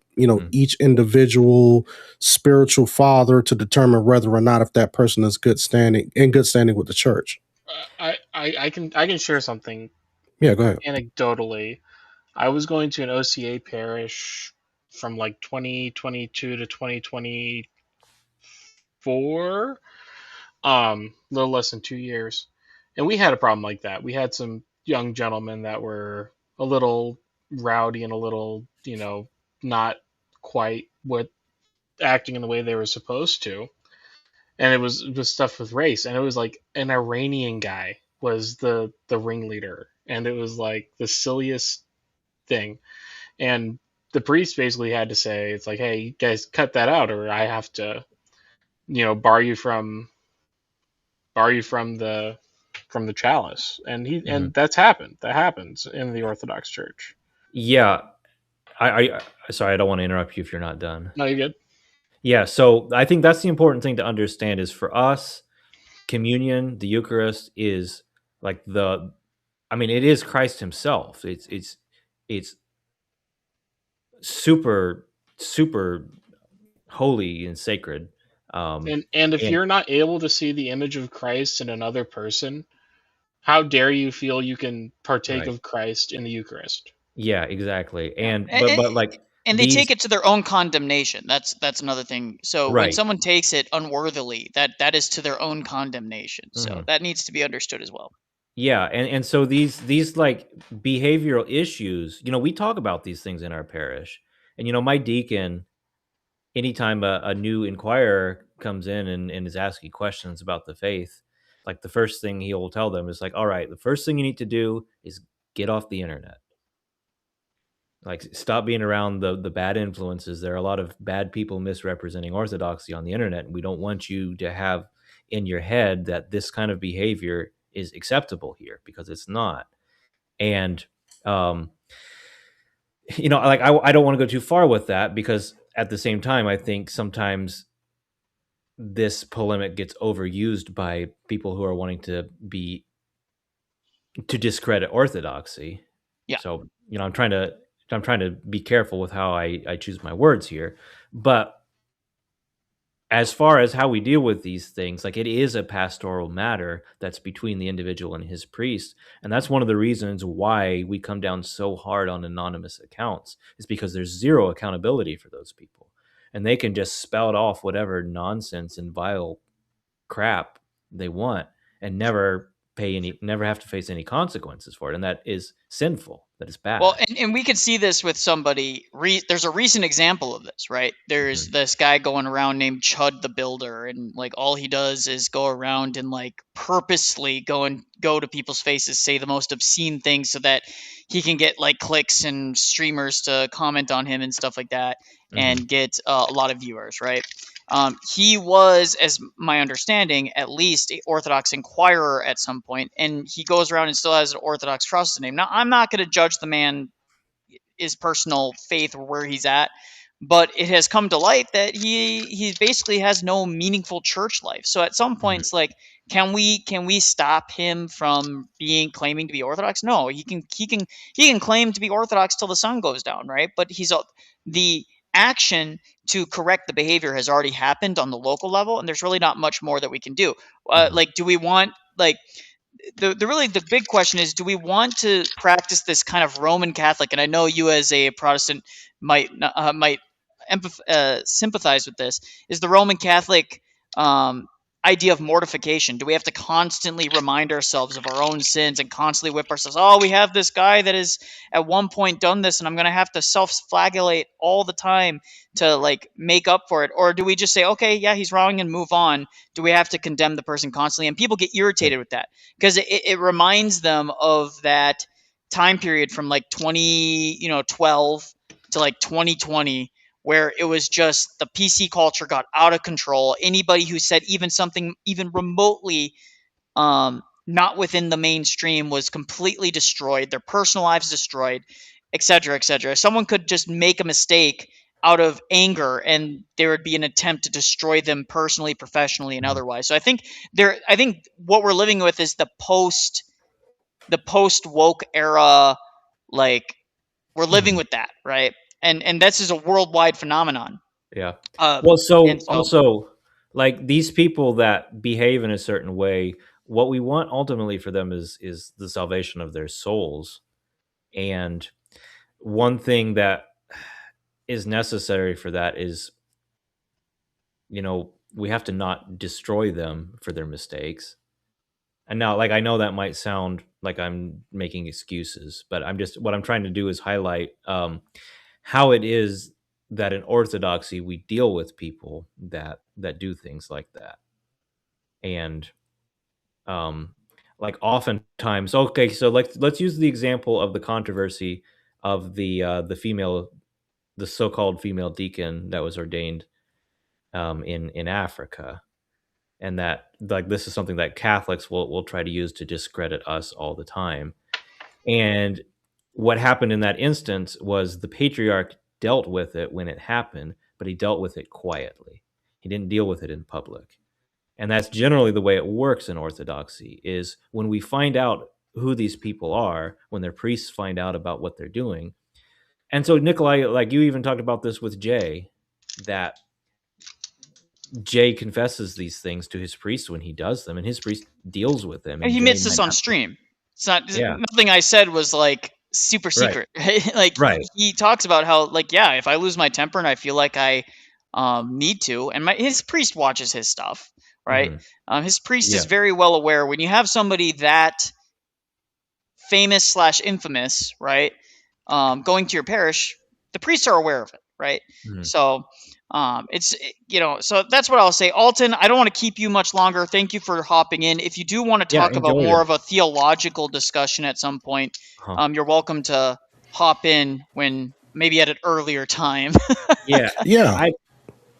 each individual spiritual father to determine whether or not if that person is in good standing with the church. I can share something. Yeah, go ahead. Anecdotally, I was going to an OCA parish from like 2022 to 2024, little less than 2 years, and we had a problem like that. We had some young gentlemen that were a little rowdy and a little, not quite acting in the way they were supposed to, and it was stuff with race, and it was like an Iranian guy was the ringleader, and it was like the silliest thing. And the priest basically had to say, it's like, hey, you guys cut that out, or I have to, bar you from the chalice. And and that's happened. That happens in the Orthodox Church. Yeah. I sorry, I don't want to interrupt you if you're not done. No, you're good. Yeah, so I think that's the important thing to understand is for us, communion, the Eucharist is like it is Christ himself. It's super holy and sacred. And if you're not able to see the image of Christ in another person, how dare you feel you can partake of Christ in the Eucharist? Yeah, exactly. And they take it to their own condemnation. That's another thing. So when Right. someone takes it unworthily, that is to their own condemnation. So that needs to be understood as well. Yeah, and so these like behavioral issues, we talk about these things in our parish. And my deacon, anytime a new inquirer comes in and is asking questions about the faith, like the first thing he will tell them is like, all right, the first thing you need to do is get off the internet. Like, stop being around the bad influences. There are a lot of bad people misrepresenting orthodoxy on the internet, and we don't want you to have in your head that this kind of behavior is acceptable here, because it's not. And I don't want to go too far with that, because at the same time, I think sometimes this polemic gets overused by people who are wanting to discredit orthodoxy. Yeah. So, I'm trying to be careful with how I choose my words here. But as far as how we deal with these things, like, it is a pastoral matter that's between the individual and his priest. And that's one of the reasons why we come down so hard on anonymous accounts, is because there's zero accountability for those people. And they can just spout off whatever nonsense and vile crap they want and never have to face any consequences for it. And that is sinful. That is bad. Well, and we could see this with somebody. There's a recent example of this, right? There's this guy going around named Chud the Builder, and like all he does is go around and like purposely go to people's faces, say the most obscene things so that he can get like clicks and streamers to comment on him and stuff like that, and get a lot of viewers, right? He was, as my understanding, at least an Orthodox inquirer at some point, and he goes around and still has an Orthodox cross name. Now, I'm not going to judge the man, his personal faith or where he's at, but it has come to light that he basically has no meaningful church life. So at some point, it's like, can we stop him from claiming to be Orthodox? No, he can claim to be Orthodox till the sun goes down, right? But the action to correct the behavior has already happened on the local level, and there's really not much more that we can do. Like, do we want, like, the big question is, do we want to practice this kind of Roman Catholic? And I know you as a Protestant might sympathize with this. Is the Roman Catholic idea of mortification? Do we have to constantly remind ourselves of our own sins and constantly whip ourselves? Oh, we have this guy that has at one point done this, and I'm going to have to self-flagellate all the time to like make up for it? Or do we just say, okay, yeah, he's wrong, and move on? Do we have to condemn the person constantly? And people get irritated with that, because it reminds them of that time period from like 2012 to like 2020, where it was just the PC culture got out of control. Anybody who said even something even remotely not within the mainstream was completely destroyed, their personal lives destroyed, etc., etc. Someone could just make a mistake out of anger, and there would be an attempt to destroy them personally, professionally, and otherwise. So I think what we're living with is the post woke era. Like, we're living with that, right? And this is a worldwide phenomenon. Yeah. Also, like, these people that behave in a certain way, what we want ultimately for them is the salvation of their souls. And one thing that is necessary for that is, we have to not destroy them for their mistakes. And now, like, I know that might sound like I'm making excuses, but what I'm trying to do is highlight how it is that in Orthodoxy we deal with people that do things like that. And like, oftentimes, okay, so let's use the example of the controversy of the female the so-called female deacon that was ordained in Africa, and that like this is something that Catholics will try to use to discredit us all the time. And what happened in that instance was the patriarch dealt with it when it happened, but he dealt with it quietly. He didn't deal with it in public. And that's generally the way it works in Orthodoxy, is when we find out who these people are, when their priests find out about what they're doing. And so, Nicholai, like you even talked about this with Jay, that Jay confesses these things to his priest when he does them, and his priest deals with them. And he admits this on stream. It's not nothing I said was like super secret. Right. Like he talks about how like if I lose my temper and I feel like I need to, and his priest watches his stuff, right? His priest is very well aware when you have somebody that famous / infamous, right? Going to your parish, the priests are aware of it, right? So it's so that's what I'll say. Alton, I don't want to keep you much longer. Thank you for hopping in. If you do want to talk about more of a theological discussion at some point, you're welcome to hop in when maybe at an earlier time.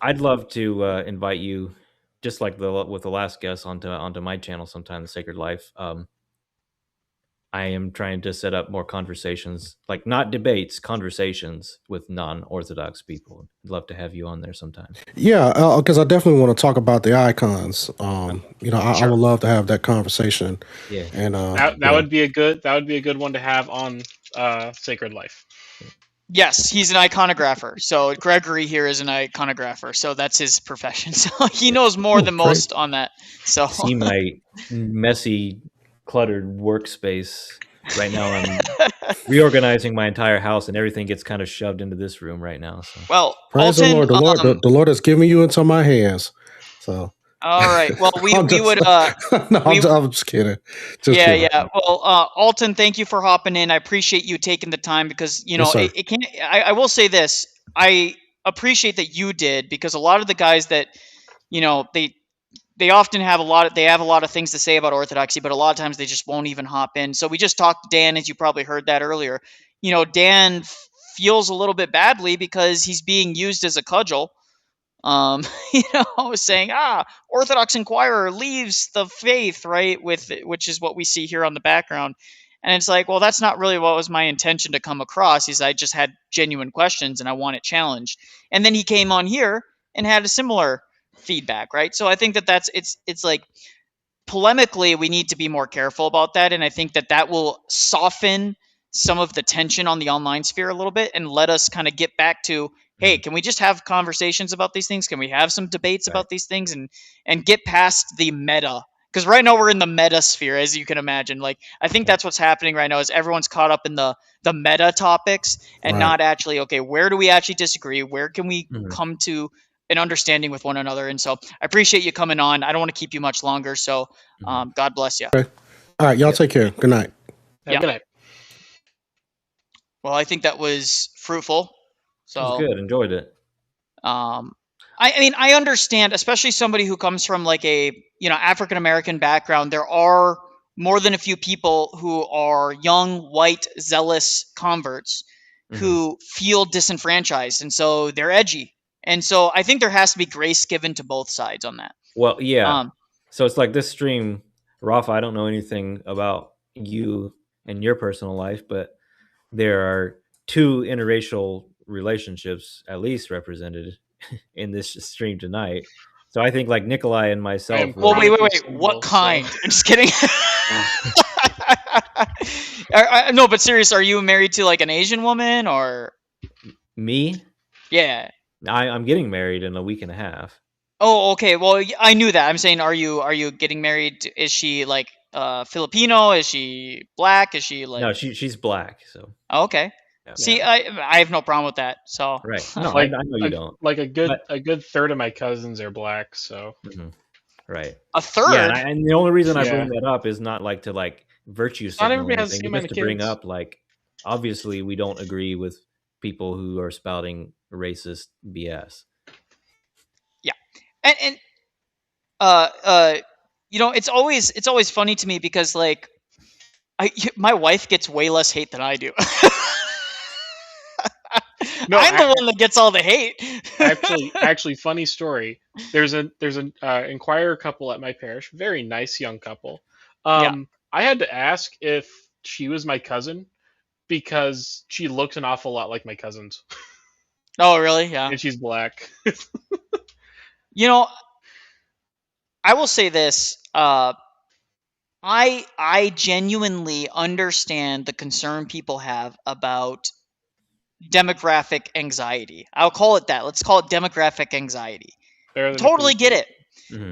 I'd love to invite you, just like with the last guest, onto my channel sometime, The Sacred Life. I am trying to set up more conversations, like not debates, conversations with non-Orthodox people. I'd love to have you on there sometime. Yeah, because I definitely want to talk about the icons. I would love to have that conversation. Yeah, and that would be a good one to have on Sacred Life. Yes, he's an iconographer. So Gregory here is an iconographer. So that's his profession. So he knows more than most on that. So see my messy, cluttered workspace right now. I'm reorganizing my entire house, and everything gets kind of shoved into this room right now. So. Well, praise the Lord. The Lord has given you into my hands. So. All right. Well, we would. No, I'm just kidding. Well, Alton, thank you for hopping in. I appreciate you taking the time because it can. I will say this. I appreciate that you did, because a lot of the guys that they often have a lot of things to say about Orthodoxy, but a lot of times they just won't even hop in. So we just talked to Dan, as you probably heard that earlier. Dan feels a little bit badly because he's being used as a cudgel. Saying, Orthodox Inquirer leaves the faith, right? Which is what we see here on the background. And it's like, well, that's not really what was my intention to come across. I just had genuine questions and I want it challenged. And then he came on here and had a similar feedback, right? So I think it's like polemically we need to be more careful about that, and I think that will soften some of the tension on the online sphere a little bit and let us kind of get back to, hey, can we just have conversations about these things? Can we have some debates about these things and get past the meta? Because right now we're in the meta sphere, as you can imagine. Like, I think that's what's happening right now, is everyone's caught up in the meta topics and not actually, okay, where do we actually disagree? Where can we come to an understanding with one another? And so I appreciate you coming on. I don't want to keep you much longer. So God bless you. Okay. All right. Y'all take care. Good night. Good night. Well, I think that was fruitful. So it was good. Enjoyed it. I mean, I understand, especially somebody who comes from like a, African American background. There are more than a few people who are young, white, zealous converts who feel disenfranchised, and so they're edgy. And so I think there has to be grace given to both sides on that. Well, yeah. So it's like this stream, Rafa, I don't know anything about you and your personal life, but there are 2 interracial relationships at least represented in this stream tonight. So I think like Nicholai and myself. Well, wait. What kind? I'm just kidding. No, but serious, are you married to like an Asian woman or? Me? Yeah. I'm getting married in a week and a half. Oh, okay. Well, I knew that. I'm saying, are you getting married? Is she like Filipino? Is she black? Is she like? No, she's black. So. Oh, okay. Yeah. See, I have no problem with that. So. Right. No, I know you don't. Like a good third of my cousins are black. So. Right. A third. Yeah, and the only reason I bring that up is not like to like virtue signal. Not everybody has the same just to bring up like, obviously we don't agree with people who are spouting racist BS. Yeah, and it's always funny to me because like my wife gets way less hate than I do. I'm the one that gets all the hate. actually, funny story. There's an Inquirer couple at my parish, very nice young couple. I had to ask if she was my cousin because she looked an awful lot like my cousins. Oh, really? Yeah. And she's black. You know, I will say this. I genuinely understand the concern people have about demographic anxiety. I'll call it that. Let's call it demographic anxiety. Totally get it.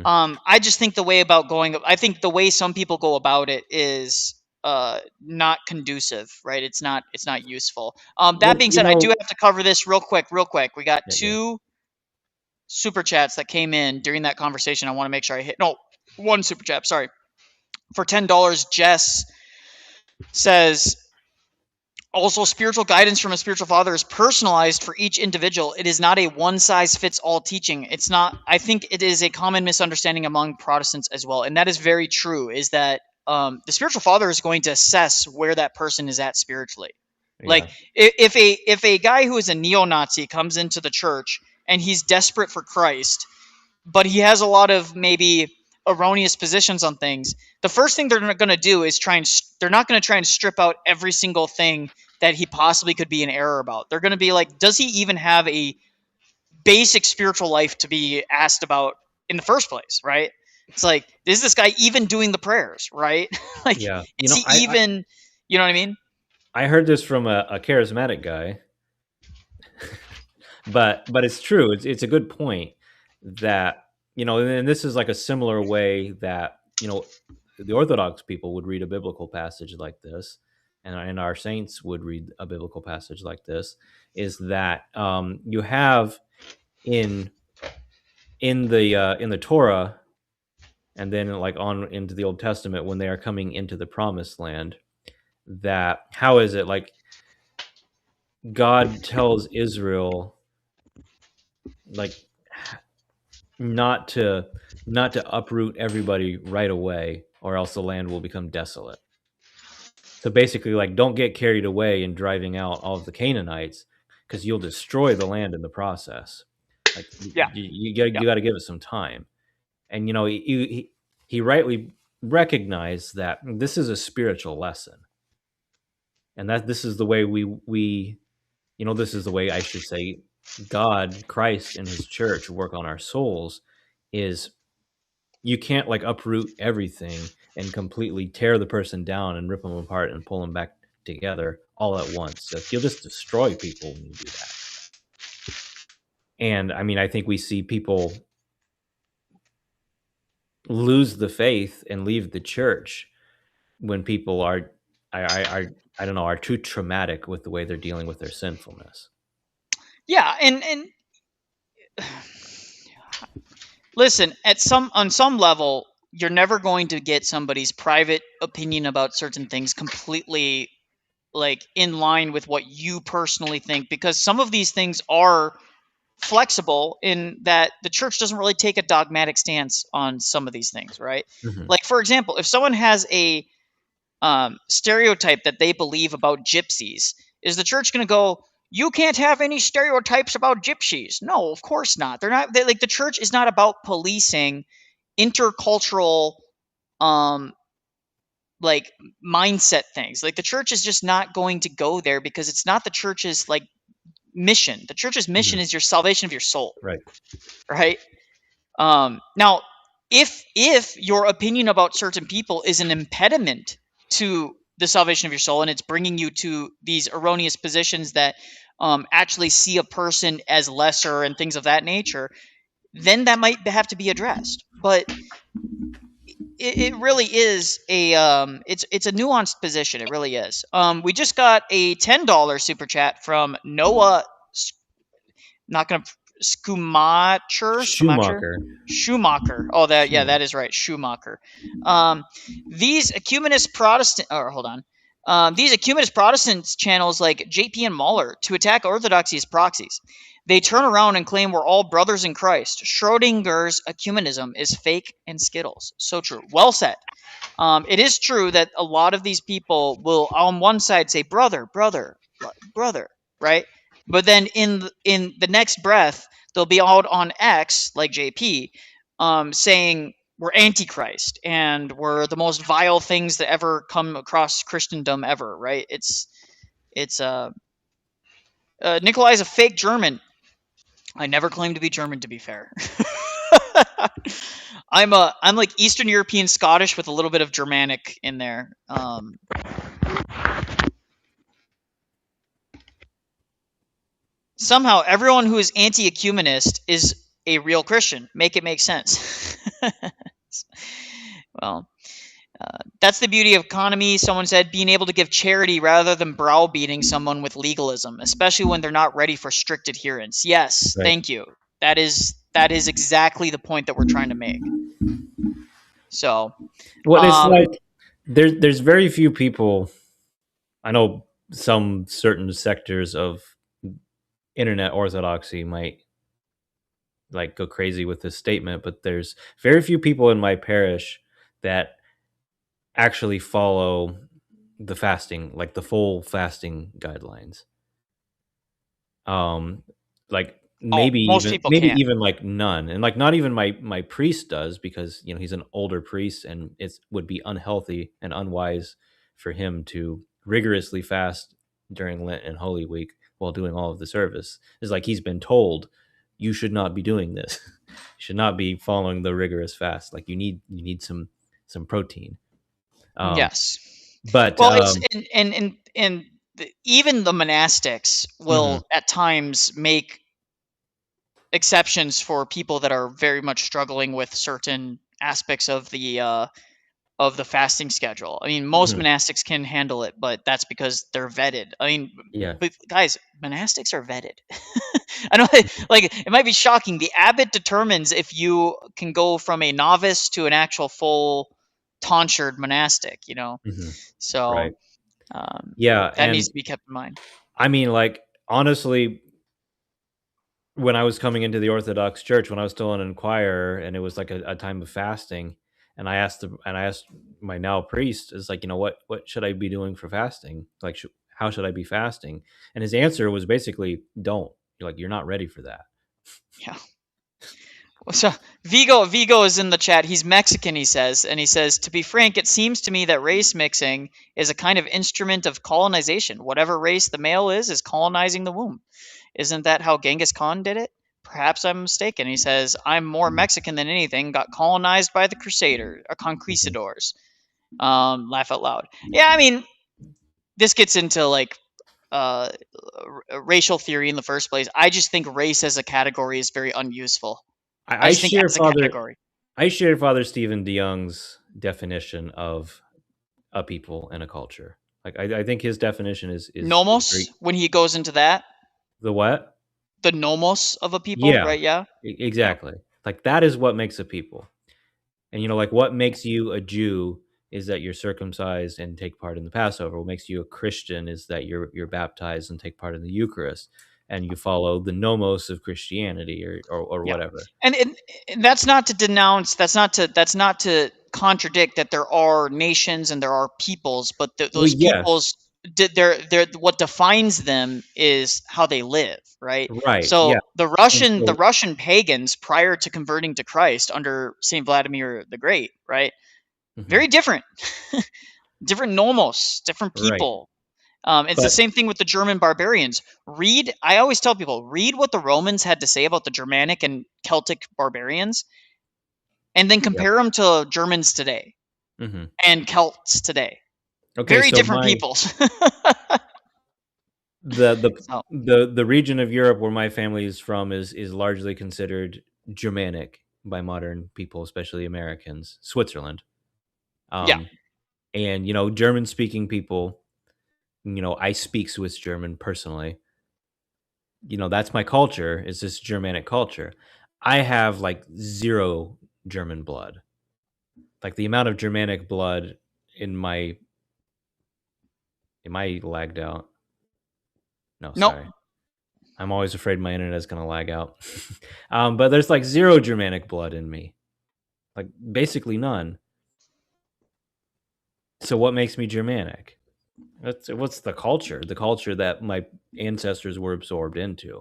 I just think the way some people go about it is not conducive, right? It's not useful. That being said, I do have to cover this real quick. We got two super chats that came in during that conversation. I want to make sure I hit one super chat, sorry. For $10, Jess says, also, spiritual guidance from a spiritual father is personalized for each individual. It is not a one-size-fits-all teaching. It's not. I think it is a common misunderstanding among Protestants as well, and that is very true. Is that the spiritual father is going to assess where that person is at spiritually. Yeah. Like if a guy who is a neo-Nazi comes into the church and he's desperate for Christ, but he has a lot of maybe erroneous positions on things, the first thing they're going to do is they're not going to try and strip out every single thing that he possibly could be in error about. They're going to be like, does he even have a basic spiritual life to be asked about in the first place, right? It's like, is this guy even doing the prayers, right? Like, yeah. You know what I mean? I heard this from a charismatic guy, but it's true. It's a good point that, and this is like a similar way that, the Orthodox people would read a biblical passage like this, and our saints would read a biblical passage like this, is that you have in the Torah, and then like on into the Old Testament when they are coming into the Promised Land, that how is it like God tells Israel like not to uproot everybody right away, or else the land will become desolate. So basically, like, don't get carried away in driving out all of the Canaanites, because you'll destroy the land in the process. Like, you got to give it some time. And he rightly recognized that this is a spiritual lesson, and that this is the way we this is the way, I should say, God, Christ, and His church work on our souls. Is you can't like uproot everything and completely tear the person down and rip them apart and pull them back together all at once. So you'll just destroy people when you do that. And I mean, I think we see people lose the faith and leave the church when people are too traumatic with the way they're dealing with their sinfulness. Yeah, and listen, on some level, you're never going to get somebody's private opinion about certain things completely like in line with what you personally think, because some of these things are flexible in that the church doesn't really take a dogmatic stance on some of these things, right? Mm-hmm. Like, for example, if someone has a stereotype that they believe about gypsies, is the church going to go, you can't have any stereotypes about gypsies? No, of course not. They're not. Like, the church is not about policing intercultural like mindset things. Like, the church is just not going to go there, because it's not the church's like mission. The church's mission is your salvation of your soul. Right. Now, if your opinion about certain people is an impediment to the salvation of your soul, and it's bringing you to these erroneous positions that actually see a person as lesser and things of that nature, then that might have to be addressed. But it really is it's a nuanced position. It really is. We just got a $10 super chat from Noah. Not gonna Schumacher. Oh, that is right, Schumacher. These ecumenist Protestant, these ecumenist Protestants channels like JP and Mahler to attack orthodoxy as proxies. They turn around and claim we're all brothers in Christ. Schrodinger's ecumenism is fake and Skittles. So true. Well said. It is true that a lot of these people will, on one side, say brother, brother, brother, right? But then in the next breath, they'll be out on X, like JP, saying we're Antichrist and we're the most vile things that ever come across Christendom ever, right? It's Nicholai is a fake German. I never claimed to be German, to be fair. I'm like Eastern European Scottish with a little bit of Germanic in there. Somehow, everyone who is anti-ecumenist is a real Christian. Make it make sense. Well, that's the beauty of economy. Someone said being able to give charity rather than browbeating someone with legalism, especially when they're not ready for strict adherence. Yes, right. Thank you. That is exactly the point that we're trying to make. So, well, it's like there's very few people. I know some certain sectors of internet orthodoxy might like go crazy with this statement, but there's very few people in my parish that actually follow the fasting, like the full fasting guidelines. Like maybe even like none, and like not even my priest does, because you know he's an older priest, and it would be unhealthy and unwise for him to rigorously fast during Lent and Holy Week while doing all of the service. It's like he's been told you should not be doing this. You should not be following the rigorous fast. Like you need some protein. Yes, but well, it's and even the monastics will at times make exceptions for people that are very much struggling with certain aspects of the fasting schedule. I mean, most monastics can handle it, but that's because they're vetted. I mean, but guys, monastics are vetted. I know, like, it might be shocking. The abbot determines if you can go from a novice to an actual full tonsured monastic, you know? So, right. that needs to be kept in mind. I mean, like, honestly, when I was coming into the Orthodox Church, when I was still an inquirer, and it was like a time of fasting, and I asked my now priest, is like, you know, what should I be doing for fasting? Like, how should I be fasting? And his answer was basically, don't. You're not ready for that. Yeah. So Vigo is in the chat. He's Mexican, he says, and he says, to be frank, it seems to me that race mixing is a kind of instrument of colonization. Whatever race the male is colonizing the womb. Isn't that how Genghis Khan did it? Perhaps I'm mistaken. He says, I'm more Mexican than anything, got colonized by the conquistadors. Laugh out loud. Yeah, I mean, this gets into like racial theory in the first place. I just think race as a category is very unuseful. I share Father Stephen DeYoung's definition of a people and a culture. Like I think his definition is nomos when he goes into that. The what? The nomos of a people, right? Yeah. Exactly. Like that is what makes a people. And you know, like what makes you a Jew is that you're circumcised and take part in the Passover. What makes you a Christian is that you're baptized and take part in the Eucharist, and you follow the nomos of Christianity or whatever. And that's not to denounce. That's not to contradict that there are nations and there are peoples, but those peoples, they're what defines them is how they live, right? Right. So the Russian pagans prior to converting to Christ under Saint Vladimir the Great, right? Very different, different nomos, different people. It's the same thing with the German barbarians. I always tell people, read what the Romans had to say about the Germanic and Celtic barbarians, and then compare them to Germans today and Celts today. Okay, very different peoples. The region of Europe where my family is from is largely considered Germanic by modern people, especially Americans. Switzerland. And you know, German speaking people, you know, I speak Swiss German personally. You know, that's my culture, is this Germanic culture. I have like zero German blood. Like the amount of Germanic blood am I lagged out? No, sorry. Nope. I'm always afraid my internet is going to lag out. But there's like zero Germanic blood in me. Like basically none. So what makes me Germanic? What's the culture? The culture that my ancestors were absorbed into.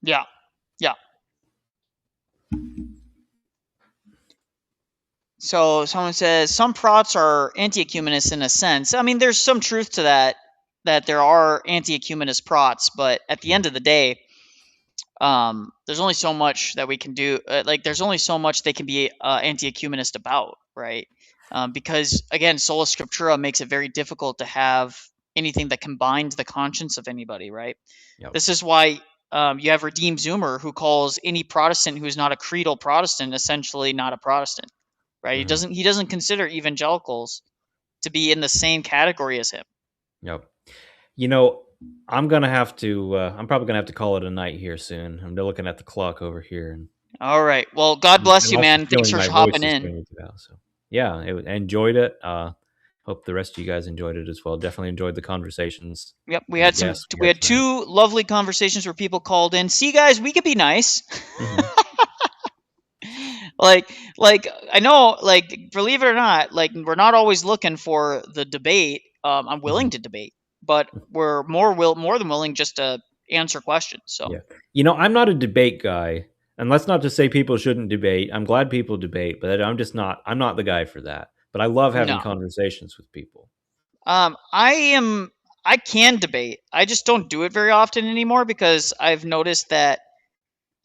Yeah. Yeah. So someone says some prots are anti-ecumenists in a sense. I mean, there's some truth to that there are anti-ecumenist prots, but at the end of the day, there's only so much that we can do. Like, there's only so much they can be anti-ecumenist about, right? Because again, sola scriptura makes it very difficult to have anything that combines the conscience of anybody, right? Yep. This is why you have Redeemed Zoomer, who calls any Protestant who is not a creedal Protestant essentially not a Protestant, right? Mm-hmm. He doesn't consider evangelicals to be in the same category as him. Yep. You know, I'm probably gonna have to call it a night here soon. I'm looking at the clock over here. And all right. Well, God bless you, man. Thanks for hopping in. So yeah, I enjoyed it. Hope the rest of you guys enjoyed it as well. Definitely enjoyed the conversations. Yep, we had two lovely conversations where people called in. See, guys, we could be nice. Mm-hmm. like I know, like, believe it or not, like, we're not always looking for the debate. I'm willing to debate, but we're more than willing just to answer questions. So yeah, you know, I'm not a debate guy, and that's not to say people shouldn't debate. I'm glad people debate, but I'm not the guy for that. But I love having conversations with people. I can debate. I just don't do it very often anymore because I've noticed that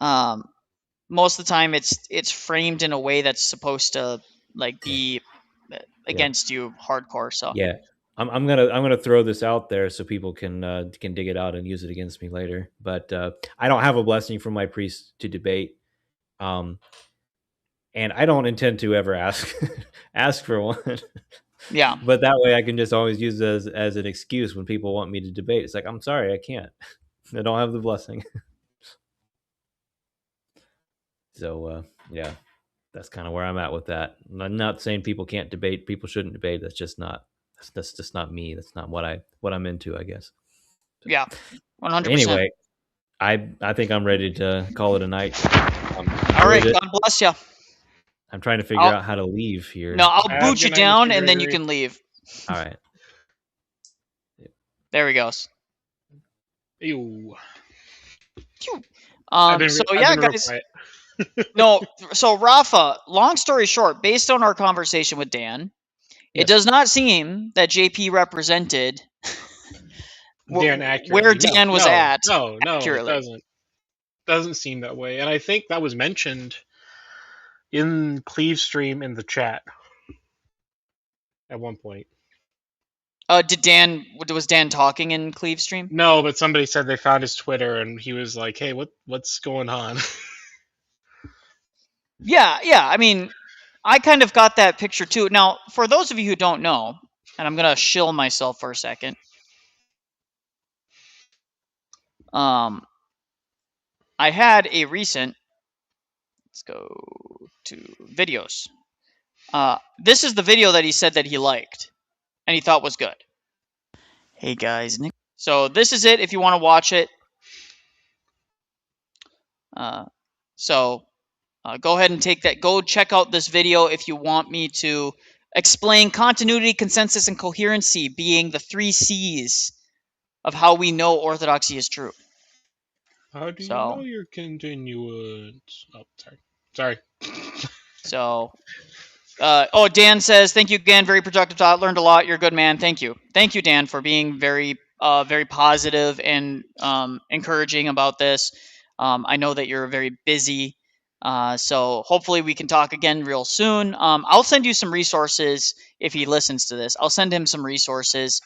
most of the time it's framed in a way that's supposed to like be against you hardcore. So yeah, I'm gonna throw this out there so people can dig it out and use it against me later. But I don't have a blessing from my priest to debate, and I don't intend to ever ask for one. Yeah, but that way I can just always use it as an excuse when people want me to debate. It's like, I'm sorry, I can't. I don't have the blessing. So yeah, that's kind of where I'm at with that. I'm not saying people can't debate. People shouldn't debate. That's just not me. That's not what I'm into, I guess. So, yeah, 100%. Anyway, I think I'm ready to call it a night. All right, God bless you. I'm trying to figure out how to leave here. No, I'll boot you down and then you can leave. All right. There he goes. Ew. So yeah, guys. No, so Rafa, long story short, based on our conversation with Dan, it does not seem that JP represented Dan accurately. Where Dan was at. No, it doesn't seem that way. And I think that was mentioned in Cleve stream in the chat at one point. Was Dan talking in Cleve stream? No, but somebody said they found his Twitter and he was like, "Hey, what's going on?" Yeah. I mean, I kind of got that picture too. Now, for those of you who don't know, and I'm gonna shill myself for a second. I had a recent. Let's go to videos. This is the video that he said that he liked and he thought was good. Hey guys, Nick. So this is it if you want to watch it. Go ahead and take that. Go check out this video if you want me to explain continuity, consensus, and coherency being the 3 C's of how we know orthodoxy is true. How do you know your continuance? Oh, sorry. So, Dan says, thank you again. Very productive thought. Learned a lot. You're a good man. Thank you. Thank you, Dan, for being very positive and encouraging about this. I know that you're very busy. So hopefully we can talk again real soon. I'll send you some resources if he listens to this. I'll send him some resources,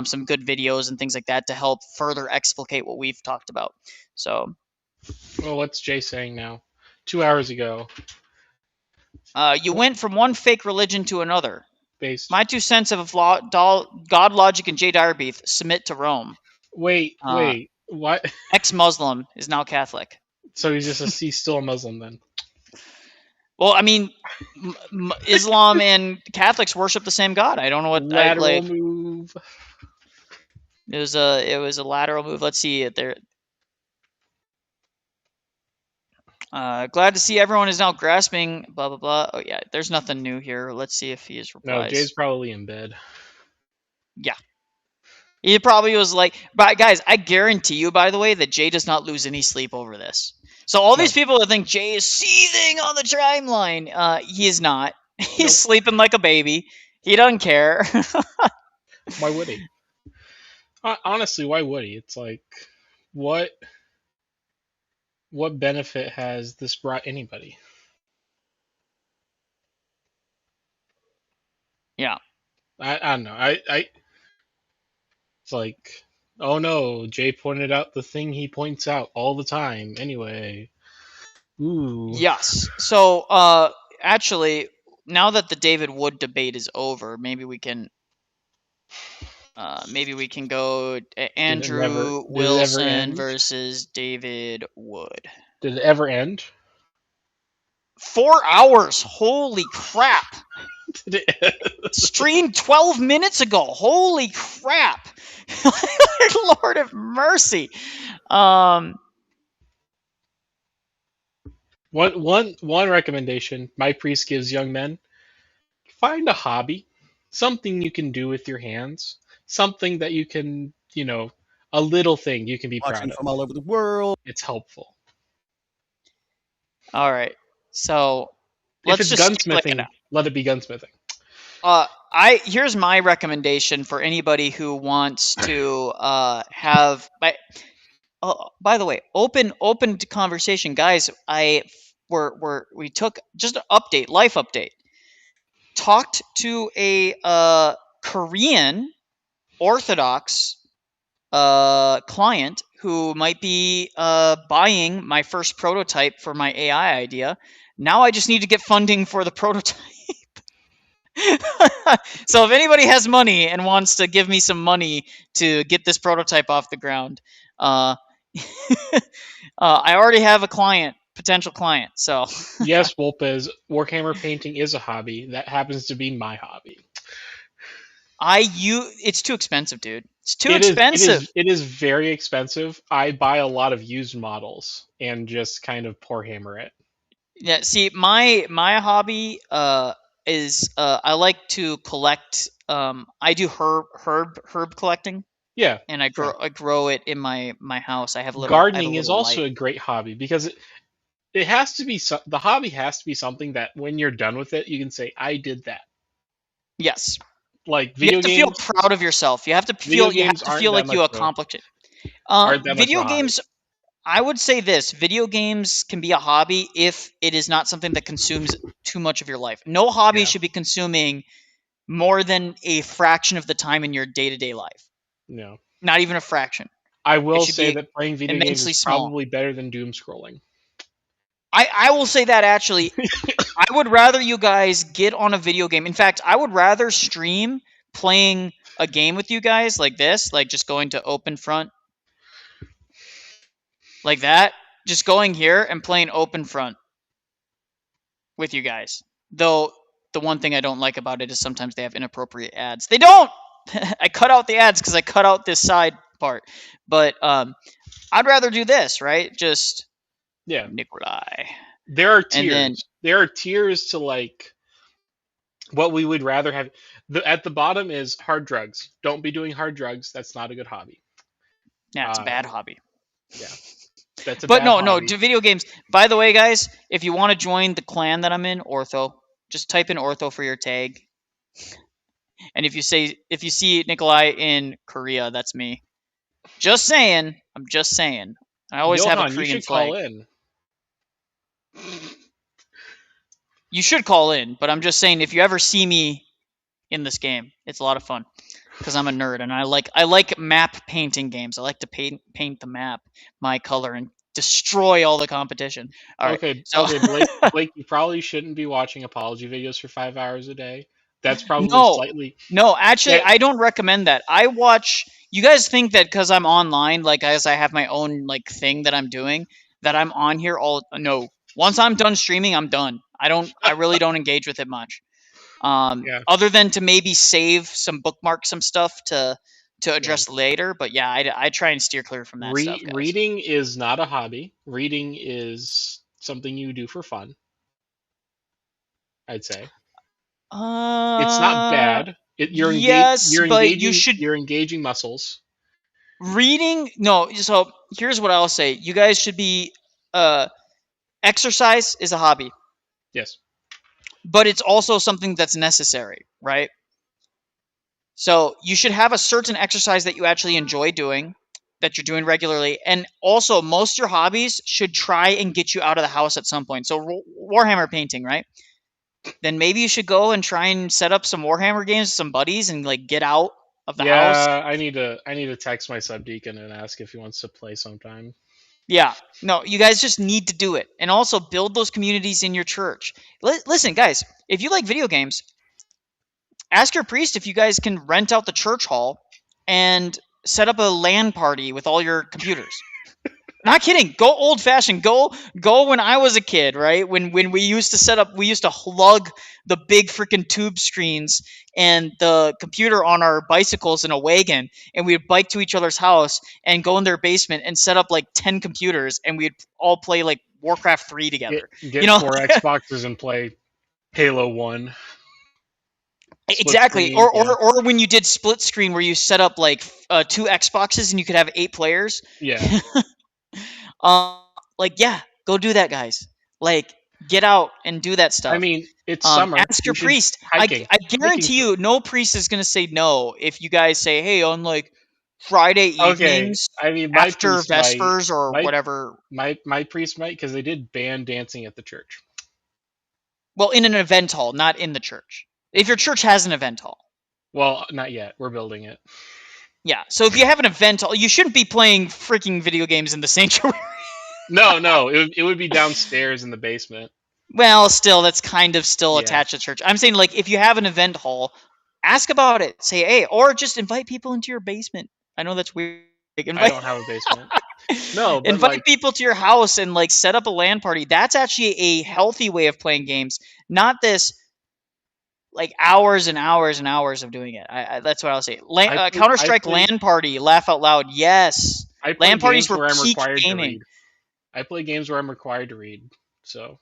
some good videos and things like that to help further explicate what we've talked about. So, well, what's Jay saying now? 2 hours ago. You went from one fake religion to another. My 2 cents of God Logic and Jay Direbeath submit to Rome. Wait, what? Ex-Muslim is now Catholic. So he's still a Muslim then? Well, I mean, Islam and Catholics worship the same God. I don't know what lateral move. It was a lateral move. Let's see it there. Glad to see everyone is now grasping. Blah blah blah. Oh yeah, there's nothing new here. Let's see if he is replies. No, Jay's probably in bed. Yeah. He probably was like, but guys, I guarantee you, by the way, that Jay does not lose any sleep over this. So all these people that think Jay is seething on the timeline, he is not. He's sleeping like a baby. He doesn't care. Why would he? Honestly, why would he? It's like, what benefit has this brought anybody? Yeah. I don't know. It's like, oh no, Jay pointed out the thing he points out all the time. Anyway. Ooh. Yes. So, actually, now that the David Wood debate is over, maybe we can go Andrew Wilson versus David Wood. Did it ever end? 4 hours. Holy crap. Streamed 12 minutes ago. Holy crap. Lord of mercy. One recommendation my priest gives young men: find a hobby, something you can do with your hands, something that you can, a little thing you can be proud of. From all over the world. It's helpful. All right. So if it's gunsmithing, let it be gunsmithing. Here's my recommendation for anybody who wants to have. By the way, open conversation, guys. We took just an update, life update. Talked to a Korean Orthodox client who might be buying my first prototype for my AI idea. Now I just need to get funding for the prototype. So if anybody has money and wants to give me some money to get this prototype off the ground, I already have a potential client. So yes, Wolpez, Warhammer painting is a hobby. That happens to be my hobby. It's too expensive, dude. It's too expensive. It is very expensive. I buy a lot of used models and just kind of pour hammer it. Yeah, see, my hobby is I like to collect. I do herb collecting. Yeah, and I grow it in my house. I have gardening is also a great hobby because it has to be the hobby has to be something that when you're done with it, you can say, "I did that." Yes. Like video games, you have to feel proud of yourself. You have to feel. You have to feel like you accomplished it. Video games. I would say this: video games can be a hobby if it is not something that consumes too much of your life. No hobby should be consuming more than a fraction of the time in your day-to-day life. No, not even a fraction. I will say that playing video games is probably better than doom scrolling. I will say that actually. I would rather you guys get on a video game. In fact, I would rather stream playing a game with you guys like this, like just going to open front. Like that. Just going here and playing open front with you guys. Though the one thing I don't like about it is sometimes they have inappropriate ads. They don't! I cut out the ads because I cut out this side part. But I'd rather do this, right? Just Nicholai. There are tiers. There are tiers to like what we would rather have. At the bottom is hard drugs. Don't be doing hard drugs. That's not a good hobby. Yeah, it's a bad hobby. Yeah. That's a but bad no, hobby. to video games. By the way, guys, if you want to join the clan that I'm in, Ortho, just type in Ortho for your tag. And if you see Nicholai in Korea, that's me. Just saying. I'm just saying. I always have a Korean flag. Call in. You should call in, but I'm just saying if you ever see me in this game, it's a lot of fun because I'm a nerd and I like map painting games. I like to paint the map my color and destroy all the competition. All right. Okay, Blake, you probably shouldn't be watching apology videos for 5 hours a day. That's probably slightly. No, actually, I don't recommend that. I watch. You guys think that because I'm online, like as I have my own like thing that I'm doing, that I'm on here all. No, once I'm done streaming, I'm done. I really don't engage with it much. Other than to maybe save bookmark some stuff to address later. But yeah, I try and steer clear from that stuff. Guys. Reading is not a hobby. Reading is something you do for fun. I'd say it's not bad. Yes, but you should. You're engaging muscles. Reading, no. So here's what I'll say: you guys should be. Exercise is a hobby. Yes. But it's also something that's necessary, right? So you should have a certain exercise that you actually enjoy doing, that you're doing regularly, and also most of your hobbies should try and get you out of the house at some point. So Warhammer painting, right? Then maybe you should go and try and set up some Warhammer games with some buddies and like get out of the house. Yeah, I need to text my subdeacon and ask if he wants to play sometime. Yeah, no, you guys just need to do it, and also build those communities in your church. Listen, guys, if you like video games, ask your priest if you guys can rent out the church hall and set up a LAN party with all your computers. Not kidding. Go old fashioned. Go when I was a kid, right? When we used to set up, we used to lug the big freaking tube screens and the computer on our bicycles in a wagon, and we'd bike to each other's house and go in their basement and set up like 10 computers, and we'd all play like Warcraft 3 together. Get 4 Xboxes and play Halo 1. Exactly. Screen, or when you did split screen where you set up like 2 Xboxes and you could have 8 players. Yeah. Yeah, go do that, guys. Like, get out and do that stuff. I mean, it's summer. Ask your priest. I guarantee you, no priest is going to say no if you guys say, hey, on like Friday evenings, I mean, after Vespers or whatever. My priest might, because they did ban dancing at the church. Well, in an event hall, not in the church. If your church has an event hall. Well, not yet. We're building it. Yeah, so if you have an event hall, you shouldn't be playing freaking video games in the sanctuary. No, it would be downstairs in the basement. Well, still, that's kind of still attached to church. I'm saying, like, if you have an event hall, ask about it. Say, hey, or just invite people into your basement. I know that's weird. I don't have a basement. No, but invite people to your house and like set up a LAN party. That's actually a healthy way of playing games, not this like hours and hours and hours of doing it. That's what I'll say. Counter-Strike LAN party, laugh out loud. Yes, LAN parties were peak gaming. I play games where I'm required to read. So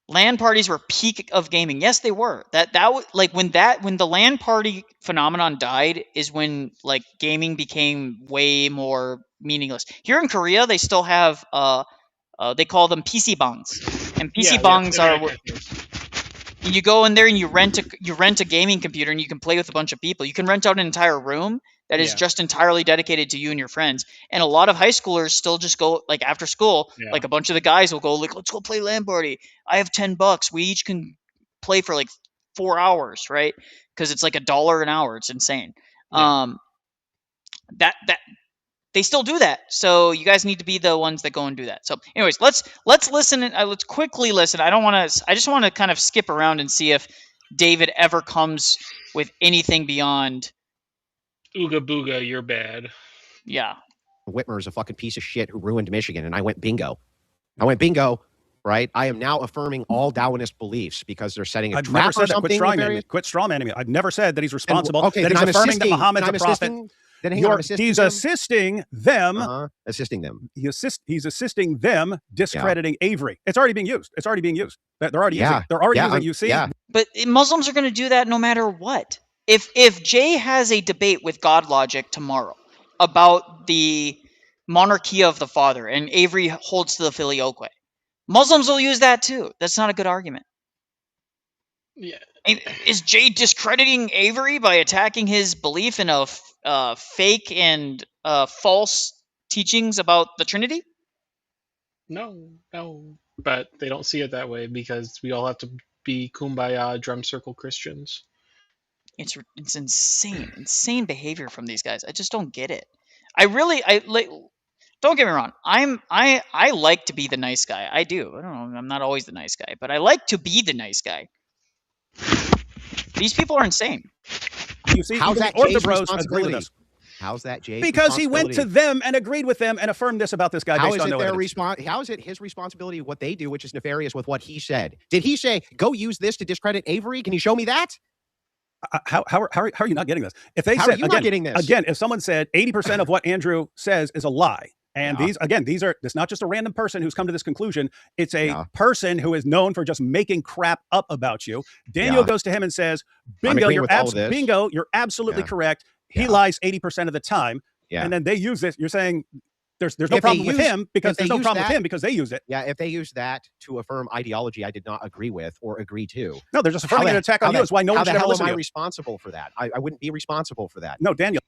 LAN parties were peak of gaming. Yes, they were. That like when the LAN party phenomenon died is when like gaming became way more meaningless. Here in Korea, they still have they call them PC bangs, and PC bangs are. And you go in there and you rent a gaming computer and you can play with a bunch of people. You can rent out an entire room that is just entirely dedicated to you and your friends. And a lot of high schoolers still just go like after school, like a bunch of the guys will go like, let's go play LAN party. I have $10. We each can play for like 4 hours, right? Because it's like $1 an hour. It's insane. Yeah. That they still do that. So you guys need to be the ones that go and do that. So anyways, let's listen. Let's quickly listen. I just want to kind of skip around and see if David ever comes with anything beyond Ooga booga, you're bad. Yeah. Whitmer is a fucking piece of shit who ruined Michigan, and I went bingo, right? I am now affirming all Darwinist beliefs because they're setting a trap or something. Quit strawmanning me. I've never said that he's responsible. That he's affirming that Muhammad's a prophet. He's assisting them. Assisting them. He's assisting them discrediting Avery. It's already being used. They're already using. They're already using. You see. Yeah. But Muslims are going to do that no matter what. If Jay has a debate with God Logic tomorrow about the monarchy of the father and Avery holds to the filioque, Muslims will use that too. That's not a good argument. Yeah. Is Jay discrediting Avery by attacking his belief in a fake and false teachings about the Trinity? No. But they don't see it that way because we all have to be kumbaya drum circle Christians. It's insane behavior from these guys. I just don't get it. Don't get me wrong. I like to be the nice guy. I do. I don't know. I'm not always the nice guy, but I like to be the nice guy. These people are insane. You see, how's that Jay's responsibility? How's that Jay's Because he went to them and agreed with them and affirmed this about this guy based on no evidence. How is it his responsibility what they do, which is nefarious with what he said? Did he say, go use this to discredit Avery? Can you show me that? How are you not getting this? If they said, not getting this? Again, if someone said 80% of what Andrew says is a lie, And it's not just a random person who's come to this conclusion. It's a person who is known for just making crap up about you. Daniel goes to him and says, bingo, you're absolutely correct. He lies 80% of the time. Yeah. And then they use this. You're saying there's no problem with him because there's no problem with him because they use it. Yeah, if they use that to affirm ideology I did not agree with or agree to. No, they're just affirming an attack on you. That's why no one should ever listen to you. How am I responsible for that? I wouldn't be responsible for that. No, Daniel.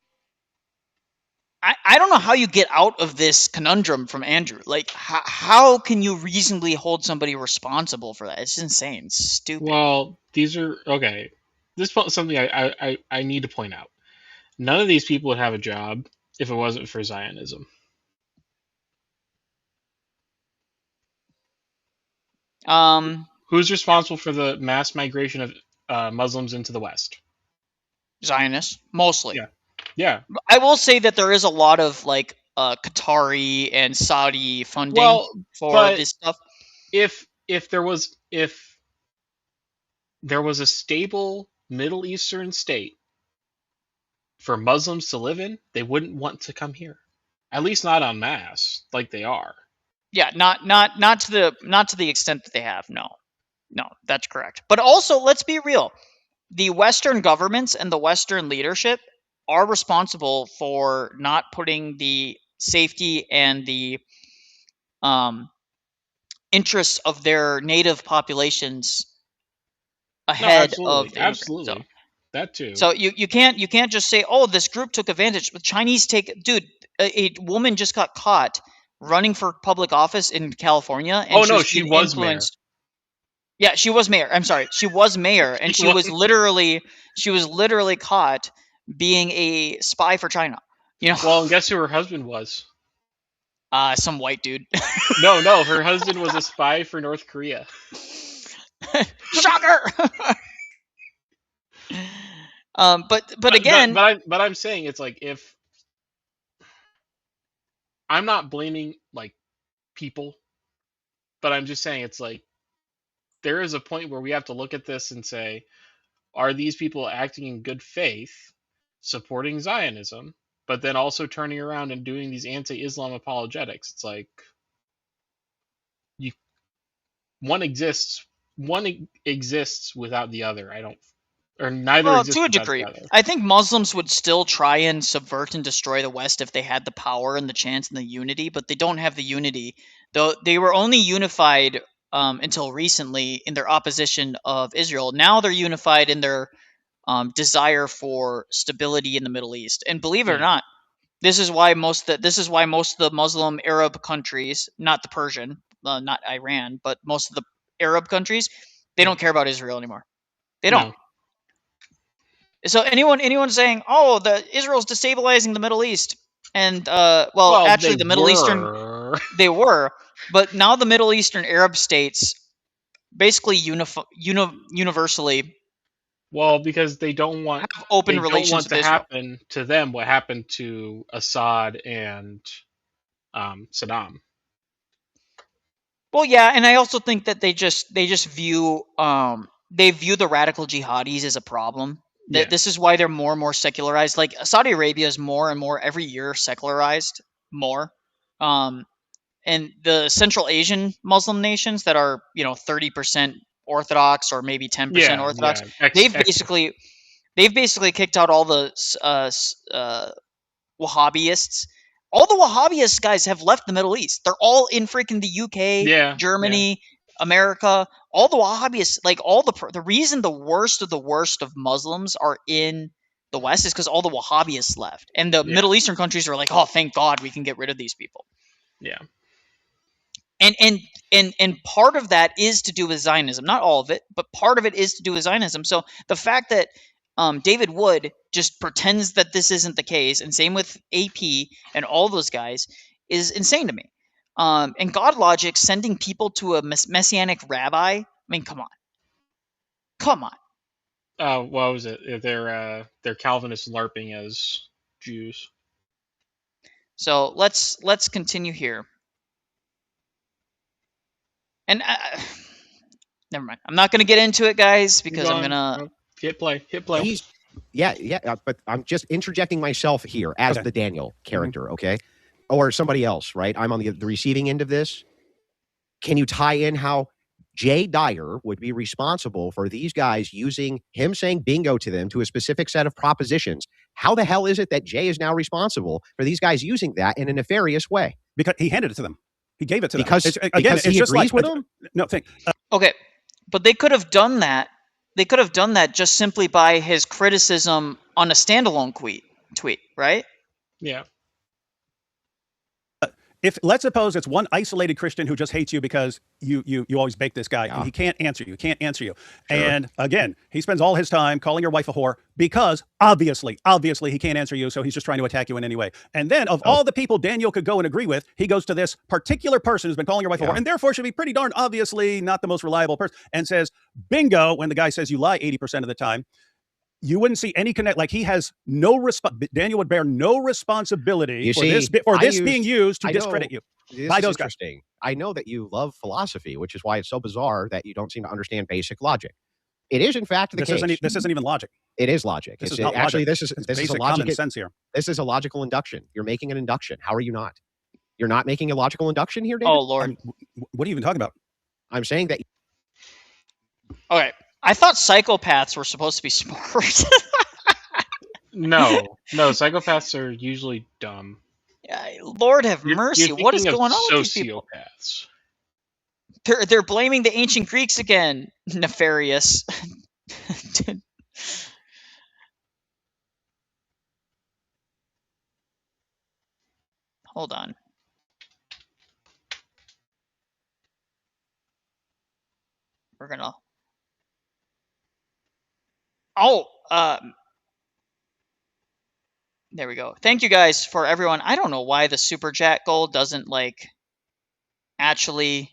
I don't know how you get out of this conundrum from Andrew. Like, how can you reasonably hold somebody responsible for that? It's insane. It's stupid. Well, these are okay. This is something I need to point out. None of these people would have a job if it wasn't for Zionism. Who's responsible for the mass migration of Muslims into the West? Zionists, mostly. Yeah. Yeah. I will say that there is a lot of like Qatari and Saudi funding for this stuff. If there was a stable Middle Eastern state for Muslims to live in, they wouldn't want to come here. At least not en masse like they are. Yeah, not to the extent that they have. No, that's correct. But also, let's be real. The Western governments and the Western leadership are responsible for not putting the safety and the interests of their native populations ahead of the absolutely. So, that too. So you can't just say, oh, this group took advantage. But Chinese dude, a woman just got caught running for public office in California. And she was mayor. Yeah, she was mayor. I'm sorry, she was mayor, and she was literally caught being a spy for China. You know. Well, and guess who her husband was? Some white dude. No, her husband was a spy for North Korea. Shocker. But again, but I'm saying it's like if I'm not blaming like people, but I'm just saying it's like there is a point where we have to look at this and say, are these people acting in good faith, supporting Zionism, but then also turning around and doing these anti-Islam apologetics? It's like one exists without the other. Neither exists to a degree. I think Muslims would still try and subvert and destroy the West if they had the power and the chance and the unity, but they don't have the unity. Though they were only unified until recently in their opposition of Israel. Now they're unified in their desire for stability in the Middle East. And believe it or not, this is why most of the Muslim Arab countries, not the Persian, not Iran, but most of the Arab countries, they don't care about Israel anymore. They don't. No. So anyone saying, "Oh, Israel's destabilizing the Middle East," and actually, the Middle Eastern they were, but now the Middle Eastern Arab states basically universally. Well, because they don't want open relations to happen to them what happened to Assad and Saddam. Well, yeah, and I also think that they just view the radical jihadis as a problem. Yeah. This is why they're more and more secularized. Like Saudi Arabia is more and more every year secularized more. And the Central Asian Muslim nations that are 30% Orthodox or maybe 10% Orthodox, they've basically kicked out all the Wahhabyists. All the Wahhabist guys have left the Middle East. They're all in freaking the UK, Germany, America. All the Wahhabists, like the reason the worst of Muslims are in the West is because all the Wahhabists left, and the Middle Eastern countries are like, oh, thank God we can get rid of these people. Yeah. And part of that is to do with Zionism. Not all of it, but part of it is to do with Zionism. So the fact that David Wood just pretends that this isn't the case, and same with AP and all those guys, is insane to me. And God Logic sending people to a messianic rabbi. I mean, come on. What was it? They're Calvinists LARPing as Jews. So let's continue here. And never mind. I'm not going to get into it, guys, because I'm gonna hit play. Yeah, but I'm just interjecting myself here as the Daniel character. Okay, or somebody else, right? I'm on the receiving end of this. Can you tie in how Jay Dyer would be responsible for these guys using him saying bingo to them to a specific set of propositions? How the hell is it that Jay is now responsible for these guys using that in a nefarious way? Because he handed it to them. He gave it to them. Because he agrees with them? No, think. Okay, but they could have done that. They could have done that just simply by his criticism on a standalone tweet, right? Yeah. If let's suppose it's one isolated Christian who just hates you because you always bake this guy and he can't answer you, Sure. And again, he spends all his time calling your wife a whore because obviously he can't answer you, so he's just trying to attack you in any way. And then of all the people Daniel could go and agree with, he goes to this particular person who's been calling your wife a whore and therefore should be pretty darn obviously not the most reliable person, and says bingo when the guy says you lie 80% of the time. You wouldn't see any connect. Like he has no Daniel would bear no responsibility for this being used to discredit you. This is interesting. I know that you love philosophy, which is why it's so bizarre that you don't seem to understand basic logic. It is, in fact, the case. This isn't even logic. It is logic. This is a logical sense here. This is a logical induction. You're making an induction. How are you not? You're not making a logical induction here, David? Oh, Lord. What are you even talking about? I'm saying that. Okay. I thought psychopaths were supposed to be smart. No, psychopaths are usually dumb. Lord have mercy. What is going on with these people? They're blaming the ancient Greeks again. Nefarious. Hold on. We're gonna... there we go. Thank you guys for everyone. I don't know why the super chat goal doesn't actually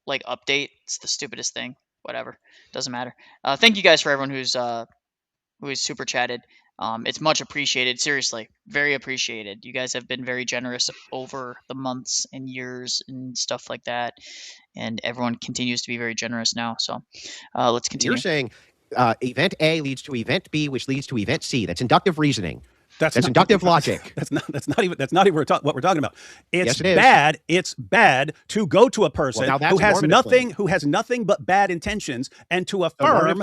update. It's the stupidest thing. Whatever. Doesn't matter. Thank you guys for everyone who's super chatted. It's much appreciated. Seriously, very appreciated. You guys have been very generous over the months and years and stuff like that, and everyone continues to be very generous now. So let's continue. You're saying event A leads to event B, which leads to event C. That's inductive reasoning. That's inductive logic. That's not even what we're talking about. It's bad. It's bad to go to a person who has nothing but bad intentions and to affirm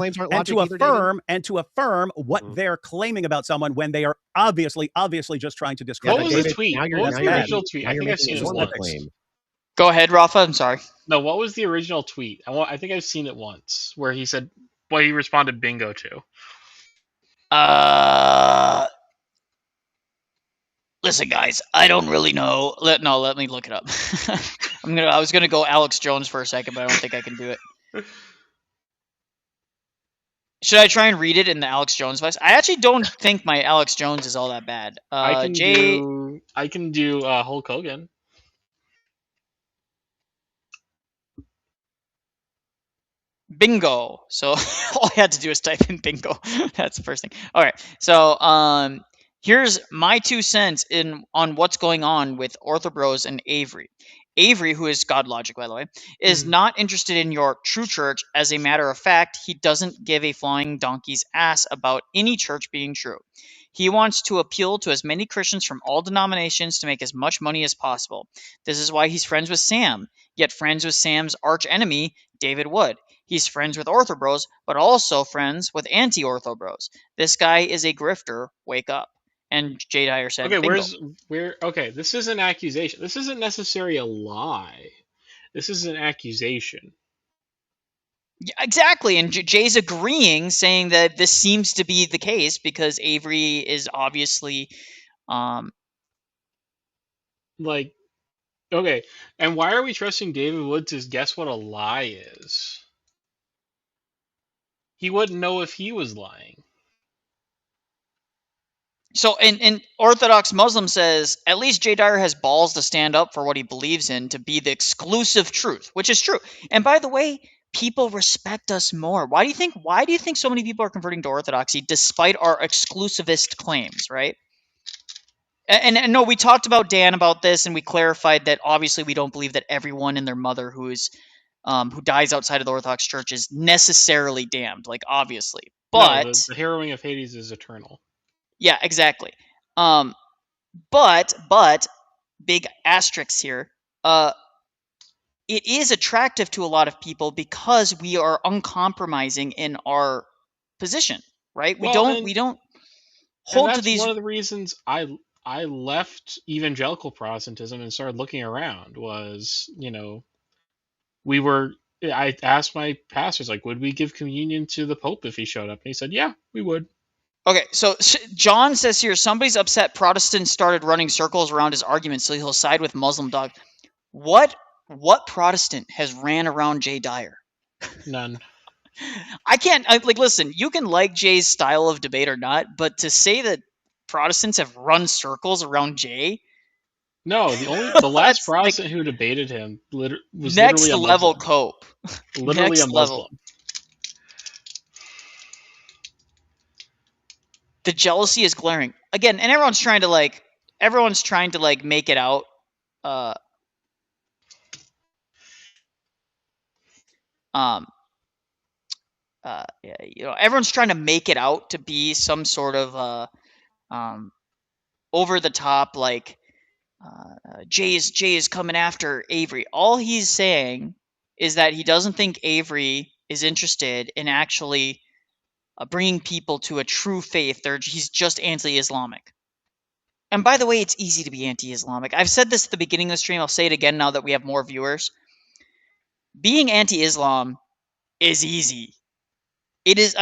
what they're claiming about someone when they are obviously just trying to discredit. What was the tweet? What was the original tweet? I think I've seen it once. Go ahead, Rafa. I'm sorry. No, what was the original tweet? I think I've seen it once where he said what he responded bingo to. Listen, guys, I don't really know. Let me look it up. I was gonna go Alex Jones for a second, but I don't think I can do it. Should I try and read it in the Alex Jones voice? I actually don't think my Alex Jones is all that bad. I can do Hulk Hogan. Bingo. So all I had to do is type in bingo. That's the first thing. All right. So here's my 2 cents on what's going on with Orthobros and Avery. Avery, who is God Logic, by the way, is not interested in your true church. As a matter of fact, he doesn't give a flying donkey's ass about any church being true. He wants to appeal to as many Christians from all denominations to make as much money as possible. This is why he's friends with Sam, yet friends with Sam's arch enemy, David Wood. He's friends with Orthobros, but also friends with anti-Orthobros. This guy is a grifter. Wake up. And Jay Dyer said, okay, okay, this is an accusation. This isn't necessarily a lie. This is an accusation. Yeah, exactly. And Jay's agreeing, saying that this seems to be the case because Avery is obviously... okay, and why are we trusting David Wood to guess what a lie is? He wouldn't know if he was lying. So, in Orthodox Muslim says, at least Jay Dyer has balls to stand up for what he believes in to be the exclusive truth, which is true. And by the way, people respect us more. Why do you think so many people are converting to Orthodoxy despite our exclusivist claims, right? And no, we talked about Dan about this, and we clarified that obviously we don't believe that everyone and their mother who dies outside of the Orthodox Church is necessarily damned, obviously. But no, the harrowing of Hades is eternal. Yeah, exactly. But big asterisks here. It is attractive to a lot of people because we are uncompromising in our position, right? We don't hold to these. One of the reasons I left evangelical Protestantism and started looking around was, I asked my pastors, like, would we give communion to the Pope if he showed up? And he said, yeah, we would. Okay, so John says here, somebody's upset Protestants started running circles around his arguments, so he'll side with Muslim dog. What Protestant has ran around Jay Dyer? None. I can't, listen, you can like Jay's style of debate or not, but to say that Protestants have run circles around Jay? No, the last Protestant who debated him was next literally a level Muslim. cope. Literally next a Muslim. Level. The jealousy is glaring. Again, and everyone's trying to make it out. Everyone's trying to make it out to be some sort of over the top, like Jay is coming after Avery. All he's saying is that he doesn't think Avery is interested in actually bringing people to a true faith. He's just anti-Islamic. And by the way, it's easy to be anti-Islamic. I've said this at the beginning of the stream. I'll say it again now that we have more viewers. Being anti-Islam is easy. It is,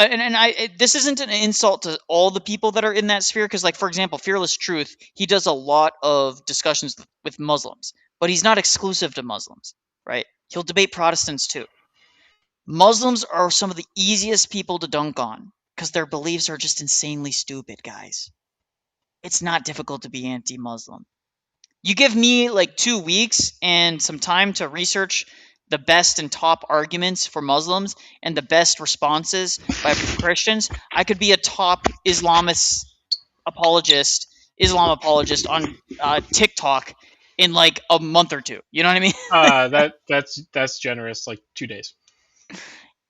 this isn't an insult to all the people that are in that sphere, because, like, for example, Fearless Truth, he does a lot of discussions with Muslims, but he's not exclusive to Muslims, right? He'll debate Protestants too. Muslims are some of the easiest people to dunk on because their beliefs are just insanely stupid, guys. It's not difficult to be anti-Muslim. You give me like 2 weeks and some time to research the best and top arguments for Muslims and the best responses by Christians, I could be a top Islam apologist on TikTok in like a month or two. You know what I mean? That's generous. Like 2 days.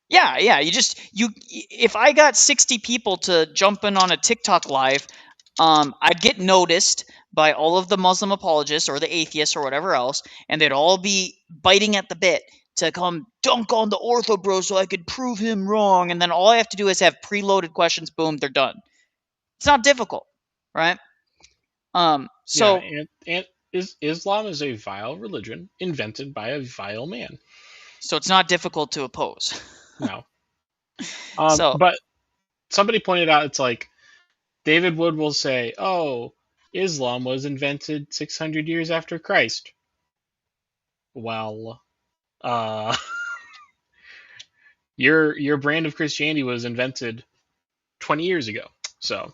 Yeah. If I got 60 people to jump in on a TikTok live, I'd get noticed by all of the Muslim apologists or the atheists or whatever else, and they'd all be biting at the bit to come dunk on the ortho bro so I could prove him wrong. And then all I have to do is have preloaded questions. Boom, they're done. It's not difficult, right? So and Islam is a vile religion invented by a vile man. So it's not difficult to oppose. No. But somebody pointed out, it's like David Wood will say, "Oh, Islam was invented 600 years after Christ." Well, your brand of Christianity was invented 20 years ago. So,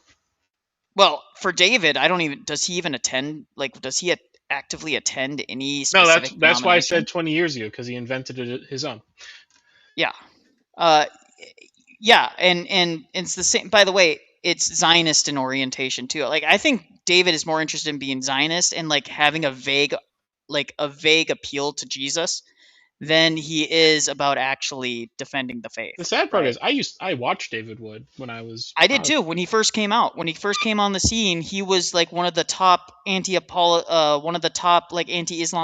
well, for David, does he even attend? Like, does he actively attend any specific? No, that's why I said 20 years ago, because he invented it his own. Yeah, yeah, and it's the same. By the way, it's Zionist in orientation too. Like, I think David is more interested in being Zionist and like having a vague appeal to Jesus than he is about actually defending the faith. The sad part is I watched David Wood when I was... I did too, when he first came out. When he first came on the scene, he was like one of the top anti-Islam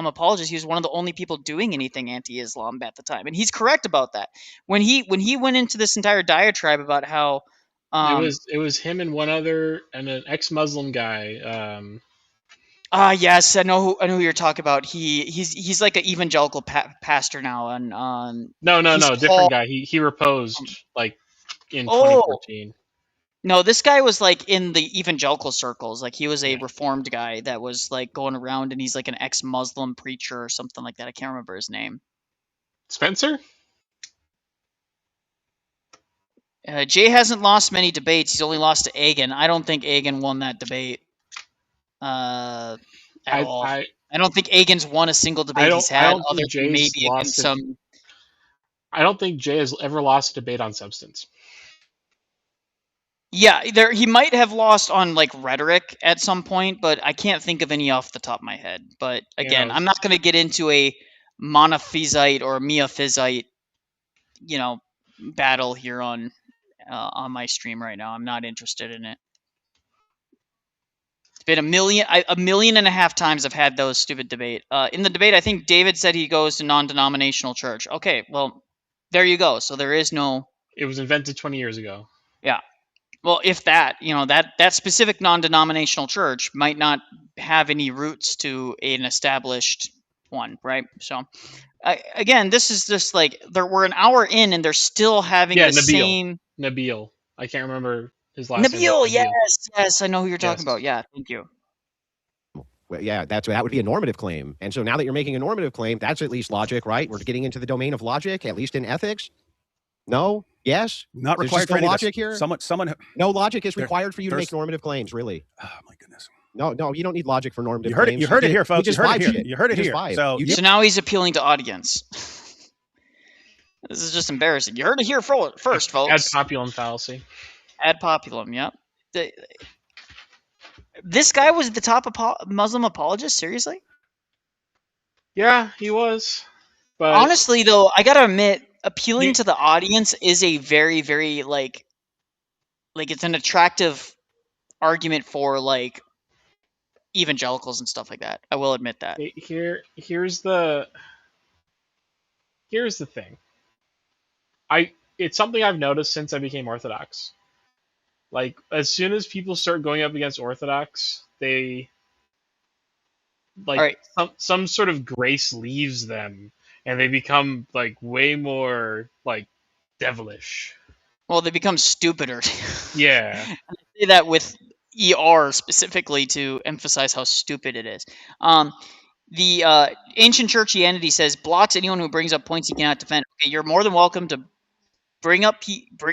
apologists. He was one of the only people doing anything anti-Islam at the time. And he's correct about that. When he went into this entire diatribe about how it was him and one other and an ex-Muslim guy. Yes, I know who you're talking about. He's like an evangelical pastor now, and no, different guy. He reposed like in 2014. No, this guy was like in the evangelical circles. Like, he was a reformed guy that was like going around, and he's like an ex-Muslim preacher or something like that. I can't remember his name. Spencer? Jay hasn't lost many debates. He's only lost to Agan. I don't think Agan won that debate. At all. I don't think Agan's won a single debate he's had, other than maybe against some. I don't think Jay has ever lost a debate on substance. Yeah, he might have lost on like rhetoric at some point, but I can't think of any off the top of my head. But again, I'm not going to get into a monophysite or a miaphysite, battle here on my stream right now. I'm not interested in it. been a million and a half times I've had those stupid debate. In the debate, I think David said he goes to non-denominational church. Okay, well, there you go. So there is no. It was invented 20 years ago. Yeah. Well, if that, that specific non-denominational church might not have any roots to an established one, right? So, again, this is just like we're an hour in and they're still having the same. Nabil. I can't remember his last name. Nabil, yes, I know who you're talking about. Yeah, thank you. Well, yeah, that would be a normative claim. And so now that you're making a normative claim, that's at least logic, right? We're getting into the domain of logic, at least in ethics. No? Yes? Not required for any logic here? Someone. No logic is required for you to make normative claims, really. Oh, my goodness. No, you don't need logic for normative claims. You heard it here, folks. You heard it here. So now he's appealing to audience. This is just embarrassing. You heard it here first, folks. Ad populum fallacy. Ad populum, yep. This guy was the top Muslim apologist? Seriously? Yeah, he was. But honestly, though, I gotta admit, appealing to the audience is a very, very, like it's an attractive argument for, like, evangelicals and stuff like that. I will admit that. Here's the thing. It's something I've noticed since I became Orthodox. Like, as soon as people start going up against Orthodox, they some sort of grace leaves them, and they become like way more like devilish. Well, they become stupider. Yeah. I say that with ER specifically to emphasize how stupid it is. The ancient churchianity says blocks anyone who brings up points he cannot defend. Okay, you're more than welcome to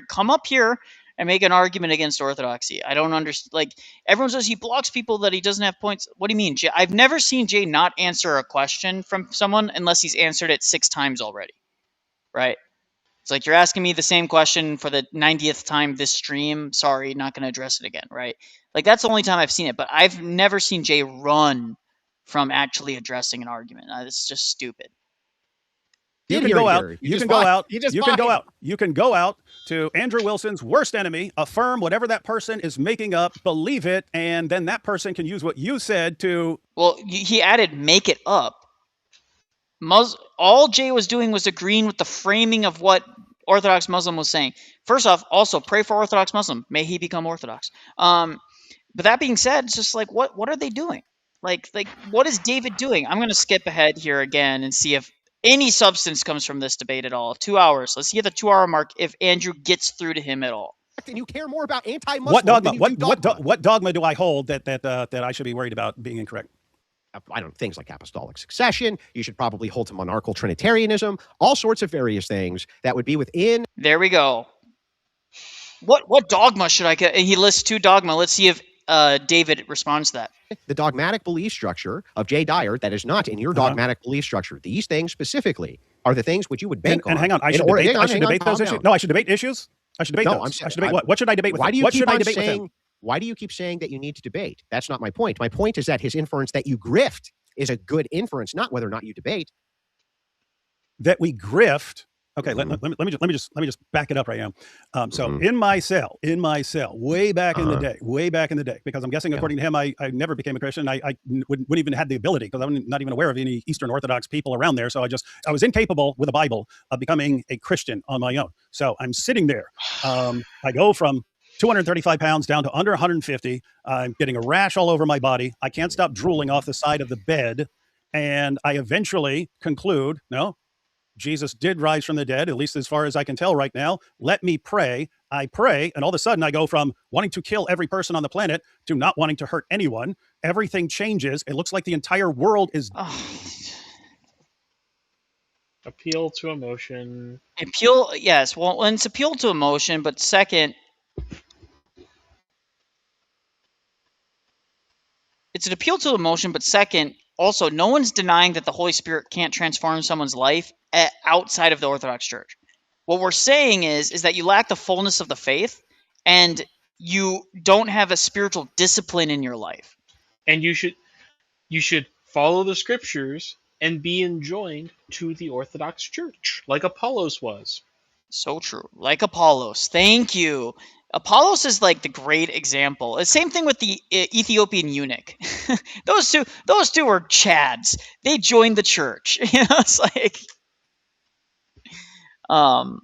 come up here and make an argument against orthodoxy. I don't understand. Like, everyone says he blocks people that he doesn't have points. What do you mean, Jay? I've never seen Jay not answer a question from someone unless he's answered it 6 times already, right? It's like, you're asking me the same question for the 90th time this stream. Sorry, not going to address it again, right? Like, that's the only time I've seen it. But I've never seen Jay run from actually addressing an argument. It's just stupid. You can go out. You can go out to Andrew Wilson's worst enemy, affirm whatever that person is making up, believe it, and then that person can use what you said to. Well, he added "make it up." All Jay was doing was agreeing with the framing of what Orthodox Muslim was saying. First off, also pray for Orthodox Muslim. May he become Orthodox. But that being said, it's just like, what are they doing? Like what is David doing? I'm going to skip ahead here again and see if any substance comes from this debate at all. 2 hours. Let's see at the 2-hour mark if Andrew gets through to him at all. And you care more about anti-Muslim. What dogma? What dogma do I hold that I should be worried about being incorrect? I don't know, things like apostolic succession. You should probably hold to monarchical Trinitarianism. All sorts of various things that would be within. There we go. What dogma should I get? He lists 2 dogma. Let's see if David responds to that. The dogmatic belief structure of Jay Dyer that is not in your dogmatic belief structure. These things specifically are the things which you would bank on. And hang on, I should debate those issues. No, I should debate issues. I should debate those. I should debate what? What should I debate with him? What should I debate with him? Why do you keep saying that you need to debate? That's not my point. My point is that his inference that you grift is a good inference, not whether or not you debate. That we grift. Okay, let me just back it up right now. So in my cell, way back in the day, because I'm guessing according to him, I never became a Christian. I wouldn't even have the ability, because I'm not even aware of any Eastern Orthodox people around there. So I was incapable with the Bible of becoming a Christian on my own. So I'm sitting there. I go from 235 pounds down to under 150. I'm getting a rash all over my body. I can't stop drooling off the side of the bed. And I eventually conclude, no, Jesus did rise from the dead, at least as far as I can tell right now. Let me pray. I pray. And all of a sudden I go from wanting to kill every person on the planet to not wanting to hurt anyone. Everything changes. It looks like the entire world is... Appeal to emotion. Yes. Well, it's appeal to emotion, but second... It's an appeal to emotion, but second, also, no one's denying that the Holy Spirit can't transform someone's life outside of the Orthodox Church. What we're saying is that you lack the fullness of the faith, and you don't have a spiritual discipline in your life. And you should follow the scriptures and be enjoined to the Orthodox Church, like Apollos was. So true. Like Apollos. Thank you. Apollos is like the great example. The same thing with the Ethiopian eunuch. those two were chads. They joined the church. It's like,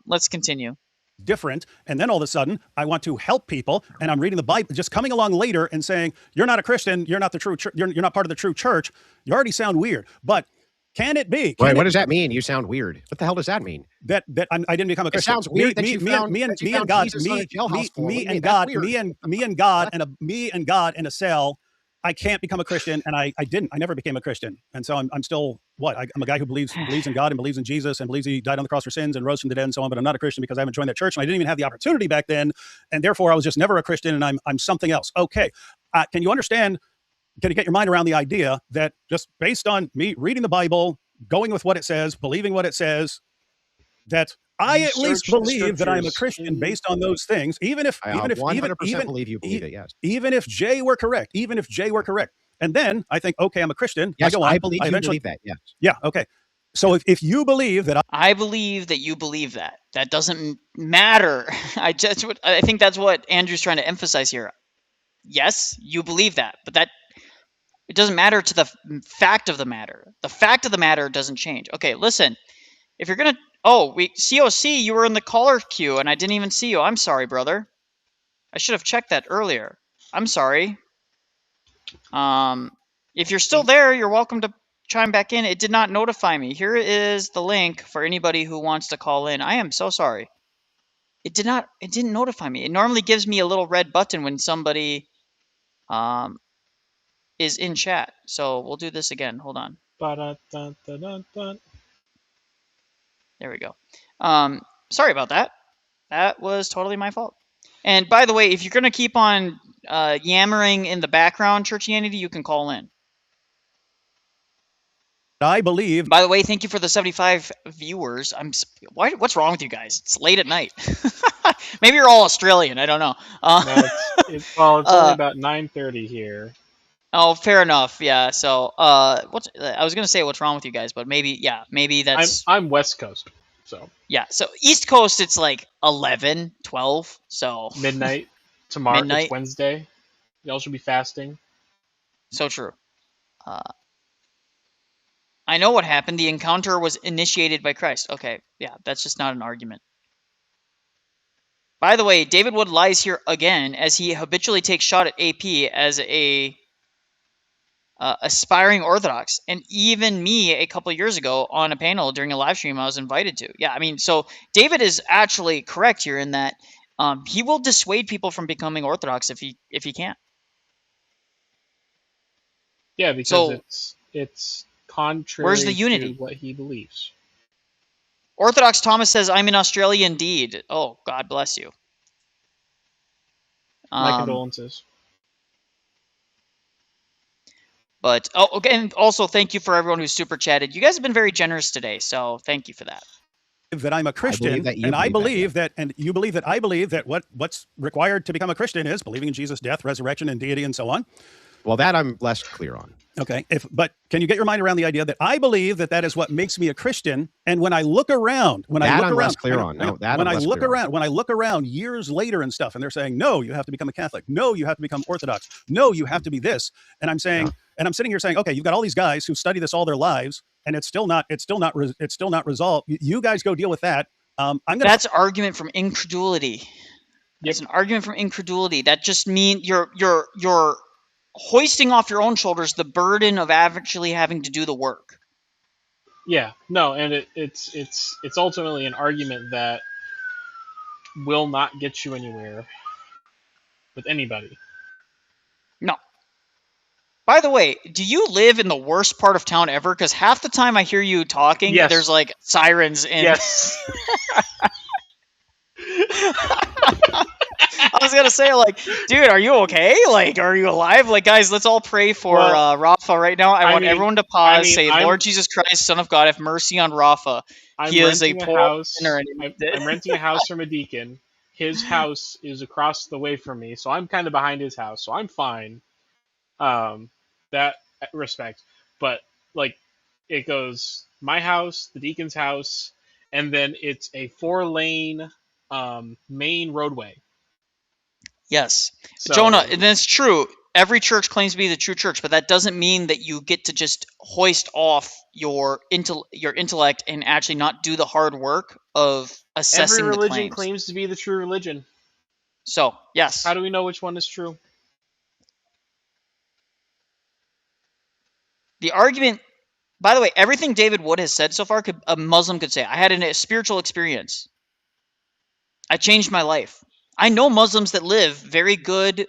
let's continue. Different, and then all of a sudden I want to help people, and I'm reading the Bible, just coming along later and saying, you're not a Christian, you're not the true church, you're not part of the true church. You already sound weird. But can it be? Wait, what does that mean? You sound weird. What the hell does that mean? That I didn't become a Christian. It sounds weird that you found me and God in a cell. I can't become a Christian, and I didn't. I never became a Christian, and so I'm still what? I'm a guy who believes in God and believes in Jesus and believes he died on the cross for sins and rose from the dead and so on. But I'm not a Christian because I haven't joined that church, and I didn't even have the opportunity back then, and therefore I was just never a Christian, and I'm something else. Okay, can you understand? Can you get your mind around the idea that just based on me reading the Bible, going with what it says, believing what it says, that I at least believe that I'm a Christian based on those things, even if 100% believe you believe it, yes. Even if Jay were correct, and then I think, okay, I'm a Christian. Yes, I go on. I believe you believe that. Yes. Yeah. Okay. So if you believe that, I believe that you believe that. That doesn't matter. I think that's what Andrew's trying to emphasize here. Yes, you believe that, but that it doesn't matter to the fact of the matter. The fact of the matter doesn't change. Okay, listen. If you're gonna, COC, you were in the caller queue and I didn't even see you. I'm sorry, brother. I should have checked that earlier. I'm sorry. If you're still there, you're welcome to chime back in. It did not notify me. Here is the link for anybody who wants to call in. I am so sorry. It didn't notify me. It normally gives me a little red button when somebody is in chat. So we'll do this again. Hold on. There we go. Sorry about that. That was totally my fault. And by the way, if you're going to keep on yammering in the background, Churchianity, you can call in. I believe. By the way, thank you for the 75 viewers. What's wrong with you guys? It's late at night. Maybe you're all Australian. I don't know. No, it's only about 9:30 here. Oh, fair enough. Yeah. So, I was gonna say what's wrong with you guys, but maybe that's. I'm West Coast, so. Yeah. So East Coast, it's like 11, 12. So midnight tomorrow. It's Wednesday. Y'all should be fasting. So true. I know what happened. The encounter was initiated by Christ. Okay. Yeah, that's just not an argument. By the way, David Wood lies here again as he habitually takes shot at AP as a aspiring Orthodox, and even me a couple of years ago on a panel during a live stream I was invited to. Yeah, I mean, so David is actually correct here in that he will dissuade people from becoming Orthodox if he can. Yeah, because it's contrary where's the unity? To what he believes. Orthodox Thomas says, "I'm in Australia indeed." Oh, God bless you. My condolences. But okay, and also thank you for everyone who's super chatted. You guys have been very generous today, so thank you for that. That I'm a Christian, and I believe that, and you believe that I believe that what's required to become a Christian is believing in Jesus' death, resurrection, and deity, and so on. Well, that I'm less clear on. Okay, but can you get your mind around the idea that I believe that is what makes me a Christian? And when I look around, when I look around years later and stuff, and they're saying, no, you have to become a Catholic. No, you have to become Orthodox. No, you have to be this. And I'm saying, and I'm sitting here saying, okay, you've got all these guys who study this all their lives, and it's still not resolved. You guys go deal with that. That's argument from incredulity. Yep. It's an argument from incredulity. That just means you're hoisting off your own shoulders the burden of actually having to do the work. Yeah, no, and it's ultimately an argument that will not get you anywhere with anybody. No. By the way, do you live in the worst part of town ever? Because half the time I hear you talking, there's like sirens in. Yes. I was gonna say, like, dude, are you okay? Like, are you alive? Like, guys, let's all pray for Rafa right now. I want everyone to pause, say, Lord Jesus Christ, Son of God, have mercy on Rafa. He is a poor sinner. I'm renting a house from a deacon. His house is across the way from me, so I'm kind of behind his house, so I'm fine. That respect. But, like, it goes my house, the deacon's house, and then it's a 4-lane main roadway. Yes. So, Jonah, and that's true. Every church claims to be the true church, but that doesn't mean that you get to just hoist off your intellect and actually not do the hard work of assessing every the religion claims. claims to be the true religion. So, yes. How do we know which one is true? The argument, by the way, everything David Wood has said so far, a Muslim could say. I had a spiritual experience. I changed my life. I know Muslims that live very good,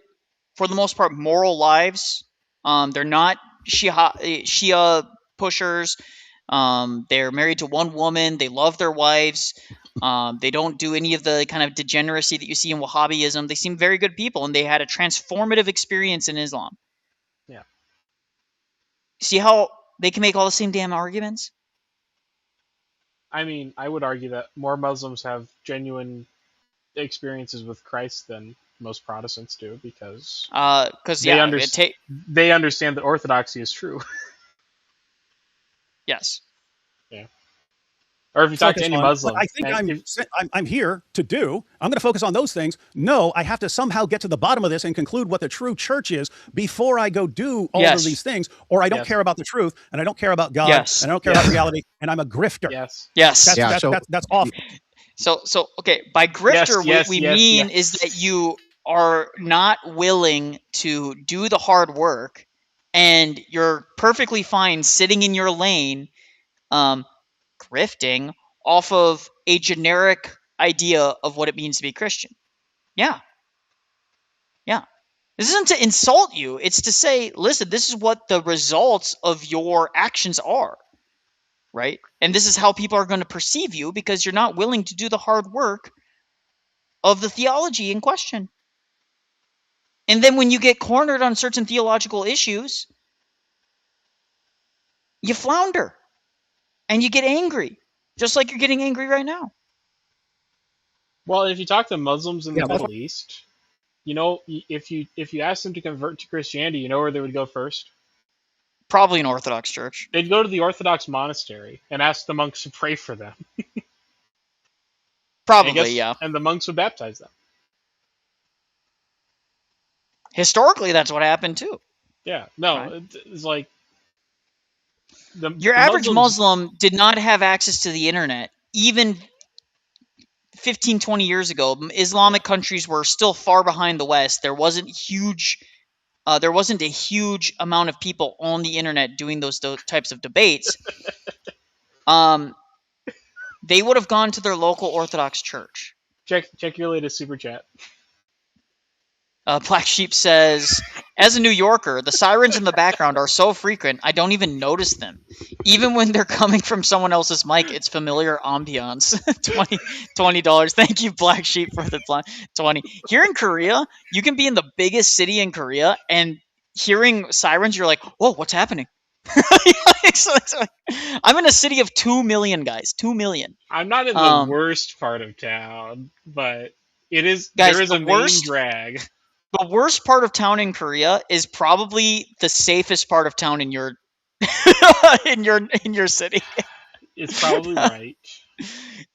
for the most part, moral lives. They're not Shia pushers. They're married to one woman. They love their wives. They don't do any of the kind of degeneracy that you see in Wahhabism. They seem very good people, and they had a transformative experience in Islam. Yeah. See how they can make all the same damn arguments? I mean, I would argue that more Muslims have genuine experiences with Christ than most Protestants do, because they understand that orthodoxy is true. Yes. Yeah. Or if you talk to any Muslim, I think I'm here to do. I'm going to focus on those things. No, I have to somehow get to the bottom of this and conclude what the true church is before I go do all of these things, or I don't care about the truth, and I don't care about God, and I don't care about reality, and I'm a grifter. Yes. That's awful. So okay, by grifter, what we mean is that you are not willing to do the hard work, and you're perfectly fine sitting in your lane, grifting off of a generic idea of what it means to be Christian. Yeah. This isn't to insult you. It's to say, listen, this is what the results of your actions are. Right? And this is how people are going to perceive you, because you're not willing to do the hard work of the theology in question. And then when you get cornered on certain theological issues, you flounder and you get angry, just like you're getting angry right now. Well, if you talk to Muslims in the Middle East, you know, if you ask them to convert to Christianity, you know where they would go first? Probably an Orthodox church. They'd go to the Orthodox monastery and ask the monks to pray for them. Probably, yeah. And the monks would baptize them. Historically, that's what happened too. Yeah. No, it's like... Your average Muslim did not have access to the internet. Even 15, 20 years ago, Islamic countries were still far behind the West. There wasn't a huge amount of people on the internet doing those types of debates. They would have gone to their local Orthodox church. Check your latest super chat. Black Sheep says, as a New Yorker, the sirens in the background are so frequent, I don't even notice them. Even when they're coming from someone else's mic, it's familiar ambiance. $20. Thank you, Black Sheep, for the 20. Here in Korea, you can be in the biggest city in Korea, and hearing sirens, you're like, whoa, what's happening? I'm in a city of 2 million, guys. 2 million. I'm not in the worst part of town, but there is a main drag. The worst part of town in Korea is probably the safest part of town in your in your city. It's probably right.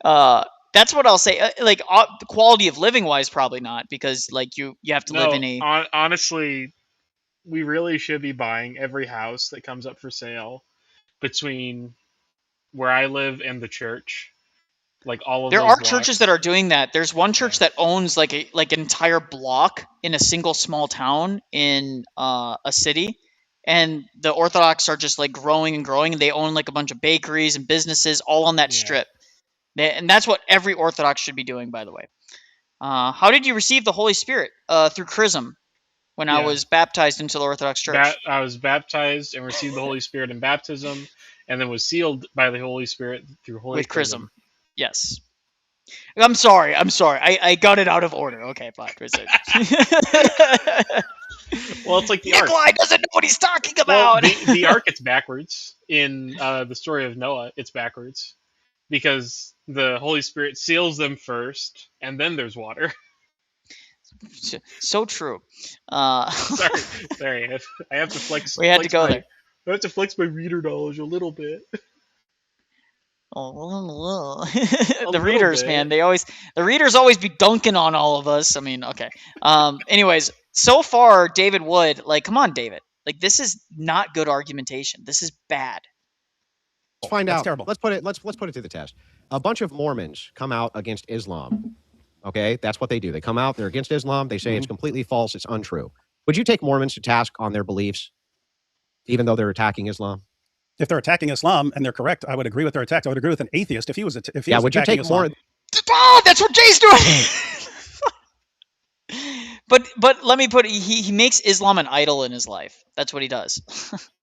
That's what I'll say. Like the quality of living wise, probably not, because like you have to live in a. Honestly, we really should be buying every house that comes up for sale between where I live and the church. Like all of there those are blocks. Churches that are doing that. There's one church that owns like an entire block in a single small town in a city, and the Orthodox are just like growing and growing, and they own like a bunch of bakeries and businesses all on that strip. And that's what every Orthodox should be doing, by the way. How did you receive the Holy Spirit? Through Chrism, when I was baptized into the Orthodox Church. I was baptized and received the Holy Spirit in baptism, and then was sealed by the Holy Spirit through Holy Chrism. Yes. I'm sorry. I got it out of order. Okay, fine. Well, it's like the Ark. Nicholai doesn't know what he's talking about. Well, the Ark, it's backwards. In the story of Noah, it's backwards. Because the Holy Spirit seals them first, and then there's water. So true. Sorry. I have to flex. We had to go there. I have to flex my reader knowledge a little bit. The readers, man, the readers always be dunking on all of us. I mean, okay. Anyways, so far, David Wood, like, come on, David. Like, this is not good argumentation. This is bad. Let's find That's out. Terrible. Let's put it to the test. A bunch of Mormons come out against Islam. Okay, that's what they do. They come out. They're against Islam. They say it's completely false. It's untrue. Would you take Mormons to task on their beliefs, even though they're attacking Islam? If they're attacking Islam and they're correct, I would agree with their attack. I would agree with an atheist if he was would you take Islam. more? Oh, that's what Jay's doing. But let me put it, he makes Islam an idol in his life. That's what he does.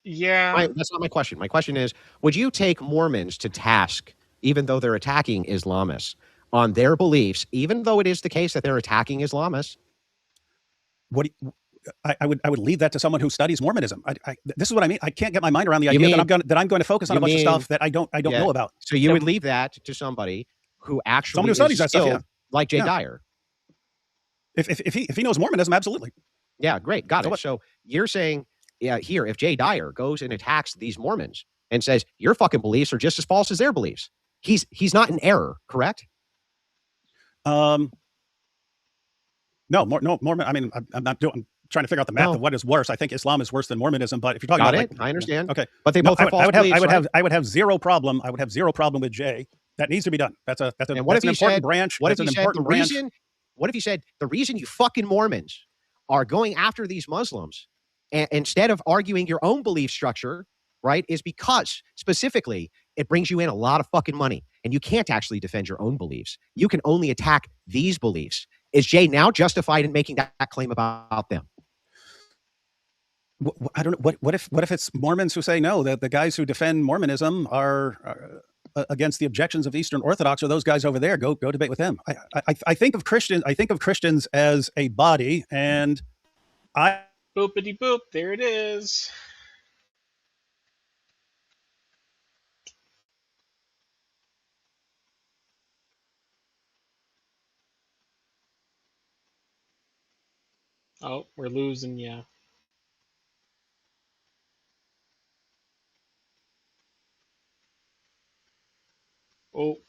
Yeah. That's not my question. My question is, would you take Mormons to task, even though they're attacking Islamists, on their beliefs, even though it is the case that they're attacking Islamists? I would leave that to someone who studies Mormonism. This is what I mean. I can't get my mind around the idea that I'm going to focus on a bunch of stuff that I don't know about. So you would leave that to somebody who actually someone who studies that stuff, like Jay Dyer. If he knows Mormonism, absolutely. Yeah, great, got it. So you're saying, here, if Jay Dyer goes and attacks these Mormons and says your fucking beliefs are just as false as their beliefs, he's not in error, correct? No, Mormon. I mean, I'm trying to figure out the math of what is worse. I think Islam is worse than Mormonism, but if you're talking about I understand. Okay, but they both have false beliefs. I would have zero problem. I would have zero problem with Jay. That needs to be done. That's an important branch. What if he said the reason you fucking Mormons are going after these Muslims instead of arguing your own belief structure, right, is because specifically it brings you in a lot of fucking money and you can't actually defend your own beliefs. You can only attack these beliefs. Is Jay now justified in making that claim about them? I don't know. What if it's Mormons who say no? That the guys who defend Mormonism are against the objections of Eastern Orthodox, or those guys over there. Go debate with them. I think of Christians. I think of Christians as a body, and boopity boop. There it is. Oh, we're losing, yeah. Oh.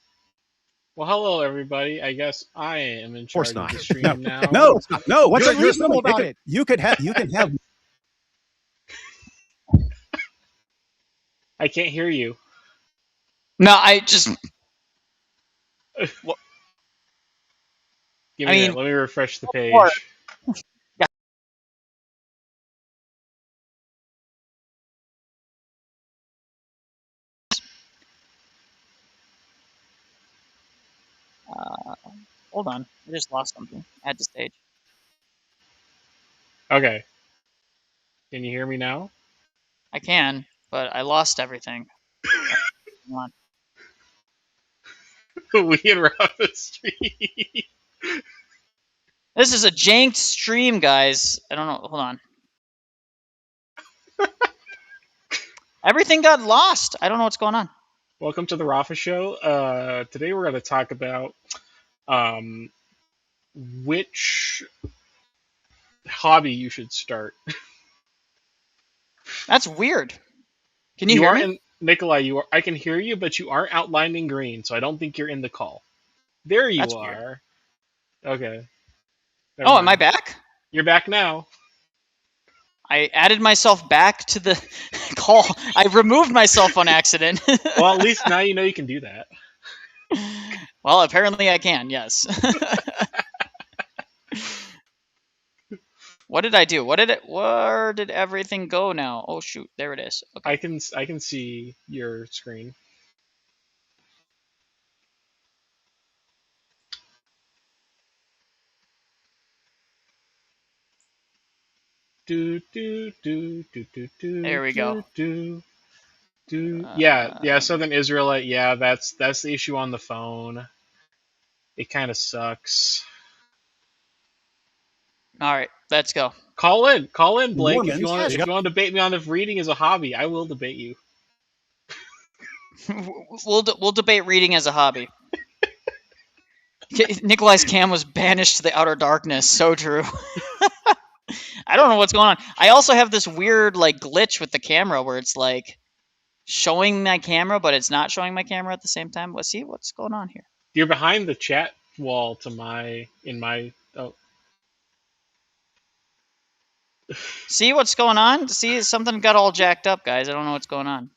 Well, hello, everybody. I guess I am in charge of the stream now. No. What's unreasonable about it? You can have. I can't hear you. No, I just. Give me that. Let me refresh the page. Hold on. I just lost something. Add to stage. Okay. Can you hear me now? I can, but I lost everything. Come on. We interrupt the stream. This is a janked stream, guys. I don't know. Hold on. Everything got lost. I don't know what's going on. Welcome to the Rafa Show. Today we're going to talk about which hobby you should start. That's weird. Can you hear me? Nicholai, I can hear you, but you aren't outlined in green, so I don't think you're in the call. There you are. Weird. Okay. Oh, am I back? You're back now. I added myself back to the call. I removed myself on accident. Well, at least now you know you can do that. Well, apparently I can, yes. What did I do? Where did everything go now? Oh shoot, there it is. Okay. I can see your screen. There we go. Yeah, Southern Israelite. Yeah, that's the issue on the phone. It kind of sucks. All right, let's go. Call in, Blake. Mormons, if you want to debate me on if reading is a hobby, I will debate you. We'll debate reading as a hobby. Nicholai's cam was banished to the outer darkness. So true. I don't know what's going on. I also have this weird glitch with the camera where it's like showing my camera, but it's not showing my camera at the same time. Let's see what's going on here. You're behind the chat wall to my. Oh. See what's going on? See, something got all jacked up, guys. I don't know what's going on.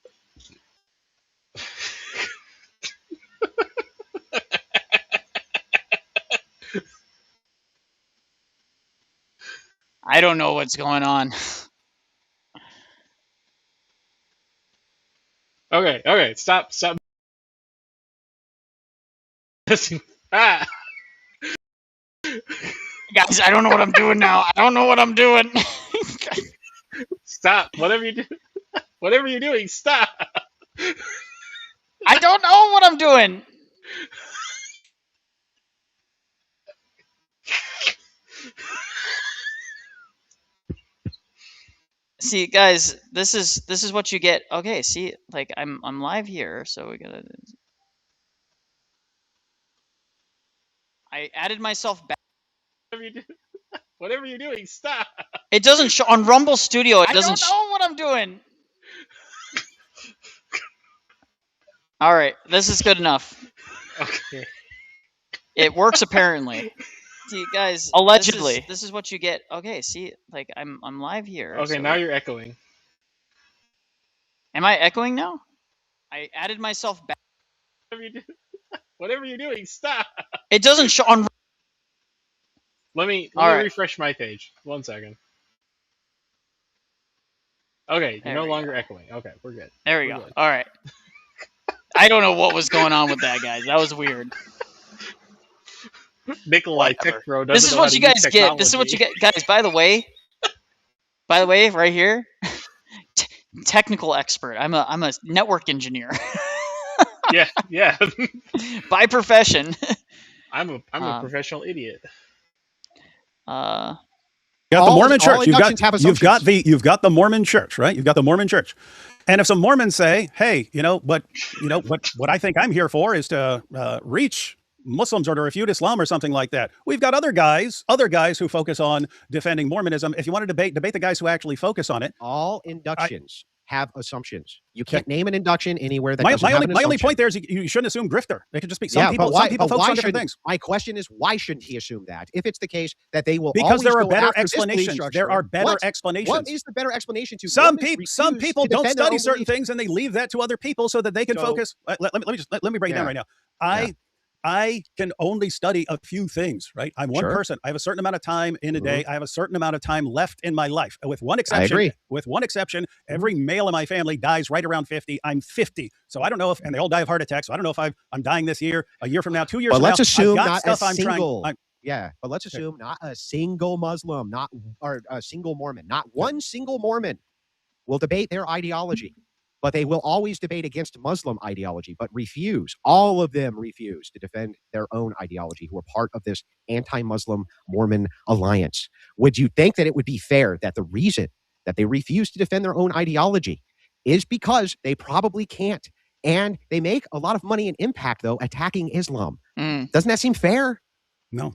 I don't know what's going on. Okay, stop. Ah. Guys, I don't know what I'm doing now. I don't know what I'm doing. Stop. Whatever you're doing, stop. I don't know what I'm doing. See, guys, this is what you get. Okay, see, like I'm live here, so we gotta. I added myself back. Whatever you're doing, stop. It doesn't show on Rumble Studio. It doesn't. I don't know what I'm doing. All right, this is good enough. Okay. It works apparently. See, guys, allegedly, this is what you get. Okay, see, like I'm live here. Okay, so now you're echoing. Am I echoing now? I added myself back. Whatever you're doing, stop. It doesn't show on. Let me refresh my page. 1 second. Okay, you're no longer echoing. Okay, we're good. There we go. Good. All right. I don't know what was going on with that, guys. That was weird. Nicholai Tech Bro doesn't This is what you guys get. This is what you get, guys. By the way, right here, technical expert. I'm a network engineer. yeah. By profession. I'm a professional idiot. You got the Mormon Church. You've got the Mormon Church, right? You've got the Mormon Church. And if some Mormons say, "Hey, what I think I'm here for is to reach Muslims or to refute Islam or something like that," we've got other guys who focus on defending Mormonism. If you want to debate the guys who actually focus on it. All inductions have assumptions. You can't name an induction anywhere that doesn't have an assumption. My only point there is you shouldn't assume grifter. They could just be some people focus on different things. My question is, why shouldn't he assume that? If it's the case that they will because there are better explanations. There are better explanations. What is the better explanation to some people don't study certain things and they leave that to other people so that they can focus. Let me break it down right now. I can only study a few things, right? I'm one person. I have a certain amount of time in a day. I have a certain amount of time left in my life. With one exception, every male in my family dies right around 50. I'm 50. So I don't know and they all die of heart attacks. So I don't know if I'm dying this year, a year from now, 2 years from now. But let's assume not a single. But let's assume not a single Muslim, or a single Mormon, not one single Mormon will debate their ideology. But they will always debate against Muslim ideology, but all of them refuse to defend their own ideology who are part of this anti-Muslim Mormon alliance. Would you think that it would be fair that the reason that they refuse to defend their own ideology is because they probably can't? And they make a lot of money and impact, though, attacking Islam. Doesn't that seem fair? No.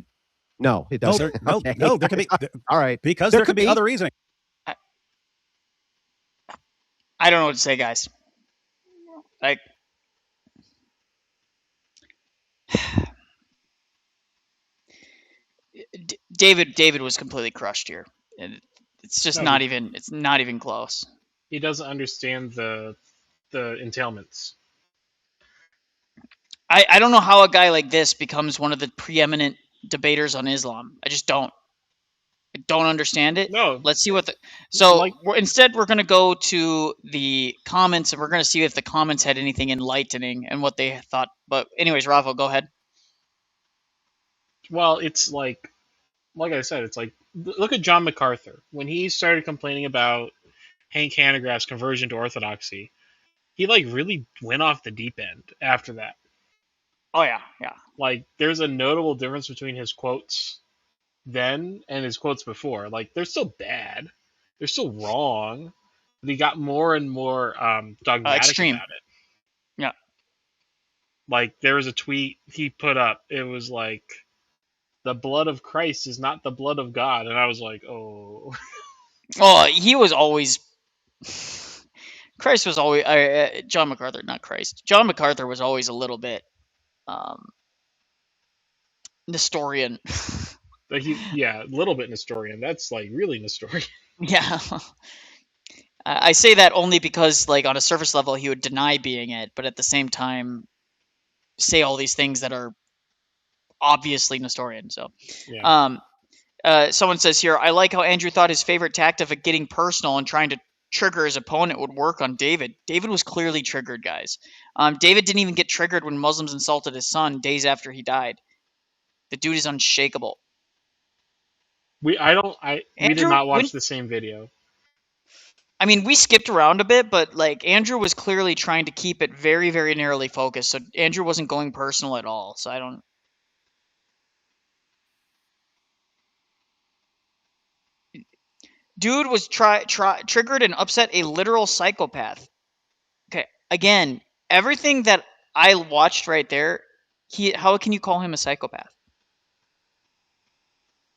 No, it doesn't. No, there could be. All right. Because there could be other reasoning. I don't know what to say, guys. Like, David was completely crushed here, and it's just not even close. He doesn't understand the entailments. I don't know how a guy like this becomes one of the preeminent debaters on Islam. I just don't. I don't understand it. No. Let's see what instead we're going to go to the comments and we're going to see if the comments had anything enlightening and what they thought. But anyways, Rafa, go ahead. Well, it's like I said, it's like, look at John MacArthur. When he started complaining about Hank Hanegraaff's conversion to Orthodoxy, he really went off the deep end after that. Oh yeah. There's a notable difference between his quotes then and his quotes before. They're still bad, they're still wrong, but he got more and more dogmatic extreme about it. Yeah. There was a tweet he put up, it was the blood of Christ is not the blood of God, and I was like, oh. Well, he was always Christ was always John MacArthur, not Christ. John MacArthur was always a little bit Nestorian. Like a little bit Nestorian. That's like really Nestorian. Yeah. I say that only because, like, on a surface level, he would deny being it, but at the same time, say all these things that are obviously Nestorian. So, yeah. Someone says here, I like how Andrew thought his favorite tactic of getting personal and trying to trigger his opponent would work on David. David was clearly triggered, guys. David didn't even get triggered when Muslims insulted his son days after he died. The dude is unshakable. We did not watch the same video. I mean, we skipped around a bit, but like Andrew was clearly trying to keep it very, very narrowly focused. So Andrew wasn't going personal at all. So I don't. Dude was triggered and upset a literal psychopath. Okay, again, everything that I watched right there, how can you call him a psychopath?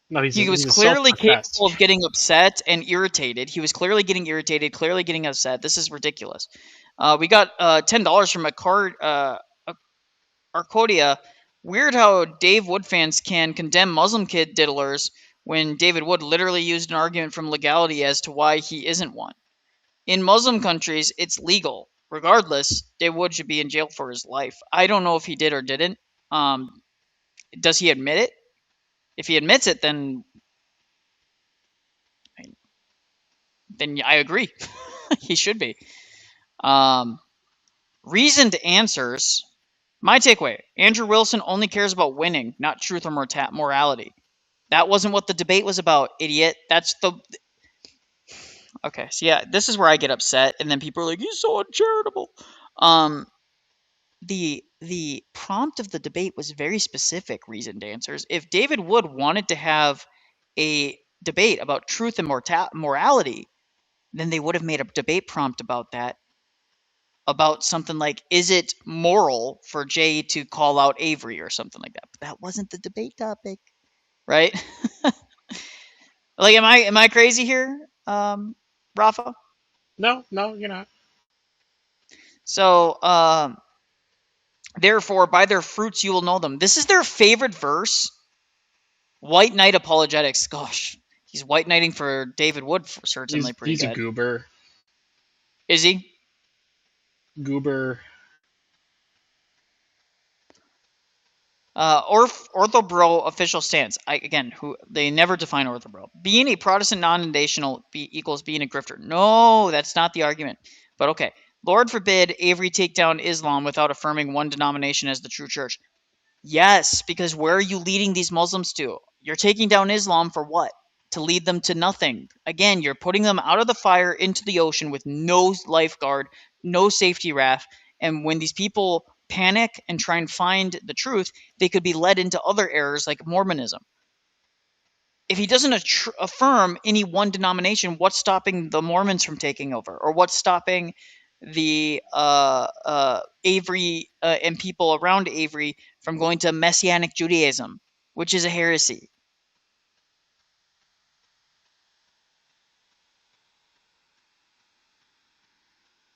No, he was clearly capable of getting upset and irritated. He was clearly getting irritated, clearly getting upset. This is ridiculous. We got $10 from Arcodia. Weird how Dave Wood fans can condemn Muslim kid diddlers when David Wood literally used an argument from legality as to why he isn't one. In Muslim countries, it's legal. Regardless, David Wood should be in jail for his life. I don't know if he did or didn't. Does he admit it? If he admits it, then I agree. He should be. Reasoned answers. My takeaway, Andrew Wilson only cares about winning, not truth or morality. That wasn't what the debate was about, idiot. That's the... Okay, so yeah, this is where I get upset, and then people are like, he's so uncharitable. The prompt of the debate was very specific, reasoned answers. If David Wood wanted to have a debate about truth and morality, then they would have made a debate prompt about that. About something like, is it moral for Jay to call out Avery or something like that? But that wasn't the debate topic, right? Like, am I crazy here, Rafa? No, you're not. So, therefore, by their fruits you will know them. This is their favorite verse. White Knight apologetics. Gosh, he's white knighting for David Wood, certainly pretty good. He's a goober. Is he? Goober. Orthobro official stance. They never define orthobro. Being a Protestant non-denominational equals being a grifter. No, that's not the argument. But okay. Lord forbid Avery take down Islam without affirming one denomination as the true church. Yes, because where are you leading these Muslims to? You're taking down Islam for what? To lead them to nothing. Again, you're putting them out of the fire into the ocean with no lifeguard, no safety raft. And when these people panic and try and find the truth, they could be led into other errors like Mormonism. If he doesn't affirm any one denomination, what's stopping the Mormons from taking over? Or what's stopping the Avery and people around Avery from going to Messianic Judaism, which is a heresy?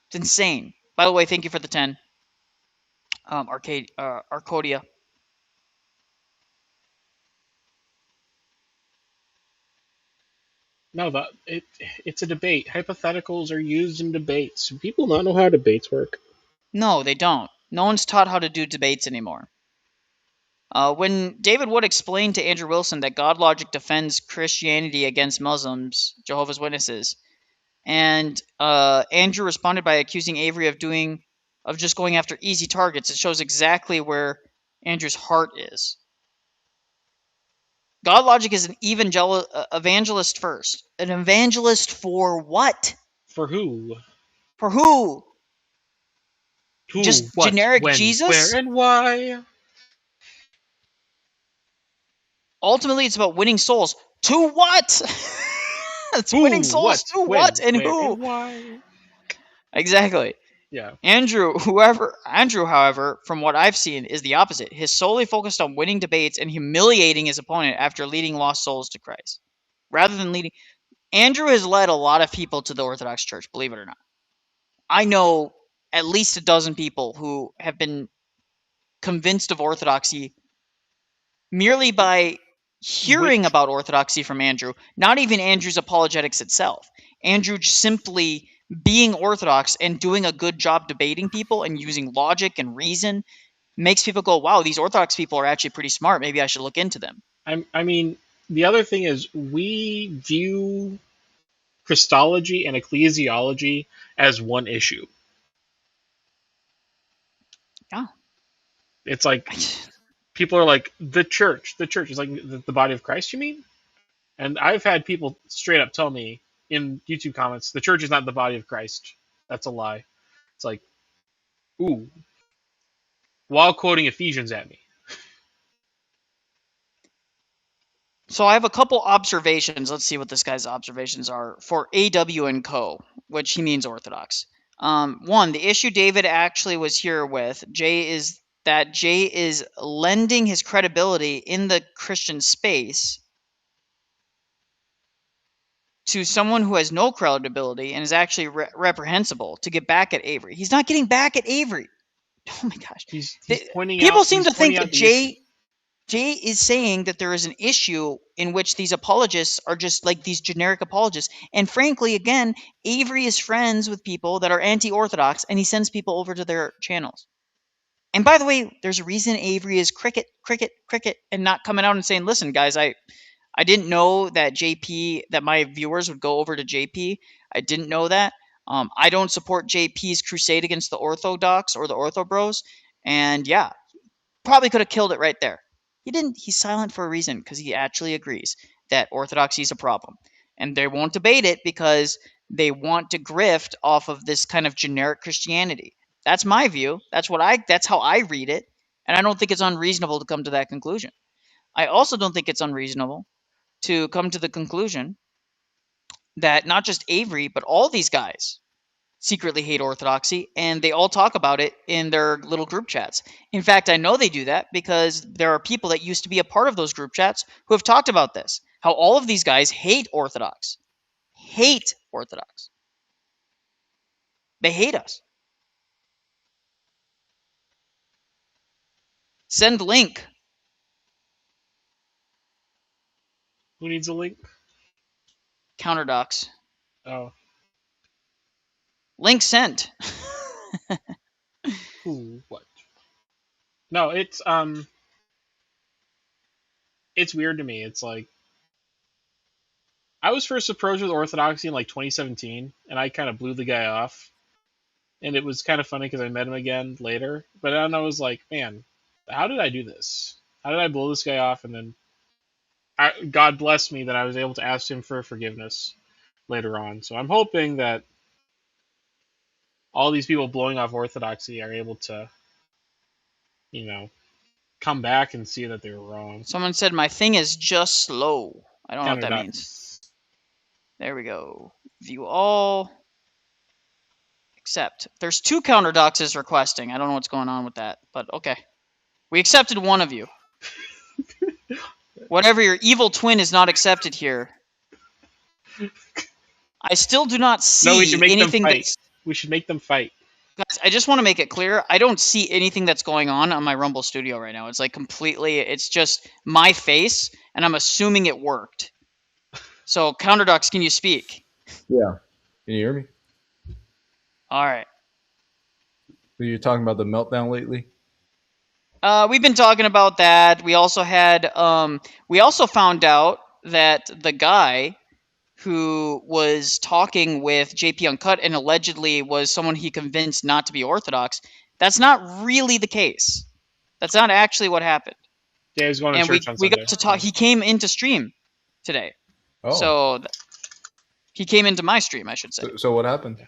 It's insane. By the way, thank you for the 10. Arcodia. No, it's a debate. Hypotheticals are used in debates. Do people not know how debates work? No, they don't. No one's taught how to do debates anymore. When David Wood explained to Andrew Wilson that God logic defends Christianity against Muslims, Jehovah's Witnesses, and Andrew responded by accusing Avery of just going after easy targets, it shows exactly where Andrew's heart is. God logic is an evangelist first. An evangelist for what? For who? For who? Who? Just what, generic when, Jesus? Where and why? Ultimately, it's about winning souls. To what? It's who, winning souls what, to when, what and where, who? And why? Exactly. Yeah. Andrew, however, from what I've seen, is the opposite. He's solely focused on winning debates and humiliating his opponent after leading lost souls to Christ. Rather than leading... Andrew has led a lot of people to the Orthodox Church, believe it or not. I know at least a dozen people who have been convinced of orthodoxy merely by hearing about orthodoxy from Andrew, not even Andrew's apologetics itself. Andrew simply being orthodox and doing a good job debating people and using logic and reason makes people go, wow, these orthodox people are actually pretty smart. Maybe I should look into them. I mean, the other thing is we view Christology and ecclesiology as one issue. Yeah. It's like people are like, the church is like the body of Christ, you mean? And I've had people straight up tell me in YouTube comments, the church is not the body of Christ. That's a lie. It's like, ooh, while quoting Ephesians at me. So I have a couple observations. Let's see what this guy's observations are for AW and Co., which he means Orthodox. One, the issue David actually was here with, Jay, is that Jay is lending his credibility in the Christian space to someone who has no credibility and is actually reprehensible to get back at Avery. He's not getting back at Avery. Oh my gosh. He's pointing People out, seem to think that Jay is saying that there is an issue in which these apologists are just like these generic apologists. And frankly, again, Avery is friends with people that are anti-Orthodox, and he sends people over to their channels. And by the way, there's a reason Avery is cricket, and not coming out and saying, listen, guys, I didn't know that that my viewers would go over to JP. I didn't know that. I don't support JP's crusade against the Orthodox or the Ortho Bros. And yeah, probably could have killed it right there. He didn't. He's silent for a reason, because he actually agrees that orthodoxy is a problem. And they won't debate it because they want to grift off of this kind of generic Christianity. That's my view. That's how I read it. And I don't think it's unreasonable to come to that conclusion. I also don't think it's unreasonable to come to the conclusion that not just Avery, but all these guys secretly hate orthodoxy, and they all talk about it in their little group chats. In fact, I know they do that because there are people that used to be a part of those group chats who have talked about this, how all of these guys hate Orthodox. Hate Orthodox. They hate us. Send link. Who needs a link? Counterdocs. Oh. Link sent. Ooh, what? No, it's weird to me. It's like, I was first approached with Orthodoxy in like 2017, and I kind of blew the guy off. And it was kind of funny because I met him again later. But then I was like, man, how did I do this? How did I blow this guy off? And then God bless me that I was able to ask him for forgiveness later on. So I'm hoping that all these people blowing off Orthodoxy are able to, come back and see that they were wrong. Someone said my thing is just slow. I don't know what that means. There we go. View all. Accept. There's 2 counterdoxes requesting. I don't know what's going on with that, but okay. We accepted one of you. Whatever your evil twin is not accepted here. I still do not see we should make anything them fight. We should make them fight. Guys, I just want to make it clear, I don't see anything that's going on my Rumble studio right now. It's like completely, it's just my face, and I'm assuming it worked. So, Counterdox, can you speak? Yeah. Can you hear me? All right. Were you talking about the meltdown lately? We've been talking about that. We also had, we also found out that the guy who was talking with JP Uncut and allegedly was someone he convinced not to be Orthodox, that's not really the case. That's not actually what happened. Yeah, he was going to church on Sunday. We got to talk. He came into stream today. Oh. So he came into my stream, I should say. So what happened?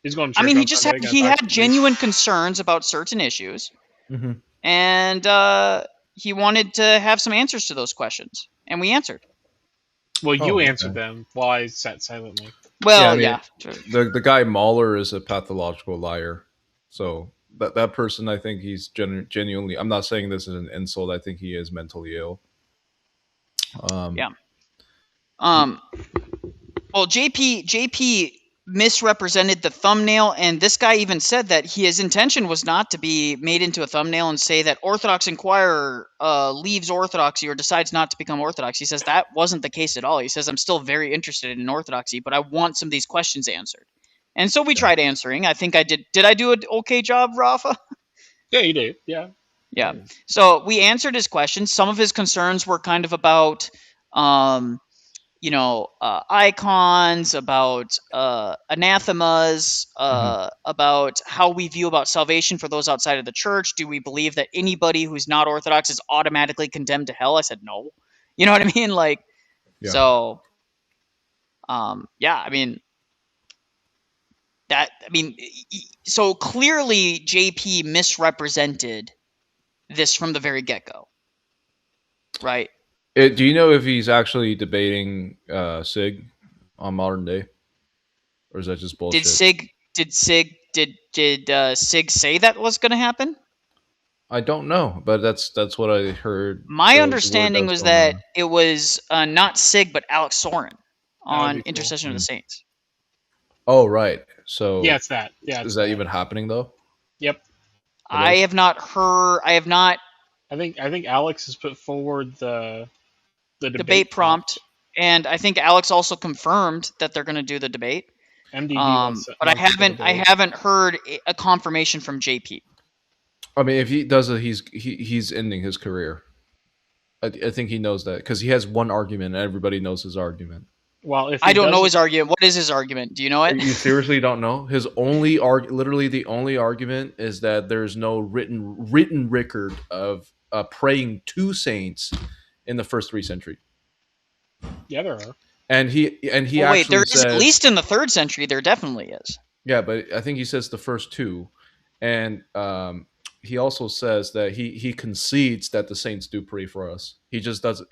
He's going to church he had genuine concerns about certain issues. Mm-hmm. And he wanted to have some answers to those questions. And we answered. Well, you answered them while I sat silently. Well, yeah. The guy Mahler is a pathological liar. So that person, I think he's genuinely. I'm not saying this is an insult. I think he is mentally ill. Yeah. Well, JP misrepresented the thumbnail, and this guy even said that his intention was not to be made into a thumbnail and say that Orthodox Inquirer leaves Orthodoxy or decides not to become Orthodox. He says that wasn't the case at all. He says, I'm still very interested in Orthodoxy, but I want some of these questions answered. And so we tried answering. I think I did. Did I do an okay job, Rafa? Yeah, you did. Yeah. Yeah. So we answered his questions. Some of his concerns were kind of about, icons, about anathemas, about how we view about salvation for those outside of the church. Do we believe that anybody who's not Orthodox is automatically condemned to hell? I said no. You know what I mean? Like, so, so clearly JP misrepresented this from the very get-go, right? Do you know if he's actually debating Sig on Modern Day, or is that just bullshit? Did Sig say that was going to happen? I don't know, but that's what I heard. My understanding was that it was not Sig, but Alex Soren on Intercession of the Saints. Oh, right. So yeah, it's that. Yeah, is that even happening though? Yep. I have not heard. I have not. I think Alex has put forward the debate prompt, and I think Alex also confirmed that they're going to do the debate. MDD but I haven't heard a confirmation from JP. I mean, if he does it, he's ending his career. I think he knows that because he has one argument, and everybody knows his argument. Well, if I don't know his argument. What is his argument? Do you know it? You seriously don't know? His only literally the only argument is that there's no written record of praying to saints in the first 3 centuries. Yeah, there are. And he wait, there is, at least in the 3rd century, there definitely is. Yeah, but I think he says the first 2, and he also says that he concedes that the saints do pray for us. He just does.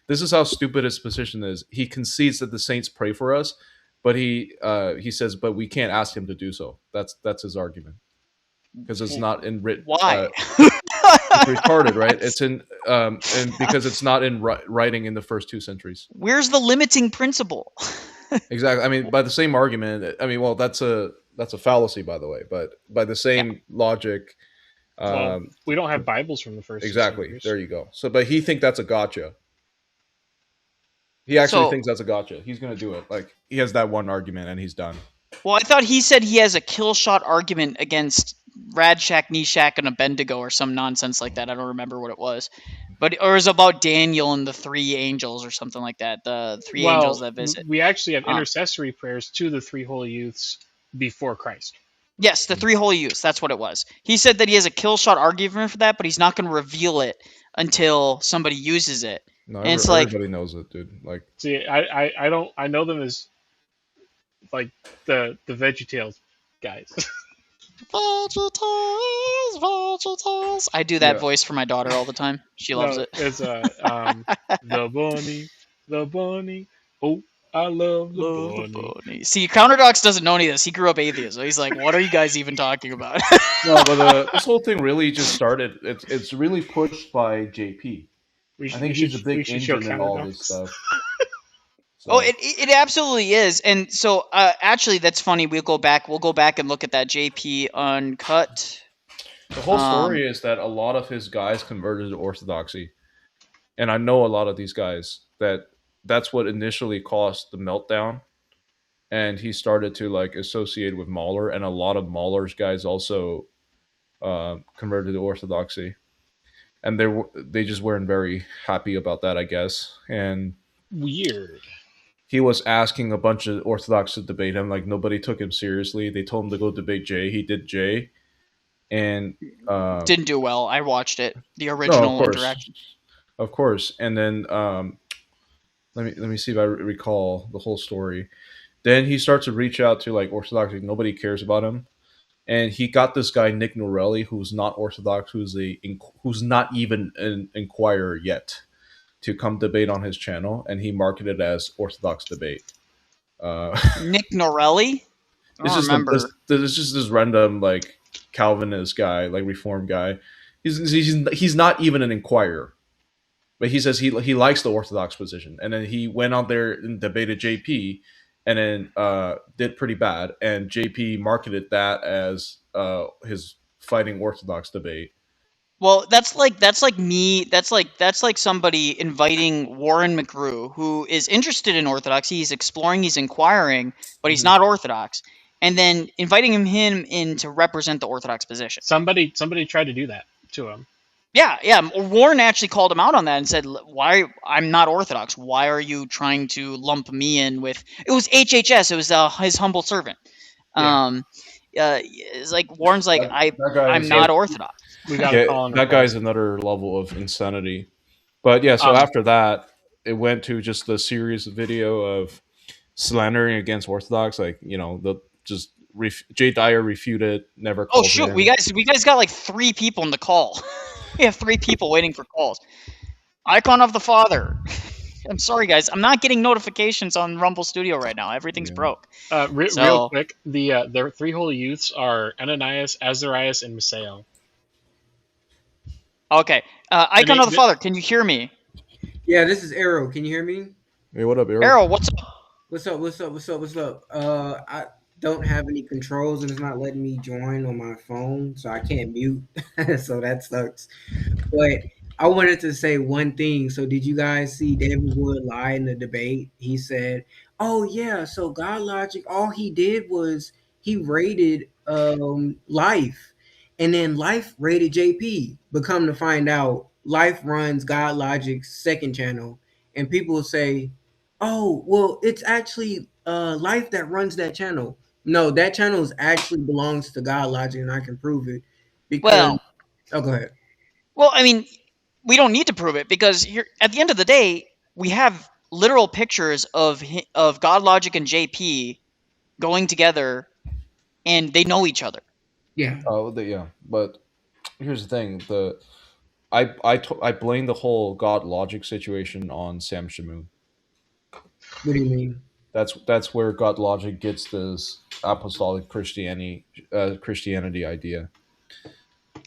This is how stupid his position is. He concedes that the saints pray for us, but he says, but we can't ask him to do so. That's his argument because it's not in written. Why? It's retarded, right? It's in and because it's not in writing in the first 2 centuries. Where's the limiting principle? Exactly. I mean, by the same argument. I mean, well, that's a fallacy, by the way. But by the same logic. Well, we don't have Bibles from the first. Exactly. There you go. So, but he thinks that's a gotcha. He actually thinks that's a gotcha. He's going to do it. Like, he has that one argument and he's done. Well, I thought he said he has a kill shot argument against Radshak, Nishak, and Abednego or some nonsense like that. I don't remember what it was. But or it was about Daniel and the 3 angels or something like that. The 3 angels that visit. We actually have intercessory prayers to the 3 holy youths before Christ. Yes, the 3 holy youths. That's what it was. He said that he has a kill shot argument for that, but he's not going to reveal it until somebody uses it. No, and it's everybody knows it, dude. Like, see, I know them as like the VeggieTales guys. VeggieTales. I do that voice for my daughter all the time. She loves it. It's the bunny. Oh, I love the bunny. See, Counterdox doesn't know any of this. He grew up atheist, so he's like, "What are you guys even talking about?" No, but this whole thing really just started. It's really pushed by JP. I think he's a big engine in all this stuff. So. Oh, it absolutely is, and so actually, that's funny. We'll go back and look at that JP Uncut. The whole story is that a lot of his guys converted to Orthodoxy, and I know a lot of these guys that's what initially caused the meltdown, and he started to like associate with Mahler, and a lot of Mahler's guys also converted to Orthodoxy, and they just weren't very happy about that, I guess, and weird. He was asking a bunch of Orthodox to debate him. Like, nobody took him seriously. They told him to go debate Jay. He did Jay. And didn't do well. I watched it. The original interaction. Of course. And then let me see if I recall the whole story. Then he starts to reach out to like Orthodox. Like, nobody cares about him. And he got this guy, Nick Norelli, who's not Orthodox, who's not even an inquirer yet, to come debate on his channel, and he marketed it as Orthodox Debate. Nick Norelli? I don't remember. There's just this random like Calvinist guy, like Reformed guy. He's not even an inquirer, but he says he likes the Orthodox position. And then he went out there and debated JP, and then did pretty bad. And JP marketed that as his fighting Orthodox debate. Well, that's like somebody inviting Warren McGrew, who is interested in Orthodoxy, he's exploring, he's inquiring, but he's not Orthodox, and then inviting him in to represent the Orthodox position. Somebody tried to do that to him. Yeah. Warren actually called him out on that and said, "Why? I'm not Orthodox. Why are you trying to lump me in with?" It was HHS. It was his humble servant. Yeah. It's like Warren's like, I'm not Orthodox. We got to call him. That guy's another level of insanity. But yeah, so after that, it went to just the series video of slandering against Orthodox, like Jay Dyer refuted, never. Oh shoot, we guys got like 3 people in the call. We have 3 people waiting for calls. Icon of the Father. I'm sorry, guys. I'm not getting notifications on Rumble Studio right now. Everything's broke. Real quick, their 3 holy youths are Ananias, Azarias, and Miseo. Okay. Icon of the Father, can you hear me? Yeah, this is Arrow. Can you hear me? Hey, what up, Arrow? Arrow, what's up? What's up? I don't have any controls and it's not letting me join on my phone, so I can't mute. So that sucks. But I wanted to say one thing. So did you guys see David Wood lie in the debate? He said, "Oh yeah, so God Logic, all he did was he rated Life, and then Life rated JP. But come to find out, Life runs God Logic's second channel, and people will say, oh, well, it's actually Life that runs that channel. No, that channel actually belongs to God Logic, and I can prove it. Because, go ahead. Well, I mean, we don't need to prove it because here, at the end of the day, we have literal pictures of God Logic and JP going together, and they know each other. Yeah. Yeah, but here's the thing: I blame the whole God Logic situation on Sam Shamoon. What do you mean? That's where God Logic gets this apostolic Christianity idea.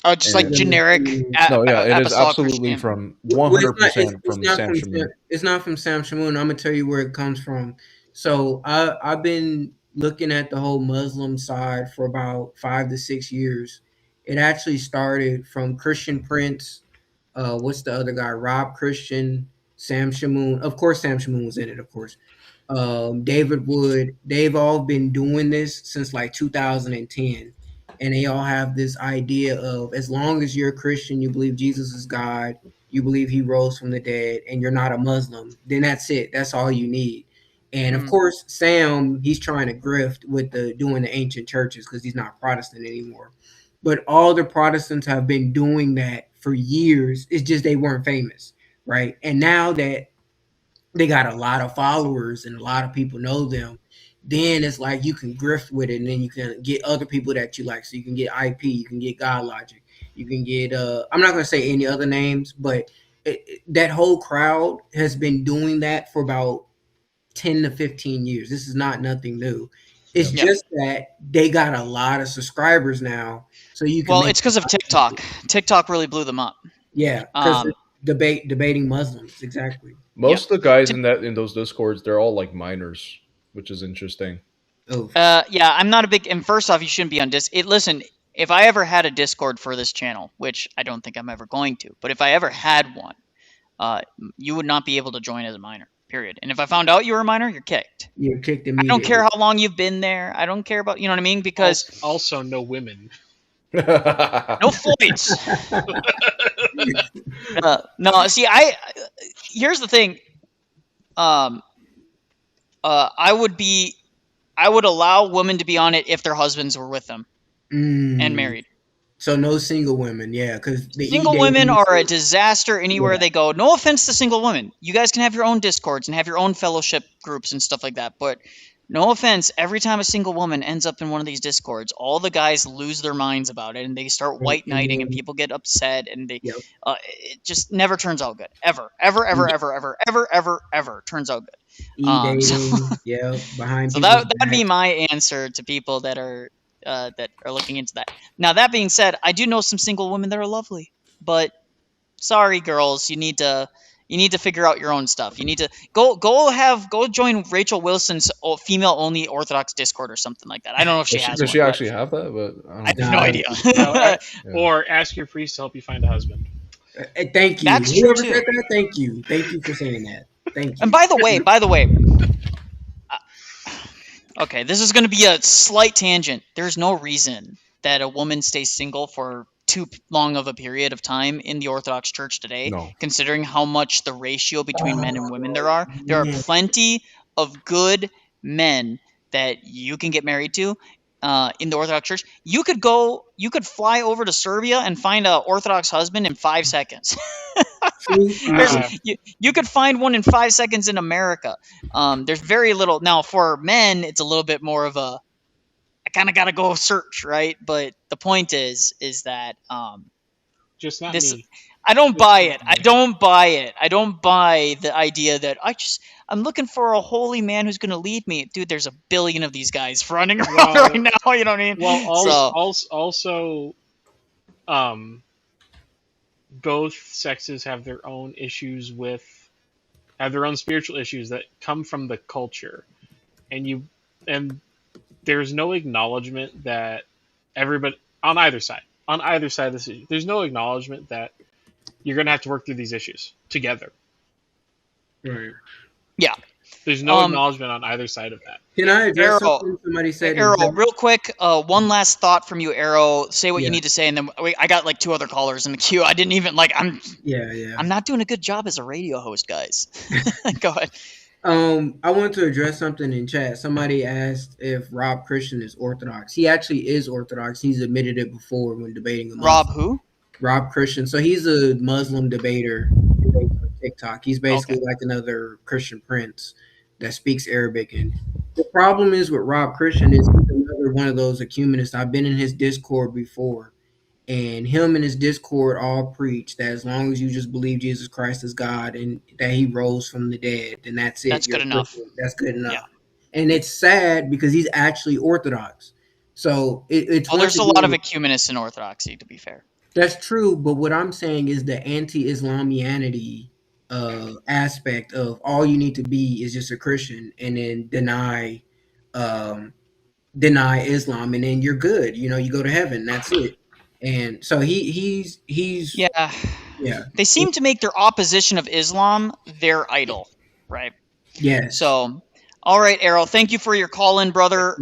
Oh, just like generic. No, yeah, it is absolutely from 100% from Sam Shamoon. It's not from Sam Shamoon. I'm gonna tell you where it comes from. So I've been looking at the whole Muslim side for about 5 to 6 years. It actually started from Christian Prince. What's the other guy? Rob Christian, Sam Shamoon. Of course, Sam Shamoon was in it. Of course. David Wood. They've all been doing this since like 2010. And they all have this idea of as long as you're a Christian, you believe Jesus is God, you believe he rose from the dead, and you're not a Muslim, then that's it. That's all you need. And of course, Sam, he's trying to grift with doing the ancient churches because he's not Protestant anymore. But all the Protestants have been doing that for years. It's just they weren't famous, right? And now that they got a lot of followers and a lot of people know them, then it's like you can grift with it, and then you can get other people that you like. So you can get IP, you can get God Logic, you can get I'm not going to say any other names, but that whole crowd has been doing that for about 10 to 15 years. This is not nothing new. It's just that they got a lot of subscribers now, so you can. Well, it's because of TikTok. TikTok really blew them up. Yeah, because debating Muslims, exactly. Most of the guys in those discords, they're all like minors, which is interesting. Yeah, I'm not a big. And first off, you shouldn't be on listen, if I ever had a Discord for this channel, which I don't think I'm ever going to, but if I ever had one, you would not be able to join as a minor. Period. And if I found out you were a minor, you're kicked. You're kicked immediately. I don't care how long you've been there. I don't care about, you know what I mean? Because also no women. No Floyds. No, see, here's the thing. I would allow women to be on it if their husbands were with them and married. So no single women, because single women are a disaster anywhere they go. No offense to single women. You guys can have your own Discords and have your own fellowship groups and stuff like that. But no offense, every time a single woman ends up in one of these Discords, all the guys lose their minds about it and they start white knighting and people get upset and they it just never turns out good. Ever turns out good. Behind. So that'd be my answer to people that are looking into that. Now, that being said, I do know some single women that are lovely, but sorry, girls, you need to You need to figure out your own stuff. You need to go join Rachel Wilson's female-only Orthodox Discord or something like that. I don't know if she has does one. she actually have that? But I have no idea. Or ask your priest to help you find a husband. Thank you. That's Whoever true said that, thank you. Thank you for saying that. Thank you. And by the way, okay, this is going to be a slight tangent. There's no reason that a woman stays single for too long of a period of time in the Orthodox Church today, considering how much the ratio between men and women there are. There are plenty of good men that you can get married to in the Orthodox Church. You could fly over to Serbia and find an Orthodox husband in 5 seconds. You could find one in 5 seconds in America. There's very little. Now, for men, it's a little bit more of a, I kind of got to go search, right? But the point is that just not me. I don't buy it. I don't buy it. I don't buy the idea that I'm looking for a holy man who's going to lead me. Dude, there's a billion of these guys running around right now. You know what I mean? Well, also, both sexes have their own issues have their own spiritual issues that come from the culture, and there's no acknowledgement that everybody on either side of this issue, there's no acknowledgement that you're going to have to work through these issues together. Right. Yeah. There's no acknowledgement on either side of that. Can I address something somebody said? Arrow, real quick, one last thought from you, Arrow. Say what you need to say, and then I got like 2 other callers in the queue. I didn't even I'm not doing a good job as a radio host, guys. Go ahead. I want to address something in chat. Somebody asked if Rob Christian is Orthodox. He actually is Orthodox. He's admitted it before when debating a Muslim. Rob who? Rob Christian. So he's a Muslim debater on TikTok. He's basically like another Christian prince that speaks Arabic. And the problem is with Rob Christian is he's another one of those ecumenists. I've been in his Discord before, and him and his Discord all preach that as long as you just believe Jesus Christ is God and that he rose from the dead, then that's it. That's good enough. That's good enough. Yeah. And it's sad because he's actually Orthodox. So it's there's a lot of ecumenists in Orthodoxy, to be fair. That's true, but what I'm saying is the anti-Islamianity aspect of all you need to be is just a Christian, and then deny Islam, and then you're good. You know, you go to heaven. That's it. And so he's yeah. They seem to make their opposition of Islam their idol, right? Yeah. So. All right, Arrow. Thank you for your call in, brother.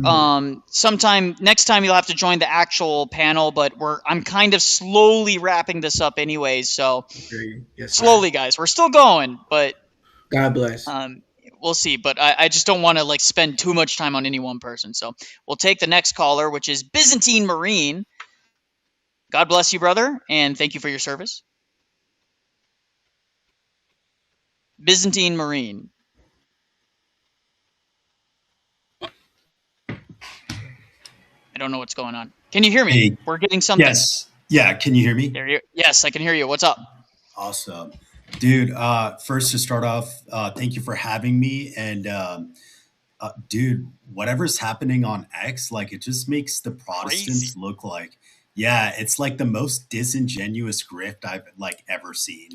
Sometime next time you'll have to join the actual panel, but I'm kind of slowly wrapping this up anyways. So slowly, guys. We're still going, but God bless. We'll see. But I just don't want to spend too much time on any one person. So we'll take the next caller, which is Byzantine Marine. God bless you, brother, and thank you for your service. Byzantine Marine. I don't know what's going on. Can you hear me? Hey, we're getting something. Yes. Yeah. Can you hear me? Yes, I can hear you. What's up? Awesome. Dude, first to start off, thank you for having me. And dude, whatever's happening on X, it just makes the Protestants look like, it's like the most disingenuous grift I've ever seen.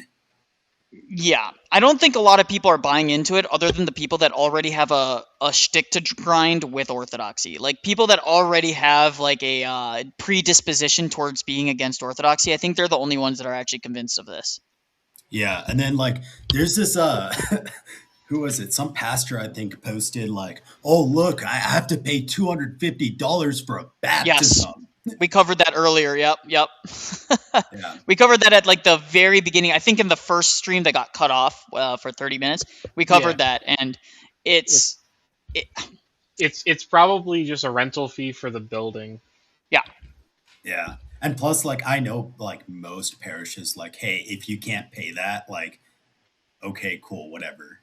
Yeah, I don't think a lot of people are buying into it other than the people that already have a shtick to grind with Orthodoxy. People that already have a predisposition towards being against Orthodoxy, I think they're the only ones that are actually convinced of this. Yeah, and then there's this who was it? Some pastor I think posted oh look, I have to pay $250 for a baptism. Yes. We covered that earlier. Yep. Yeah. We covered that at the very beginning. I think in the first stream that got cut off for 30 minutes. We covered that, and it's probably just a rental fee for the building. Yeah. Yeah. And plus, I know, most parishes, hey, if you can't pay that, okay, cool, whatever.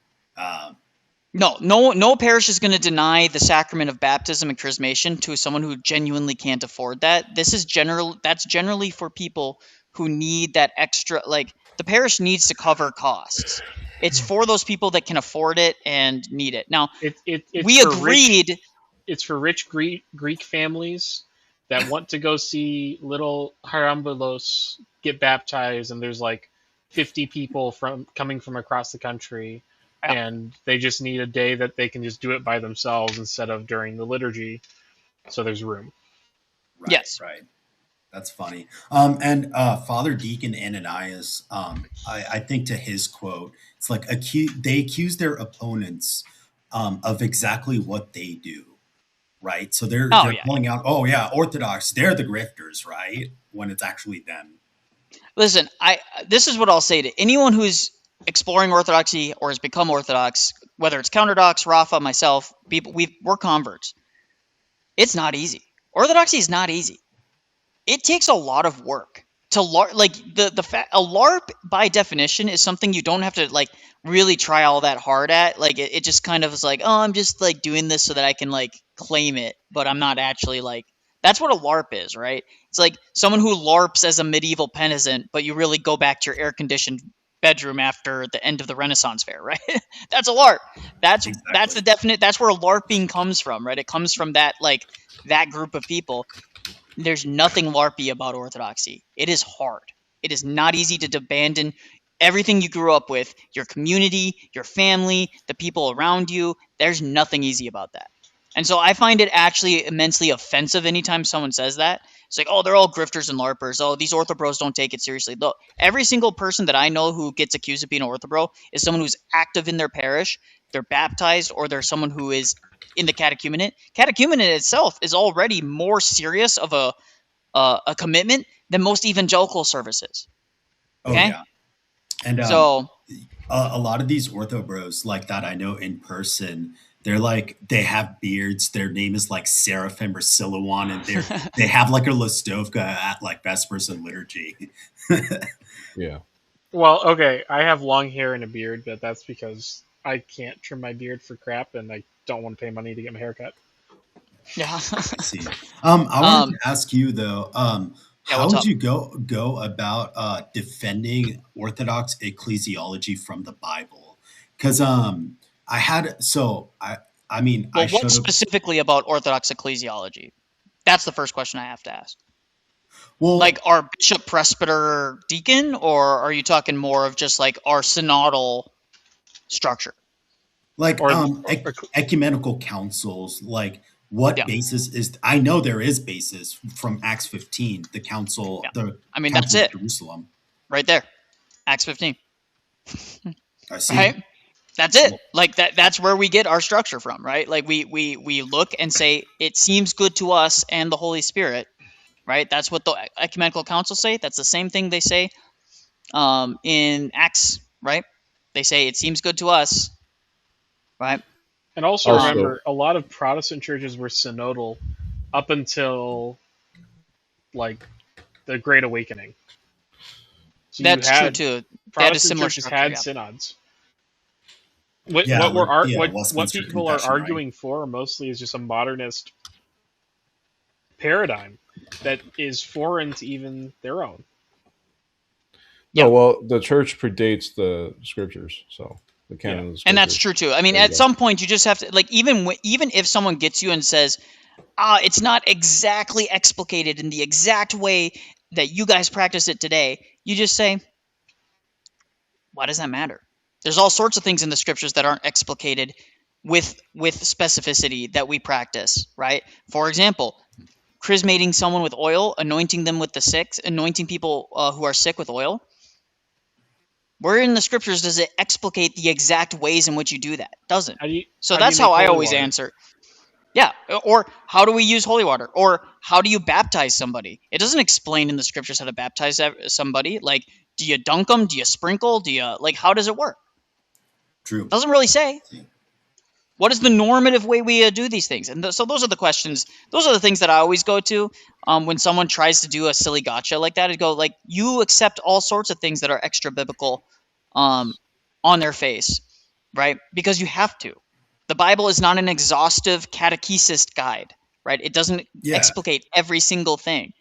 No parish is going to deny the sacrament of baptism and chrismation to someone who genuinely can't afford that. That's generally for people who need that extra, the parish needs to cover costs. It's for those people that can afford it and need it. Now, we agreed. It's for rich Greek families that want to go see little Harambulos get baptized, and there's 50 people coming from across the country, and they just need a day that they can just do it by themselves instead of during the liturgy, so there's room. Right, yes, right. That's funny. And Father Deacon Ananias, I think to his quote, it's like they accuse their opponents of exactly what they do, right? So they're calling out, oh yeah, Orthodox, they're the grifters, right? When it's actually them. Listen, this is what I'll say to anyone who's exploring Orthodoxy or has become Orthodox, whether it's Counterdox, Rafa, myself, we're converts. It's not easy. Orthodoxy is not easy. It takes a lot of work to like a LARP by definition is something you don't have to like really try all that hard at. Like it just kind of is like, oh, I'm just like doing this so that I can like claim it, but I'm not actually like. That's what a LARP is, right? It's like someone who LARPs as a medieval penitent, but you really go back to your air-conditioned bedroom after the end of the Renaissance fair, right? That's a LARP. That's the definite. That's where LARPing comes from, right? It comes from that group of people. There's nothing LARPy about Orthodoxy. It is hard. It is not easy to abandon everything you grew up with, your community, your family, the people around you. There's nothing easy about that. And so I find it actually immensely offensive anytime someone says that. It's like, oh, they're all grifters and LARPers. Oh, these orthobros don't take it seriously. Look, every single person that I know who gets accused of being an orthobro is someone who's active in their parish, they're baptized, or they're someone who is in the catechumenate. Catechumenate itself is already more serious of a commitment than most evangelical services. Okay? Oh, yeah. And so a lot of these ortho bros like that I know in person, they're like, they have beards. Their name is like Seraphim or Silouan, and they have like a Listovka at like Vespers and liturgy. Yeah. Well, okay, I have long hair and a beard, but that's because I can't trim my beard for crap, and I don't want to pay money to get my hair cut. Yeah. I see. I wanted to ask you though, how would you go about defending Orthodox ecclesiology from the Bible? Because what specifically about Orthodox ecclesiology? That's the first question I have to ask. Well, like our bishop, presbyter, deacon, or are you talking more of just like our synodal structure? Like ecumenical councils, like what basis is? I know there is basis from Acts 15, the council. Yeah. That's it. Jerusalem, right there, Acts 15. I see. Right? That's it. Like that's where we get our structure from, right? Like we look and say it seems good to us and the Holy Spirit, right? That's what the ecumenical councils say. That's the same thing they say in Acts, right? They say it seems good to us, right? And also remember, a lot of Protestant churches were synodal up until like the Great Awakening. So that's true too. Protestant churches had synods. What people are arguing for mostly is just a modernist paradigm that is foreign to even their own. Yeah, well, the church predates the scriptures, so the canon of the scriptures. And that's true too. I mean, at some point, you just have to like even if someone gets you and says, it's not exactly explicated in the exact way that you guys practice it today, you just say, why does that matter? There's all sorts of things in the scriptures that aren't explicated with specificity that we practice, right? For example, chrismating someone with oil, anointing them with the sick, anointing people who are sick with oil. Where in the scriptures does it explicate the exact ways in which you do that? It doesn't. So that's how I always answer. Yeah. Or how do we use holy water? Or how do you baptize somebody? It doesn't explain in the scriptures how to baptize somebody. Like, do you dunk them? Do you sprinkle? Do you how does it work? True. It doesn't really say. What is the normative way we do these things? And so those are the questions. Those are the things that I always go to when someone tries to do a silly gotcha like that. I go like, you accept all sorts of things that are extra biblical on their face, right? Because you have to. The Bible is not an exhaustive catechesist guide, right? It doesn't explicate every single thing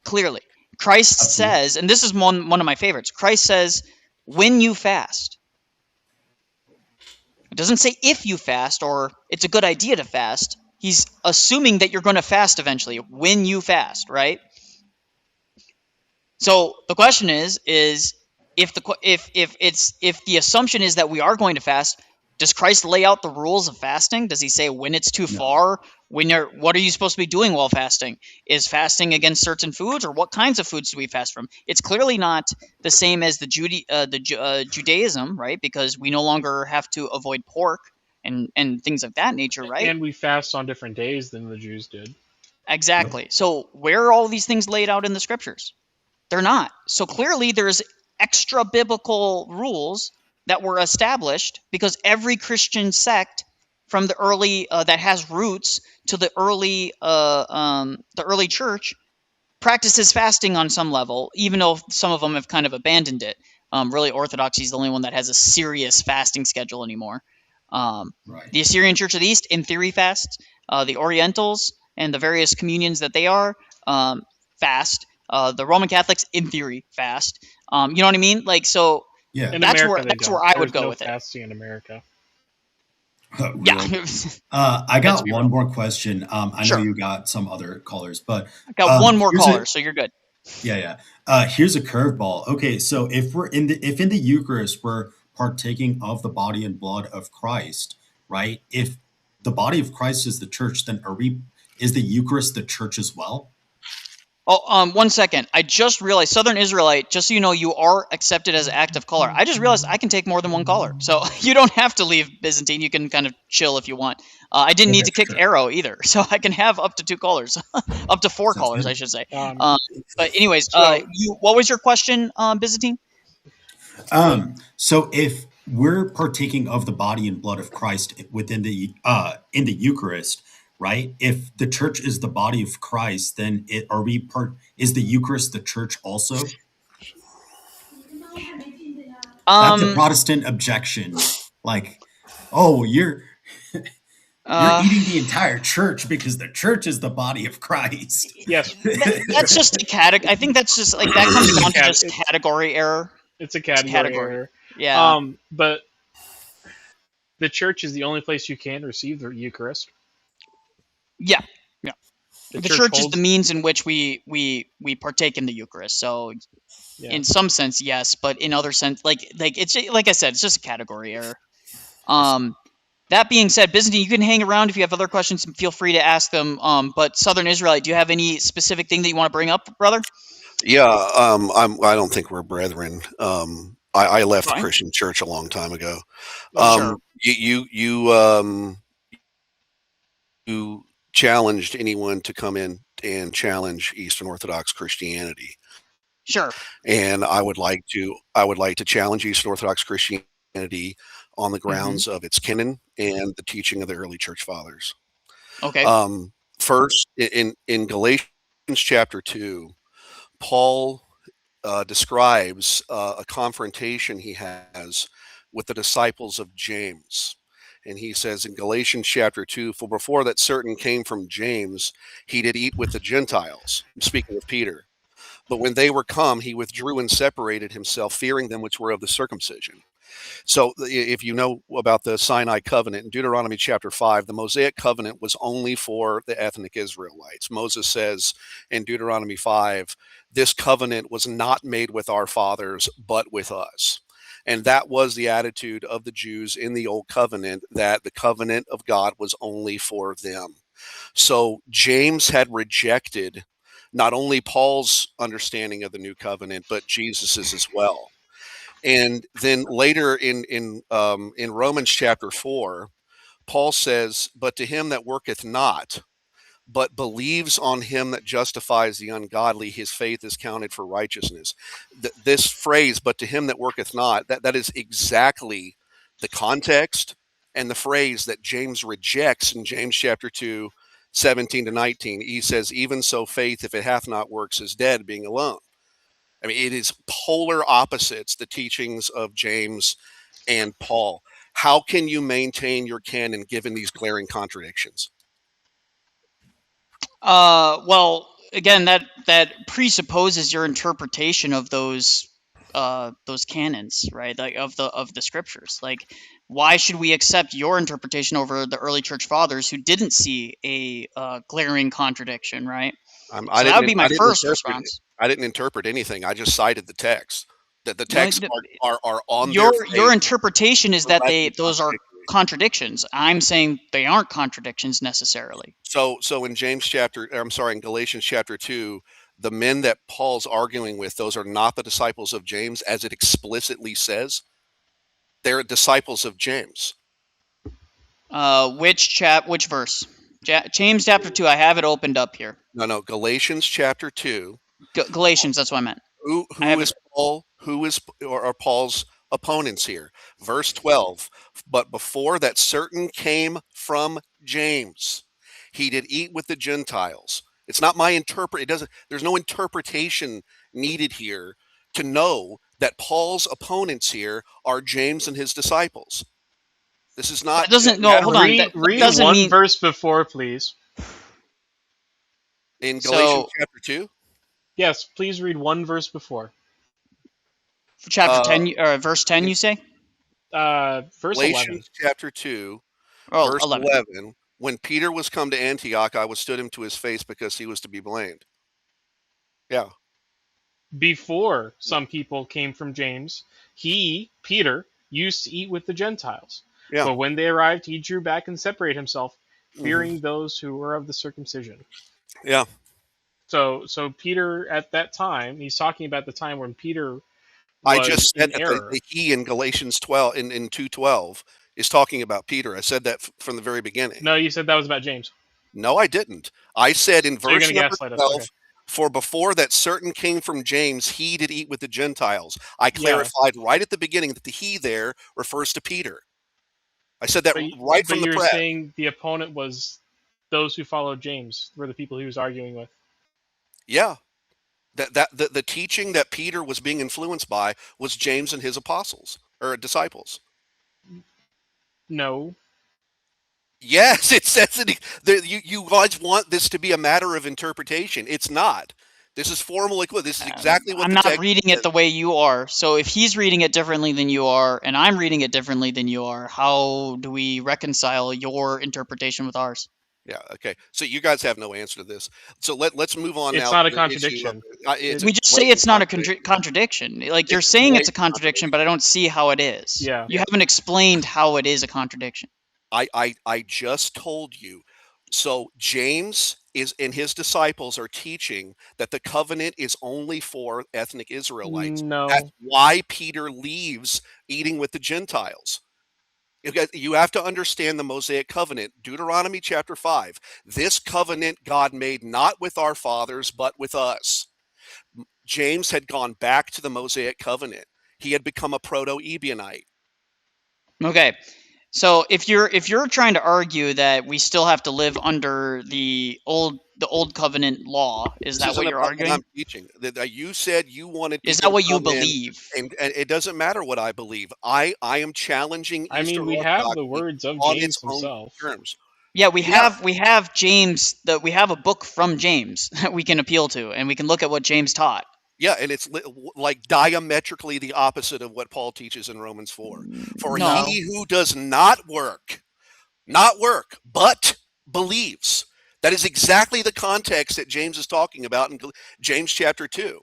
clearly. Christ says, and this is one of my favorites, Christ says, when you fast. It doesn't say if you fast or it's a good idea to fast. He's assuming that you're going to fast eventually when you fast, right? So the question is if the assumption is that we are going to fast, does Christ lay out the rules of fasting? Does he say when it's too far? What are you supposed to be doing while fasting? Is fasting against certain foods, or what kinds of foods do we fast from? It's clearly not the same as the Judaism, right? Because we no longer have to avoid pork and things of that nature, right? And we fast on different days than the Jews did. Exactly. So where are all these things laid out in the scriptures? They're not. So clearly there's extra biblical rules that were established because every Christian sect from the early that has roots to the early church practices fasting on some level, even though some of them have kind of abandoned it. Really, Orthodoxy is the only one that has a serious fasting schedule anymore. The Assyrian Church of the East, in theory, fasts. The Orientals and the various communions that they are fast. The Roman Catholics, in theory, fast. You know what I mean? Like, so yeah. That's where I would go with it. Fasting in America. Really? Yeah. I got one more question. I know you got some other callers, but I got one more caller, so you're good. Yeah. Here's a curveball. Okay, so if in the Eucharist we're partaking of the body and blood of Christ, right? If the body of Christ is the church, then is the Eucharist the church as well? Oh, 1 second. I just realized, Southern Israelite, just so you know, you are accepted as an active caller. I just realized I can take more than one caller. So you don't have to leave Byzantine. You can kind of chill if you want. I didn't need to kick Arrow either. So I can have up to 2 callers. Up to 4 callers, I should say. But anyways, what was your question, Byzantine? So if we're partaking of the body and blood of Christ within the in the Eucharist, right? If the church is the body of Christ, then is the Eucharist the church also? That's a Protestant objection. Like, oh, you're eating the entire church because the church is the body of Christ. Yes. That's just a category. I think that's just like that comes down to just category error. It's a category error. Yeah. But the church is the only place you can receive the Eucharist. Yeah. The church is the means in which we partake in the Eucharist. So in some sense, yes, but in other sense, like it's like I said, it's just a category error. That being said, Byzantine, you can hang around if you have other questions. Feel free to ask them. But Southern Israelite, do you have any specific thing that you want to bring up, brother? Yeah, I don't think we're brethren. I left the Christian church a long time ago. Sure. You challenged anyone to come in and challenge Eastern Orthodox Christianity. Sure. And I would like to challenge Eastern Orthodox Christianity on the grounds of its canon and the teaching of the early church fathers. Okay. First, in Galatians chapter 2, Paul describes a confrontation he has with the disciples of James. And he says in Galatians chapter 2, for before that certain came from James, he did eat with the Gentiles. I'm speaking of Peter. But when they were come, he withdrew and separated himself, fearing them which were of the circumcision. So if you know about the Sinai covenant in Deuteronomy chapter 5, the Mosaic covenant was only for the ethnic Israelites. Moses says in Deuteronomy 5, this covenant was not made with our fathers, but with us. And that was the attitude of the Jews in the Old Covenant, that the covenant of God was only for them. So James had rejected not only Paul's understanding of the new covenant, but Jesus's as well. And then later in Romans chapter 4, Paul says, but to him that worketh not, but believes on him that justifies the ungodly, his faith is counted for righteousness. This phrase, but to him that worketh not, that is exactly the context and the phrase that James rejects in James chapter 2, 17 to 19. He says, even so faith, if it hath not works, is dead, being alone. I mean, it is polar opposites, the teachings of James and Paul. How can you maintain your canon given these glaring contradictions? Well, again, that presupposes your interpretation of those canons, right? Like of the scriptures. Like, why should we accept your interpretation over the early church fathers who didn't see a glaring contradiction, right? So that would be my first response. I didn't interpret anything. I just cited the text. That the texts are on your interpretation is that those are contradictions. I'm saying they aren't contradictions necessarily. So in in Galatians chapter 2, the men that Paul's arguing with, those are not the disciples of James, as it explicitly says. They're disciples of James. Which verse? James chapter 2. I have it opened up here. No, Galatians chapter 2. Galatians, that's what I meant. Who are Paul's opponents here? Verse 12. But before that certain came from James, he did eat with the Gentiles. It's not my there's no interpretation needed here to know that Paul's opponents here are James and his disciples. This is not. That doesn't. No, hold on. Read one verse before, please. In Galatians chapter 2. Yes, please read one verse before. Chapter 10 or verse 10, you say? Verse Galatians 11. Chapter 2, verse 11. When Peter was come to Antioch, I withstood him to his face because he was to be blamed. Yeah. Before some people came from James, Peter, used to eat with the Gentiles. Yeah. But when they arrived, he drew back and separated himself, fearing those who were of the circumcision. Yeah. So Peter, at that time, he's talking about the time when Peter was I just said that error. the he in Galatians 12 in 2:12 is talking about Peter. I said that from the very beginning. No, you said that was about James. No, I didn't. I said in verse number 12, okay. For before that certain came from James, he did eat with the Gentiles. I clarified right at the beginning that the he there refers to Peter. I said that right from the press. But you're saying the opponent was those who followed James, were the people he was arguing with. Yeah. The teaching that Peter was being influenced by was James and his apostles or disciples. No. Yes, it says that you guys want this to be a matter of interpretation. It's not. This is formal. This is exactly what I'm not reading it the way you are. So if he's reading it differently than you are, and I'm reading it differently than you are, how do we reconcile your interpretation with ours? Yeah. Okay. So you guys have no answer to this. So let's move on now. It's not a contradiction. We just say it's not a contradiction. Like you're saying it's a contradiction, but I don't see how it is. Yeah. You haven't explained how it is a contradiction. I just told you. So James and his disciples are teaching that the covenant is only for ethnic Israelites. No. That's why Peter leaves eating with the Gentiles. You have to understand the Mosaic covenant. Deuteronomy chapter 5. This covenant God made not with our fathers, but with us. James had gone back to the Mosaic covenant. He had become a proto-Ebionite. Okay. So if you're trying to argue that we still have to live under the old covenant law, is that what you're arguing? What I'm teaching. You said you wanted. Is that what you believe? And it doesn't matter what I believe. I am challenging. We have the words of James himself. Terms. Yeah, we have James. We have a book from James that we can appeal to, and we can look at what James taught. Yeah, and it's like diametrically the opposite of what Paul teaches in Romans 4. For he who does not work, but believes. That is exactly the context that James is talking about in James chapter 2.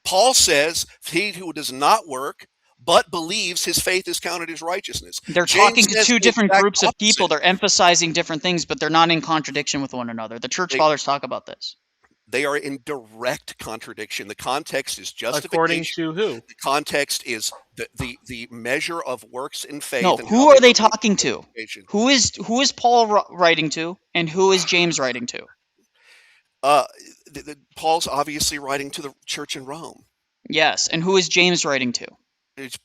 Paul says, he who does not work, but believes, his faith is counted as righteousness. They're talking to two different groups of people. They're emphasizing different things, but they're not in contradiction with one another. The church fathers talk about this. They are in direct contradiction. The context is justification. According to who? The context is the measure of works in faith. No, who are they talking to? Who is Paul writing to, and who is James writing to? Paul's obviously writing to the church in Rome. Yes, and who is James writing to? It's,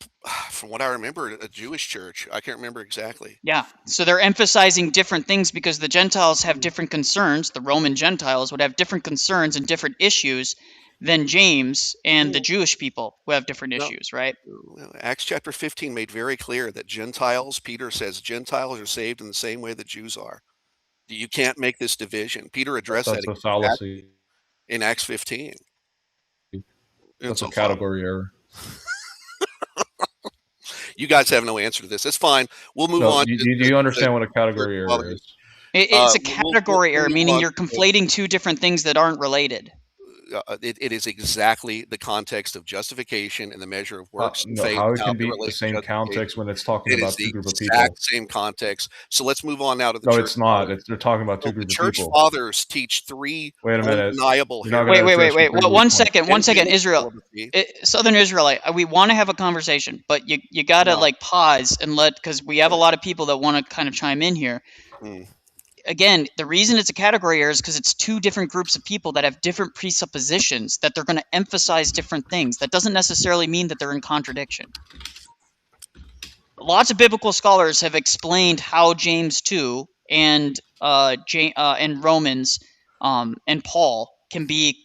from what I remember, a Jewish church. I can't remember exactly. Yeah, so they're emphasizing different things because the Gentiles have different concerns. The Roman Gentiles would have different concerns and different issues than James and the Jewish people who have different issues, right? Acts chapter 15 made very clear that Gentiles, Peter says, Gentiles are saved in the same way that Jews are. You can't make this division. Peter addressed that a fallacy in Acts 15. That's a category error. You guys have no answer to this. That's fine. We'll move on. Do you understand what a category error is? It's a category error, meaning you're conflating two different things that aren't related. it is exactly the context of justification and the measure of works and faith. How it can be the same context when it's talking about two groups of people? Exact same context. So let's move on now to the church. No, it's not. They're talking about two groups of people. The church fathers teach three undeniable. Wait. One second, Israel. Southern Israelite. We want to have a conversation, but you gotta pause and because we have a lot of people that want to kind of chime in here. Again, the reason it's a category error is because it's two different groups of people that have different presuppositions that they're going to emphasize different things. That doesn't necessarily mean that they're in contradiction. Lots of biblical scholars have explained how James 2 and Romans and Paul can be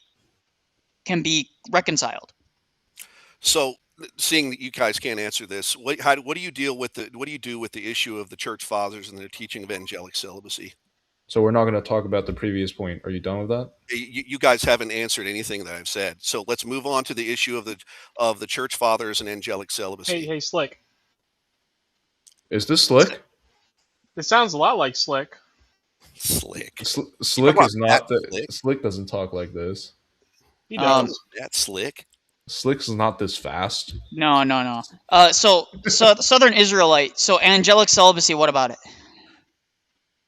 reconciled. So, seeing that you guys can't answer this, what do you do with the issue of the church fathers and their teaching of angelic celibacy? So we're not going to talk about the previous point. Are you done with that? You guys haven't answered anything that I've said. So let's move on to the issue of the church fathers and angelic celibacy. Hey, Slick. Is this Slick? It sounds a lot like Slick. Slick. Slick is not Slick doesn't talk like this. He does. That's Slick. Slick's not this fast. No. So Southern Israelite. So angelic celibacy. What about it?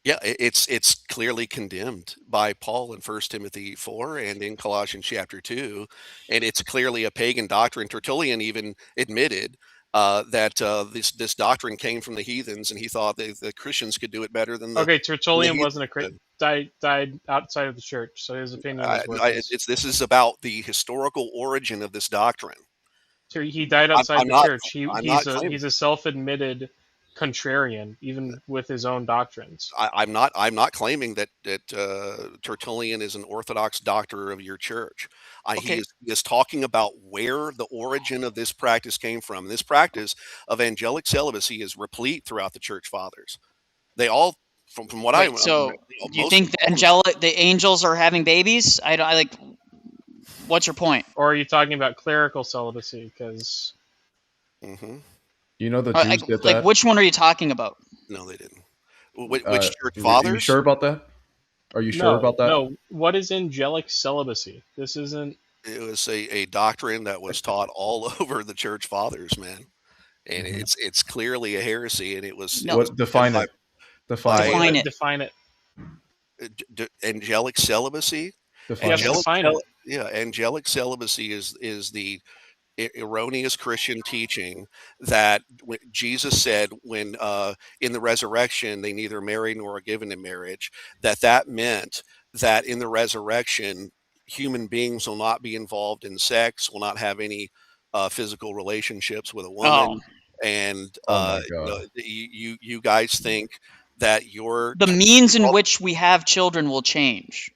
Yeah, it's clearly condemned by Paul in 1 Timothy 4 and in Colossians chapter 2, and it's clearly a pagan doctrine. Tertullian even admitted that this doctrine came from the heathens, and he thought the Christians could do it better than the. Okay, Tertullian wasn't a Christian. Died outside of the church, so his opinion is this is about the historical origin of this doctrine. So he died outside the church. He's a self-admitted contrarian, even with his own doctrines. I'm not claiming that Tertullian is an Orthodox doctor of your church. He is talking about where the origin of this practice came from. This practice of angelic celibacy is replete throughout the church fathers. They all, from what I so you think the angels are having babies? I like. What's your point? Or are you talking about clerical celibacy? Because. Mm-hmm. You know the Jews did that? Like, which one are you talking about? No, they didn't. Which church fathers? Are you sure about that? Are you sure about that? No. What is angelic celibacy? This isn't. It was a doctrine that was taught all over the church fathers, man, and it's clearly a heresy. And it was define it. Define it. Angelic celibacy. Define it. Yeah, angelic celibacy is the erroneous Christian teaching that Jesus said when in the resurrection they neither marry nor are given in marriage, that meant that in the resurrection human beings will not be involved in sex, will not have any physical relationships with a woman. And you guys think that the means in which we have children will change.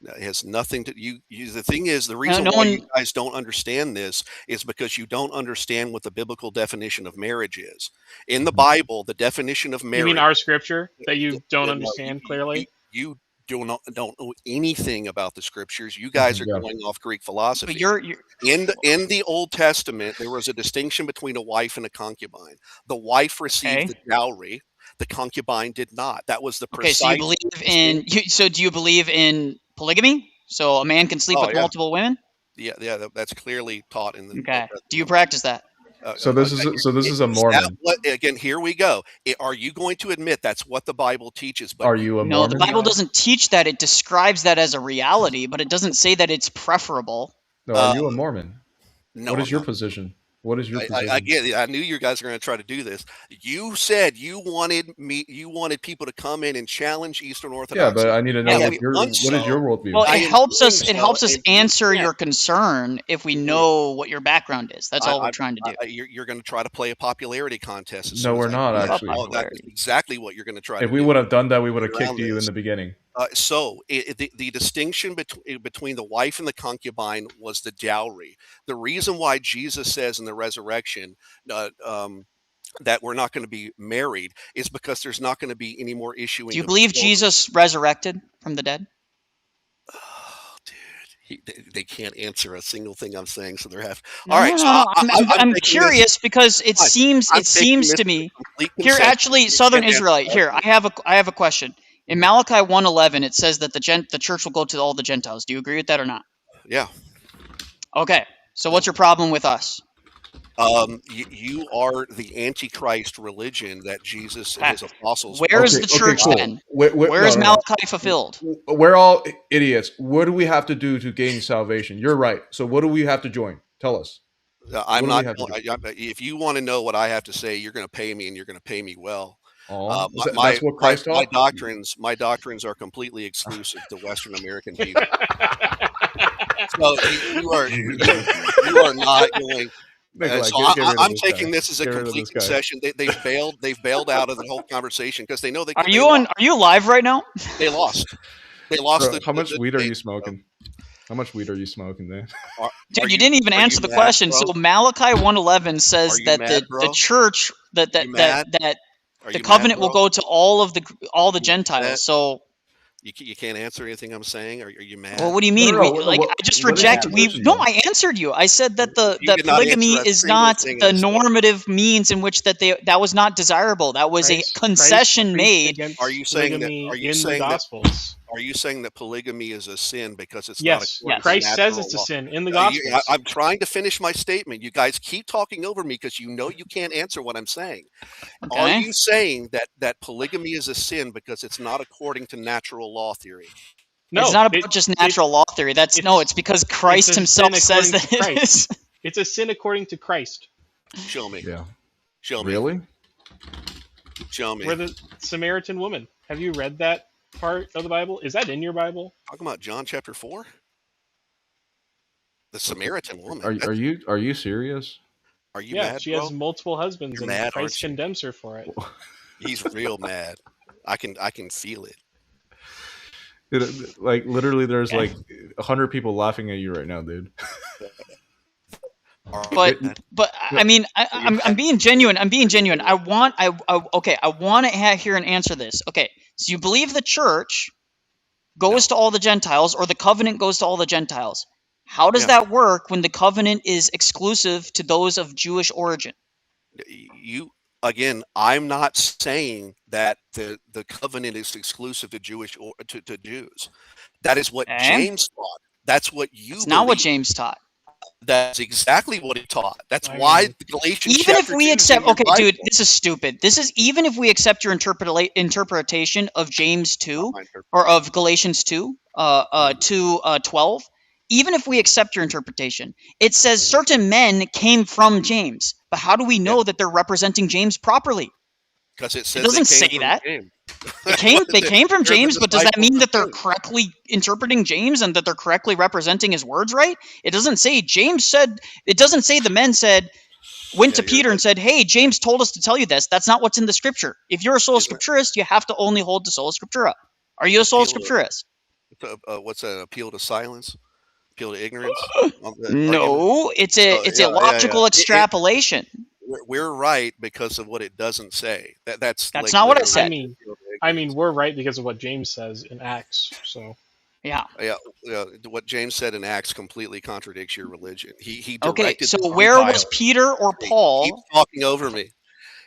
It has nothing to the thing is, the reason why you guys don't understand this is because you don't understand what the biblical definition of marriage is. In the Bible, the definition of marriage. You mean our scripture that you don't understand clearly? You don't know anything about the scriptures. You guys are going off Greek philosophy. But in the Old Testament, there was a distinction between a wife and a concubine. The wife received the dowry. The concubine did not. That was the precise. So do you believe in polygamy? So a man can sleep with multiple women? Yeah, that's clearly taught in the. Okay. Do you practice that? So this is a Mormon. Again, here we go. Are you going to admit that's what the Bible teaches? Are you a Mormon? No, the Bible doesn't teach that. It describes that as a reality, but it doesn't say that it's preferable. No, are you a Mormon? No. What is your position? What is your position? I knew you guys were going to try to do this. You said you wanted people to come in and challenge Eastern Orthodox. Yeah, but I need to know what is your worldview. Well, it helps us answer your concern if we know what your background is. That's all we're trying to do. You're going to try to play a popularity contest. No, we're not actually. That's exactly what you're going to try to do. If we would have done that, we would have kicked you in the beginning. The distinction between the wife and the concubine was the dowry. The reason why Jesus says in the resurrection that we're not going to be married is because there's not going to be any more issuing. Do you believe Jesus resurrected from the dead? Oh, dude, they can't answer a single thing I'm saying, so they're half. All right, I'm curious because it seems to me here actually Southern Israelite. Here, I have a question. In Malachi 1:11, it says that the church will go to all the Gentiles. Do you agree with that or not? Yeah. Okay. So what's your problem with us? You are the Antichrist religion that Jesus and his apostles. Where is the church then? Where is Malachi fulfilled? We're all idiots. What do we have to do to gain salvation? You're right. So what do we have to join? Tell us. I'm not. If you want to know what I have to say, you're going to pay me, and you're going to pay me well. That's what Christ taught? My doctrines are completely exclusive to Western American people. So you are not going. I'm taking this as a complete concession. They've bailed out of the whole conversation because they know they. Are you live right now? They lost. They lost. Bro, how much weed are you smoking? How much weed are you smoking, man? Dude, you didn't even answer the question. So Malachi 1:11 says that the church that the covenant will go to all the Gentiles. So you can't answer anything I'm saying. Are you mad? Well, what do you mean? I just reject. I answered you. I said that that polygamy is not the normative means in which that was not desirable. That was a concession made. Are you saying that? Are you saying that polygamy is a sin because it's not? Yes. Christ says it's a sin in the Gospels. I'm trying to finish my statement. You guys keep talking over me because you can't answer what I'm saying. Okay. Are you saying that polygamy is a sin because it's not according to natural law theory? No, it's not about just natural law theory. It's because Christ himself says that it is. It's a sin according to Christ. Show me. Yeah. Show me. Really? Show me. Where the Samaritan woman. Have you read that part of the Bible? Is that in your Bible? Talking about John chapter 4? The Samaritan woman. Are you serious? Are you mad? She has multiple husbands, and Christ condemns her for it. He's real mad. I can feel it. Like literally, there's like 100 people laughing at you right now, dude. But I mean, I'm being genuine. I want to hear an answer this. Okay, so you believe the church goes to all the Gentiles, or the covenant goes to all the Gentiles. How does that work when the covenant is exclusive to those of Jewish origin? I'm not saying that the covenant is exclusive to Jewish or to Jews. That is what James taught. That's what you. It's not what James taught. That's exactly what he taught. That's why the Galatians. Even if we accept, dude, this is stupid. This is even if we accept your interpretation of James 2 or of Galatians 2, 2:12. Even if we accept your interpretation, it says certain men came from James. But how do we know that they're representing James properly? Because it doesn't say that. They came from James, but does that mean that they're correctly interpreting James and that they're correctly representing his words right? It doesn't say James said. It doesn't say the men went to Peter and said, "Hey, James told us to tell you this." That's not what's in the scripture. If you're a sola scripturist, you have to only hold to sola scriptura. Are you a sola scripturist? What's an appeal to silence? Appeal to ignorance? No, it's a logical extrapolation. We're right because of what it doesn't say. That's not what I said. I mean, we're right because of what James says in Acts. So yeah. What James said in Acts completely contradicts your religion. He okay. So where was Peter or Paul? He keeps talking over me.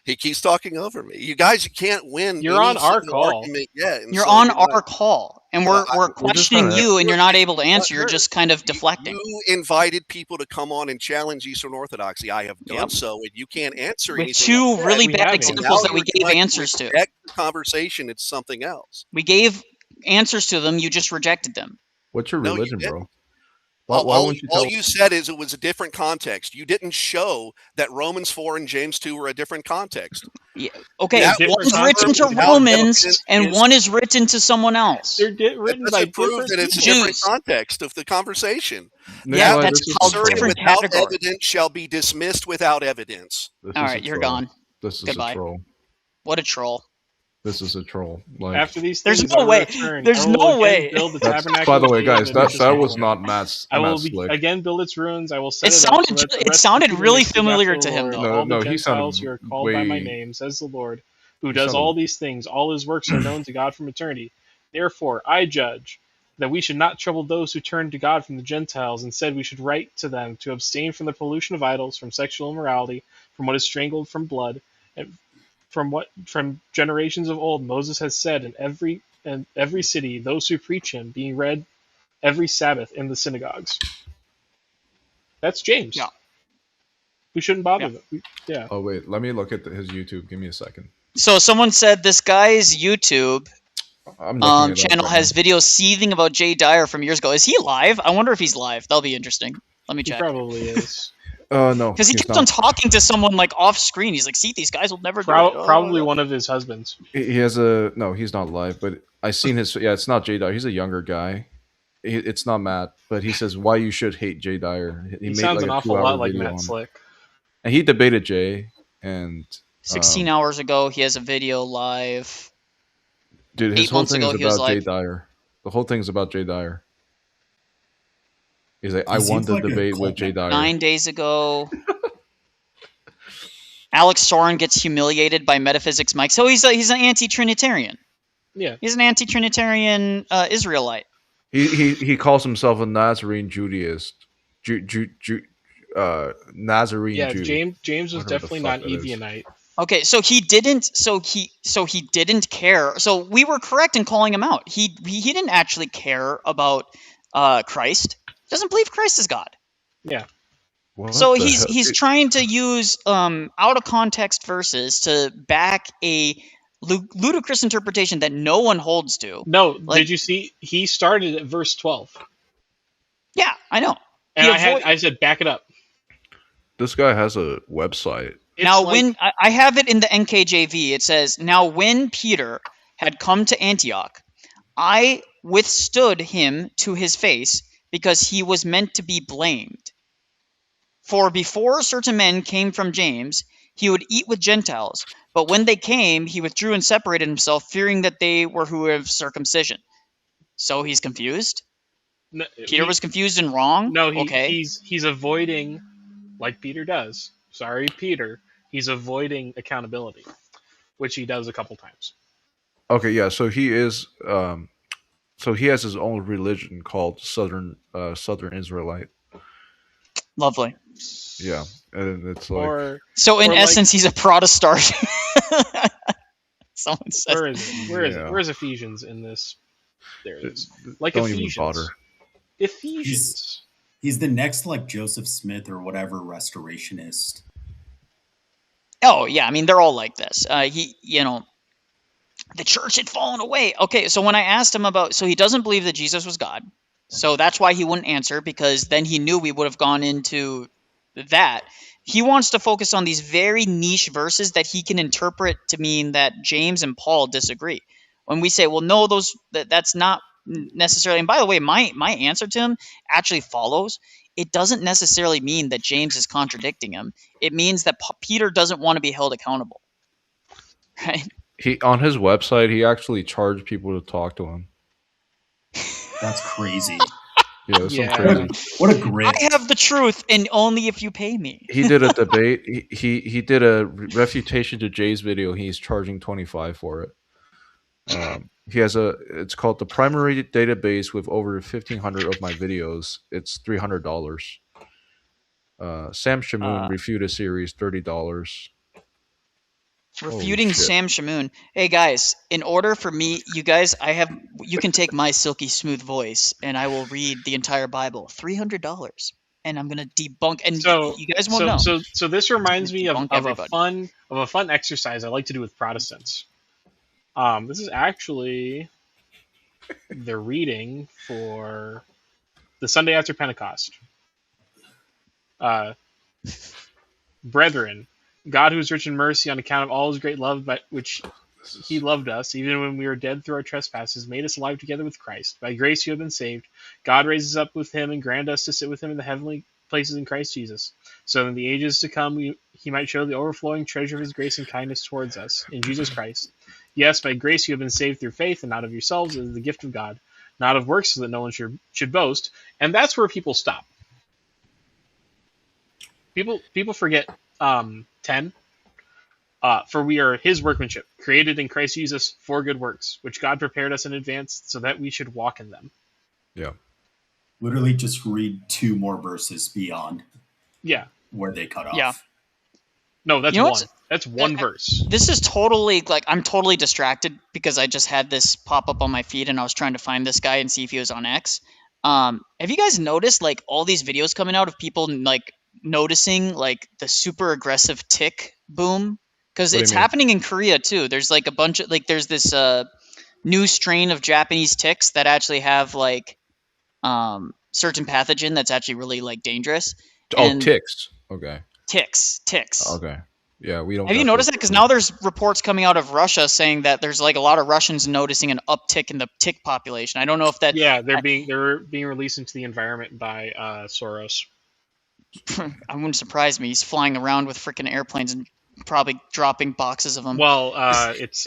He keeps talking over me. You guys, you can't win. You're on our call. You're on our call, and we're questioning you, and you're not able to answer. You're just kind of deflecting. You invited people to come on and challenge Eastern Orthodoxy. I have done so, and you can't answer anything. With two really bad examples that we gave answers to. The conversation, it's something else. We gave answers to them. You just rejected them. What's your religion, bro? All you said is it was a different context. You didn't show that Romans 4 and James 2 were a different context. Yeah. Okay, one's written to Romans and one is written to someone else. They're written by prove that it's a different context of the conversation. Yeah, that's called different without evidence shall be dismissed without evidence. All right, you're gone. This is Goodbye. a troll. What a troll. This is a troll. After these there's no way. There's no way. By the way, guys, that was not Matt's. I will again build its ruins. I will set it sounded really familiar to him, though. No, he sounded who are called by my name, says the Lord, who does all these things. All his works are known to God from eternity. Therefore, I judge that we should not trouble those who turn to God from the Gentiles. Instead, we should write to them to abstain from the pollution of idols, from sexual immorality, from what is strangled, from blood, and from generations of old Moses has said, in every city those who preach him, being read every Sabbath in the synagogues. That's James. Yeah. We shouldn't bother them. Yeah. Oh wait, let me look at his YouTube. Give me a second. So someone said this guy's YouTube channel has videos seething about Jay Dyer from years ago. Is he live? I wonder if he's live. That'll be interesting. Let me check. He probably is. No, because he kept on talking to someone like off screen. He's like, "See, these guys will never do it." Probably one of his husbands. He has a no. He's not live, but I seen his. Yeah, it's not Jay Dyer. He's a younger guy. It's not Matt, but he says why you should hate Jay Dyer. He made sounds like an awful lot like Matt Slick. And he debated Jay, and 16 hours ago he has a video live. Dude, his whole thing is about Jay Dyer. The whole thing is about Jay Dyer. He's like, I won the debate with Jay Dyer. 9 days ago. Alex Soren gets humiliated by Metaphysics Mike. So he's an anti-Trinitarian. Yeah. He's an anti-Trinitarian Israelite. He calls himself a Nazarene Judaist. Nazarene yeah, Jew. James was definitely not Evianite. Okay, so he didn't care. So we were correct in calling him out. He didn't actually care about Christ. He doesn't believe Christ is God. Yeah. So he's trying to use out of context verses to back a ludicrous interpretation that no one holds to. No, did you see? He started at verse 12. Yeah, I know. And I said, back it up. This guy has a website. Now, when I have it in the NKJV, it says, "Now when Peter had come to Antioch, I withstood him to his face, because he was meant to be blamed. For before certain men came from James, he would eat with Gentiles. But when they came, he withdrew and separated himself, fearing that they were who of circumcision." So he's confused? No, Peter was confused and wrong? No, he's avoiding, like Peter does. Sorry, Peter. He's avoiding accountability, which he does a couple times. Okay, yeah. So he is. So he has his own religion called Southern Israelite. Lovely. Yeah, and it's like. So in essence, he's a Protestant. Someone said. Where is it? Where's Ephesians in this? There it is. Like Don't Ephesians. even bother. Ephesians. He's the next like Joseph Smith or whatever restorationist. Oh yeah, I mean they're all like this. The church had fallen away. Okay, so when I asked him about, so he doesn't believe that Jesus was God, so that's why he wouldn't answer, because then he knew we would have gone into that. He wants to focus on these very niche verses that he can interpret to mean that James and Paul disagree. When we say, well, no, that's not necessarily. And by the way, my answer to him actually follows. It doesn't necessarily mean that James is contradicting him. It means that Peter doesn't want to be held accountable. Right? He on his website, he actually charged people to talk to him. That's crazy. Yeah, that's some crazy. What a grit. I have the truth, and only if you pay me. He did a debate. He did a refutation to Jay's video. He's charging $25 for it. He has it's called the primary database with over 1,500 of my videos. It's $300. Sam Shamoon refuted series, $30. Refuting Sam Shamoon. Hey guys, in order for me, you guys, you can take my silky smooth voice and I will read the entire Bible. $300. And I'm gonna debunk, and you guys won't know. So this reminds me of a fun exercise I like to do with Protestants. This is actually the reading for the Sunday after Pentecost. Brethren, God, who is rich in mercy, on account of all his great love by which he loved us, even when we were dead through our trespasses, made us alive together with Christ. By grace you have been saved. God raises up with him and grant us to sit with him in the heavenly places in Christ Jesus, so that in the ages to come he might show the overflowing treasure of his grace and kindness towards us in Jesus Christ. Yes, by grace you have been saved through faith, and not of yourselves, it is the gift of God, not of works, so that no one should boast. And that's where people stop. People forget 10. For we are his workmanship, created in Christ Jesus for good works, which God prepared us in advance so that we should walk in them. Yeah. Literally just read 2 more verses beyond. Yeah. Where they cut off. Yeah. No, that's one. That's one verse. This is totally, I'm totally distracted because I just had this pop up on my feed and I was trying to find this guy and see if he was on X. Have you guys noticed like all these videos coming out of people like noticing like the super aggressive tick boom? Because it's happening in Korea too. There's like a bunch of like there's this new strain of Japanese ticks that actually have like certain pathogen that's actually really like dangerous. And ticks. Okay. Ticks. Okay. Yeah, we don't. Have you noticed that? Because now there's reports coming out of Russia saying that there's like a lot of Russians noticing an uptick in the tick population. I don't know if that. Yeah, they're being released into the environment by Soros. I wouldn't surprise me. He's flying around with freaking airplanes and probably dropping boxes of them. Well, it's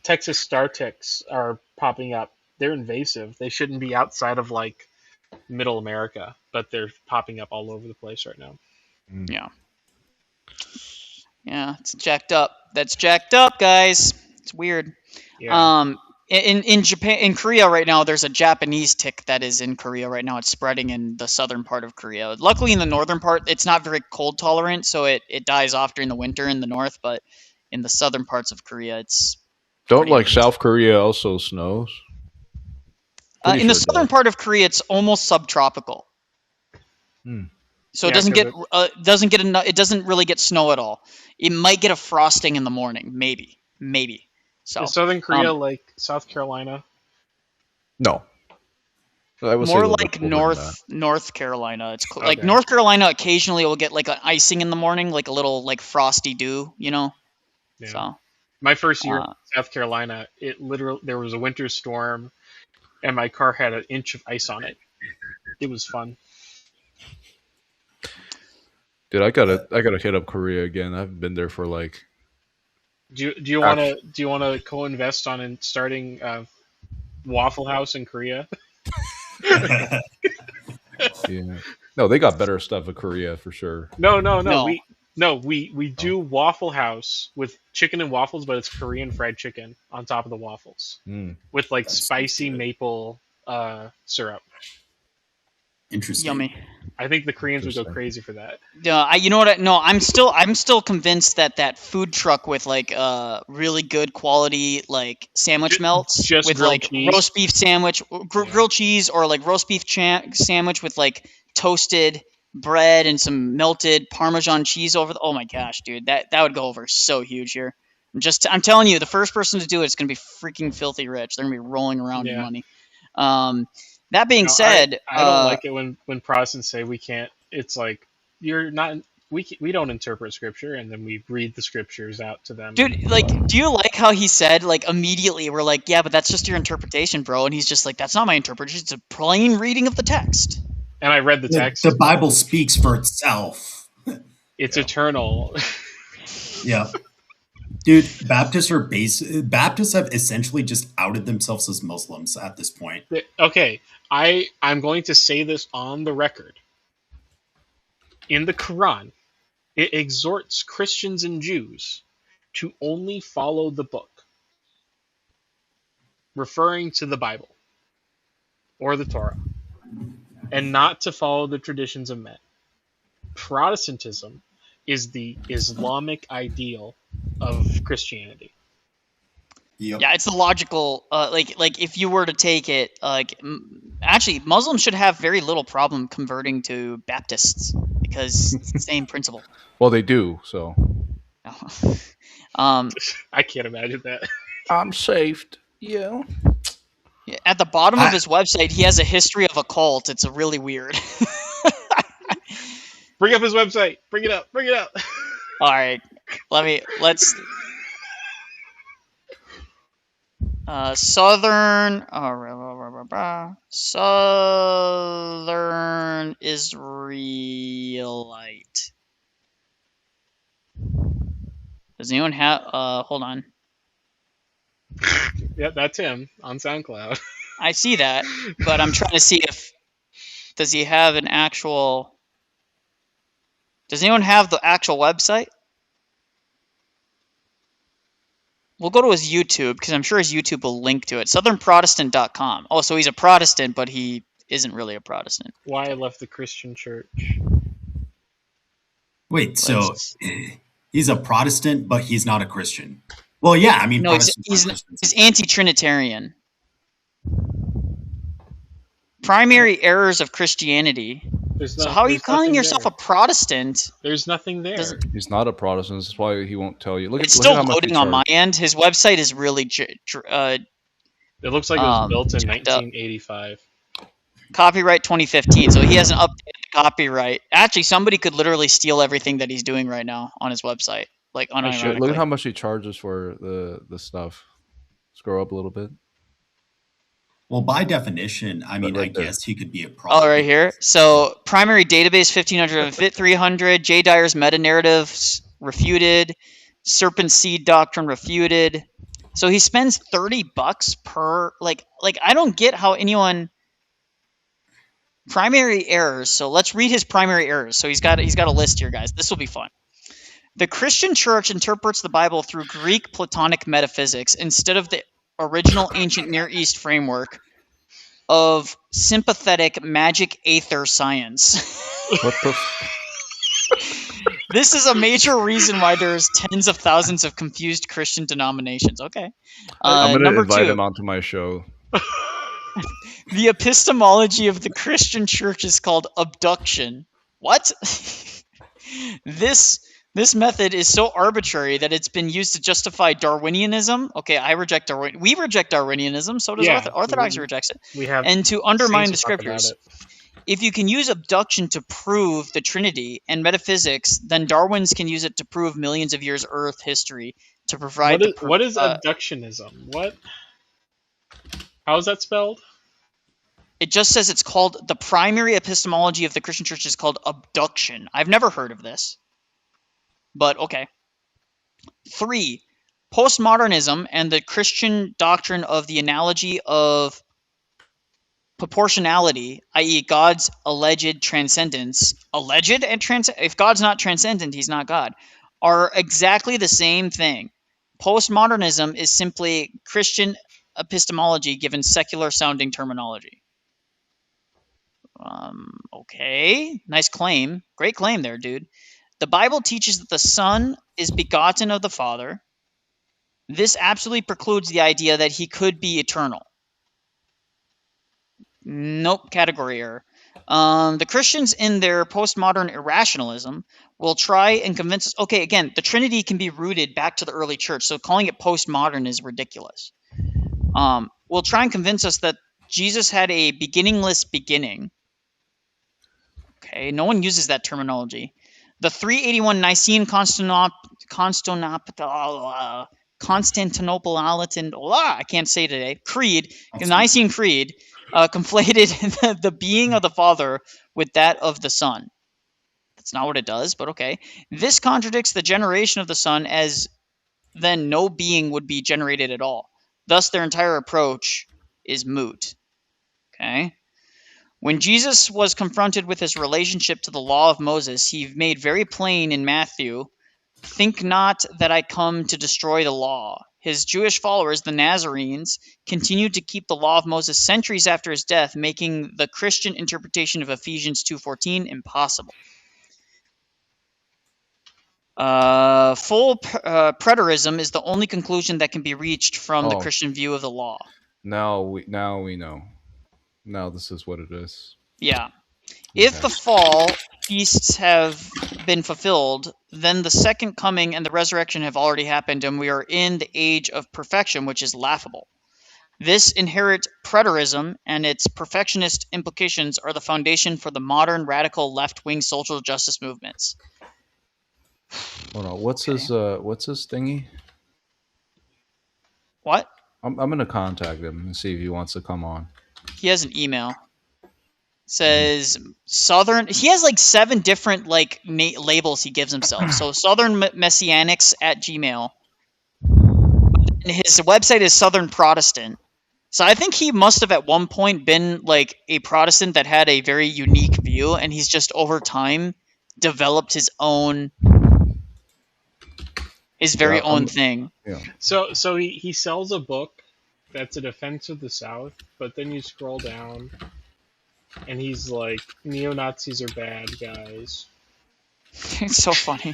Texas star ticks are popping up. They're invasive. They shouldn't be outside of like Middle America, but they're popping up all over the place right now. Yeah. Yeah, it's jacked up. That's jacked up, guys. It's weird. Yeah. In Japan, in Korea right now, there's a Japanese tick that is in Korea right now. It's spreading in the southern part of Korea. Luckily, in the northern part, it's not very cold tolerant, so it dies off during the winter in the north. But in the southern parts of Korea, it's don't like amazing. South Korea also snows. In the southern part of Korea, it's almost subtropical. So it doesn't get enough. It doesn't really get snow at all. It might get a frosting in the morning, maybe. So is Southern Korea like South Carolina? No, more like North Carolina. It's like North Carolina. Occasionally, will get like an icing in the morning, like a little like frosty dew, you know. Yeah. So my first year in South Carolina, there was a winter storm, and my car had an inch of ice on it. It was fun. Dude, I gotta hit up Korea again. I haven't been there for like. Do you want to co-invest on starting Waffle House in Korea? Yeah. No, they got better stuff in Korea for sure. No. We do Waffle House with chicken and waffles, but it's Korean fried chicken on top of the waffles with like spicy maple syrup. Interesting. Yummy. I think the Koreans would go crazy for that. You know what? No, I'm still convinced that food truck with like really good quality like sandwich melts with like cheese. Roast beef sandwich, grilled cheese, or like roast beef sandwich with like toasted bread and some melted Parmesan cheese over. Oh my gosh, dude, that would go over so huge here. I'm telling you, the first person to do it's gonna be freaking filthy rich. They're gonna be rolling around in money. That being said, I don't like it when Protestants say we can't. It's like you're not. We don't interpret scripture, and then we read the scriptures out to them. Dude, like, do you like how he said like immediately we're like, yeah, but that's just your interpretation, bro, and he's just like, that's not my interpretation. It's a plain reading of the text. And I read the text. The Bible speaks for itself. It's eternal. Yeah. Dude, Baptists have essentially just outed themselves as Muslims at this point. Okay, I'm going to say this on the record. In the Quran, it exhorts Christians and Jews to only follow the book, referring to the Bible or the Torah, and not to follow the traditions of men. Protestantism is the Islamic ideal of Christianity. Yep. Yeah, it's the logical. Like if you were to take it, actually, Muslims should have very little problem converting to Baptists because it's the same principle. Well, they do. So, I can't imagine that. I'm saved. Yeah. At the bottom of his website, he has a history of a cult. It's really weird. Bring up his website. Bring it up. All right. Let's. Southern Israelite. Does anyone have? Hold on. Yeah, that's him on SoundCloud. I see that, but I'm trying to see does he have an actual? Does anyone have the actual website? We'll go to his YouTube, because I'm sure his YouTube will link to it. southernprotestant.com. Oh, so he's a Protestant, but he isn't really a Protestant. Why I left the Christian church. Wait, so he's a Protestant, but he's not a Christian. Well, yeah, I mean... No, he's anti-Trinitarian. Primary errors of Christianity. So how are you calling yourself a Protestant? There's nothing there. He's not a Protestant. That's why he won't tell you. It's still loading on my end. His website is really... it looks like it was built in 1985. Copyright 2015. So he hasn't updated the copyright. Actually, somebody could literally steal everything that he's doing right now on his website. Like, unironically. Look at how much he charges for the stuff. Scroll up a little bit. Well, by definition, I mean, I guess he could be a Protestant. Oh, right here. So, primary database 1500, Vit 300, J. Dyer's meta-narratives refuted, Serpent Seed Doctrine refuted. So he spends $30 per, like I don't get how anyone... Primary errors. So let's read his primary errors. So he's got a list here, guys. This will be fun. The Christian Church interprets the Bible through Greek Platonic metaphysics instead of the original ancient Near East framework of sympathetic magic aether science. What the? This is a major reason why there's tens of thousands of confused Christian denominations. Okay. I'm going to invite him onto my show. The epistemology of the Christian Church is called abduction. What? This method is so arbitrary that it's been used to justify Darwinianism. Okay, I reject Darwin. We reject Darwinianism. So does Orthodoxy rejects it. And to undermine the scriptures. If you can use abduction to prove the Trinity and metaphysics, then Darwin's can use it to prove millions of years Earth history to provide. What is abductionism? What? How is that spelled? It just says it's called, the primary epistemology of the Christian Church is called abduction. I've never heard of this. But okay. 3. Postmodernism and the Christian doctrine of the analogy of proportionality, i.e. God's alleged transcendence. Alleged and if God's not transcendent, he's not God. Are exactly the same thing. Postmodernism is simply Christian epistemology given secular sounding terminology. Okay. Nice claim. Great claim there, dude. The Bible teaches that the Son is begotten of the Father. This absolutely precludes the idea that he could be eternal. Nope, category error. The Christians in their postmodern irrationalism will try and convince us... Okay, again, the Trinity can be rooted back to the early church, so calling it postmodern is ridiculous. Will try and convince us that Jesus had a beginningless beginning. Okay, no one uses that terminology. The 381 Nicene Constantinopolitan, I can't say today, Creed, the Nicene Creed, conflated the being of the Father with that of the Son. That's not what it does, but okay. This contradicts the generation of the Son, as then no being would be generated at all. Thus, their entire approach is moot. Okay. When Jesus was confronted with his relationship to the law of Moses, he made very plain in Matthew, "Think not that I come to destroy the law." His Jewish followers, the Nazarenes, continued to keep the law of Moses centuries after his death, making the Christian interpretation of Ephesians 2:14 impossible. Full preterism is the only conclusion that can be reached from the Christian view of the law. Now we know. Now this is what it is. Yeah. If the fall feasts have been fulfilled, then the second coming and the resurrection have already happened, and we are in the age of perfection, which is laughable. This inherent preterism and its perfectionist implications are the foundation for the modern radical left-wing social justice movements. Hold on, what's his thingy? What? I'm gonna contact him and see if he wants to come on. He has an email. Says Southern. He has like 7 different like labels he gives himself. So Southern Messianics at Gmail. And his website is Southern Protestant. So I think he must have at one point been like a Protestant that had a very unique view, and he's just over time developed his own, own thing. Yeah. So he sells a book that's a defense of the South, but then you scroll down. And he's like, neo-Nazis are bad guys. It's so funny.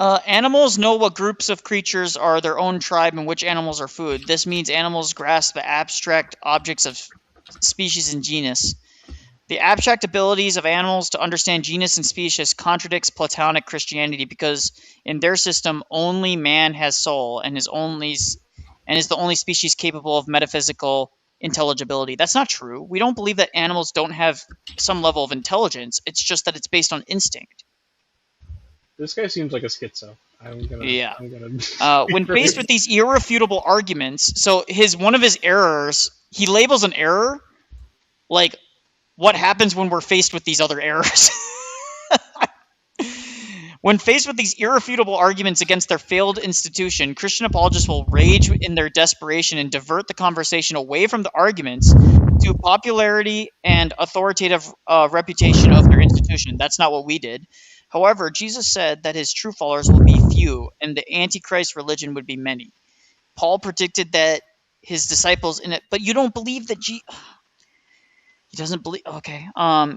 Animals know what groups of creatures are their own tribe and which animals are food. This means animals grasp the abstract objects of species and genus. The abstract abilities of animals to understand genus and species contradicts Platonic Christianity because in their system only man has soul and is the only species capable of metaphysical intelligibility. That's not true. We don't believe that animals don't have some level of intelligence. It's just that it's based on instinct. This guy seems like a schizo. When faced with these irrefutable arguments, so one of his errors, he labels an error like what happens when we're faced with these other errors. When faced with these irrefutable arguments against their failed institution, Christian apologists will rage in their desperation and divert the conversation away from the arguments to popularity and authoritative reputation of their institution. That's not what we did. However, Jesus said that his true followers will be few and the Antichrist religion would be many. Paul predicted that his disciples in it, but you don't believe that he doesn't believe. Okay,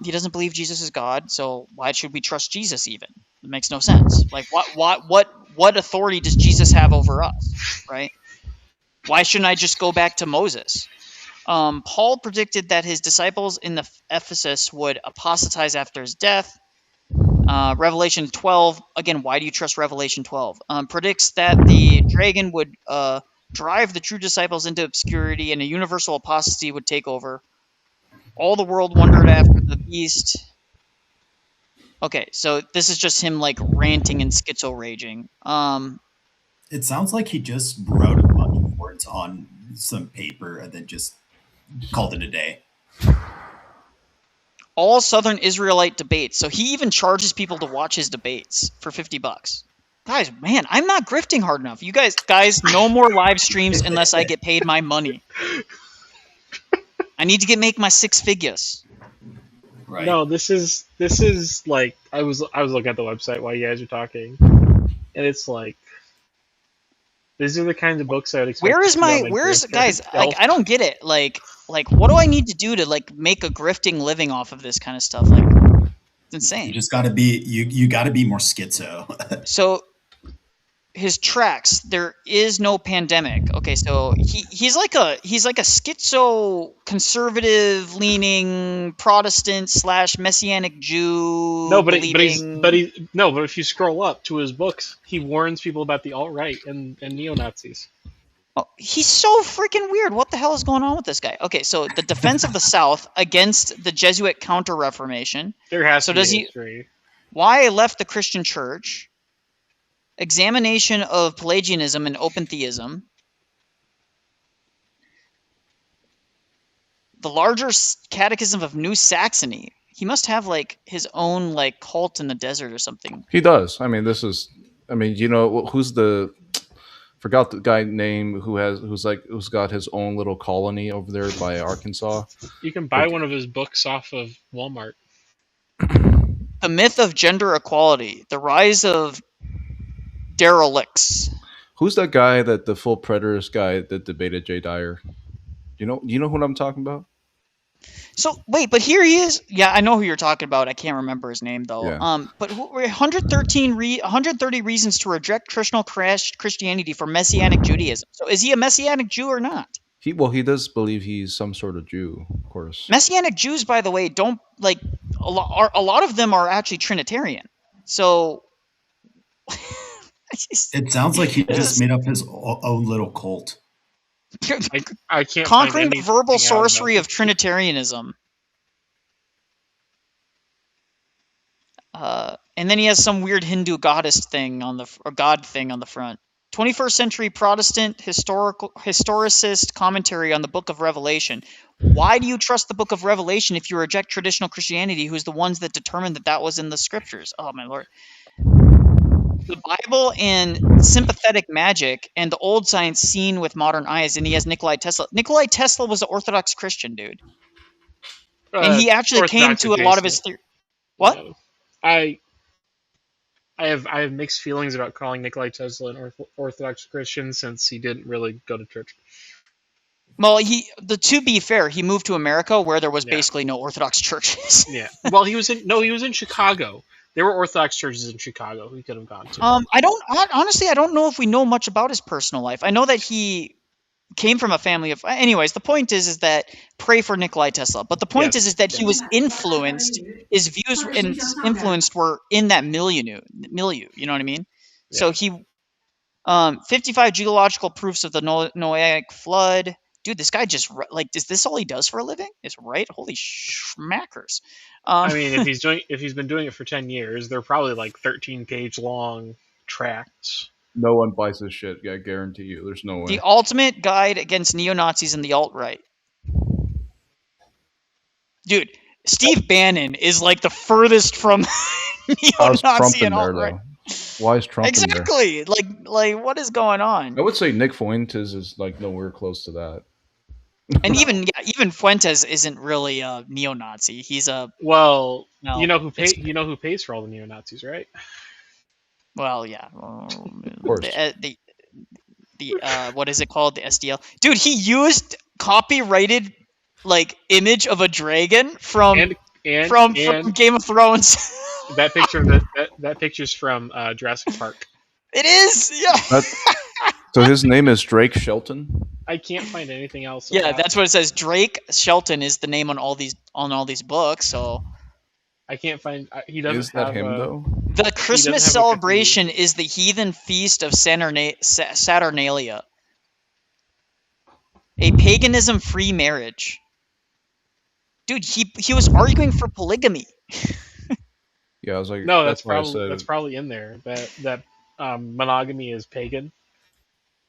he doesn't believe Jesus is God. So why should we trust Jesus? Even it makes no sense. Like what authority does Jesus have over us? Right? Why shouldn't I just go back to Moses? Paul predicted that his disciples in the Ephesus would apostatize after his death. Revelation 12, again, why do you trust Revelation 12? Predicts that the dragon would drive the true disciples into obscurity and a universal apostasy would take over. All the world wondered after the beast. Okay, so this is just him like ranting and schizo raging. It sounds like he just wrote a bunch of words on some paper and then just called it a day. All Southern Israelite debates. So he even charges people to watch his debates for $50. Guys, man, I'm not grifting hard enough. You guys, no more live streams unless I get paid my money. I need to make my 6 figures. Right. No, this is like I was looking at the website while you guys are talking, and it's like these are the kinds of books I would expect. Guys? Like I don't get it. Like what do I need to do to like make a grifting living off of this kind of stuff? Like it's insane. You just gotta be you gotta be more schizo. So his tracks, there is no pandemic. Okay, so he's like a schizo conservative leaning Protestant / Messianic Jew. No, but if you scroll up to his books, he warns people about the alt-right and neo-Nazis. Oh, he's so freaking weird. What the hell is going on with this guy? Okay, so the defense of the South against the Jesuit Counter-Reformation. There has to be history. Why I left the Christian Church. Examination of Pelagianism and open theism. The larger Catechism of New Saxony. He must have like his own like cult in the desert or something. He does. I mean, you know, forgot the guy name who's got his own little colony over there by Arkansas. You can buy one of his books off of Walmart. The Myth of Gender Equality. The Rise of Derelicts. Who's that guy the full preterist guy that debated Jay Dyer? You know who I'm talking about? So wait, but here he is. Yeah, I know who you're talking about. I can't remember his name though. Yeah. But 130 reasons to reject traditional Christianity for Messianic Judaism. So is he a Messianic Jew or not? He does believe he's some sort of Jew, of course. Messianic Jews, by the way, don't like a lot of them are actually Trinitarian. So. It sounds like he just made up his own little cult. I can't conquering the verbal sorcery of Trinitarianism. And then he has some weird Hindu goddess thing god thing on the front. 21st century Protestant historicist commentary on the Book of Revelation. Why do you trust the Book of Revelation if you reject traditional Christianity, who's the ones that determined that was in the scriptures? Oh my lord. The Bible and sympathetic magic and the old science seen with modern eyes, and he has Nicholai Tesla. Nicholai Tesla was an Orthodox Christian, dude. And he actually came to a lot of his theory. What? No. I have mixed feelings about calling Nicholai Tesla an Orthodox Christian since he didn't really go to church. Well, to be fair, he moved to America where there was basically no Orthodox churches. Yeah. Well, he was in Chicago. There were Orthodox churches in Chicago he could have gone to. I don't know if we know much about his personal life. I know that he came from a family of. Anyways, the point is that pray for Nicholai Tesla. But the point is that he was influenced. His views and influenced were in that milieu. You know what I mean? Yeah. So he, 55 geological proofs of the Noahic flood. Dude, this guy just like, is this all he does for a living? Is right? Holy schmackers! I mean, if he's been doing it for 10 years, they're probably like 13-page long tracts. No one buys this shit. I guarantee you. There's no way. The ultimate guide against neo-Nazis and the alt-right. Dude, Steve Bannon is like the furthest from neo-Nazi and alt-right. Why is Trump exactly in there? Like what is going on? I would say Nick Fuentes is like nowhere close to that. And even Fuentes isn't really a neo-Nazi. He's a you know who pays for all the neo-Nazis, right? Well, yeah. The what is it called? The SDL. Dude, he used copyrighted like image of a dragon from Game of Thrones. that picture's from Jurassic Park. It is, yeah. So his name is Drake Shelton. I can't find anything else. Yeah, that's what it says. Drake Shelton is the name on all these books. So I can't find. He doesn't. Is that him though? The Christmas celebration is the heathen feast of Saturnalia, a paganism-free marriage. Dude, he was arguing for polygamy. Yeah, I was like, no, that's probably in there. That monogamy is pagan.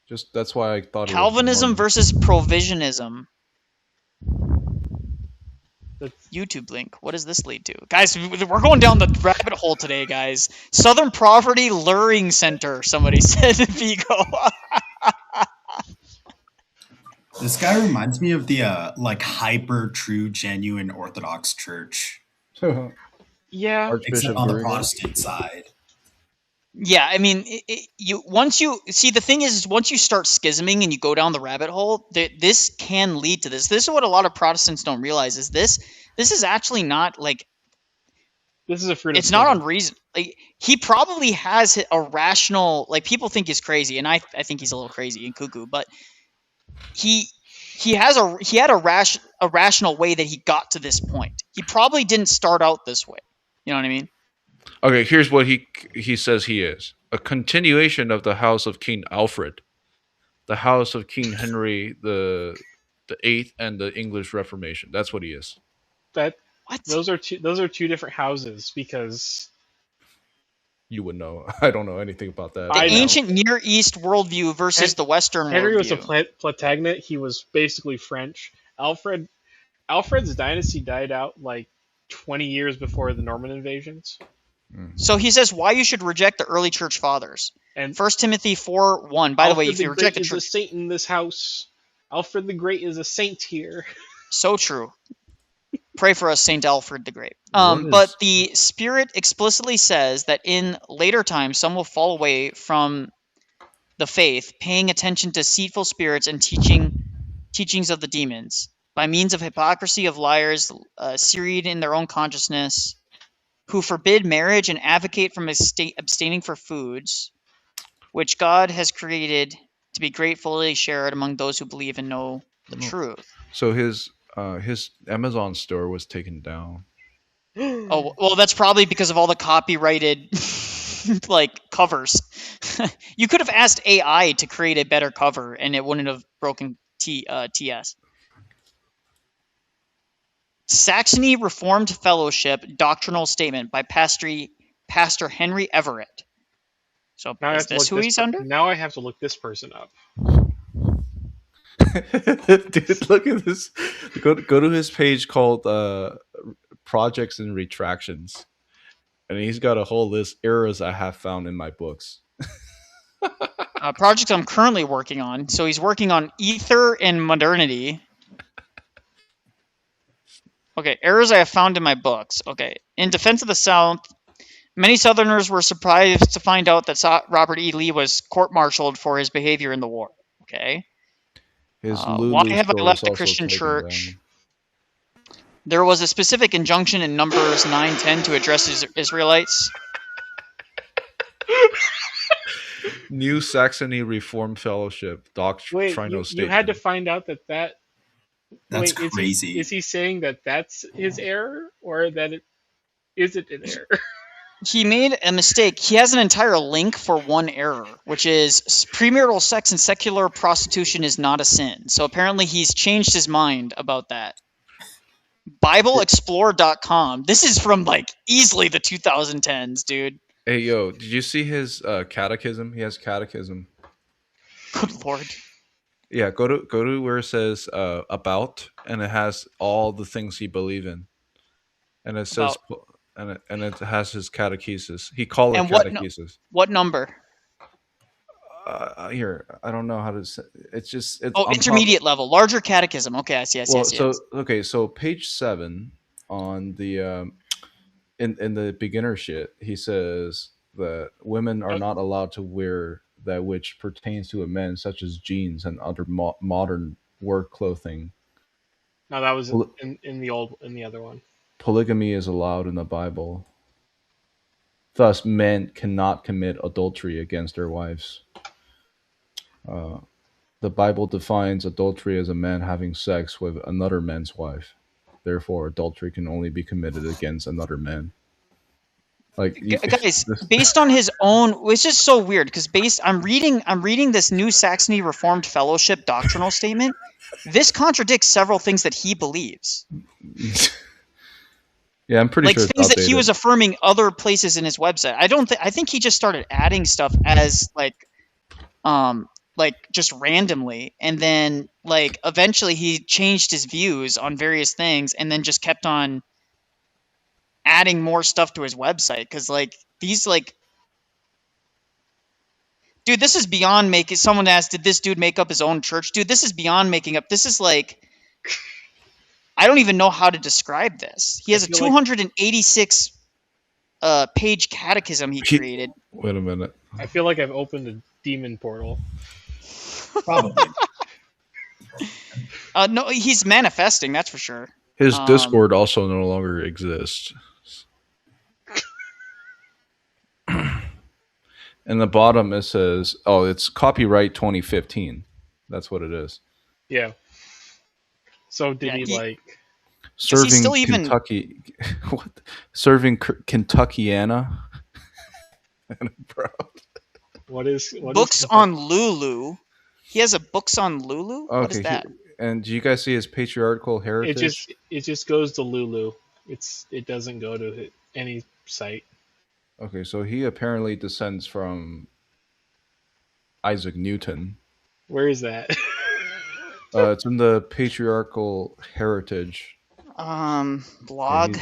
Just that's why I thought Calvinism versus provisionism. YouTube link. What does this lead to? Guys, we're going down the rabbit hole today, guys. Southern Poverty Luring Center, somebody said in Vigo. This guy reminds me of the like hyper true genuine Orthodox Church. Yeah, except on the Protestant side. Yeah, I mean, once you see, the thing is once you start schisming and you go down the rabbit hole, this can lead to this. This is what a lot of Protestants don't realize: is this is actually not like. This is a fruit. It's not unreason. Like, he probably has a rational. Like, people think he's crazy, and I think he's a little crazy and cuckoo, but he had a rational way that he got to this point. He probably didn't start out this way. You know what I mean? Okay, here's what he says he is. A continuation of the house of King Alfred, the house of King Henry the Eighth, and the English Reformation. That's what he is. Those are two different houses, because you would know. I don't know anything about that. The ancient Near East worldview versus the Western worldview. Henry was a Plantagenet. He was basically French. Alfred's dynasty died out like 20 years before the Norman invasions. So he says why you should reject the early church fathers. And 1 Timothy 4:1. By the way, if you reject the church, is a saint in this house. Alfred the Great is a saint here. So true. Pray for us, Saint Alfred the Great. But the Spirit explicitly says that in later times some will fall away from the faith, paying attention to deceitful spirits and teachings of the demons, by means of hypocrisy of liars, seared in their own consciousness, who forbid marriage and advocate from abstaining for foods, which God has created to be gratefully shared among those who believe and know the truth. So his Amazon store was taken down. Oh, well, that's probably because of all the copyrighted like covers. You could have asked AI to create a better cover and it wouldn't have broken TS. Saxony Reformed Fellowship Doctrinal Statement by Pastor Henry Everett. So now is this who he's under? Now I have to look this person up. Dude, look at this. Go to his page called Projects and Retractions. And he's got a whole list errors I have found in my books. Project I'm currently working on. So he's working on Ether and Modernity. Okay, errors I have found in my books. Okay, in Defense of the South, many Southerners were surprised to find out that Robert E. Lee was court-martialed for his behavior in the war. Okay. Why have I left the Christian church? There was a specific injunction in Numbers 9:10 to address Israelites. New Saxony Reformed Fellowship doctrinal statement. You had to find out that. That's crazy. Is he saying that that's his error, or that it isn't an error? He made a mistake. He has an entire link for one error, which is premarital sex and secular prostitution is not a sin. So apparently he's changed his mind about that. BibleExplorer.com. This is from like easily the 2010s, dude. Hey, yo, did you see his catechism? He has catechism. Good Lord. Yeah, go to where it says about, and it has all the things he believe in, and it says and it has his catechesis. He called it catechesis. What number? Here, I don't know how to say. It's intermediate level, larger catechism. Okay, I see. So page 7 on the in the beginner shit, he says that women are not allowed to wear that which pertains to a man, such as jeans and other modern work clothing. No, that was in the other one. Polygamy is allowed in the Bible. Thus, men cannot commit adultery against their wives. The Bible defines adultery as a man having sex with another man's wife. Therefore, adultery can only be committed against another man. Guys, based on his own, it's just so weird because I'm reading this New Saxony Reformed Fellowship doctrinal statement. This contradicts several things that he believes. Yeah, I'm pretty sure things that he was affirming other places in his website. I think he just started adding stuff as just randomly, and then eventually he changed his views on various things, and then just kept on adding more stuff to his website because dude, this is beyond making. Someone asked, did this dude make up his own church? Dude, this is beyond making up. This is I don't even know how to describe this. He has a 286 page catechism he created. Wait a minute. I feel like I've opened a demon portal. Probably. No, he's manifesting, that's for sure. His Discord also no longer exists. In the bottom it says, it's copyright 2015. That's what it is. Yeah. So did he serving still Kentucky? What? Serving Kentuckiana? Bro. What is books on Lulu? He has a books on Lulu. Okay, what is that? And do you guys see his patriarchal heritage? It just goes to Lulu. It doesn't go to any site. Okay, so he apparently descends from Isaac Newton. Where is that? It's in the patriarchal heritage. Blog,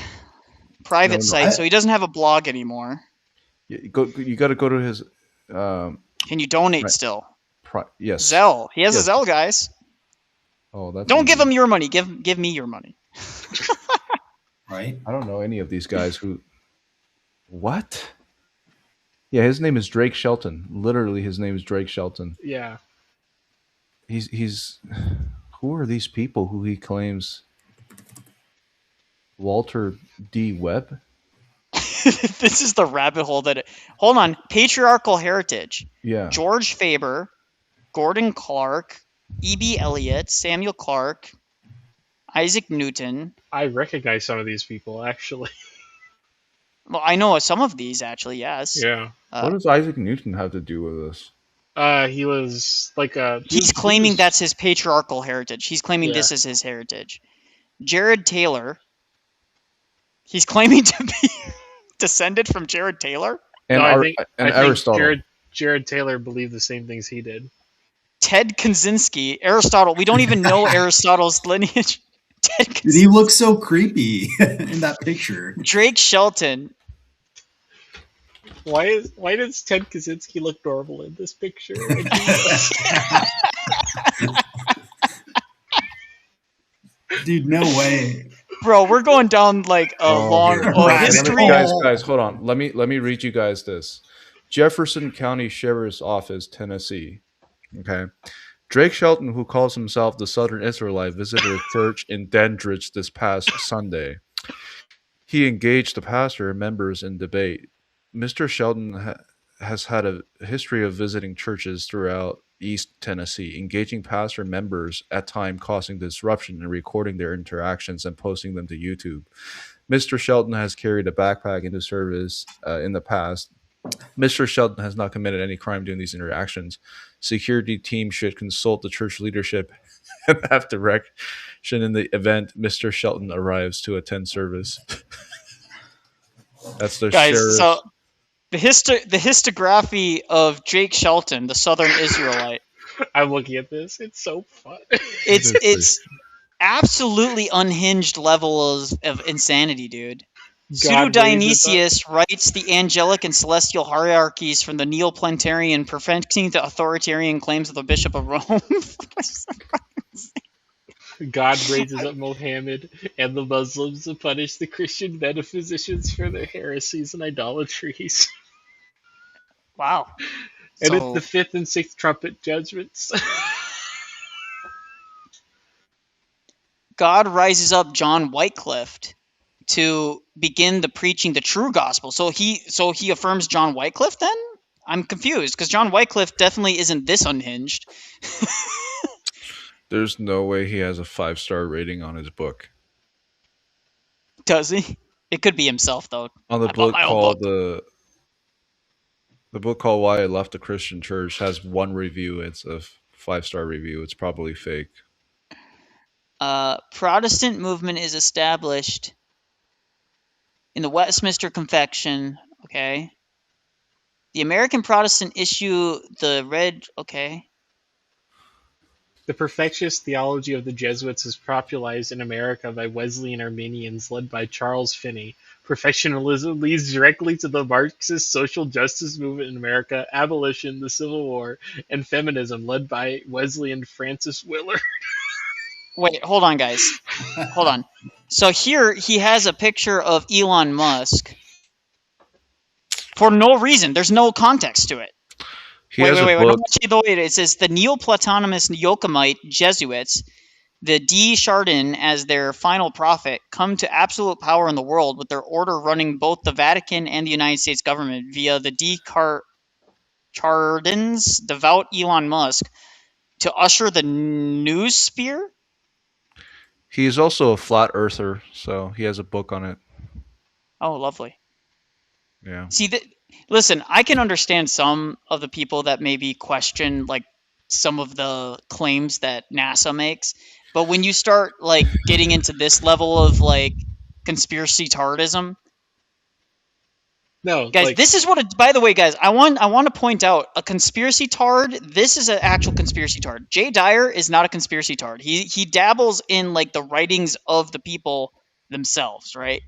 private site. So he doesn't have a blog anymore. You got to go to his. Can you donate still? Yes. Zelle. He has a Zelle, guys. Oh, that's. Don't give him your money. Give me your money. Right. I don't know any of these guys who. What? Yeah, his name is Drake Shelton. Literally, his name is Drake Shelton. Yeah. He's. Who are these people who he claims? Walter D. Webb? This is the rabbit hole hold on. Patriarchal heritage. Yeah. George Faber, Gordon Clark, E.B. Eliot, Samuel Clark, Isaac Newton. I recognize some of these people, actually. Well, I know some of these, actually, yes. Yeah. What does Isaac Newton have to do with this? He was He's claiming that's his patriarchal heritage. He's claiming this is his heritage. Jared Taylor. He's claiming to be descended from Jared Taylor? And I think Aristotle. Jared Taylor believed the same things he did. Ted Kaczynski. Aristotle. We don't even know Aristotle's lineage. Dude, he looks so creepy in that picture. Drake Shelton. Why does Ted Kaczynski look normal in this picture? Dude, no way. Bro, we're going down long history. Guys, hold on. Let me read you guys this. Jefferson County Sheriff's Office, Tennessee. Okay. Drake Shelton, who calls himself the Southern Israelite, visited a church in Dandridge this past Sunday. He engaged the pastor and members in debate. Mr. Shelton has had a history of visiting churches throughout East Tennessee, engaging pastor members, at times causing disruption and recording their interactions and posting them to YouTube. Mr. Shelton has carried a backpack into service in the past. Mr. Shelton has not committed any crime during these interactions. Security team should consult the church leadership and have direction in the event Mr. Shelton arrives to attend service. That's the guys. sheriff. So the histography of Jake Shelton, the Southern Israelite. I'm looking at this. It's so fun. It's absolutely unhinged levels of insanity, dude. Pseudo-Dionysius writes the angelic and celestial hierarchies from the Neoplanetarian, perfecting the authoritarian claims of the Bishop of Rome. God raises up Mohammed and the Muslims to punish the Christian metaphysicians for their heresies and idolatries. Wow. And it's the fifth and sixth trumpet judgments. God rises up John Wycliffe to begin the preaching the true gospel. So he affirms John Wycliffe then? I'm confused because John Wycliffe definitely isn't this unhinged. There's no way he has a 5-star rating on his book. Does he? It could be himself though. On the book called the book called Why I Left the Christian Church has one review. It's a 5-star review. It's probably fake. Protestant movement is established in the Westminster Confession. Okay. The American Protestant issue the red. Okay. The perfectionist theology of the Jesuits is popularized in America by Wesleyan Arminians led by Charles Finney. Perfectionism leads directly to the Marxist social justice movement in America, abolition, the Civil War, and feminism led by Wesleyan Francis Willard. Wait, hold on, guys. Hold on. So here he has a picture of Elon Musk for no reason. There's no context to it. Wait. It says the Neoplatonist Yochimite Jesuits, the D. Chardin as their final prophet, come to absolute power in the world with their order running both the Vatican and the United States government via the D. Chardin's devout Elon Musk to usher the news sphere. He is also a flat earther, so he has a book on it. Oh, lovely. Yeah. See, listen, I can understand some of the people that maybe question like some of the claims that NASA makes, but when you start like getting into this level of like conspiracy tardism, no, guys, this is what. By the way, guys, I want to point out a conspiracy tard. This is an actual conspiracy tard. Jay Dyer is not a conspiracy tard. He dabbles in like the writings of the people themselves, right?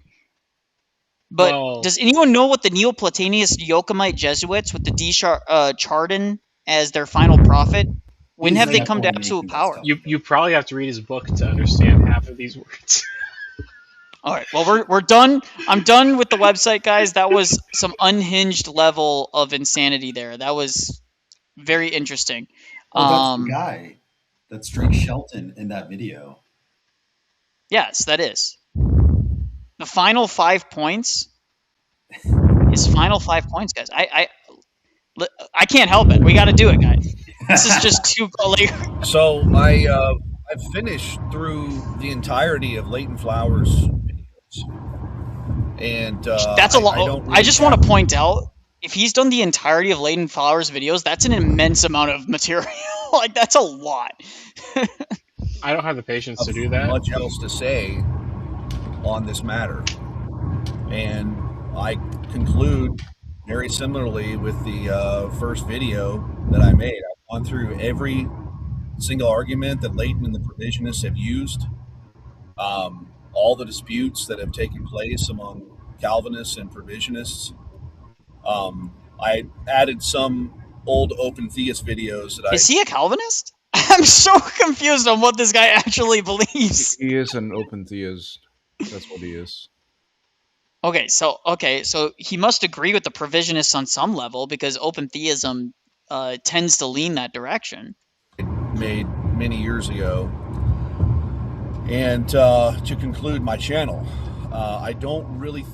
But does anyone know what the Neoplatonist Yochimite Jesuits with the D. Chardin as their final prophet? When have they come to absolute power? You probably have to read his book to understand half of these words. All right. Well, we're done. I'm done with the website, guys. That was some unhinged level of insanity there. That was very interesting. Well, that's the guy. That's Drake Shelton in that video. Yes, that is. The final 5 points is final 5 points, guys. I can't help it. We got to do it, guys. This is just too late. So I've finished through the entirety of Leighton Flowers' videos, and that's a lot. I just want to point out, if he's done the entirety of Leighton Flowers' videos, that's an immense amount of material. Like that's a lot. I don't have the patience to do that. Much else to say on this matter, and I conclude very similarly with the first video that I made. I've gone through every single argument that Leighton and the provisionists have used, all the disputes that have taken place among Calvinists and provisionists. I added some old open theist videos that Is he a Calvinist? I'm so confused on what this guy actually believes. He is an open theist. That's what he is. Okay, so he must agree with the provisionists on some level because open theism tends to lean that direction. Made many years ago, and to conclude my channel, I don't really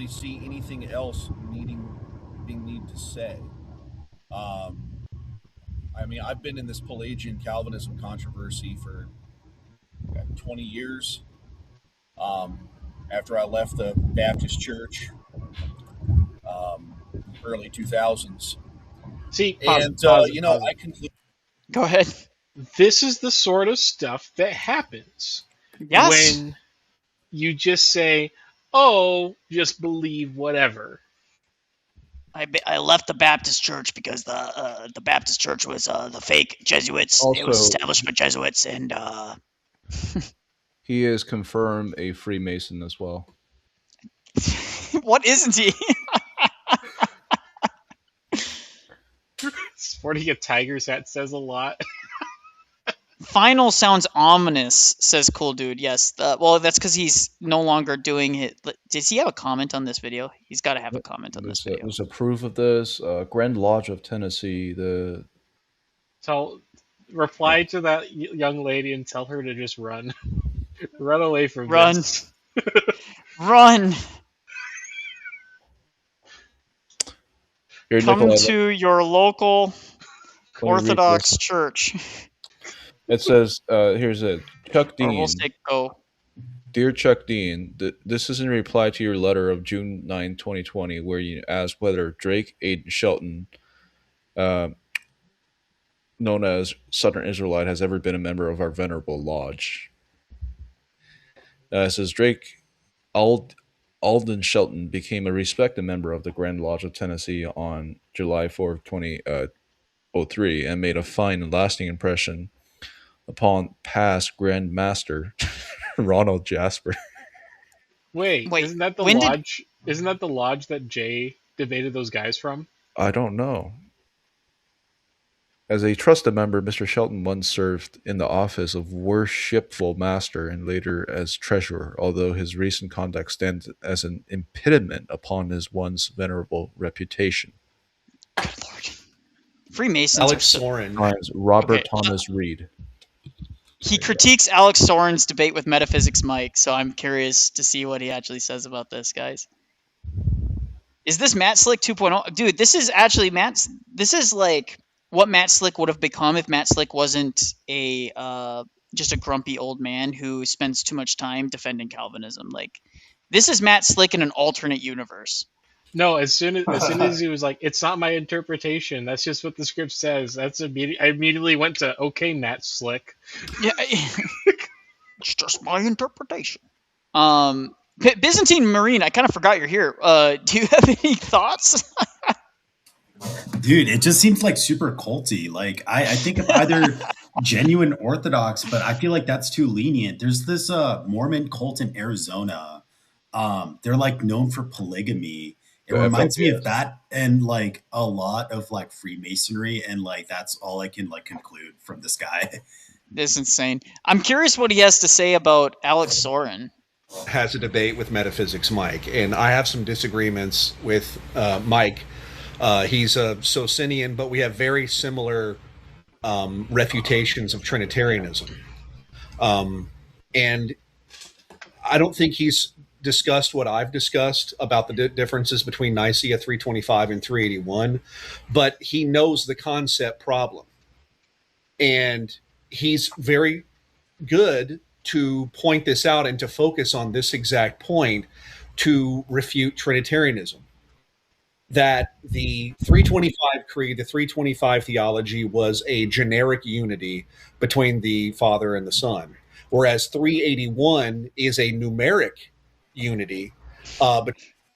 see anything else being to say. I mean, I've been in this Pelagian Calvinism controversy for 20 years. After I left the Baptist Church, early 2000s. See, I conclude. Go ahead. This is the sort of stuff that happens when you just say, "Oh, just believe whatever." I left the Baptist Church because the Baptist Church was the fake Jesuits. Also, it was establishment Jesuits, and he is confirmed a Freemason as well. What isn't he? Sporting a Tigers hat says a lot. Final sounds ominous, says Cool Dude. Yes. Well, that's because he's no longer doing it. Does he have a comment on this video? He's got to have a comment on this video. There's a proof of this. Grand Lodge of Tennessee. So reply to that young lady and tell her to just run. Run away from this. Run. Here, Come Nicholai, to your local Orthodox church. It says, here's it. Chuck Dean. We'll say go. Dear Chuck Dean, this is in reply to your letter of June 9, 2020, where you asked whether Drake Aiden Shelton, known as Southern Israelite, has ever been a member of our venerable lodge. It says Drake Alden Shelton became a respected member of the Grand Lodge of Tennessee on July 4, 2003, and made a fine and lasting impression upon past Grand Master Ronald Jasper. Wait, isn't that the lodge? Isn't that the lodge that Jay debated those guys from? I don't know. As a trusted member, Mr. Shelton once served in the office of worshipful master and later as treasurer, although his recent conduct stands as an impediment upon his once venerable reputation. Good Lord. Freemasons Alex Soren. Robert Thomas Reed. He critiques Alex Soren's debate with Metaphysics Mike, so I'm curious to see what he actually says about this, guys. Is this Matt Slick 2.0? Dude, this is actually this is like what Matt Slick would have become if Matt Slick wasn't just a grumpy old man who spends too much time defending Calvinism. Like, this is Matt Slick in an alternate universe. No, as soon as he was like, "It's not my interpretation. That's just what the script says." I immediately went to, "Okay, Matt Slick." Yeah, it's just my interpretation. Byzantine Marine, I kind of forgot you're here. Do you have any thoughts? Dude, it just seems like super culty. Like, I think of either genuine Orthodox, but I feel like that's too lenient. There's this Mormon cult in Arizona. They're like known for polygamy. It reminds me of that and like a lot of like Freemasonry, and like that's all I can like conclude from this guy. This is insane. I'm curious what he has to say about Alex Soren. Has a debate with Metaphysics Mike, and I have some disagreements with Mike. He's a Socinian, but we have very similar refutations of Trinitarianism. And I don't think he's discussed what I've discussed about the differences between Nicaea 325 and 381, but he knows the concept problem. And he's very good to point this out and to focus on this exact point to refute Trinitarianism. That the 325 creed, the 325 theology was a generic unity between the Father and the Son, whereas 381 is a numeric unity.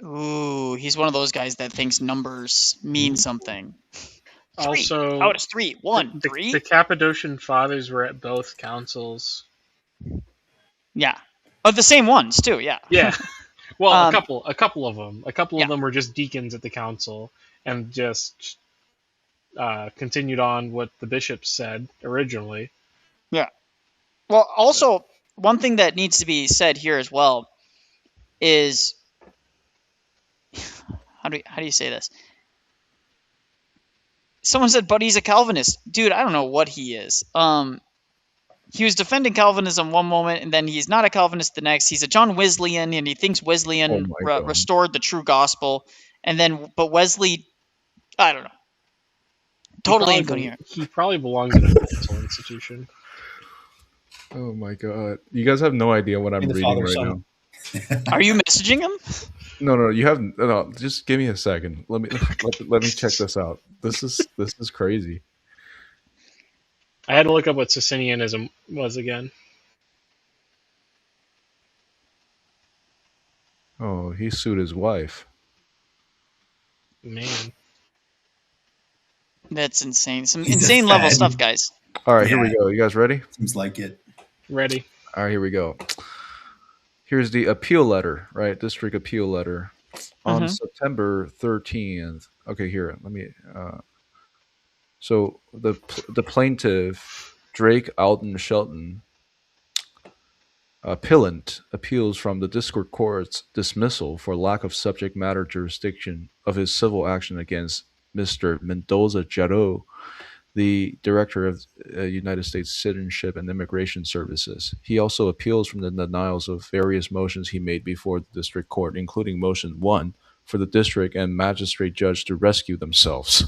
Ooh, he's one of those guys that thinks numbers mean something. Also, how does 3? 1, 3? The Cappadocian Fathers were at both councils. Yeah. Oh, the same ones too. Yeah. Yeah. Well, a couple of them. A couple of them were just deacons at the council and just continued on what the bishops said originally. Yeah. Well, also, one thing that needs to be said here as well is how do you say this? Someone said, "But he's a Calvinist." Dude, I don't know what he is. He was defending Calvinism one moment, and then he's not a Calvinist the next. He's a John Wesleyan, and he thinks Wesleyan restored the true gospel. And then, but Wesley I don't know. Totally incoherent. He probably belongs in a mental institution. Oh my god! You guys have no idea what I'm reading right now. Are you messaging him? No. You have no. Just give me a second. Let me check this out. This is crazy. I had to look up what Socinianism was again. Oh, he sued his wife. Man, that's insane. Some insane level stuff, guys. All right, here we go. You guys ready? Seems like it. Ready. All right, here we go. Here's the appeal letter, right? District appeal letter on September 13th. Okay, here. Let me. So the plaintiff Drake Alden Shelton appellant appeals from the district court's dismissal for lack of subject matter jurisdiction of his civil action against Mr. Mendoza Jarreau, the Director of United States Citizenship and Immigration Services. He also appeals from the denials of various motions he made before the district court, including motion 1 for the district and magistrate judge to rescue themselves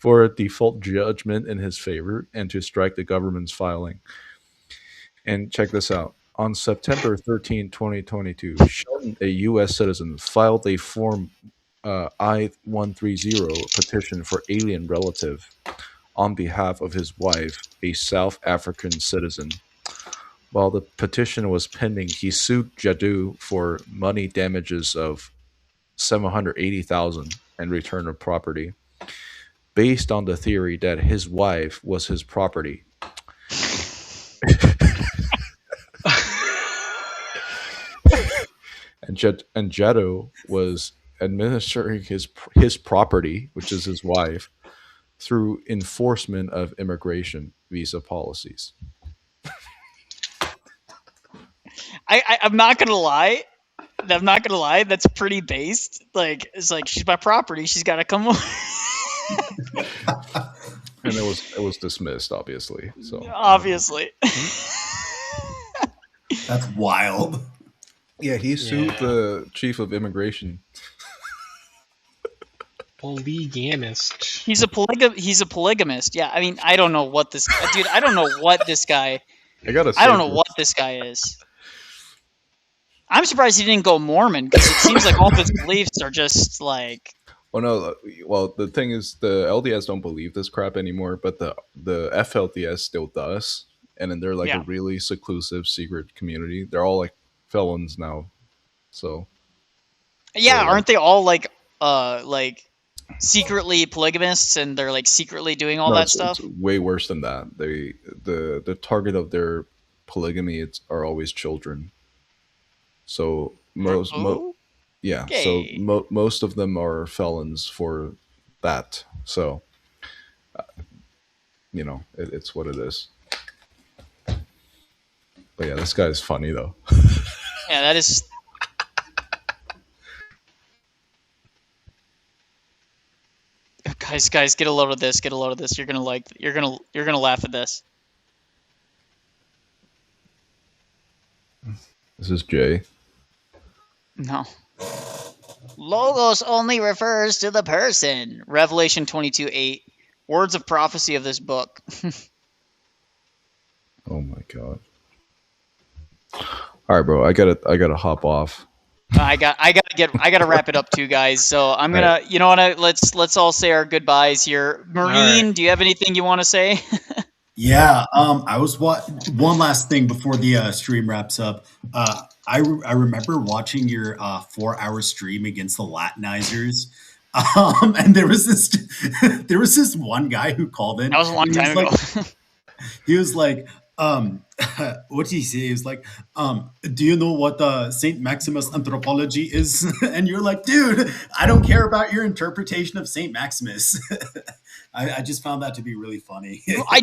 for a default judgment in his favor and to strike the government's filing. And check this out. On September 13, 2022, Shelton, a U.S. citizen, filed a Form I-130 petition for alien relative on behalf of his wife, a South African citizen. While the petition was pending, he sued Jadot for money damages of $780,000 and return of property, based on the theory that his wife was his property. And Jadot was administering his property, which is his wife, through enforcement of immigration visa policies. I'm not gonna lie. That's pretty based. Like, it's like, she's my property. She's got to come over. And it was dismissed, obviously. So obviously, that's wild. Yeah, he sued the chief of immigration. Polygamist. He's a polygamist. Yeah, I mean, I don't know what this dude. I don't know what this guy. I don't know what this guy is. I'm surprised he didn't go Mormon, because it seems like all his beliefs are just like. Well, no. Well, the thing is, the LDS don't believe this crap anymore, but the FLDS still does, and then they're like a really seclusive, secret community. They're all like felons now, so. Yeah, aren't they all like secretly polygamists, and they're like secretly doing all that stuff? It's way worse than that. The target of their polygamy are always children. So most of them are felons for that. So it's what it is. But yeah, this guy's funny though. Yeah, that is. Guys, get a load of this. Get a load of this. You're gonna laugh at this. This is Jay. No. Logos only refers to the person. Revelation 22:8. Words of prophecy of this book. Oh my god. All right, bro. I gotta hop off. I gotta wrap it up too, guys. So I'm gonna, you know what? Let's all say our goodbyes here. Marine, do you have anything you want to say? Yeah. I was one last thing before the stream wraps up. I remember watching your 4-hour stream against the Latinizers. And there was this one guy who called in. That was a long time ago. He was like, what did he say? He was like, do you know what St. Maximus anthropology is? And you're like, dude, I don't care about your interpretation of St. Maximus. I just found that to be really funny. I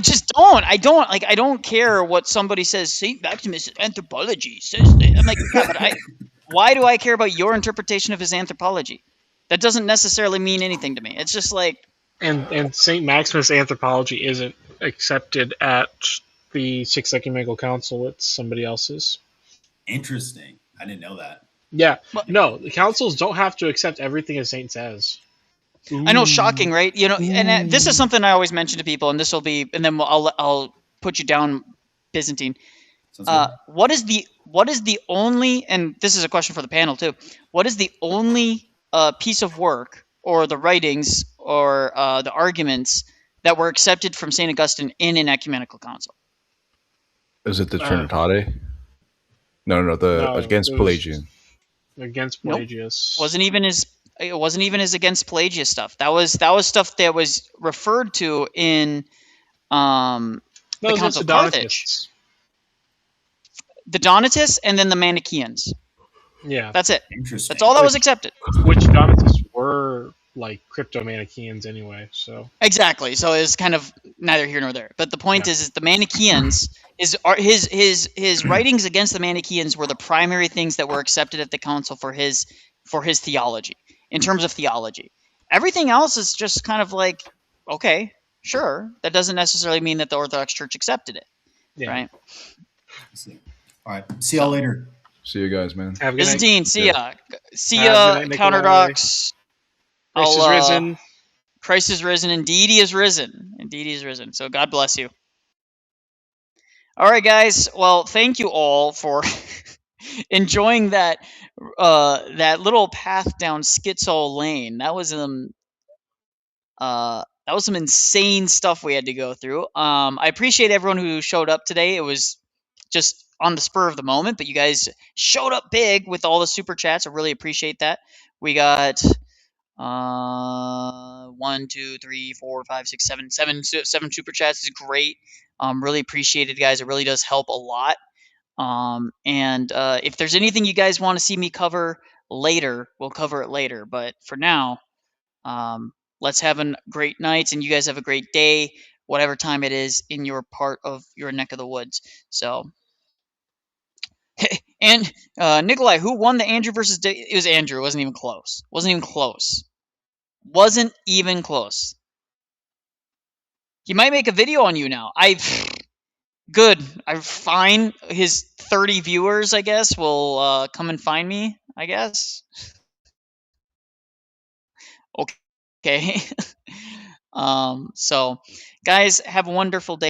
don't care what somebody says. St. Maximus anthropology says. I'm like, yeah, but why do I care about your interpretation of his anthropology? That doesn't necessarily mean anything to me. It's just like. And St. Maximus anthropology isn't accepted at the Sixth Ecumenical Council. It's somebody else's. Interesting. I didn't know that. Yeah. No, the councils don't have to accept everything a saint says. I know, shocking, right? You know, and this is something I always mention to people, and this will be, and then I'll put you down, Byzantine. What is the only, and this is a question for the panel too, what is the only piece of work or the writings or the arguments that were accepted from St. Augustine in an ecumenical council? Is it the Trinitate? No, against Pelagian. Against Pelagius. Nope. It wasn't even his against Pelagius stuff. That was stuff that was referred to in the Council of Carthage. The Donatists and then the Manichaeans. Yeah. That's it. Interesting. That's all that was accepted. Which Donatists were like crypto-Manichaeans anyway, so. Exactly. So it's kind of neither here nor there. But the point is the Manichaeans, his writings against the Manichaeans were the primary things that were accepted at the council for his theology, in terms of theology. Everything else is just kind of like, okay, sure. That doesn't necessarily mean that the Orthodox Church accepted it. Yeah. Right? All right. See y'all later. See you guys, man. Have a good Byzantine, night. see ya. See ya, Counterdox. Christ is risen. Christ is risen. Indeed, he is risen. Indeed, he is risen. So God bless you. All right, guys. Well, thank you all for enjoying that little path down Schizo Lane. That was some insane stuff we had to go through. I appreciate everyone who showed up today. It was just on the spur of the moment, but you guys showed up big with all the super chats. I really appreciate that. We got 1, 2, 3, 4, 5, 6, 7 super chats. Is great. Really appreciate it, guys. It really does help a lot. And if there's anything you guys want to see me cover later, we'll cover it later. But for now, let's have a great night, and you guys have a great day, whatever time it is in your part of your neck of the woods. So, and Nicholai, who won the Andrew versus it was Andrew. It wasn't even close. Wasn't even close. He might make a video on you now. Good. I'm fine. His 30 viewers, I guess, will come and find me, I guess. Okay. So, guys, have a wonderful day.